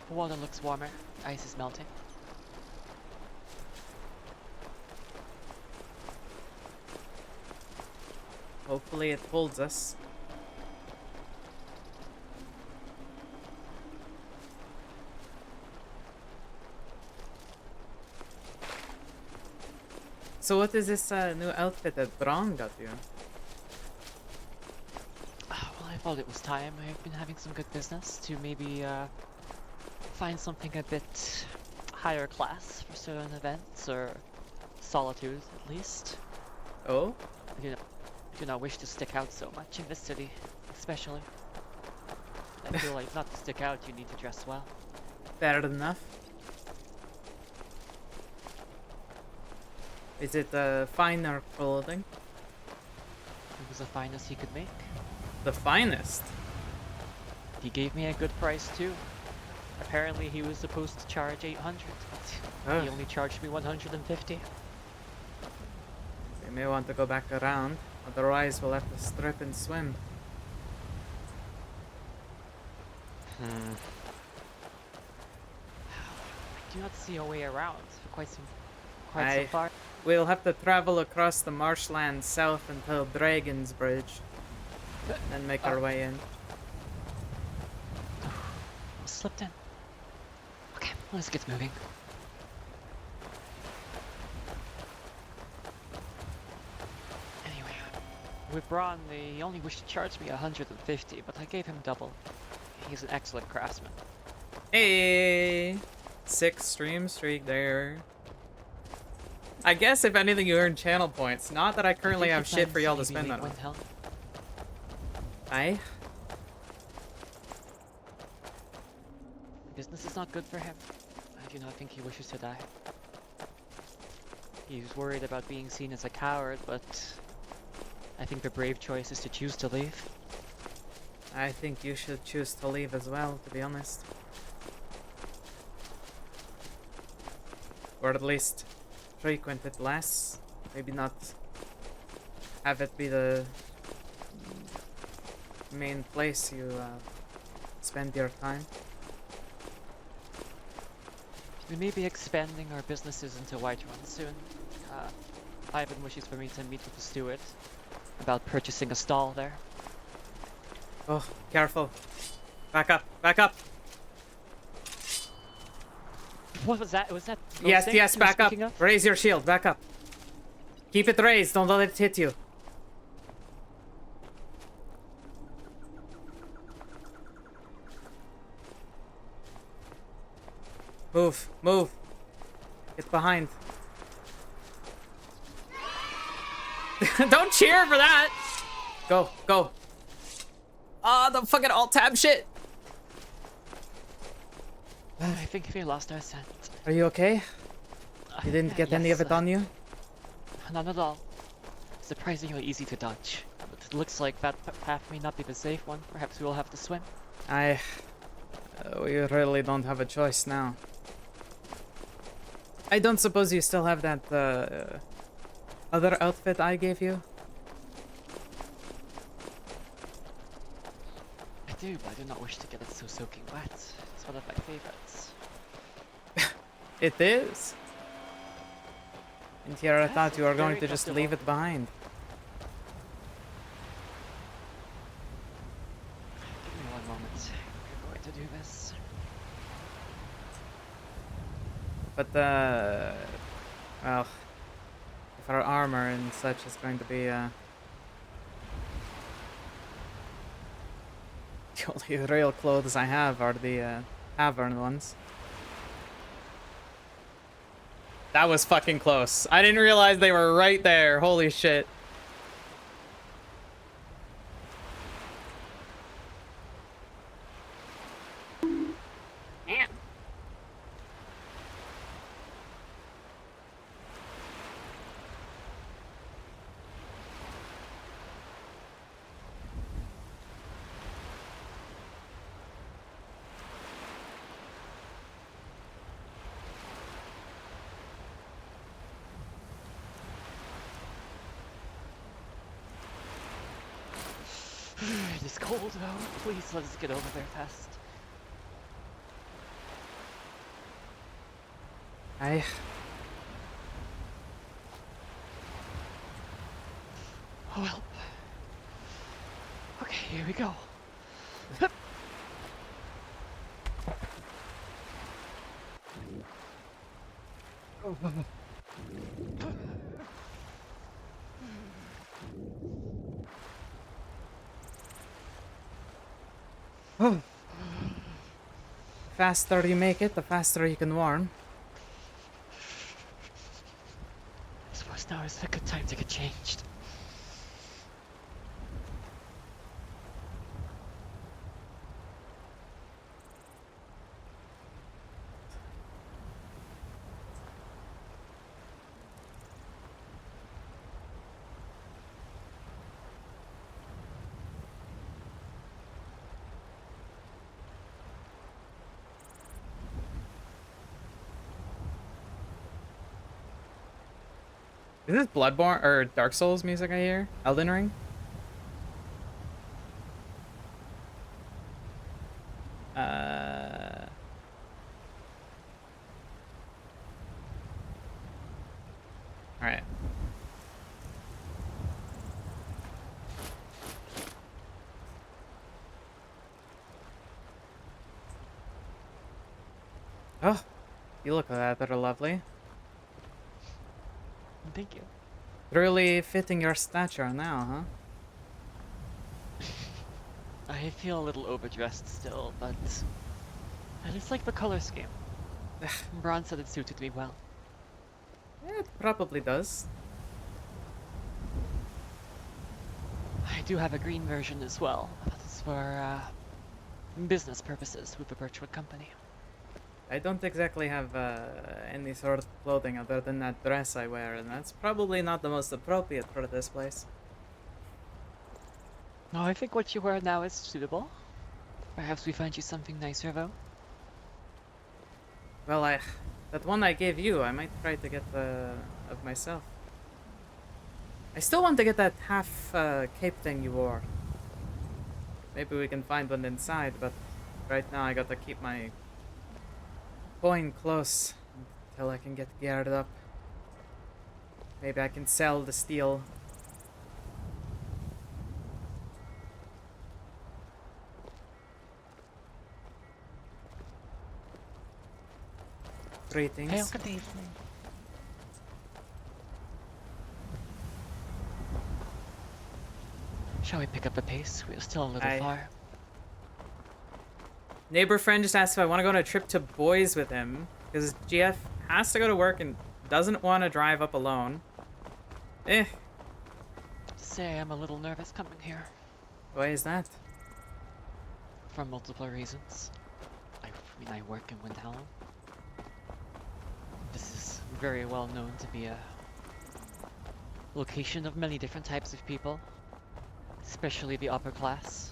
The water looks warmer. Ice is melting. Hopefully it holds us. So what is this new outfit that Braun got you? Well, I thought it was time. I've been having some good business to maybe find something a bit higher class for certain events, or solitude at least. Oh? I do not wish to stick out so much in this city, especially. I feel like not to stick out, you need to dress well. Fair enough. Is it finer clothing? It was the finest he could make. The finest? He gave me a good price too. Apparently he was supposed to charge 800, but he only charged me 150. We may want to go back around, otherwise we'll have to strip and swim. I do not see a way around for quite so far. We'll have to travel across the marshland south until Dragon's Bridge, and make our way in. Slipped in. Okay, let's get moving. Anyway, with Braun, they only wished to charge me 150, but I gave him double. He's an excellent craftsman. Hey! 6 stream streak there. I guess if anything you earn channel points. Not that I currently have shit for y'all to spend on it. Aye? Business is not good for him. I do not think he wishes to die. He's worried about being seen as a coward, but I think the brave choice is to choose to leave. I think you should choose to leave as well, to be honest. Or at least frequent it less. Maybe not have it be the main place you spend your time. We may be expanding our businesses into Whiterun soon. Ivan wishes for me to meet with the steward about purchasing a stall there. Oh, careful. Back up, back up. What was that? Was that? Yes, back up. Raise your shield, back up. Keep it raised, don't let it hit you. Move, move. Get behind. Don't cheer for that. Go, go. Ah, the fucking alt tab shit. I think we lost our scent. Are you okay? You didn't get any of Yes, it on you? None at all. Surprisingly easy to dodge. But it looks like that path may not be the safe one. Perhaps we will have to swim. We really don't have a choice now. I don't suppose you still have that, other outfit I gave you? I do, but I do not wish to get it so soaking wet. It's one of my favorites. It is. And here I Yes, thought you were it's going very to just comfortable. leave it behind. Give me one moment. I'm going to do this. But, well, if our armor and such is going to be, the only real clothes I have are the, tavern ones. That was fucking close. I didn't realize they were right there. Holy shit. It is cold though. Please let us get over there fast. Oh well. Okay, here we go. Hup. The faster you make it, the faster you can warm. I suppose now is a good time to get changed. Is this Bloodborne or Dark Souls music I hear? Elden Ring? Alright. Oh, you look rather lovely. Thank you. Really fitting your stature now, huh? I feel a little overdressed still, but I just like the color scheme. Bron said it suited me well. Yeah, it probably does. I do have a green version as well. That's for business purposes with the Birchwood Company. I don't exactly have any sort of clothing other than that dress I wear, and that's probably not the most appropriate for this place. No, I think what you wear now is suitable. Perhaps we find you something nicer though. Well, that one I gave you, I might try to get of myself. I still want to get that half cape thing you wore. Maybe we can find one inside, but right now I gotta keep my coin close until I can get geared up. Maybe I can sell the steel. Greetings. Hail, good evening. Shall we pick up the pace? We are still a little far. Neighbor friend just asked if I want to go on a trip to Boys with him. Because GF has to go to work and doesn't want to drive up alone. Say I'm a little nervous coming here. Why is that? For multiple reasons. I mean, I work in Windhelm. This is very well known to be a location of many different types of people, especially the upper class.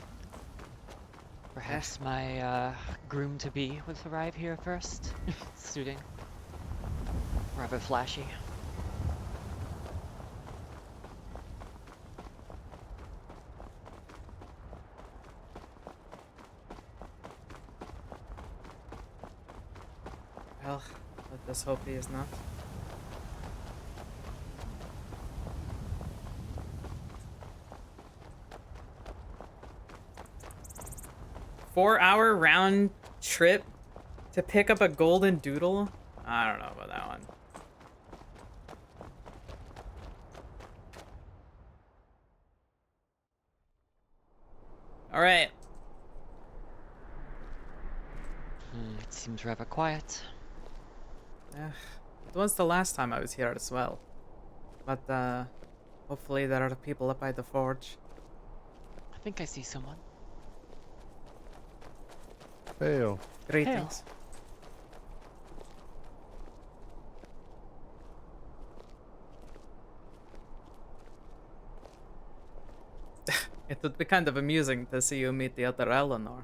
Perhaps my groom-to-be would arrive here first, suiting rather flashy. Well, let us hope he is not. Four-hour round trip to pick up a golden doodle? I don't know about that one. All right. It seems rather quiet. It was the last time I was here as well. But, hopefully there are people up by the forge. I think I see someone. Hail. Greetings. It would be kind of amusing to see you meet the other Eleanor.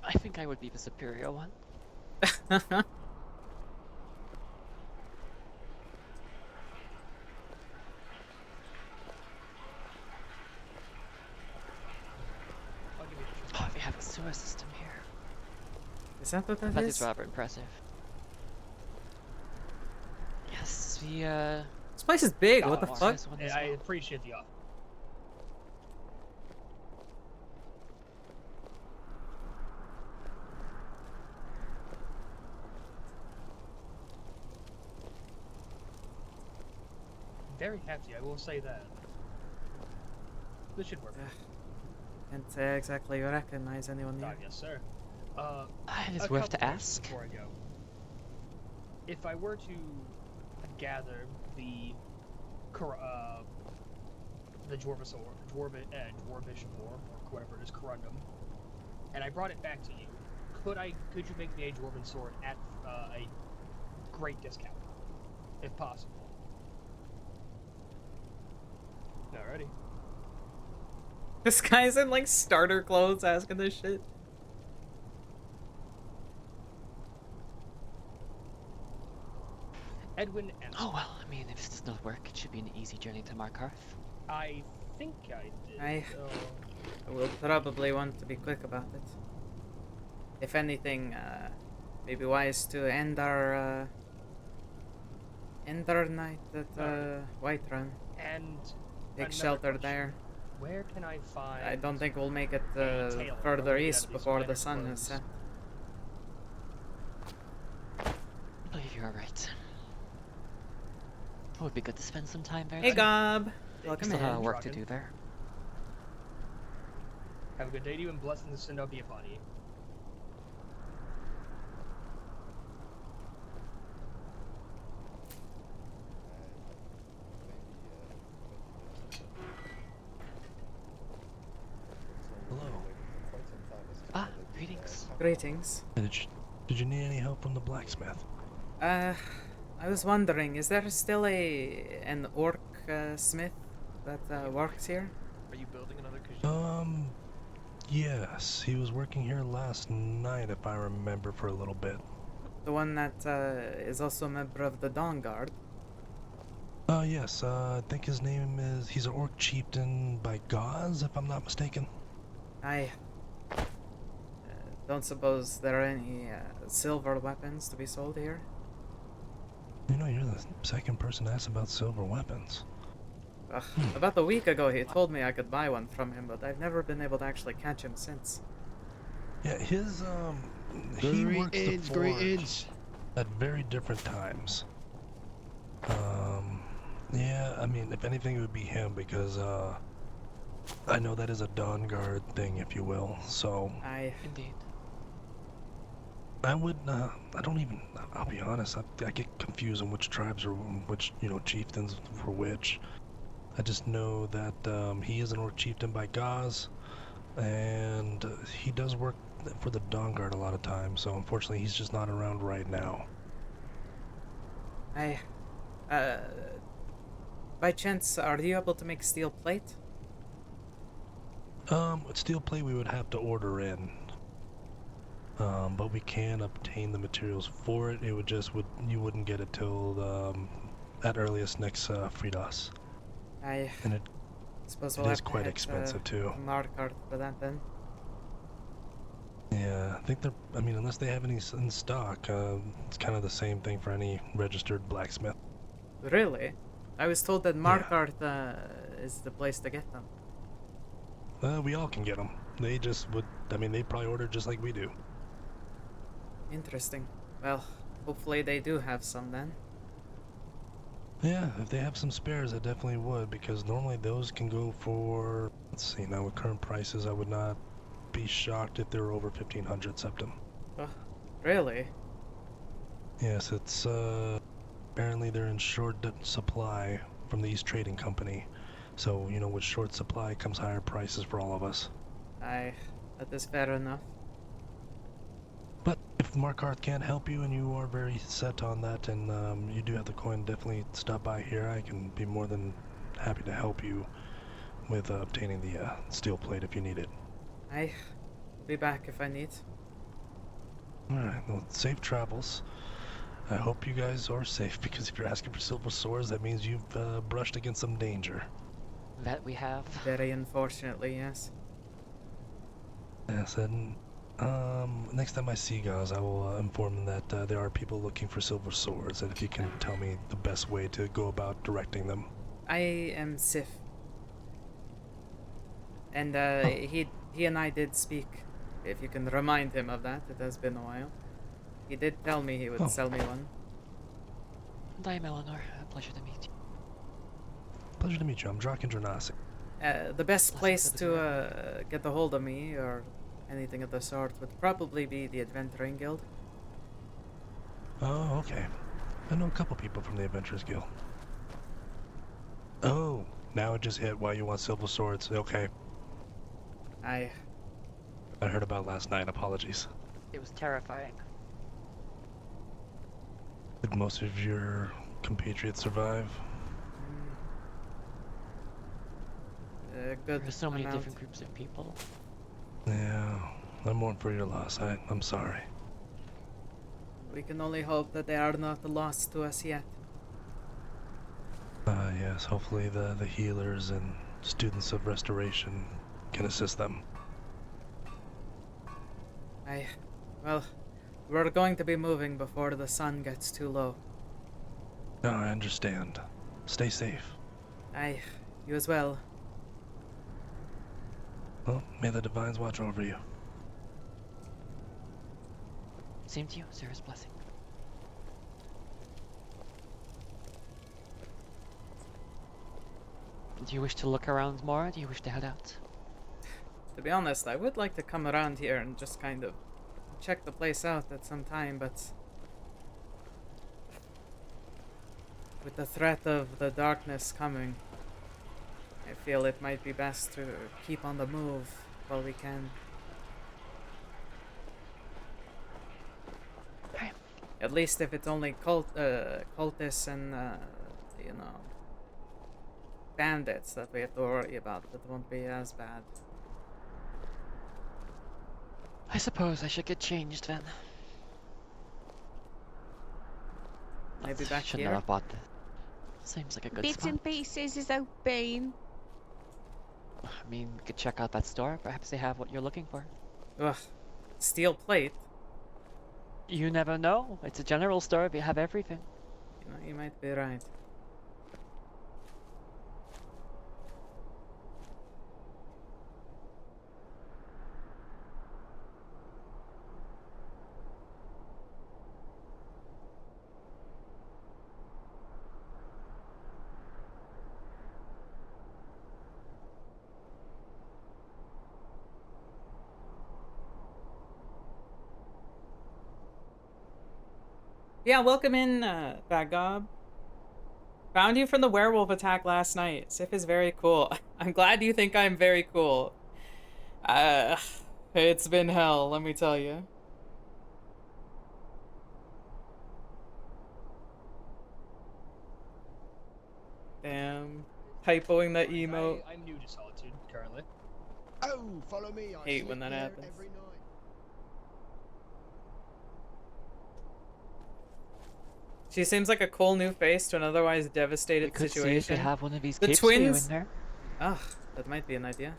I think I would be the superior one. Oh, they have a sewer system here. Is that what That that is is? rather impressive. Yes, the This place is big. What the Mars fuck? has one as I well. appreciate the offer. Very hefty, I will say that. This should work. Can't say exactly you recognize anyone here. Yes, sir. It is a worth couple to questions ask. Before I go. If I were to gather the Dwarvish ore, or whatever it is, corundum, and I brought it back to you, could you make me a dwarven sword at a great discount, if possible? Alrighty. This guy's in like starter clothes asking this shit. Edwin and Oh well, I mean, if this does not work, it should be an easy journey to Markarth. I think I did. I will probably want to be quick about it. If anything, maybe wise to end our night at Whiterun. And Take another shelter question. there. Where can I find? I don't think we'll make it tailor further or east at least before the better sun has clothes? set. I believe you are right. It would be good to spend some time there. Hey, too. Gob. We Welcome still have in. work to do there. Have a good day to you, and blessings of Sindel be upon you. Hello. Ah, greetings. Greetings. Did you need any help from the blacksmith? I was wondering, is there still an orc smith that works here? Are you building another? Yes. He was working here last night, if I remember, for a little bit. The one that is also a member of the Dawn Guard. Yes. I think his name is. He's an orc chieftain by Gauze, if I'm not mistaken. I don't suppose there are any silver weapons to be sold here. You know, you're the second person to ask about silver weapons. Ugh, about a week ago he told me I could buy one from him, but I've never been able to actually catch him since. Yeah, his he works the forge at very different times. Yeah, I mean, if anything, it would be him because I know that is a Dawn Guard thing, if you will. So I indeed. I would. I don't even. I'll be honest. I get confused on which tribes or which chieftains for which. I just know that he is an orc chieftain by Gaz, and he does work for the Dawn Guard a lot of times. So unfortunately, he's just not around right now. By chance, are you able to make steel plate? Steel plate we would have to order in. But we can obtain the materials for it. It would you wouldn't get it till at earliest next Fridas. And it suppose it we'll is have to quite head expensive too. to Markarth for that then. Yeah, I think they're. I mean, unless they have any in stock, it's kind of the same thing for any registered blacksmith. Really? I was told that Markarth is the place to get them. We all can get them. They just would. I mean, they probably order just like we do. Interesting. Well, hopefully they do have some then. Yeah, if they have some spares, I definitely would, because normally those can go for. Let's see, now with current prices, I would not be shocked if they were over 1,500 septum. Oh, really? Yes, it's apparently they're in short supply from the East Trading Company. So, with short supply comes higher prices for all of us. Aye, that is fair enough. But if Markarth can't help you and you are very set on that and you do have the coin, definitely stop by here. I can be more than happy to help you with obtaining the steel plate if you need it. I'll be back if I need. Alright, well, safe travels. I hope you guys are safe, because if you're asking for silver swords, that means you've brushed against some danger. That we have. Very unfortunately, yes. Yes, and next time I see guys, I will inform them that there are people looking for silver swords, and if you can tell me the best way to go about directing them. I am Sif. And he and I did speak. If you can remind him of that, it has been a while. He did tell me he would sell me one. And I am Eleanor. A pleasure to meet you. Pleasure to meet you. I'm Draken Dranasi. The best place to get a hold of me or anything of the sort would probably be the Adventuring Guild. Oh, okay. I know a couple people from the Adventurers Guild. Oh, now it just hit why you want silver swords. Okay. I heard about last night. Apologies. It was terrifying. Did most of your compatriots survive? Good. There are so many different groups of people. Yeah, I mourn for your loss. I'm sorry. We can only hope that they are not lost to us yet. Yes, hopefully the healers and students of restoration can assist them. Well, we're going to be moving before the sun gets too low. No, I understand. Stay safe. You as well. Well, may the divines watch over you. Same to you, Sarah's blessing. Do you wish to look around more? Do you wish to head out? To be honest, I would like to come around here and just kind of check the place out at some time, but with the threat of the darkness coming, I feel it might be best to keep on the move while we can. At least if it's only cultists and, bandits that we have to worry about, that won't be as bad. I suppose I should get changed then. Maybe back Should here? never have bought this. Seems like a good Bits spot. and pieces is open. I mean, we could check out that store. Perhaps they have what you're looking for. Ugh. Steel plate? You never know. It's a general store. We have everything. You might be right. Yeah, welcome in, Bad Gob. Found you from the werewolf attack last night. Sif is very cool. I'm glad you think I'm very cool. It's been hell, let me tell you. Damn. Typoing that emote. I'm new to Solitude currently. Oh, follow me. I Hate when sleep that here happens. every night. She seems like a cool new face to an otherwise devastated We could see situation. if they have one of these The capes for you twins. in there. Ugh, that might be an idea.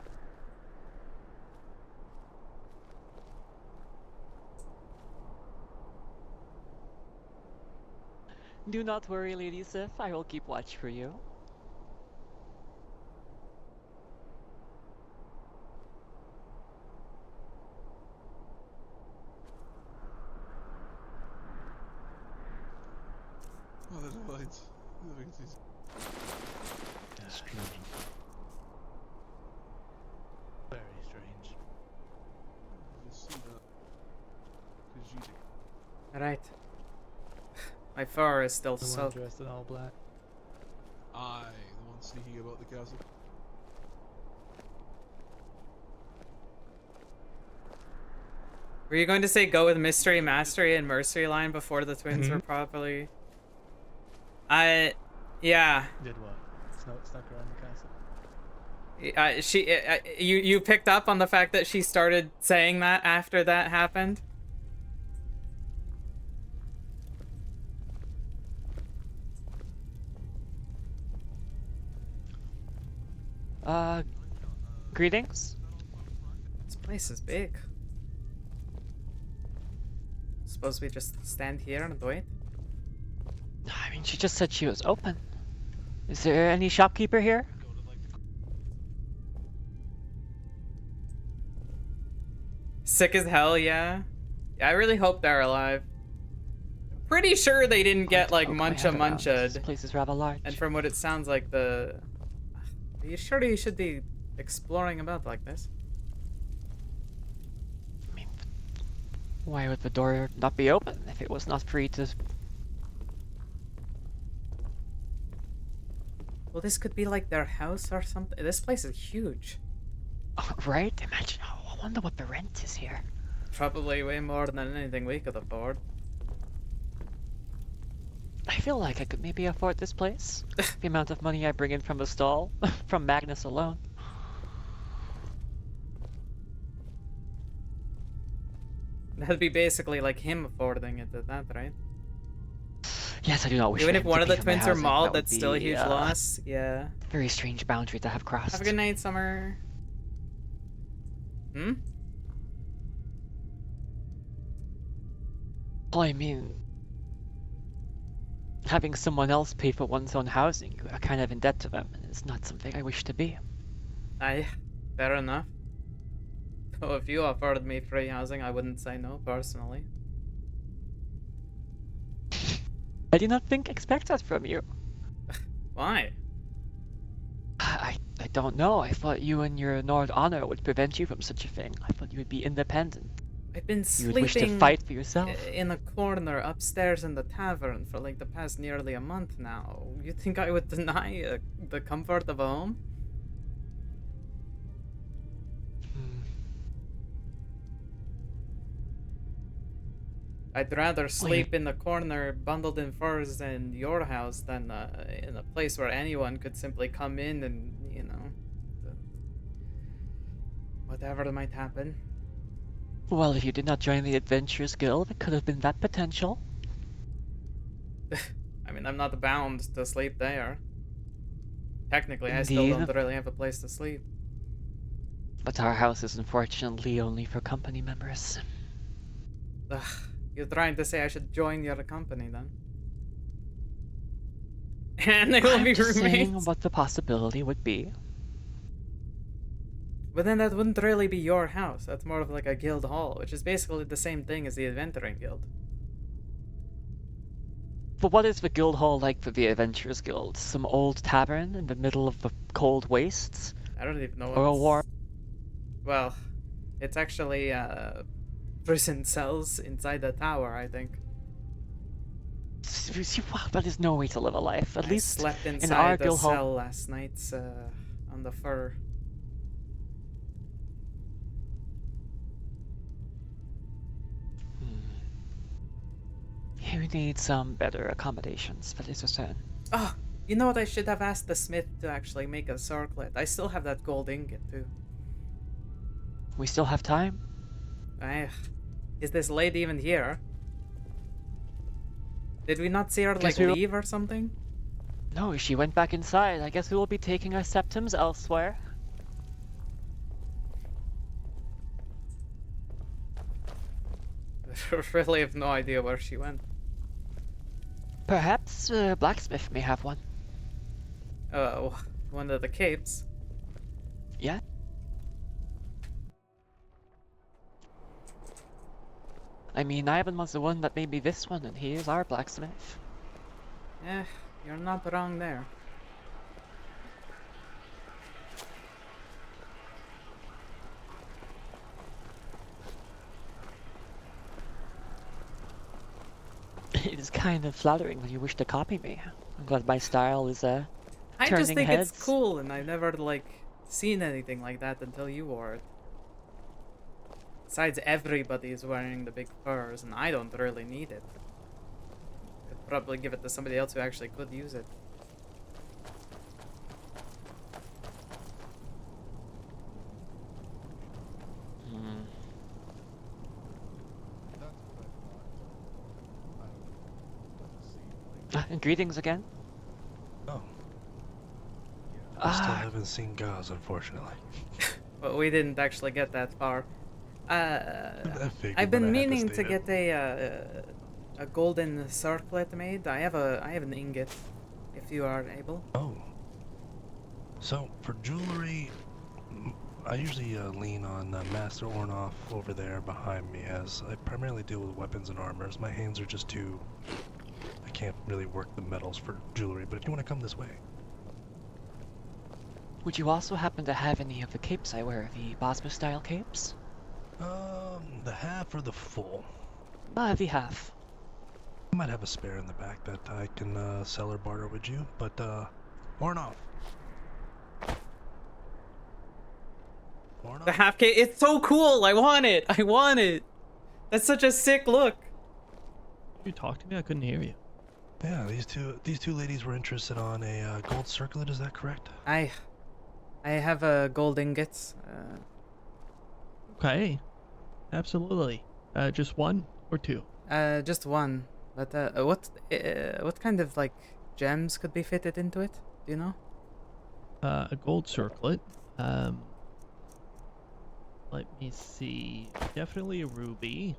Do not worry, Lady Sif. I will keep watch for you. Oh, there's lights. Strange. Very strange. Alright. My fur is still The one soaked. dressed in all black. Aye, the one sneaking about the castle. Were you going to say go with Mystery Mastery and Mercery line before the twins were properly... Yeah. Did what? Snuck around the castle. You picked up on the fact that she started saying that after that happened? Greetings? This place is big. Suppose we just stand here and wait? I mean, she just said she was open. Is there any shopkeeper here? Sick as hell, yeah. Yeah, I really hope they're alive. Pretty sure they didn't get like muncha'd. This place is rather large. And from what it sounds like, are you sure you should be exploring about like this? Why would the door not be open if it was not free to... Well, this could be like their house or something. This place is huge. Right? Imagine, I wonder what the rent is here. Probably way more than anything we could afford. I feel like I could maybe afford this place. The amount of money I bring in from the stall, from Magnus alone. That'd be basically like him affording it at that, right? Yes, I do not wish Even for if him one to of the be in my twins are housing. mauled, That would that's still a be, huge loss. Yeah. Very strange boundary to have crossed. Have a good night, Summer. Hmm? Well, I mean, having someone else pay for one's own housing, you are kind of in debt to them, and it's not something I wish to be. Fair enough. Though if you offered me free housing, I wouldn't say no, personally. I did not expect that from you. Why? I don't know. I thought you and your Nord honor would prevent you from such a thing. I thought you would be independent. I've been You sleeping would wish to fight for yourself. in a corner upstairs in the tavern for like the past nearly a month now. You think I would deny the comfort of a home? I'd rather sleep in the corner bundled in furs in your house than in a place where anyone could simply come in and, you know, whatever might happen. Well, if you did not join the Adventurers Guild, it could have been that potential. I mean, I'm not bound to sleep there. Technically, I still Indeed. don't really have a place to sleep. But our house is unfortunately only for company members. Ugh, you're trying to say I should join your company then? And they will I'm be just saying roommates. what the possibility would be. But then that wouldn't really be your house. That's more of like a guild hall, which is basically the same thing as the Adventuring Guild. But what is the guild hall like for the Adventurers Guild? Some old tavern in the middle of the cold wastes? I don't even know. Or a what's- war? Well, it's actually prison cells inside the tower, I think. That is no way to live a life. At I least slept in inside our the guild hall. cell last night on the fur. You need some better accommodations, that is for certain. Oh, you know what? I should have asked the smith to actually make a circlet. I still have that gold ingot too. We still have time? Is this lady even here? Did we not see her like leave or something? No, she went back inside. I guess we will be taking our septums elsewhere. I really have no idea where she went. Perhaps a blacksmith may have one. One of the capes. Yeah. I mean, Ivan was the one that made me this one, and he is our blacksmith. You're not wrong there. It is kind of flattering when you wish to copy me. I'm glad my style is I turning just think heads. it's cool, and I've never seen anything like that until you wore it. Besides, everybody is wearing the big furs, and I don't really need it. Could probably give it to somebody else who actually could use it. Greetings again. Oh. I still haven't seen Gaz, unfortunately. But we didn't actually get that far. figured, I've but I been had to meaning state to it. get a golden circlet made. I have an ingot, if you are able. Oh. So for jewelry, I usually lean on Master Ornoff over there behind me, as I primarily deal with weapons and armors. My hands are just too. I can't really work the metals for jewelry. But if you want to come this way. Would you also happen to have any of the capes I wear, the Bosma style capes? The half or the full? The half. I might have a spare in the back that I can sell or barter with you, but Ornoff. The half cape, it's so cool. I want it. I want it. That's such a sick look. You talk to me? I couldn't hear you. Yeah, these two ladies were interested on a gold circlet. Is that correct? I have a gold ingots. Okay, absolutely. Just one or two? Just one. But what kind of gems could be fitted into it? Do you know? A gold circlet. Let me see. Definitely a ruby.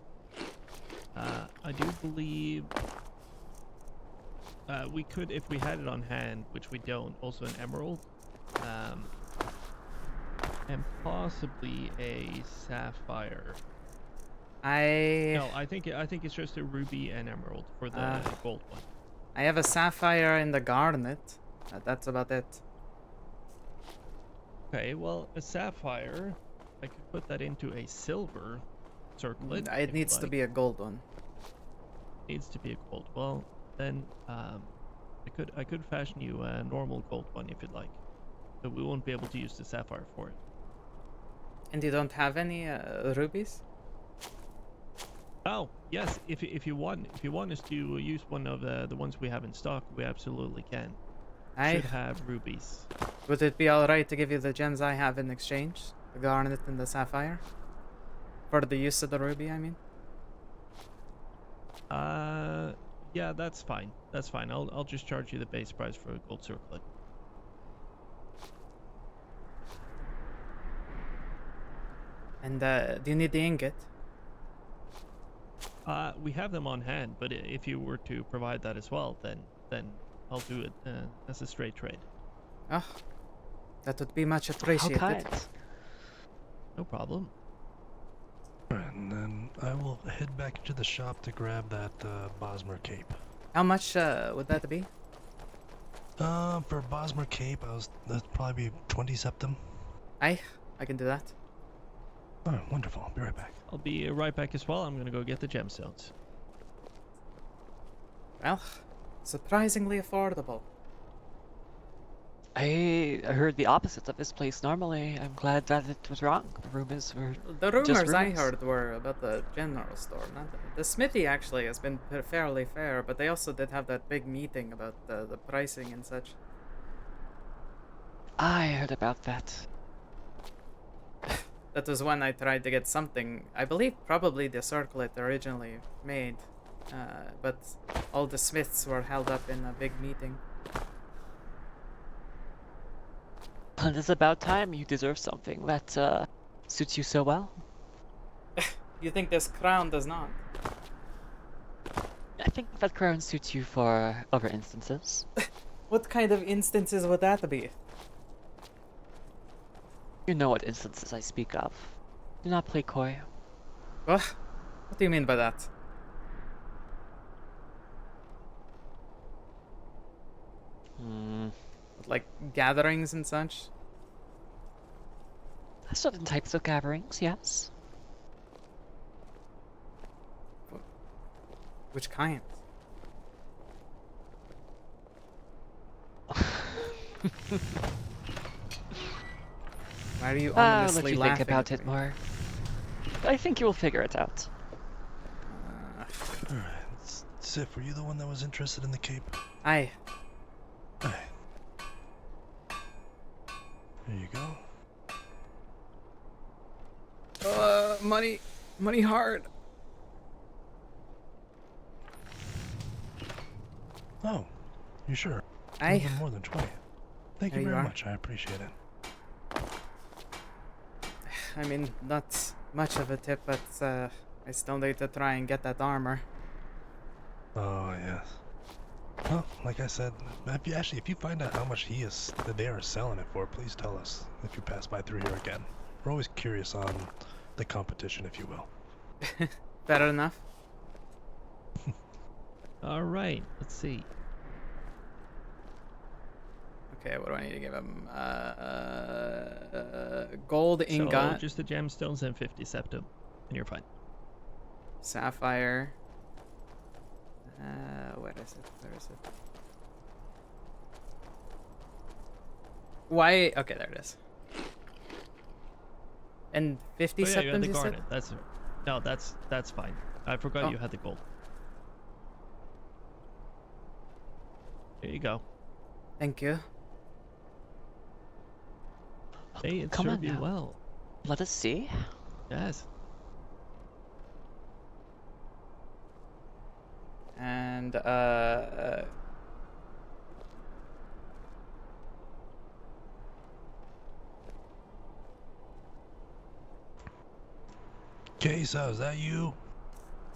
I do believe we could, if we had it on hand, which we don't, also an emerald. And possibly a sapphire. No, I think it's just a ruby and emerald for the gold one. I have a sapphire and a garnet. That's about it. Okay, well, a sapphire, I could put that into a silver circlet. It needs to be a gold one. Needs to be a gold. Well, then I could fashion you a normal gold one if you'd like, but we won't be able to use the sapphire for it. And you don't have any rubies? Oh yes, if you want us to use one of the ones we have in stock, we absolutely can. Should have rubies. Would it be alright to give you the gems I have in exchange? The garnet and the sapphire? For the use of the ruby, I mean? Yeah, that's fine. That's fine. I'll just charge you the base price for a gold circlet. And do you need the ingot? We have them on hand, but if you were to provide that as well, then I'll do it as a straight trade. Oh, that would be much appreciated. How kind. No problem. And then I will head back into the shop to grab that Bosmer cape. How much would that be? For Bosmer cape, that'd probably be 20 septum. I can do that. Oh, wonderful. I'll be right back. I'll be right back as well. I'm gonna go get the gemstones. Well, surprisingly affordable. I heard the opposite of this place normally. I'm glad that it was wrong. The rumors were The just rumors I rumors. heard were about the general store. Not the smithy actually has been fairly fair, but they also did have that big meeting about the pricing and such. I heard about that. That was when I tried to get something, I believe probably the circlet originally made, but all the smiths were held up in a big meeting. It is about time. You deserve something that suits you so well. You think this crown does not? I think that crown suits you for other instances. What kind of instances would that be? You know what instances I speak of. Do not play coy. What do you mean by that? Like gatherings and such? Certain types of gatherings, yes. Which kind? Why are you ominously let you laughing think about at it me? more. I think you will figure it out. Alright, Sif, were you the one that was interested in the cape? Aye. Aye. There you go. Money hard. Oh, you sure? Aye. Even more than 20. Thank There you you very are. much. I appreciate it. I mean, not much of a tip, but I still need to try and get that armor. Oh yes. Well, like I said, if you find out how much they are selling it for, please tell us if you pass by through here again. We're always curious on the competition, if you will. Better enough. All right, let's see. Okay, what do I need to give him? Gold So ingot, just the gemstones and 50 septum, and you're fine. sapphire. Where is it? Where is it? Why? Okay, there it is. And 50 Oh, yeah, you had septums, the you said? garnet. That's fine. I forgot Oh. you had the gold. Here you go. Thank you. Hey, it Come on served you now. well. Let us see. Yes. And Keizaal, is that you?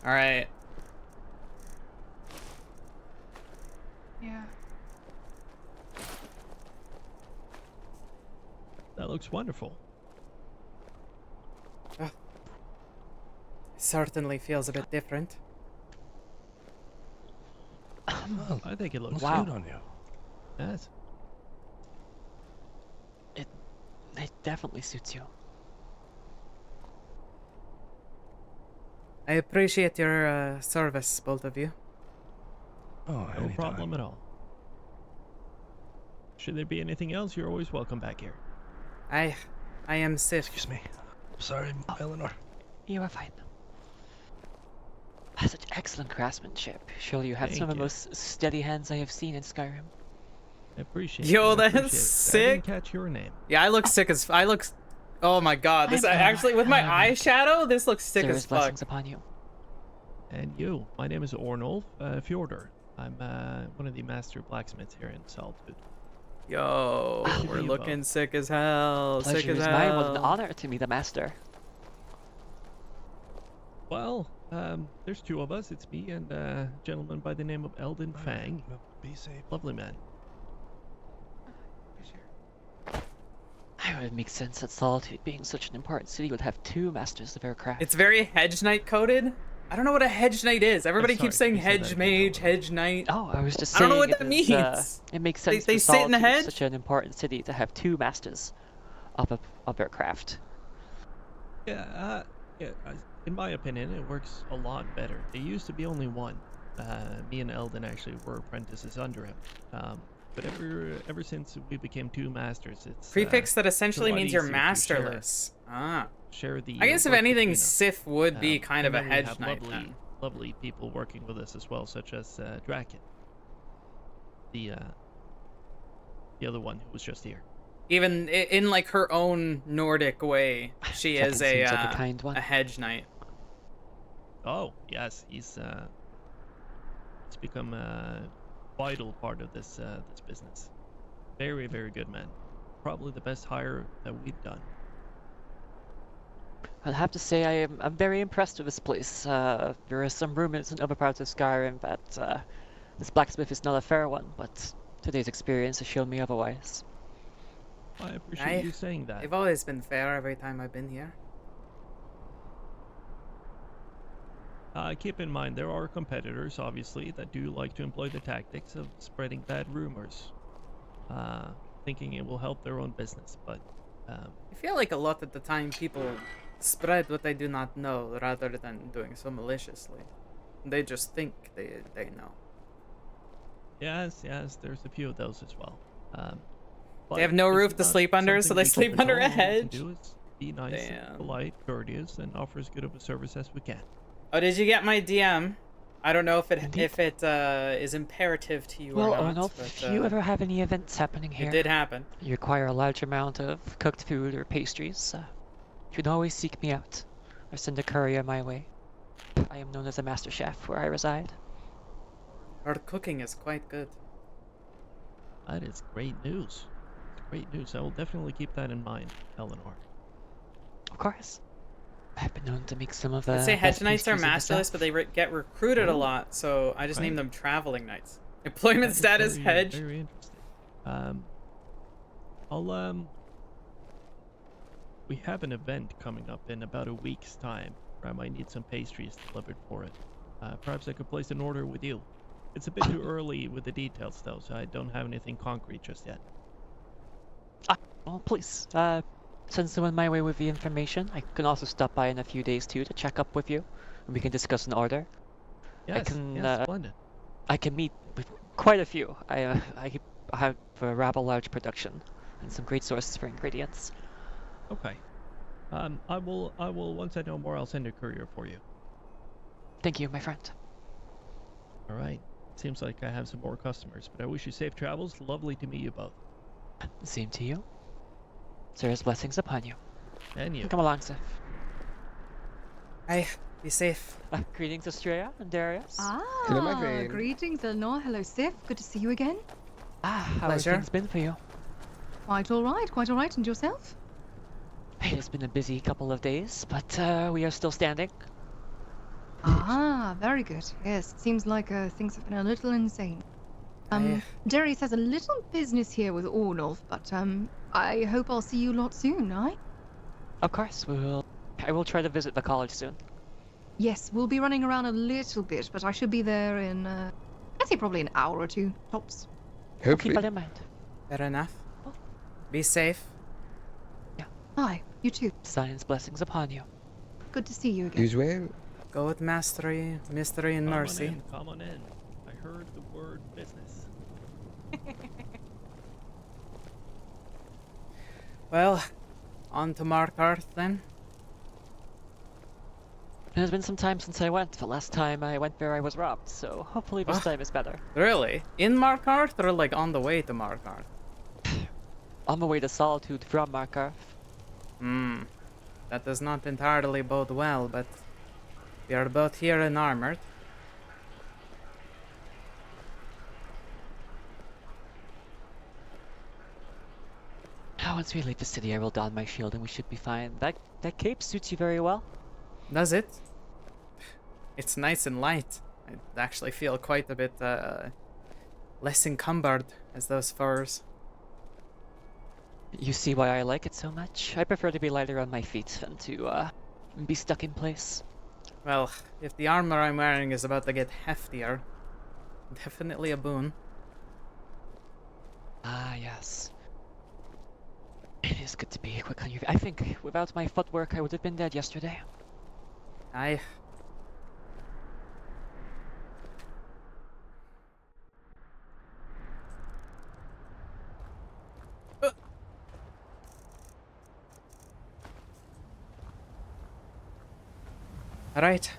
all right. Yeah. That looks wonderful. Certainly feels a bit different. I think it looks Wow. Good on you. Yes. It definitely suits you. I appreciate your service, both of you. Oh, No anytime. problem at all. Should there be anything else, you're always welcome back here. I am Sif. Excuse me. Sorry, Eleanor. You are fine. Such excellent craftsmanship. Surely you have some Thank of the you. most steady hands I have seen in Skyrim. I appreciate Yo, it. I that's appreciate it. I sick. didn't catch your name. Yeah, I look sick as I look. Oh my god, this actually with my eyeshadow, this looks sick There as is fuck. blessings upon you. And you. My name is Ornolf Fjordor. I'm one of the master blacksmiths here in Solitude. Yo, Good to we're meet you looking both. sick as hell. Sick Pleasure as is mine. What an hell. honor to meet the master. Well, there's two of us. It's me and a gentleman by the name of Eldon Fang. Be safe. Lovely man. It would make sense that Solitude, being such an important city, would have two masters of their craft. It's very hedge knight coded. I don't know what a hedge knight is. Everybody sorry, keeps saying you said hedge that mage, hedge knight. Oh, I was just I saying. don't know what it that is, means. It makes sense. They for sit in the Solitude, hedge? such an important city, to have two masters of their craft. Yeah, in my opinion, it works a lot better. There used to be only one. Me and Eldon actually were apprentices under him. But ever since we became two masters, it's Prefix that it's a essentially lot means you're easier to masterless. share the I guess if work anything, between us. Sif would be kind of and a then we hedge have knight then. lovely people working with us as well, such as Draken, the other one who was just here. Even in like her own Nordic way, she is a seems like a kind one. a hedge knight. Oh yes, he's become a vital part of this this business. Very good man. Probably the best hire that we've done. I'll have to say I'm very impressed with this place. There are some rumors in other parts of Skyrim that this blacksmith is not a fair one, but today's experience has shown me otherwise. I appreciate you saying that. They've always been fair every time I've been here. Keep in mind, there are competitors, obviously, that do like to employ the tactics of spreading bad rumors, thinking it will help their own business, but... I feel like a lot of the time people spread what they do not know rather than doing so maliciously. They just think they know. Yes, there's a few of those as well. They have no roof to sleep under, so they sleep under a hedge. Do is be nice, and polite, courteous, and offer as good of a service as we can. Oh, did you get my DM? I don't know if it is imperative to you Well, or not. Arnold, if you ever have any events happening here, it did happen. You require a large amount of cooked food or pastries, you can always seek me out or send a courier my way. I am known as a master chef where I reside. Our cooking is quite good. That is great news. Great news. I will definitely keep that in mind, Eleanor. Of course. I've been known to make some of the I'd say hedge best knights are pastries of the masterless, South. but they get recruited a lot, so I just named them traveling knights. Employment status hedge. Very interesting. We have an event coming up in about a week's time where I might need some pastries delivered for it. Perhaps I could place an order with you. It's a bit too early with the details though, so I don't have anything concrete just yet. Well, please, send someone my way with the information. I can also stop by in a few days too to check up with you, and we can discuss an order. Yes, splendid. I can meet with quite a few. I have a rather large production and some great sources for ingredients. Okay. I will once I know more, I'll send a courier for you. Thank you, my friend. All right. Seems like I have some more customers, but I wish you safe travels. Lovely to meet you both. Same to you. Sarah's blessings upon you. And you. Come along, Sif. Hi, be safe. Greetings, Estrella and Darius. Hello, my friend. Greetings, Eleanor. Hello, Sif. Good to see you again. How have things been for you? Quite all right, quite all right. And yourself? It has been a busy couple of days, but we are still standing. Very good. Yes, seems like things have been a little insane. Darius has a little business here with Ornolf, but I hope I'll see you lot soon, aye? Of course, I will try to visit the college soon. Yes, we'll be running around a little bit, but I should be there in, I'd say probably an hour or two, tops. Keep that in mind. Fair enough. Be safe. Yeah. Hi, you too. Science blessings upon you. Good to see you again. As well. Go with mastery, mystery, and mercy. Come on in. I heard the word business. Well, on to Markarth then. It has been some time since I went. The last time I went there I was robbed, so hopefully this time is better. Really? In Markarth or like on the way to Markarth? On the way to Solitude from Markarth. That does not entirely bode well, but we are both here and armored. Now once we leave the city I will don my shield and we should be fine. That cape suits you very well. Does it? It's nice and light. I actually feel quite a bit less encumbered as those furs. You see why I like it so much? I prefer to be lighter on my feet than to be stuck in place. Well, if the armor I'm wearing is about to get heftier, definitely a boon. Ah, yes. It is good to be quick on your feet. I think without my footwork I would have been dead yesterday. Aye. Alright.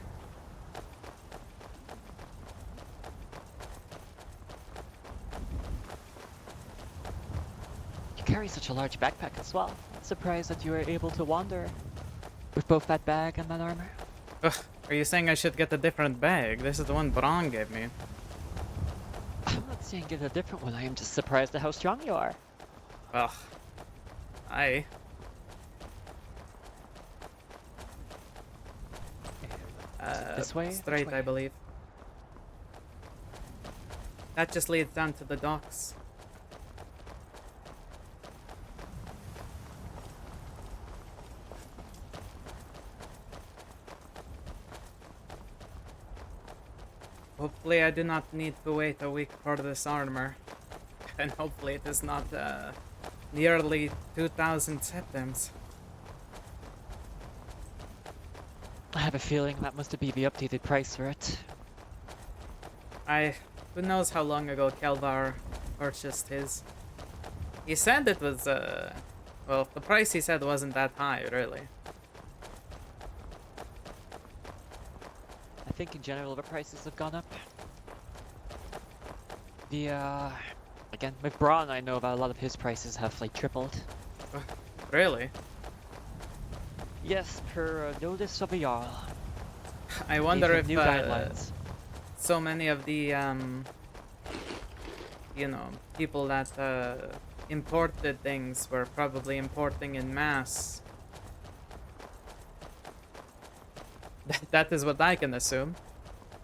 You carry such a large backpack as well. I'm surprised that you were able to wander with both that bag and that armor. Ugh, are you saying I should get a different bag? This is the one Braun gave me. I'm not saying get a different one. I am just surprised at how strong you are. Ugh. I. This way? Straight, Which way? I believe. That just leads down to the docks. Hopefully I do not need to wait a week for this armor. And hopefully it is not nearly 2,000 septims. I have a feeling that must be the updated price for it. Who knows how long ago Kelvar purchased his. He said it was, well, the price he said wasn't that high, really. I think in general the prices have gone up. Again, with Braun I know that a lot of his prices have like tripled. Really? Yes, per notice of a Jarl. I wonder if new guidelines. so many of the, you know, people that imported things were probably importing in mass. That is what I can assume.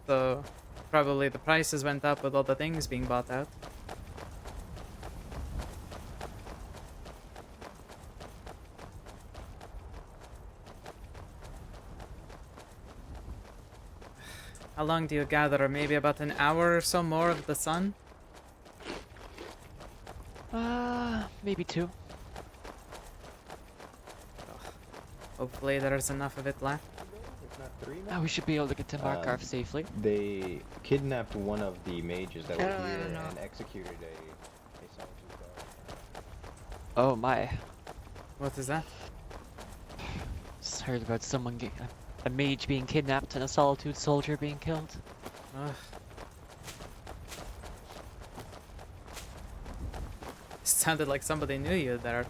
So, probably the prices went up with all the things being bought out. How long do you gather? Maybe about an hour or so more of the sun? Maybe 2. Hopefully there's enough of it left. Oh, we should be able to get to Markarth safely. They kidnapped one of the mages that were here and executed a solitude guard. Oh my. What is that? Just heard about someone a mage being kidnapped and a solitude soldier being killed. Ugh. Sounded like somebody knew you there.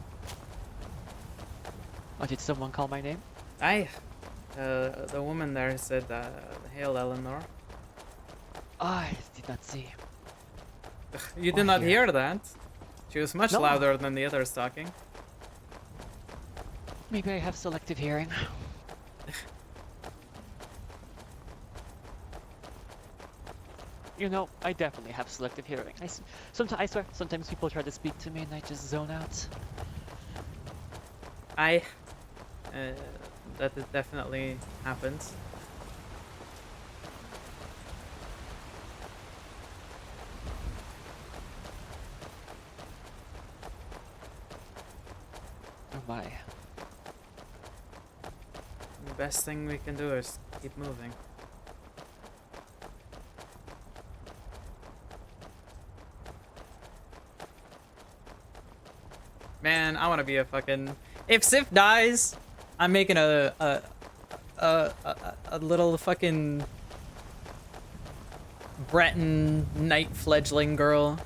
Oh, did someone call my name? Aye. The woman there said, "Hail, Eleanor." I did not see. You did not hear that. She was much No. louder than the others talking. Maybe I have selective hearing. You know, I definitely have selective hearing. I swear, sometimes people try to speak to me and I just zone out. That is definitely happens. Oh my. The best thing we can do is keep moving. Man, I want to be a fucking. If Sif dies, I'm making a little fucking Breton knight fledgling girl.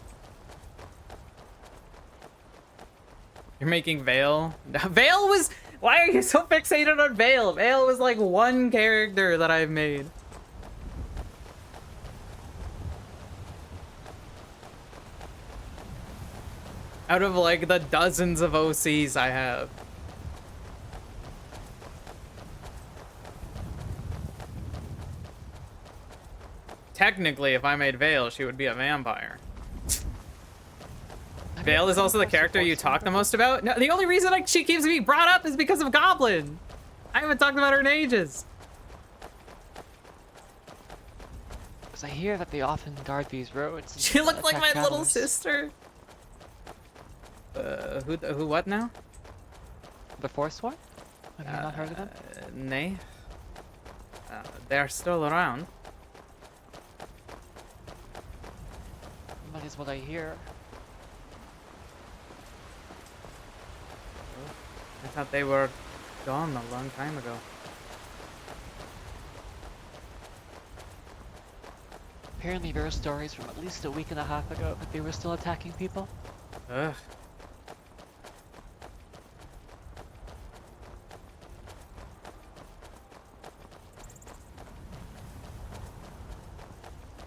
You're making Vale? Vale was. Why are you so fixated on Vale? Vale was like one character that I've made. Out of like the dozens of OCs I have. Technically, if I made Vale, she would be a vampire. Vale is also the character you talk the most about? No, the only reason she keeps being brought up is because of Goblin. I haven't talked about her in ages. Because I hear that they often guard these roads. She looked like my attack little travelers. sister. Who what now? The Forsworn? Have you not heard of them? Nay. They're still around. That is what I hear. I thought they were gone a long time ago. Apparently there are stories from at least a week and a half ago that they were still attacking people. Ugh.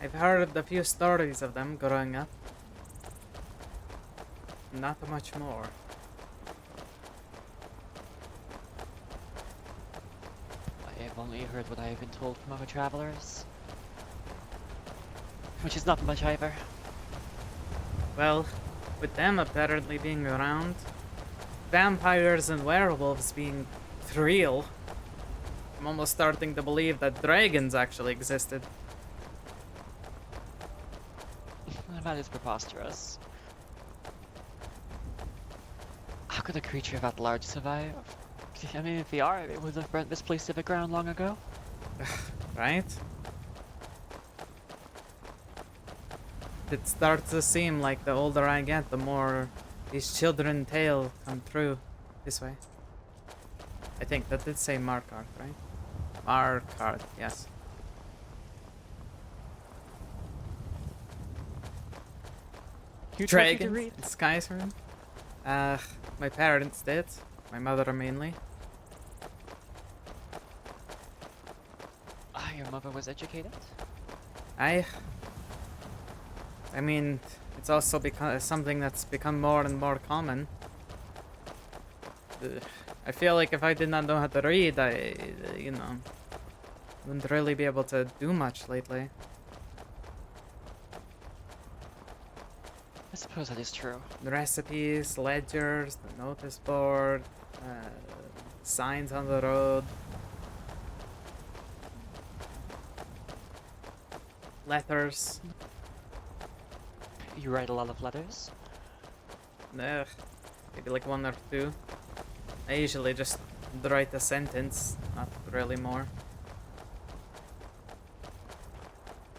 I've heard a few stories of them growing up. Not much more. I have only heard what I have been told from other travelers. Which is not much either. Well, with them apparently being around, vampires and werewolves being real, I'm almost starting to believe that dragons actually existed. That is preposterous. How could a creature that large survive? I mean, if they are, they would have burnt this place to the ground long ago. Right? It starts to seem like the older I get, the more these children tales come true. This way. I think that did say Markarth, right? Markarth, yes. Dragons in Skyrim? My parents did. My mother mainly. Your mother was educated? I mean, it's also become something that's become more and more common. I feel like if I did not know how to read, you know, wouldn't really be able to do much lately. I suppose that is true. The recipes, ledgers, the notice board, signs on the road. Letters. You write a lot of letters? Ugh, maybe like one or two. I usually just write a sentence, not really more.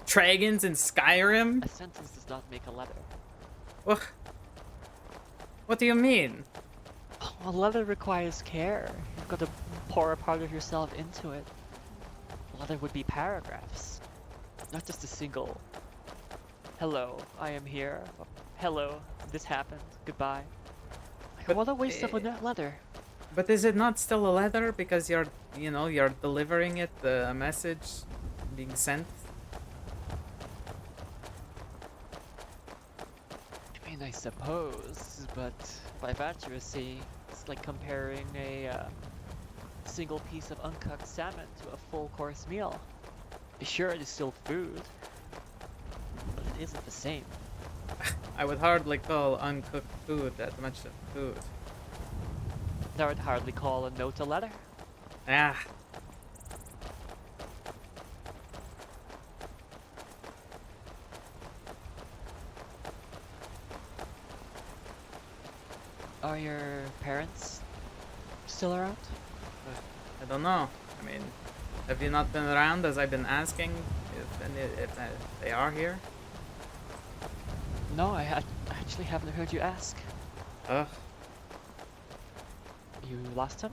Dragons in Skyrim? A sentence does not make a letter. What do you mean? A letter requires care. You've got to pour a part of yourself into it. A letter would be paragraphs, not just a single hello, I am here. Hello, this happened. Goodbye. But, what a waste of a letter. But is it not still a letter because you're delivering it, a message being sent? I mean, I suppose, but by virtue of saying, it's like comparing a single piece of uncooked salmon to a full-course meal. Sure, it is still food, but it isn't the same. I would hardly call uncooked food that much of food. I would hardly call a note a letter. Ah. Are your parents still around? I don't know. I mean, have you not been around as I've been asking if they are here? No, I actually haven't heard you ask. Ugh. You lost him?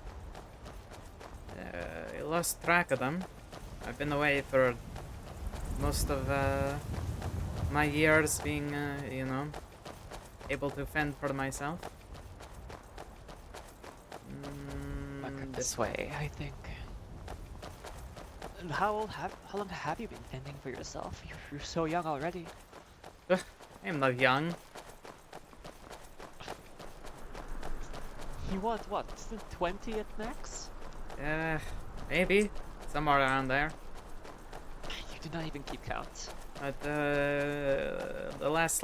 I lost track of them. I've been away for most of my years being, able to fend for myself. This way, I think. How long have you been fending for yourself? You're so young already. I'm not young. You want what? 20 at max? Maybe. Somewhere around there. You do not even keep count. But the last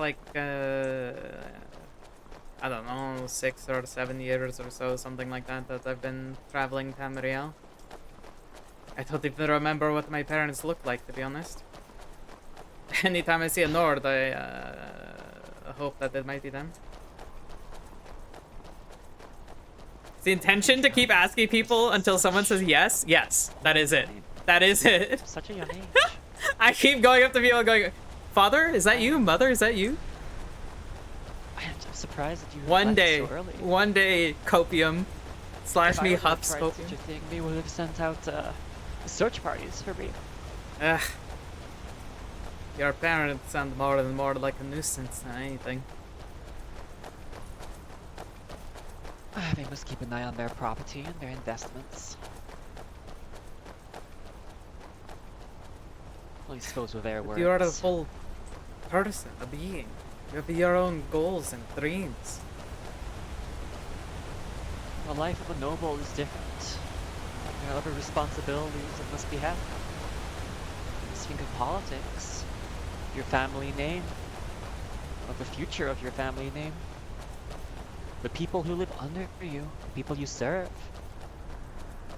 I don't know, 6 or 7 years or so, something like that I've been traveling Tamriel. I don't even remember what my parents looked like, to be honest. Anytime I see a Nord, I hope that it might be them. It's the intention to keep asking people until someone says yes? Yes, that is it. That is it. Such a young age. I keep going up to people going, Father, is that you? Mother, is that you? I'm surprised that you One left day, so early. one day, Copium / me Huffs Copium. Such a thing, they would have sent out search parties for me. Ugh. Your parents sound more and more like a nuisance than anything. They must keep an eye on their property and their investments. At least those were their words. You are a full person, a being. You have your own goals and dreams. The life of a noble is different. There are other responsibilities that must be had. Just think of politics, your family name, of the future of your family name, the people who live under you, the people you serve,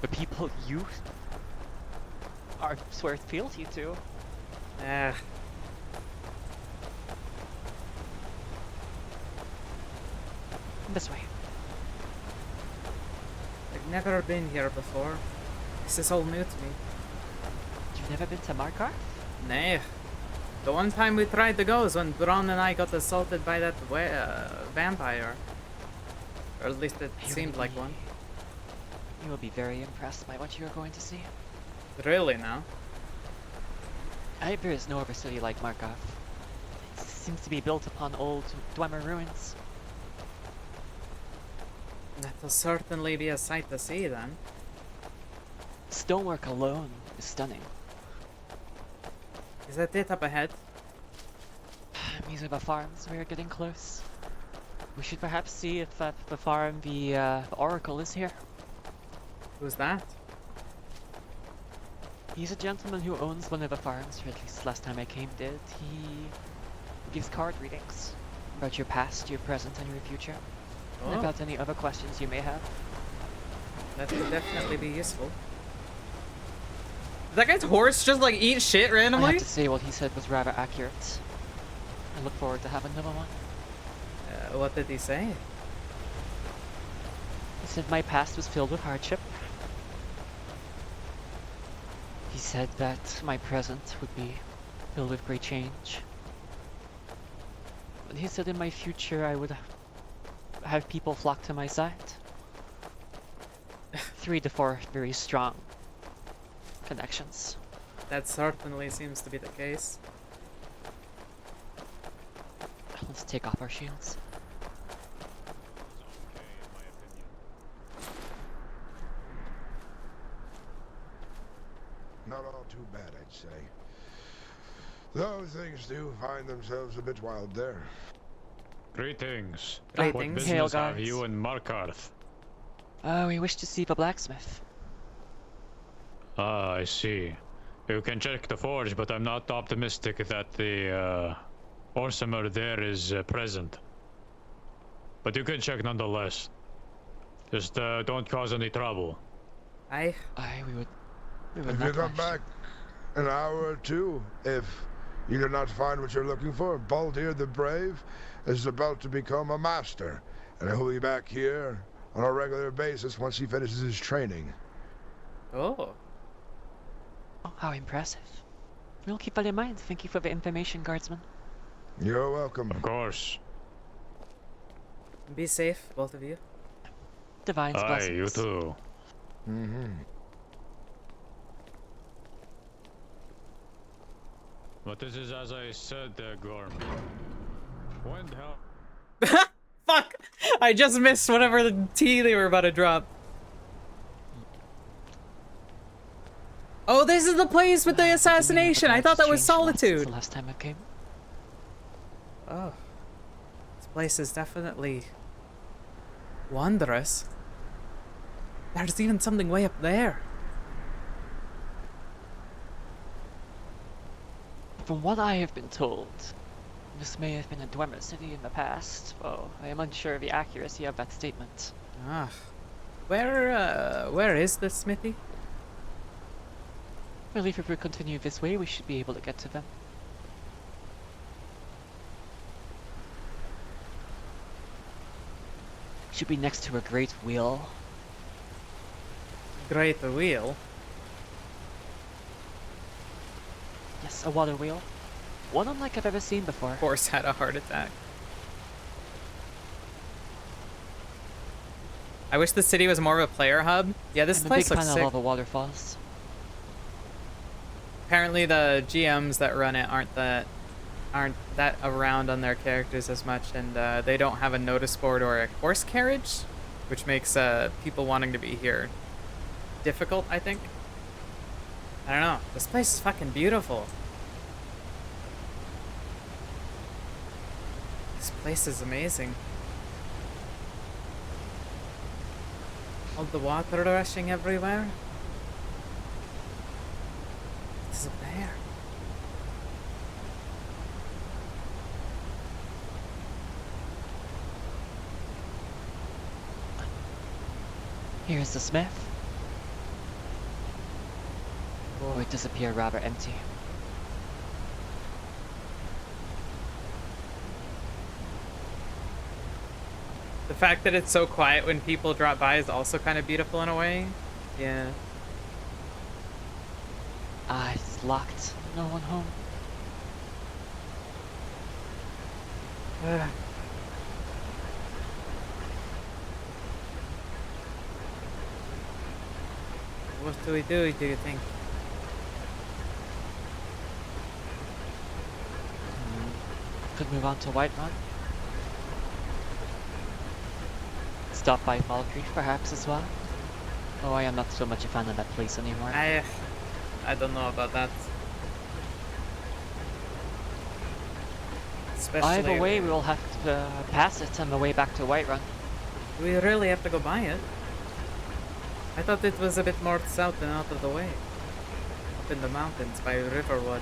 the people you swear fealty to. This way. I've never been here before. This is all new to me. You've never been to Markarth? Nay. The one time we tried to go is when Braun and I got assaulted by that vampire. Or at least it seemed like one. You will be very impressed by what you are going to see. Really now? There is no other city like Markarth. It seems to be built upon old Dwemer ruins. That'll certainly be a sight to see then. Stonework alone is stunning. Is that it up ahead? These are the farms. We are getting close. We should perhaps see if the farm the Oracle is here. Who's that? He's a gentleman who owns one of the farms, or at least last time I came did. He gives card readings about your past, your present, and your future. And about any other questions you may have. That could definitely be useful. Did that guy's horse just like eat shit randomly? I have to say what he said was rather accurate. I look forward to having another one. What did he say? He said my past was filled with hardship. He said that my present would be filled with great change. But he said in my future I would have people flock to my side. 3 to 4 very strong connections. That certainly seems to be the case. Let's take off our shields. Not all too bad, I'd say. Though things do find themselves a bit wild there. Greetings. Greetings. What business Hail, have guys. you in Markarth? We wish to see the blacksmith. Ah, I see. You can check the forge, but I'm not optimistic that the Orsimer there is present. But you can check nonetheless. Just don't cause any trouble. We would If you not come wish. back an hour or two, if you do not find what you're looking for, Baldir the Brave is about to become a master, and he'll be back here on a regular basis once he finishes his training. Oh. Oh, how impressive. We'll keep that in mind. Thank you for the information, guardsman. You're welcome. Of course. Be safe, both of you. Divine's Aye, blessings. you too. Mm-hmm. But this is as I said, Gorm. When hell... Fuck! I just missed whatever the tea they were about to drop. Oh, this is the place with the assassination. I thought that was Solitude. The last time I came. Oh. This place is definitely wondrous. There's even something way up there. From what I have been told, this may have been a Dwemer city in the past, though I am unsure of the accuracy of that statement. Ah. Where is this smithy? I believe if we continue this way, we should be able to get to them. Should be next to a great wheel. Great wheel? Yes, a water wheel. One unlike I've ever seen before. Horse had a heart attack. I wish the city was more of a player hub. Yeah, this I'm place a big looks fan sick. of all the waterfalls. Apparently the GMs that run it aren't that around on their characters as much, and they don't have a notice board or a horse carriage, which makes people wanting to be here difficult, I think. I don't know. This place is fucking beautiful. This place is amazing. All the water rushing everywhere. There's a bear. Here's the smith. Oh, it does appear rather empty. The fact that it's so quiet when people drop by is also kind of beautiful in a way. Yeah. Ah, it's locked. No one home. What do we do you think? Could move on to Whiterun. Stop by Falkreath perhaps as well. Oh, I am not so much a fan of that place anymore. I don't know about that. Especially Either way, we will have to pass it on the way back to Whiterun. Do we really have to go by it? I thought it was a bit more south and out of the way. Up in the mountains by Riverwood.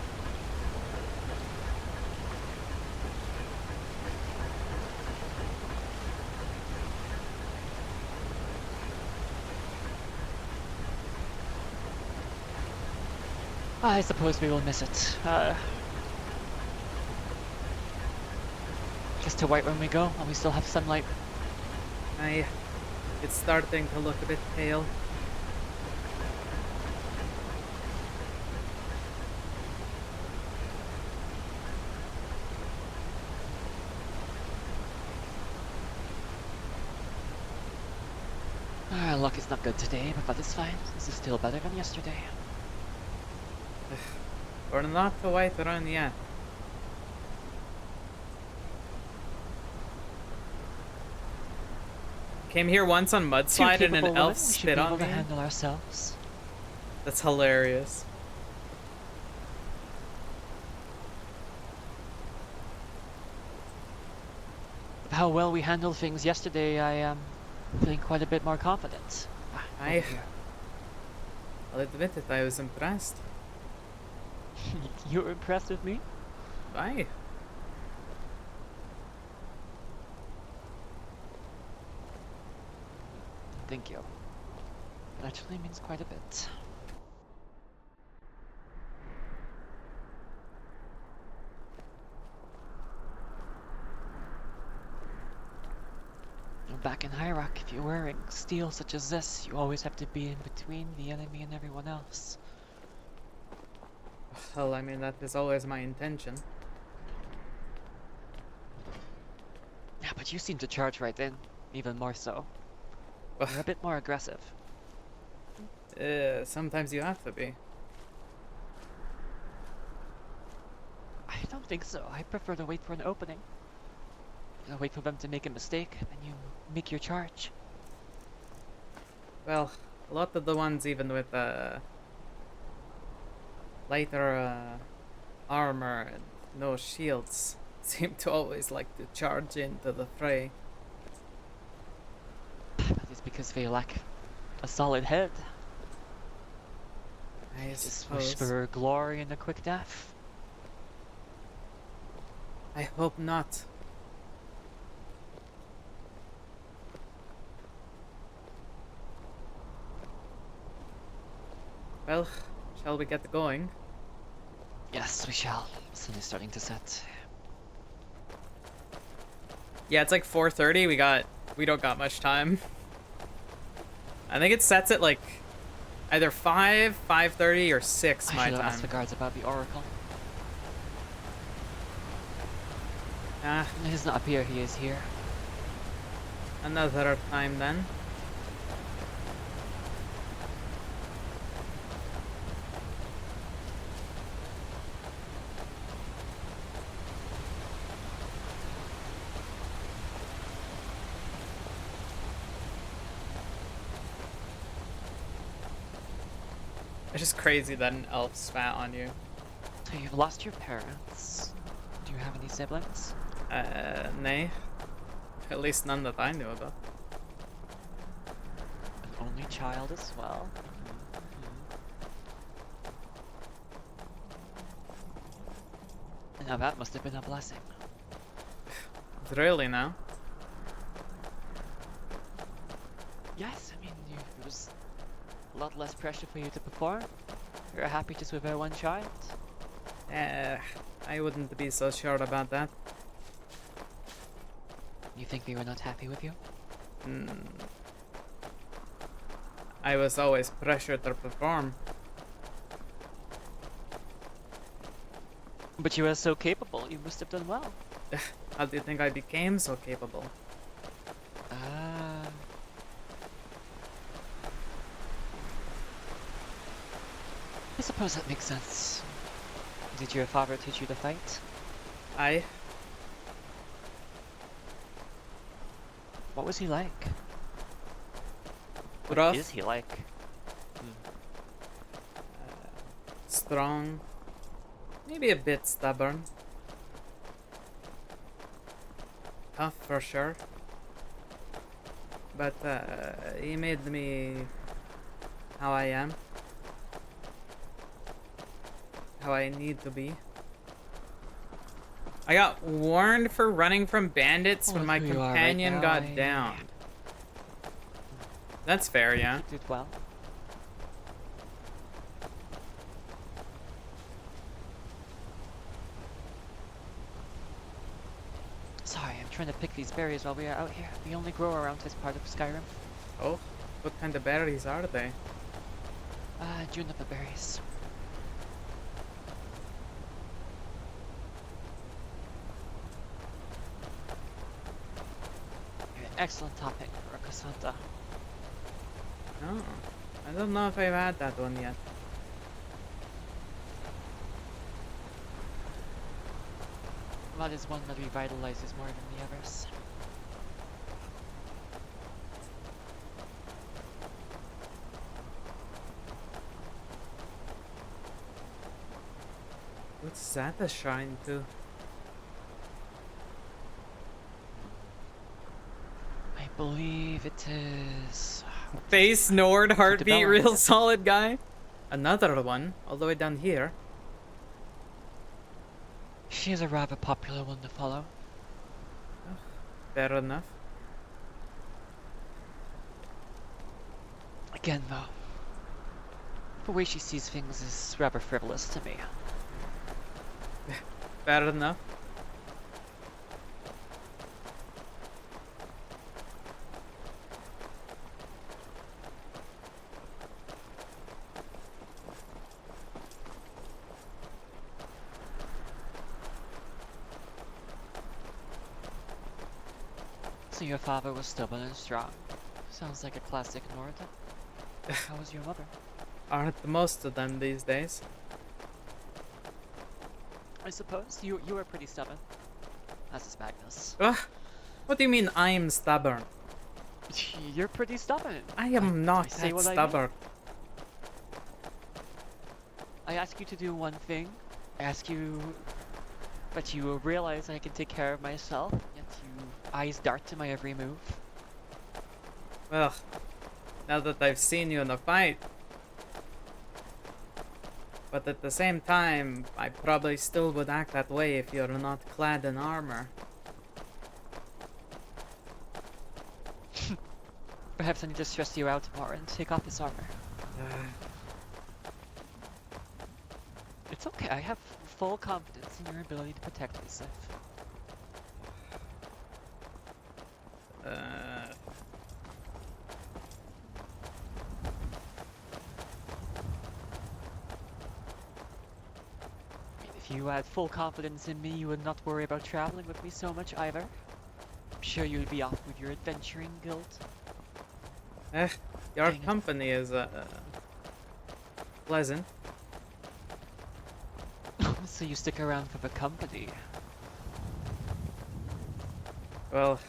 I suppose we will miss it. Guess to Whiterun we go, and we still have sunlight. It's starting to look a bit pale. Our luck is not good today, but that is fine. This is still better than yesterday. We're not to Whiterun yet. Came here once on mudslide and an elf spit on me. We should be able to handle ourselves. That's hilarious. How well we handled things yesterday, I am feeling quite a bit more confident. I'll admit it, I was impressed. You were impressed with me? Aye. Thank you. That actually means quite a bit. Back in High Rock, if you're wearing steel such as this, you always have to be in between the enemy and everyone else. Well, I mean, that is always my intention. Yeah, but you seem to charge right in, even more so. You're a bit more aggressive. Sometimes you have to be. I don't think so. I prefer to wait for an opening. Wait for them to make a mistake, then you make your charge. Well, a lot of the ones, even with lighter armor and no shields, seem to always like to charge into the fray. That is because they lack a solid head. I just wish suppose. for glory and a quick death. I hope not. Well, shall we get going? Yes, we shall. The sun is starting to set. Yeah, it's like 4:30. We don't got much time. I think it sets at like either 5, 5:30, or 6 my I should time. ask the guards about the oracle. He does not appear he is here. Another time then. It's just crazy that an elf spat on you. So you've lost your parents. Do you have any siblings? Nay. At least none that I knew about. An only child as well. Now that must have been a blessing. Really now? Yes, I mean, it was a lot less pressure for you to perform. You're happy just with our one child. I wouldn't be so sure about that. You think they were not happy with you? I was always pressured to perform. But you were so capable, you must have done well. How do you think I became so capable? Ah. I suppose that makes sense. Did your father teach you to fight? Aye. What was he like? What Rough. is he like? Strong. Maybe a bit stubborn. Tough for sure. But he made me how I am. How I need to be. I got warned for running from bandits when my companion got downed. That's fair, yeah. You did well. Sorry, I'm trying to pick these berries while we are out here. They only grow around this part of Skyrim. Oh, what kind of berries are they? Juniper berries. Excellent topic for a Cassandra. Oh, I don't know if I've had that one yet. That is one that revitalizes more than the others. What's that a shrine to? I believe it is... Face, Nord, heartbeat, Bella. real solid guy. Another one, all the way down here. She is a rather popular one to follow. Fair enough. Again, though, the way she sees things is rather frivolous to me. Fair enough. So your father was stubborn and strong. Sounds like a classic Nord. How was your mother? Aren't most of them these days? I suppose you were pretty stubborn. As is Magnus. Ugh. What do you mean I'm stubborn? You're pretty stubborn. I am not say that what I mean. stubborn. I ask you to do one thing. I ask you, but you realize I can take care of myself. Yet you eyes dart to my every move. Well, now that I've seen you in a fight. But at the same time, I probably still would act that way if you're not clad in armor. Perhaps I need to stress you out more and take off this armor. It's okay, I have full confidence in your ability to protect yourself. If you had full confidence in me, you would not worry about traveling with me so much either. I'm sure you'd be off with your adventuring guild. Your company is pleasant. So you stick around for the company. Well,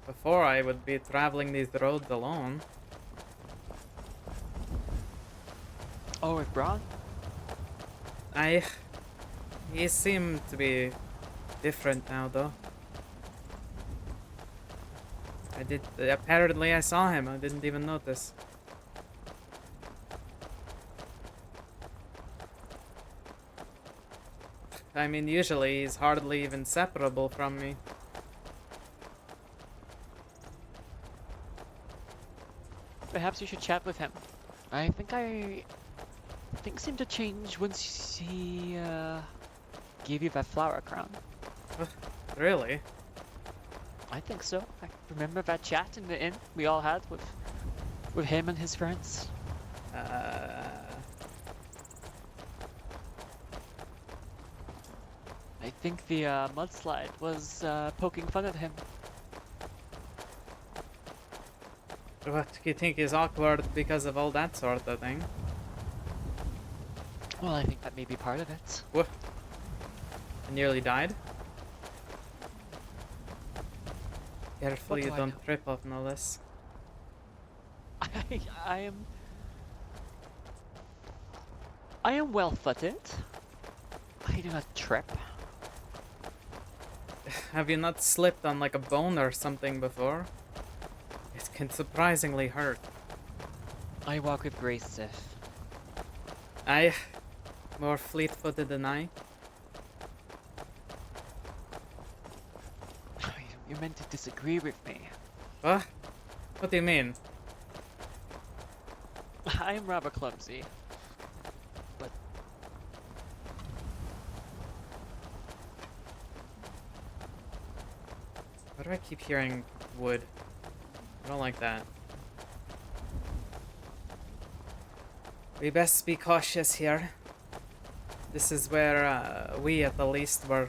before I would be traveling these roads alone. Oh, with Braun? He seemed to be different now, though. Apparently I saw him, I didn't even notice. I mean, usually he's hardly even separable from me. Perhaps you should chat with him. I think things seemed to change once he gave you that flower crown. Really? I think so. I remember that chat in the inn we all had with him and his friends. I think the mudslide was poking fun at him. What, do you think is awkward because of all that sort of thing? Well, I think that may be part of it. What? I nearly died? Carefully you don't trip off no less. I am well-footed. I do not trip. Have you not slipped on like a bone or something before? It can surprisingly hurt. I walk with grace, Sif. More fleet-footed than I. You meant to disagree with me. What? What do you mean? I am rather clumsy. But... Why do I keep hearing wood? I don't like that. We best be cautious here. This is where we at the least were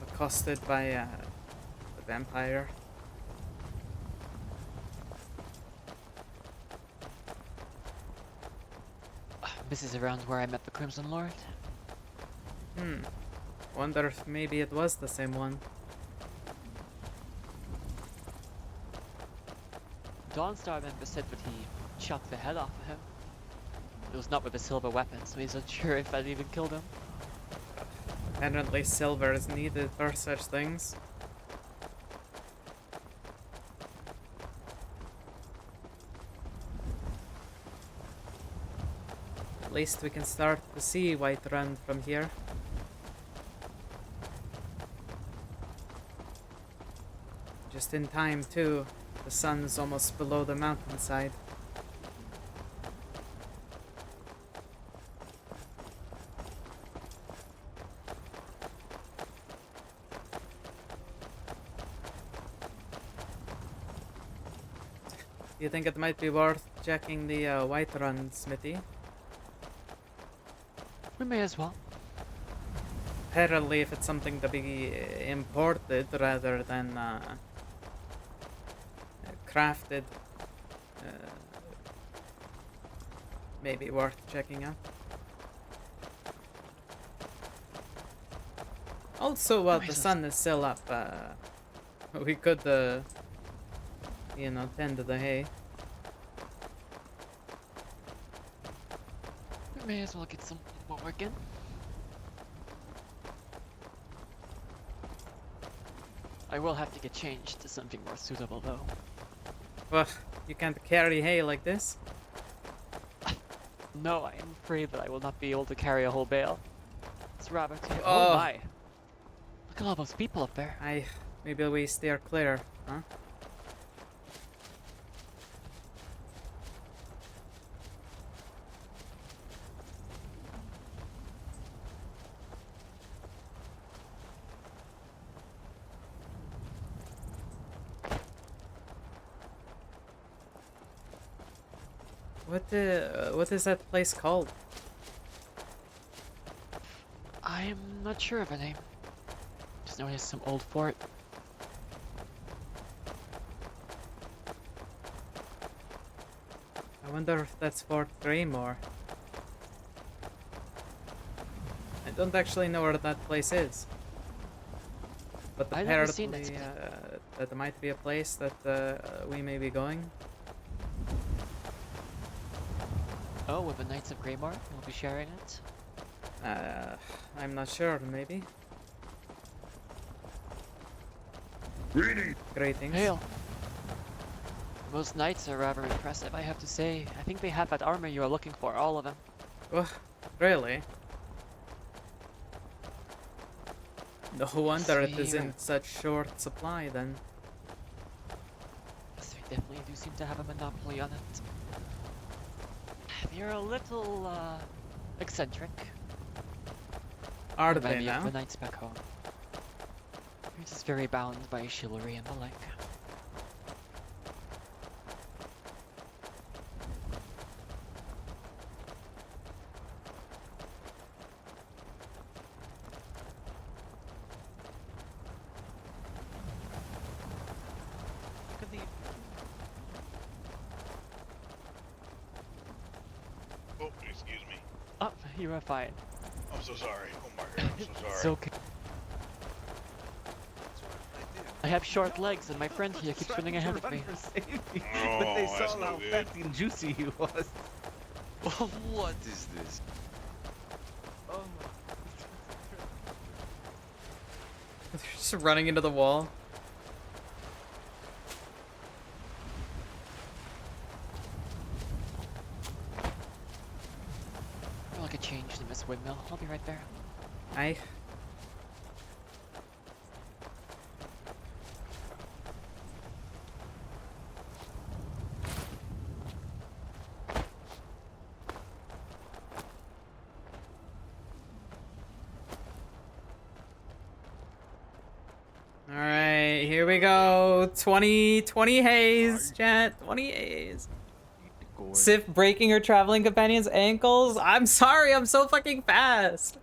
accosted by the vampire. This is around where I met the Crimson Lord. Wonder if maybe it was the same one. Dawnstar member said that he chopped the head off of him. It was not with a silver weapon, so he's unsure if that even killed him. Apparently silver is needed for such things. At least we can start to see Whiterun from here. Just in time too. The sun's almost below the mountainside. Do you think it might be worth checking the Whiterun smithy? We may as well. Apparently, if it's something to be imported rather than crafted, maybe worth checking out. Also, while the sun is still up, we could, you know, tend to the hay. We may as well get some working. I will have to get changed to something more suitable, though. Well, you can't carry hay like this. No, I am afraid that I will not be able to carry a whole bale. It's rather too... Oh. Oh my! Look at all those people up there. Maybe we steer clear, huh? What is that place called? I'm not sure of a name. Just know it is some old fort. I wonder if that's Fort Greymore. I don't actually know where that place is. But I've never seen apparently it. that might be a place that we may be going. Oh, with the Knights of Greymore, we'll be sharing it. I'm not sure. Maybe. Greetings. Hail. Those knights are rather impressive, I have to say. I think they have that armor you are looking for, all of them. Oh, really? No wonder it is in such short supply then. Yes, they definitely do seem to have a monopoly on it. They're a little, eccentric. Are Remind they me of now? the knights back home. They're just very bound by chivalry and the like. Oh, excuse me. Oh, you are fine. I'm so sorry. Oh my god, I'm so sorry. It's okay. I have short legs, and my friend here keeps running ahead of me. Oh, But they that's saw no how good. fatty and juicy he was. What is this? Oh They're just running into the wall. I'll like a change in this windmill. I'll be right there. Aye. Alright, here we go. 20 haze, chat. 20 haze. Sif breaking her traveling companion's ankles. I'm sorry, I'm so fucking fast.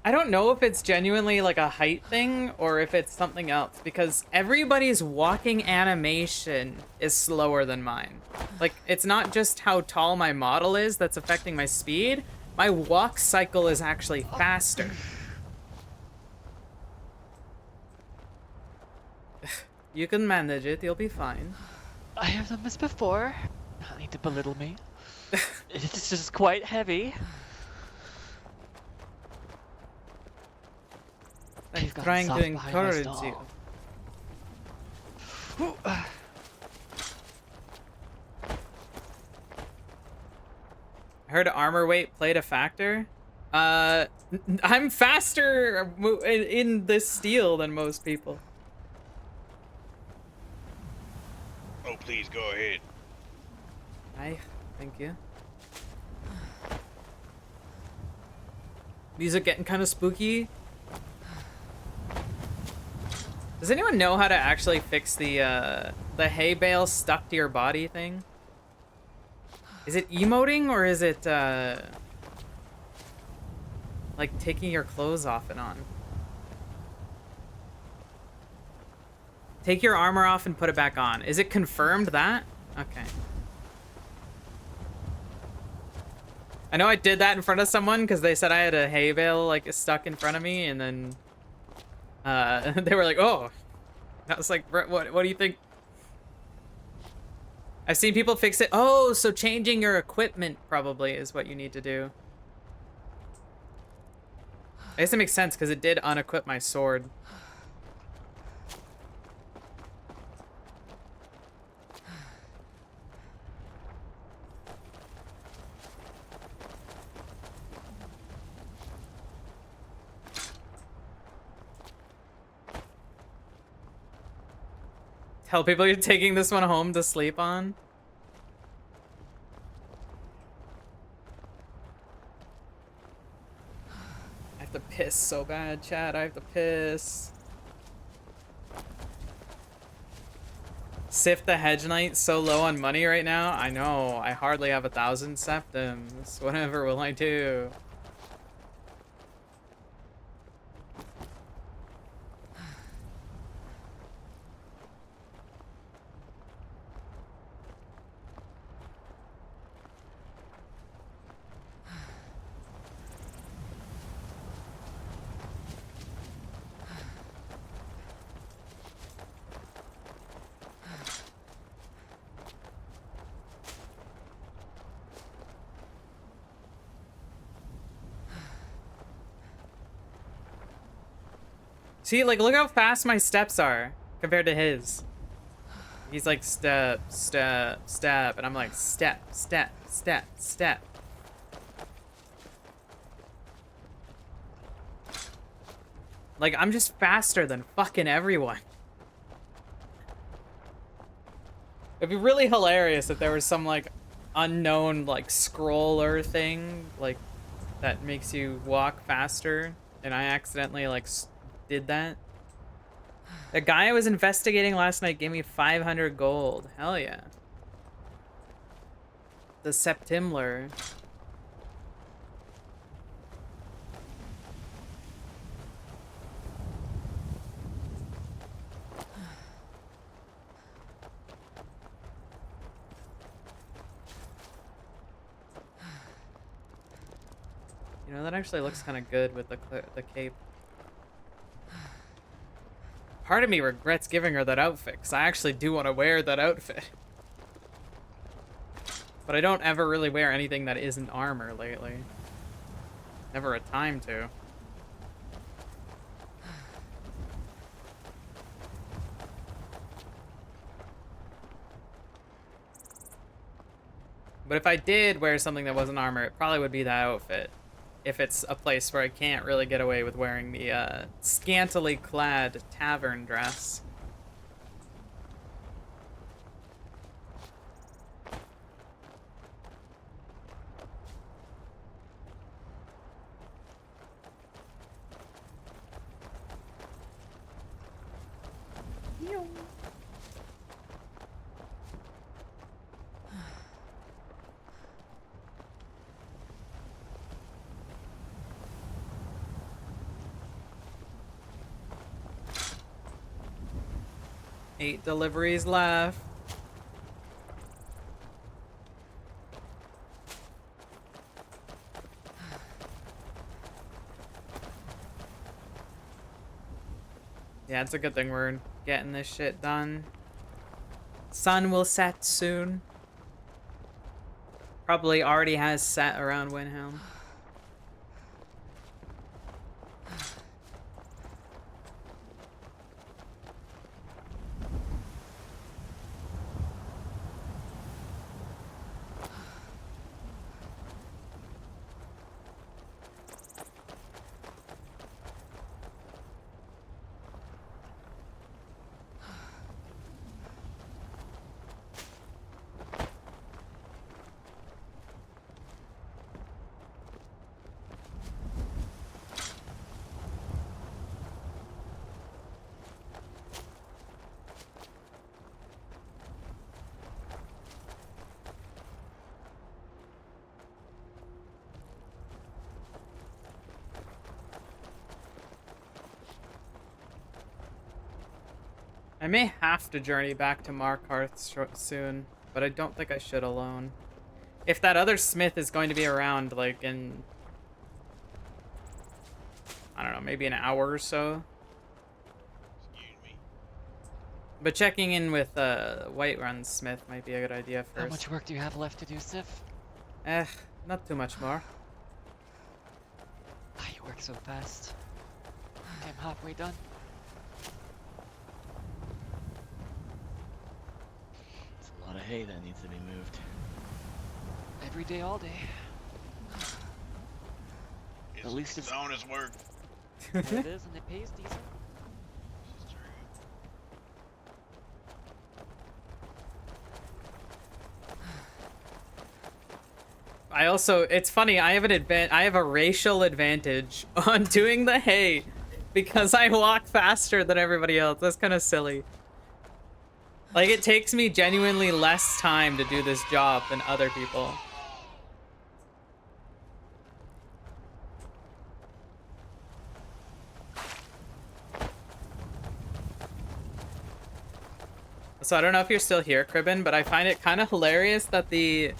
I don't know if it's genuinely like a height thing or if it's something else because everybody's walking animation is slower than mine. Like, it's not just how tall my model is that's affecting my speed. My walk cycle is actually faster. You can manage it, you'll be fine. I have done this before. Not need to belittle me. It's just quite heavy. I'm trying to encourage you. I heard armor weight played a factor. I'm faster in this steel than most people. Oh, please go ahead. Aye, thank you. Music getting kind of spooky. Does anyone know how to actually fix the hay bale stuck to your body thing? Is it emoting or is it like taking your clothes off and on? Take your armor off and put it back on. Is it confirmed that? Okay. I know I did that in front of someone because they said I had a hay bale like stuck in front of me, and then they were like, "Oh," I was like, "What do you think?" I've seen people fix it. Oh, so changing your equipment probably is what you need to do. I guess it makes sense because it did unequip my sword. Tell people you're taking this one home to sleep on. I have to piss so bad, chat. I have to piss. Sif the Hedge Knight so low on money right now. I know. I hardly have 1,000 septims. Whatever will I do? See, like, look how fast my steps are compared to his. He's like step, step, step, and I'm like step, step, step, step. Like, I'm just faster than fucking everyone. It'd be really hilarious if there was some, like, unknown, like, scroller thing, like, that makes you walk faster, and I accidentally, like, did that. The guy I was investigating last night gave me 500 gold. Hell yeah. The Septimler. You know, that actually looks kind of good with the cape. Part of me regrets giving her that outfit, because I actually do want to wear that outfit. But I don't ever really wear anything that isn't armor lately. Never a time to. But if I did wear something that wasn't armor, it probably would be that outfit. If it's a place where I can't really get away with wearing the scantily clad tavern dress. Eight deliveries left. Yeah, it's a good thing we're getting this shit done. Sun will set soon. Probably already has set around Windhelm. I may have to journey back to Markarth soon, but I don't think I should alone. If that other smith is going to be around, like, in... I don't know, maybe an hour or so. But checking in with Whiterun Smith might be a good idea first. How much work do you have left to do, Sif? Not too much more. Ah, you work so fast. Okay, I'm halfway done. It's a lot of hay that needs to be moved. Every day, all day. At least it's honest work. It is, and it pays decent. I also, it's funny, I have a racial advantage on doing the hay because I walk faster than everybody else. That's kind of silly. Like, it takes me genuinely less time to do this job than other people. So I don't know if you're still here, Cribbin, but I find it kind of hilarious that the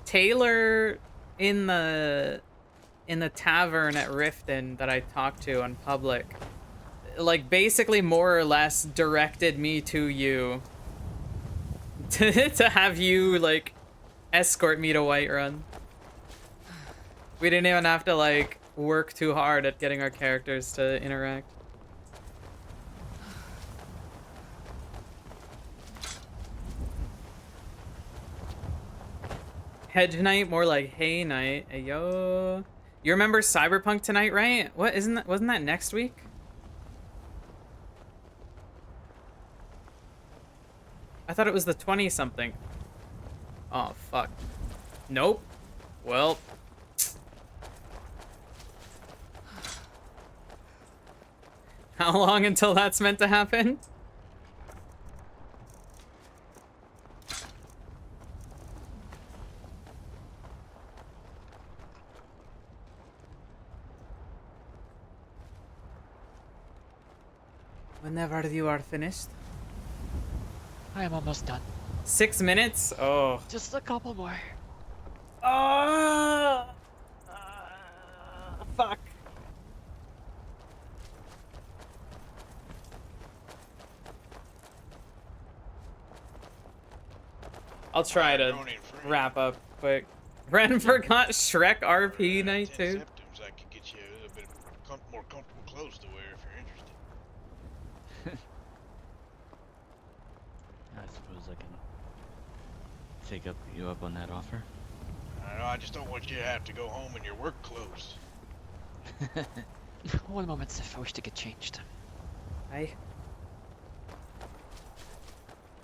tailor in the tavern at Riften that I talked to on public, like, basically more or less directed me to you to have you, like, escort me to Whiterun. We didn't even have to, like, work too hard at getting our characters to interact. Hedge night, more like hay night. Hey, yo. You remember Cyberpunk tonight, right? What isn't that? Wasn't that next week? I thought it was the 20 something. Oh fuck. Nope. Well. How long until that's meant to happen? Whenever you are finished. I am almost done. 6 minutes? Oh. Just a couple more. Oh. Fuck. I'll try to wrap up quick. Ren forgot Shrek RP night too. Symptoms I could get you a bit more comfortable clothes to wear if you're interested. I suppose I can take you up on that offer. I know, I just don't want you to have to go home in your work clothes. One moment if I wish to get changed. Aye.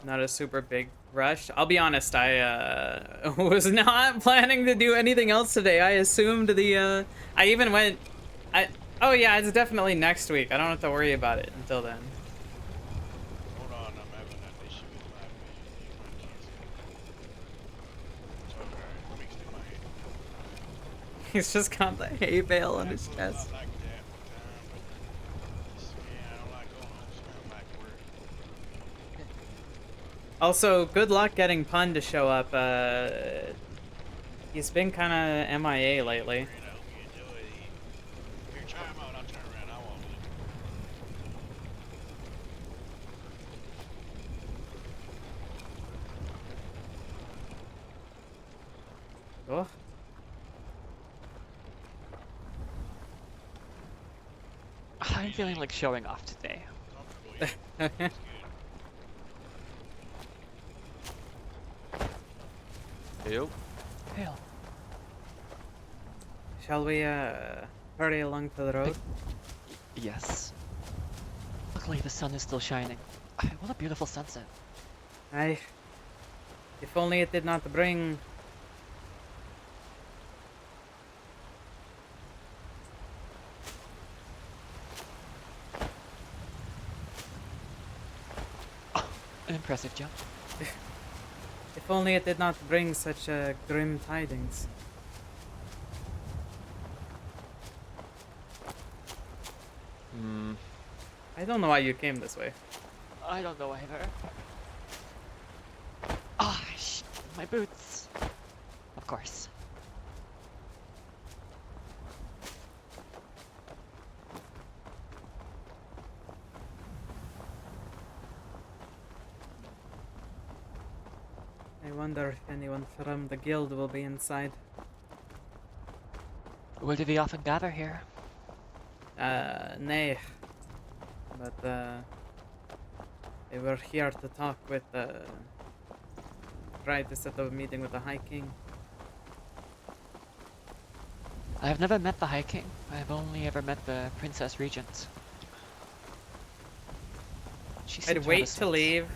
Not a super big rush. I'll be honest, I was not planning to do anything else today. I assumed the I even went oh yeah, it's definitely next week. I don't have to worry about it until then. Hold on, I'm having an issue with my It's alright, let me extend my hand. He's just got the hay bale on his chest. Also, good luck getting Pun to show up. He's been kind of MIA lately. Oh. I'm feeling like showing off today. Hail. Hail. Shall we hurry along to the road? Yes. Luckily the sun is still shining. What a beautiful sunset. Aye. If only it did not bring... An impressive jump. If only it did not bring such grim tidings. I don't know why you came this way. I don't know either. Ah, my boots. Of course. I wonder if anyone from the guild will be inside. Will they often gather here? Nay. But, they were here to talk with, try to set up a meeting with the High King. I have never met the High King. I have only ever met the Princess Regent. I'd wait to leave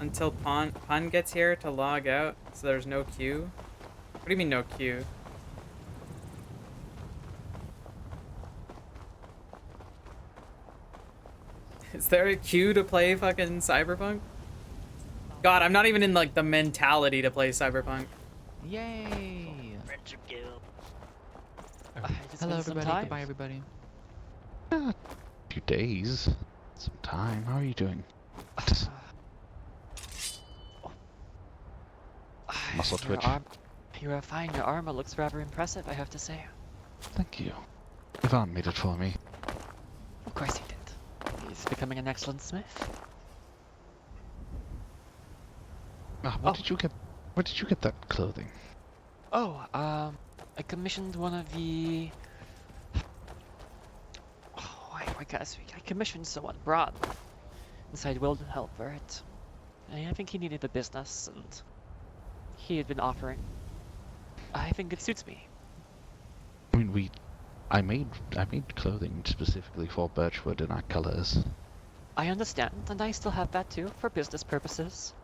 until Pun gets here to log out, so there's no queue. What do you mean no queue? Is there a queue to play fucking Cyberpunk? God, I'm not even in like the mentality to play Cyberpunk. Yay! Hello everybody, time. goodbye everybody. A few days. Some time. How are you doing? Muscle twitch. You are fine. Your armor looks rather impressive, I have to say. Thank you. Yvonne made it for me. Of course he did. He's becoming an excellent smith. Where did you get that clothing? Oh, I commissioned one of the... Oh, I guess I commissioned someone abroad inside Wildenheld for it. I think he needed the business, and he had been offering. I think it suits me. I mean, I made clothing specifically for birchwood in our colors. I understand, and I still have that too, for business purposes.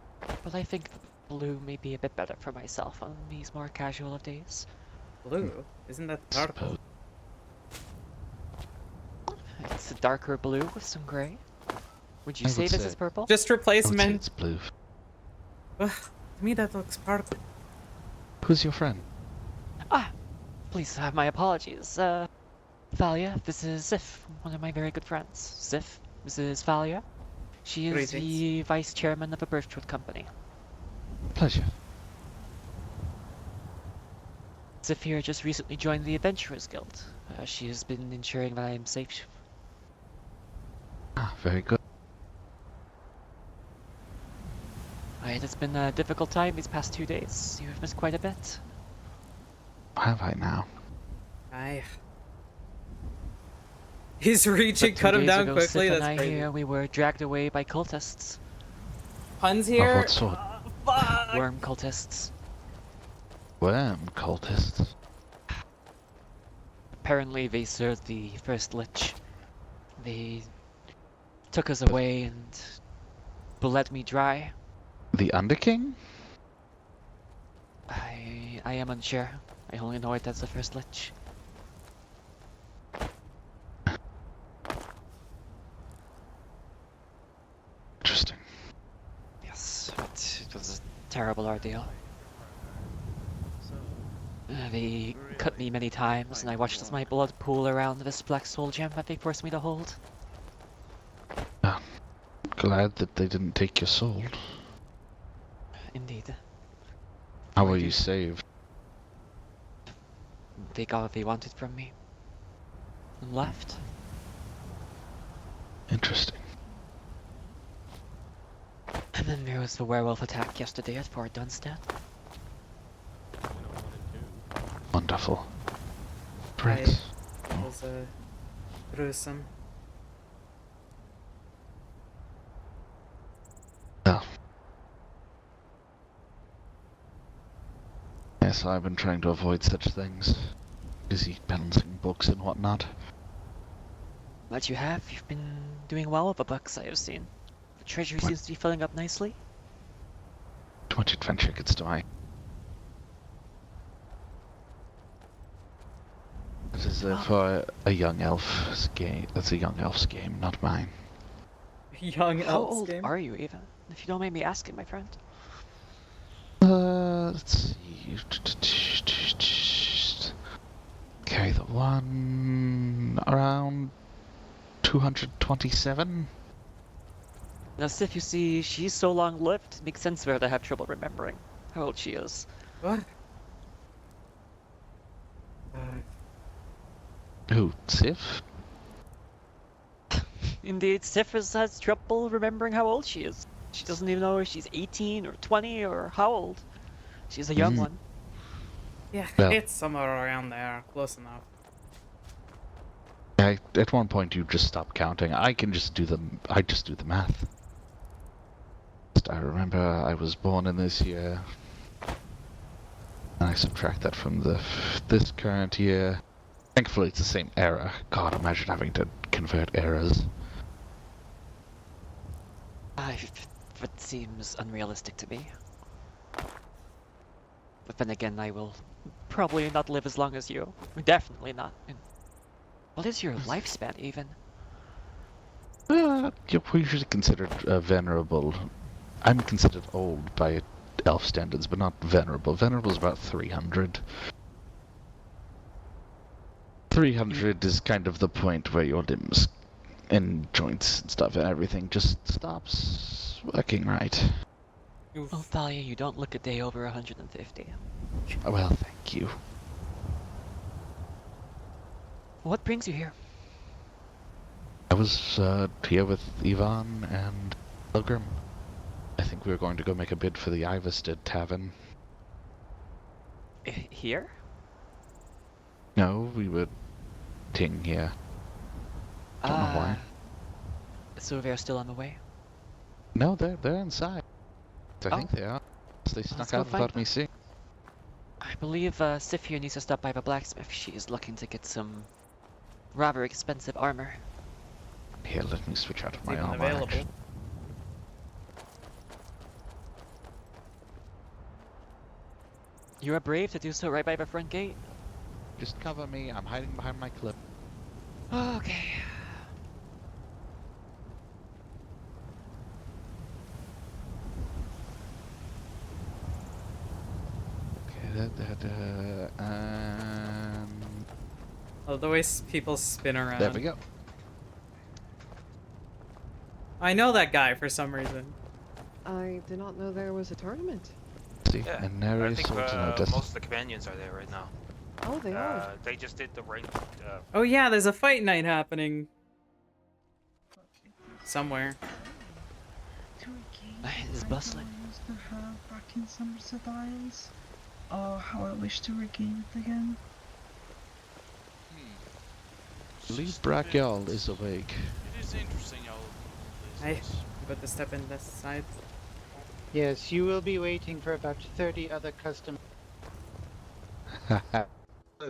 But I think blue may be a bit better for myself on these more casual of days. Blue? Isn't that purple? It's a darker blue with some grey. Would you I say would this say- is purple? Just replace I would say men. it's blue. Ugh, to me that looks purple. Who's your friend? Ah, please have my apologies. Thalia, this is Zif, one of my very good friends. Zif, this is Thalia. She is the vice chairman of a birchwood company. Pleasure. Zif here just recently joined the Adventurers Guild. She has been ensuring that I am safe. Ah, very good. It has been a difficult time these past 2 days. You have missed quite a bit. Have I now? He's reaching, But cut 2 him days down ago, quickly. Sif That's and I crazy. here, we were dragged away by cultists. Puns here. Of what sort? Worm cultists. Worm cultists. Apparently they served the first lich. They took us away and bled me dry. The Underking? I am unsure. I only know it as the first lich. Interesting. Yes, it was a terrible ordeal. They cut me many times, and I watched as my blood pool around this black soul gem that they forced me to hold. Glad that they didn't take your soul. Indeed. How were you saved? They got what they wanted from me. And left. Interesting. And then there was the werewolf attack yesterday at Fort Dunstead. Wonderful. Prince. It was gruesome. Well. Yes, I've been trying to avoid such things. Busy balancing books and whatnot. But you have. You've been doing well with the books I have seen. The treasury seems to be filling up nicely. Too much adventure gets to my... This is for a young elf's game. That's a young elf's game, not mine. Young How elf's old game? are you even? If you don't mind me asking, my friend. Let's see. Carry the one around 227. Now, Sif, you see, she's so long-lived, it makes sense for her to have trouble remembering how old she is. What? Who, Sif? Indeed, Sif has trouble remembering how old she is. She doesn't even know if she's 18 or 20 or how old. She's a young one. Yeah, Well. it's somewhere around there. Close enough. At one point you just stop counting. I just do the math. I remember I was born in this year. And I subtract that from this current year. Thankfully it's the same era. God, imagine having to convert eras. That seems unrealistic to me. But then again, I will probably not live as long as you. Definitely not. And what is your lifespan, even? You're usually considered venerable. I'm considered old by elf standards, but not venerable. Venerable is about 300. 300 is kind of the point where your limbs and joints and stuff and everything just stops working right. Oh, Thalia, you don't look a day over 150. Well, thank you. What brings you here? I was here with Ivan and Pilgrim. I think we were going to go make a bid for the Iverstead Tavern. Here? No, we were ting here. Don't know why. So they're still on the way? No, they're inside. I think they are. They snuck go out find without me seeing. I believe Sif here needs to stop by the blacksmith. She is looking to get some rather expensive armor. Here, let me switch out of my Even armor. available. Actually. You are brave to do so right by the front gate. Just cover me. I'm hiding behind my clip. Okay. Okay, Oh, the way people spin around. there we go. I know that guy for some reason. I did not know there was a tournament. See, Yeah, and there I is think also no distance. most of the companions are there right now. Oh, they are. They just did the ranked. Oh yeah, there's a fight night happening somewhere. It is bustling. Used to have back in Somerset Isles. Oh, how I wish to regain it again. I believe Brachial is awake. It is interesting how I got to step in this side. Yes, you will be waiting for about 30 other customers. Hi,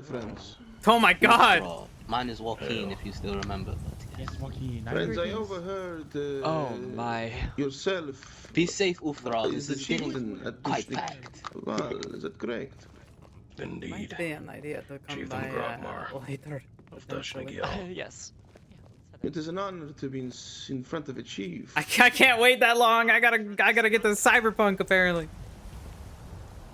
friends. Oh my god! Mine is Joaquin, if you still remember. But yes, Joaquin. Friends, I overheard Oh my. yourself. Be safe, Uthral. This is getting quite packed. Well, is that correct? Indeed. Might be an idea to come Chief by Grogmar later. of potentially. Yes. It is an honor to be in front of a chief. I can't wait that long. I gotta get to Cyberpunk apparently.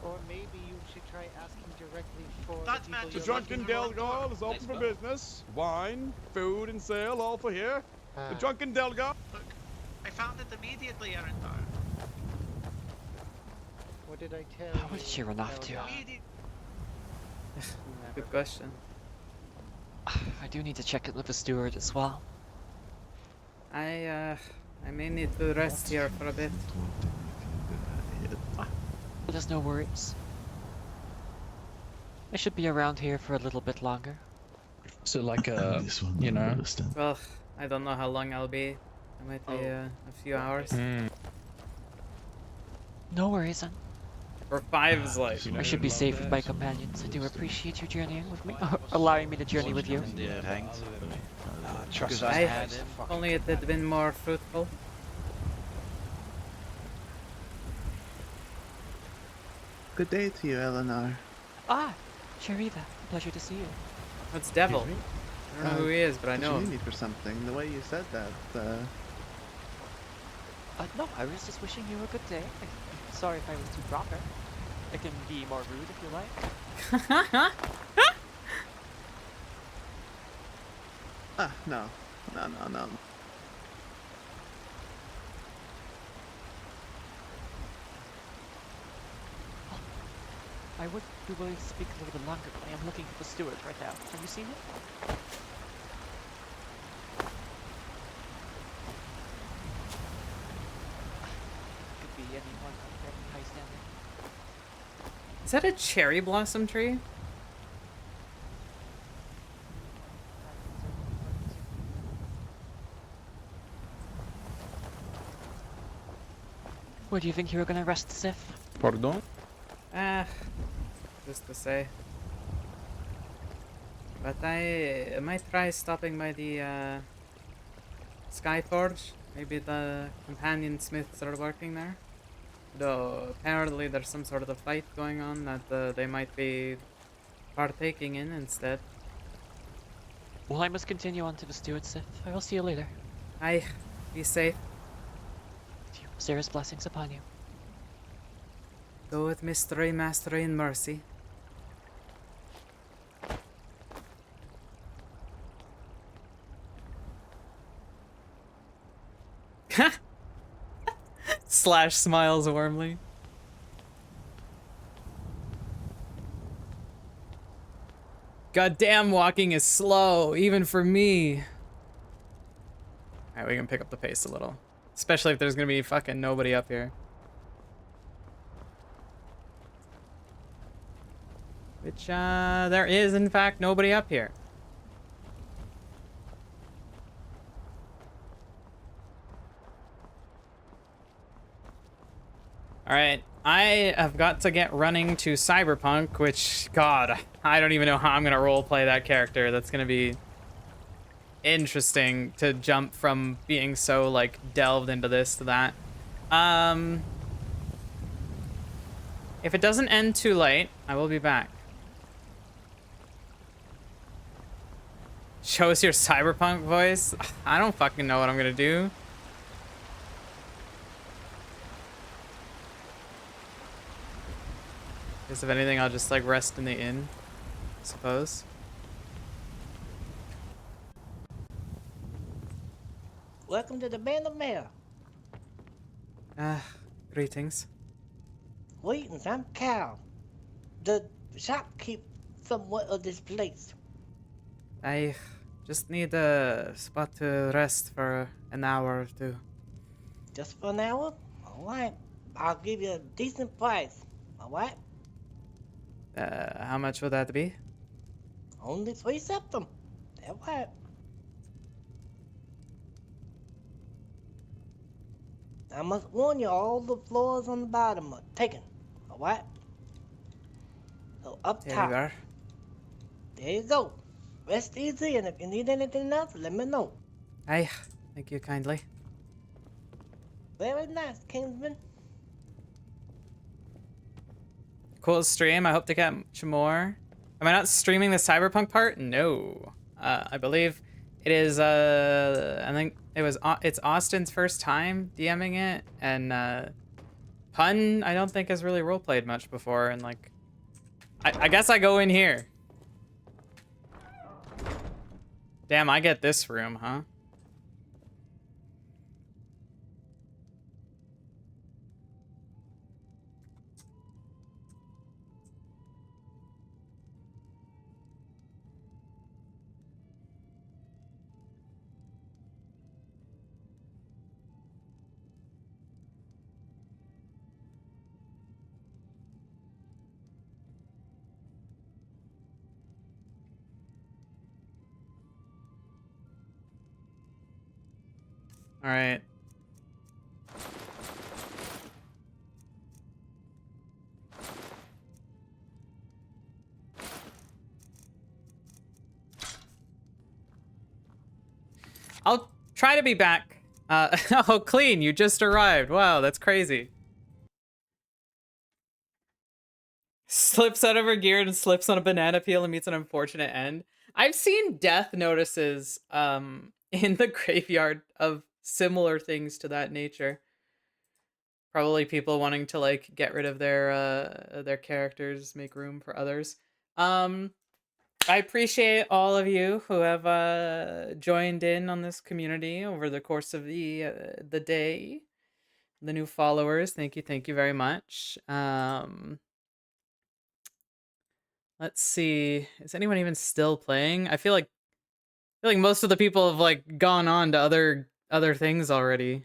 Or maybe you should try asking directly for The Drunken Delgar is open for business. Wine, food, and sale, all for here. The Drunken Delgar. Look, I found it immediately, Arendar. What did I tell you? What did she run off to? Good question. I do need to check in with the steward as well. I may need to rest here for a bit. There's no worries. I should be around here for a little bit longer. So like you know. Well, I don't know how long I'll be. It might be a few hours. No worries, then. Or 5 is like. I should be safe with my companions. I do appreciate you journeying with me, allowing me to journey with you. Yeah, thanks. Trust only it had been more fruitful. Good day to you, Eleanor. Ah, Sharita, pleasure to see you. That's Devil. Excuse me? I don't know who he is, but I know You him. need me for something. The way you said that, No, I was just wishing you a good day. Sorry if I was too proper. I can be more rude if you like. No. I would be willing to speak a little bit longer, but I am looking for the steward right now. Have you seen him? Could be anyone very high standing. Is that a cherry blossom tree? Where do you think you were gonna rest, Sif? Pardon? Just to say. But I might try stopping by the Skyforge. Maybe the companion smiths are working there. Though apparently there's some sort of a fight going on that they might be partaking in instead. Well, I must continue on to the steward, Sif. I will see you later. Aye, be safe. Sarah's blessings upon you. Go with mystery, mastery, and mercy. Slash smiles warmly. Goddamn, walking is slow, even for me. Alright, we can pick up the pace a little. Especially if there's gonna be fucking nobody up here. Which, there is, in fact, nobody up here. Alright, I have got to get running to Cyberpunk, which, God, I don't even know how I'm going to roleplay that character. That's going to be interesting to jump from being so, like, delved into this to that. If it doesn't end too late, I will be back. Show us your Cyberpunk voice? I don't fucking know what I'm going to do. Guess if anything, I'll just, like, rest in the inn, I suppose. Welcome to the Band of Mayor. Greetings. Greetings, I'm Cal. The shopkeep somewhat of this place. I just need a spot to rest for an hour or two. Just for an hour? Alright. I'll give you a decent price. Alright? How much would that be? Only 3 septum. Alright. I must warn you, all the floors on the bottom are taken. Alright? So up Here top. you are. There you go. Rest easy, and if you need anything else, let me know. Aye, thank you kindly. Very nice, Kingsman. Cool stream. I hope to catch more. Am I not streaming the Cyberpunk part? No. I believe it is. I think it was. It's Austin's first time DMing it, and Pun I don't think has really roleplayed much before, and like, I guess I go in here. Damn, I get this room, huh? All right. I'll try to be back. Oh, clean. You just arrived. Wow, that's crazy. Slips out of her gear and slips on a banana peel and meets an unfortunate end. I've seen death notices in the graveyard of similar things to that nature. Probably people wanting to like get rid of their characters, make room for others. I appreciate all of you who have joined in on this community over the course of the day. The new followers, thank you very much. Let's see, is anyone even still playing? I feel like most of the people have like gone on to other things already.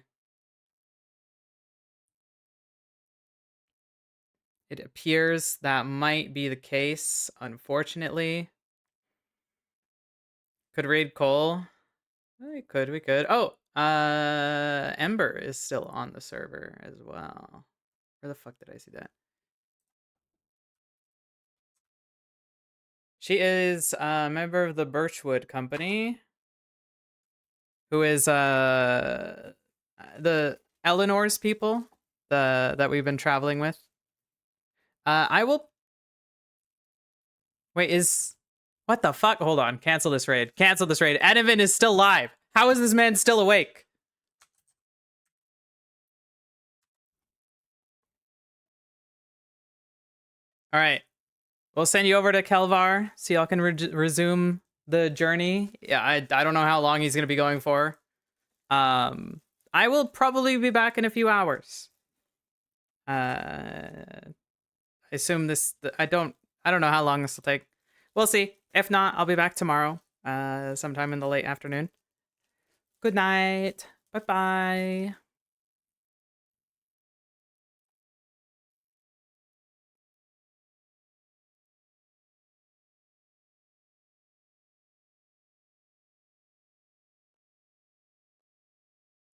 It appears that might be the case, unfortunately. Could raid Cole. We could. Oh, Ember is still on the server as well. Where the fuck did I see that? She is a member of the Birchwood Company, who is the Eleanor's people, that we've been traveling with. I will. Wait, what the fuck? Hold on, cancel this raid. Cancel this raid. Anavan is still live. How is this man still awake? All right. We'll send you over to Kelvar so y'all can resume the journey. Yeah, I don't know how long he's going to be going for. I will probably be back in a few hours. I assume this... I don't know how long this will take. We'll see. If not, I'll be back tomorrow, sometime in the late afternoon. Good night. Bye-bye.